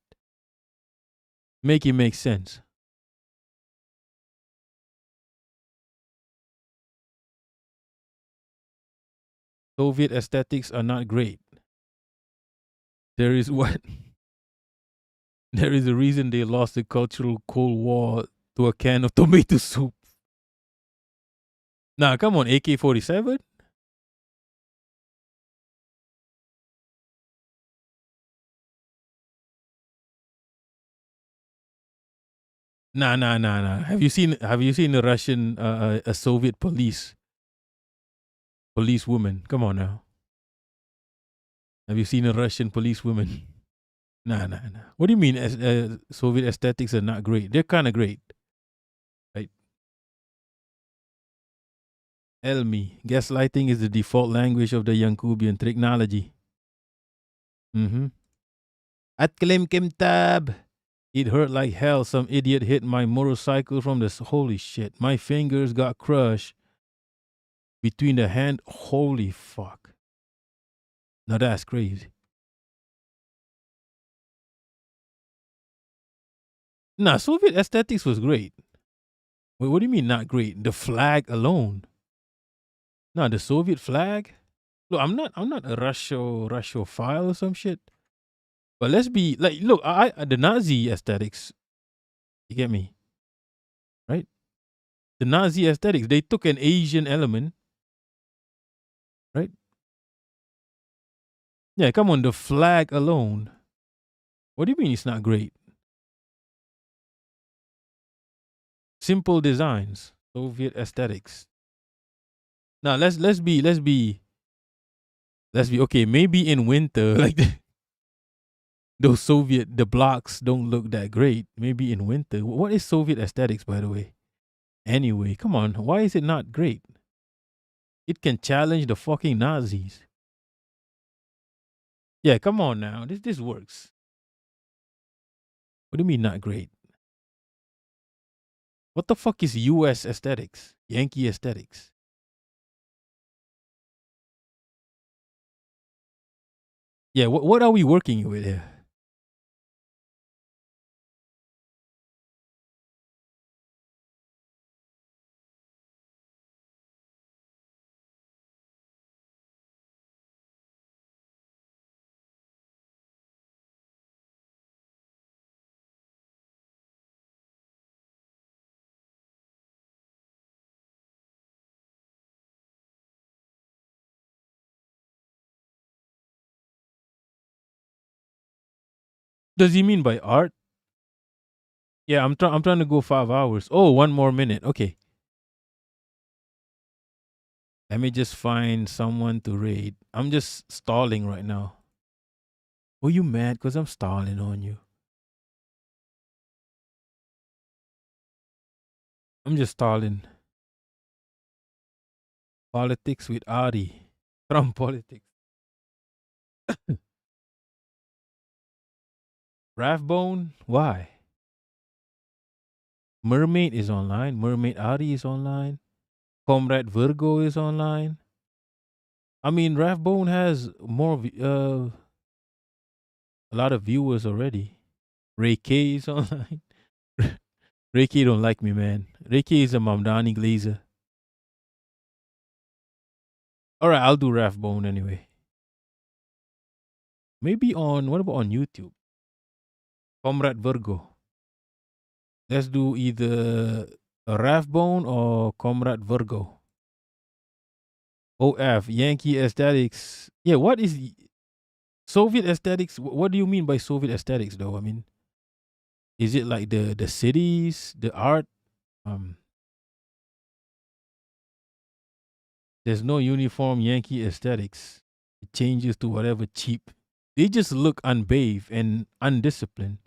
Make it make sense. Soviet aesthetics are not great. There is what? There is a reason they lost the cultural Cold War to a can of tomato soup. Nah, come on, AK-47? Nah. Have you seen the Russian a Soviet police woman? Come on now. Have you seen a Russian police woman? Nah. What do you mean Soviet aesthetics are not great? They're kind of great. Right? Elmi, gaslighting is the default language of the Yankubian technology. At Klim Kim Tab. It hurt like hell. Some idiot hit my motorcycle from this. Holy shit. My fingers got crushed between the hand. Holy fuck. Now that's crazy. Nah, Soviet aesthetics was great. Wait, what do you mean not great? The flag alone. Nah, the Soviet flag? Look, I'm not a Russophile or some shit. But let's be like, look, I the Nazi aesthetics. You get me? Right? The Nazi aesthetics, they took an Asian element. Right? Yeah, come on, the flag alone. What do you mean it's not great? Simple designs, Soviet aesthetics. Now let's be okay. Maybe in winter, like those the blocks don't look that great. Maybe in winter. What is Soviet aesthetics, by the way? Anyway, come on. Why is it not great? It can challenge the fucking Nazis. Yeah, come on now. This works. What do you mean not great? What the fuck is US aesthetics? Yankee aesthetics? Yeah, what are we working with here? Does he mean by art? Yeah, I'm trying to go 5 hours. Oh, 1 more minute. Okay. Let me just find someone to raid. I'm just stalling right now. Oh, you mad because I'm stalling on you? I'm just stalling. Politics with Ari. From politics. Rathbone? Why? Mermaid is online. Mermaid Ari is online. Comrade Virgo is online. I mean, Rathbone has a lot of viewers already. Ray K is online. Ray K don't like me, man. Ray K is a Mamdani Glazer. All right, I'll do Rathbone anyway. Maybe what about on YouTube? Comrade Virgo. Let's do either Rathbone or Comrade Virgo. OF, Yankee aesthetics. Yeah, what is Soviet aesthetics? What do you mean by Soviet aesthetics, though? I mean, is it like the cities, the art? There's no uniform Yankee aesthetics. It changes to whatever cheap. They just look unbathed and undisciplined.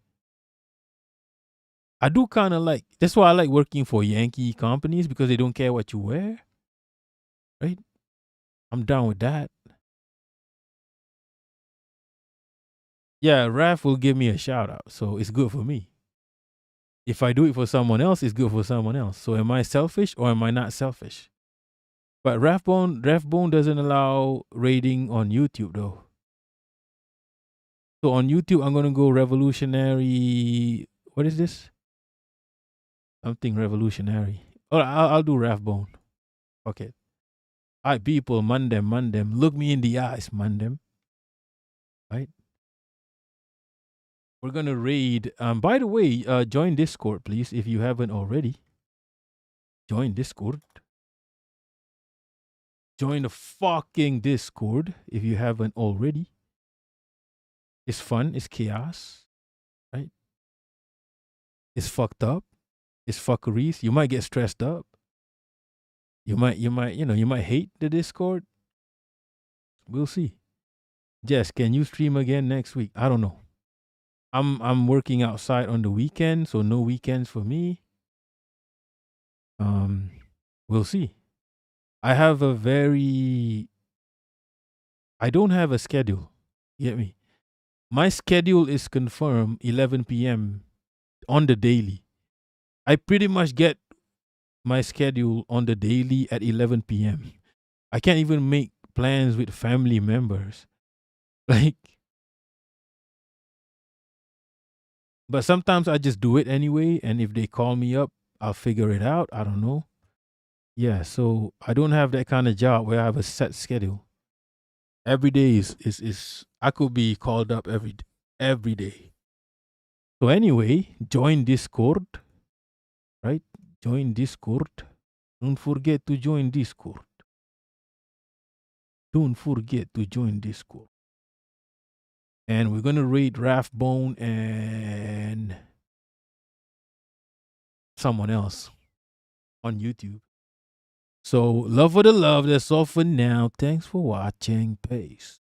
I do kind of like, that's why I like working for Yankee companies, because they don't care what you wear. Right? I'm down with that. Yeah, Raph will give me a shout out, so it's good for me. If I do it for someone else, it's good for someone else. So am I selfish or am I not selfish? But Rathbone doesn't allow rating on YouTube though. So on YouTube, I'm gonna go revolutionary. What is this? Something revolutionary. All right, I'll do Rathbone. Okay. All right, people, Mandem. Look me in the eyes, Mandem. Right? We're gonna raid. By the way, join Discord, please, if you haven't already. Join Discord. Join the fucking Discord if you haven't already. It's fun. It's chaos. Right? It's fucked up. It's fuckeries. You might get stressed up. You might hate the Discord. We'll see. Jess, can you stream again next week? I don't know. I'm working outside on the weekend, so no weekends for me. We'll see. I don't have a schedule. You get me? My schedule is confirmed 11 p.m. on the daily. I pretty much get my schedule on the daily at 11 p.m. I can't even make plans with family members. But sometimes I just do it anyway, and if they call me up, I'll figure it out. I don't know. Yeah, so I don't have that kind of job where I have a set schedule. Every day is I could be called up every day. So anyway, join Discord, right? Join Discord. Don't forget to join Discord. Don't forget to join Discord. And we're gonna rate Rathbone and someone else on YouTube. So love for the love. That's all for now. Thanks for watching. Peace.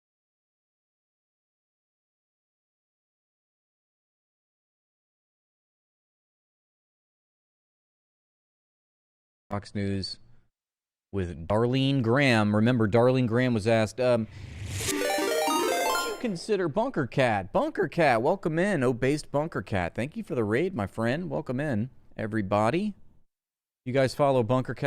Fox News with Darlene Graham. Remember, Darlene Graham was asked, would you consider Bunker Cat? Bunker Cat, welcome in. O-based Bunker Cat. Thank you for the raid, my friend. Welcome in, everybody. You guys follow Bunker Cat?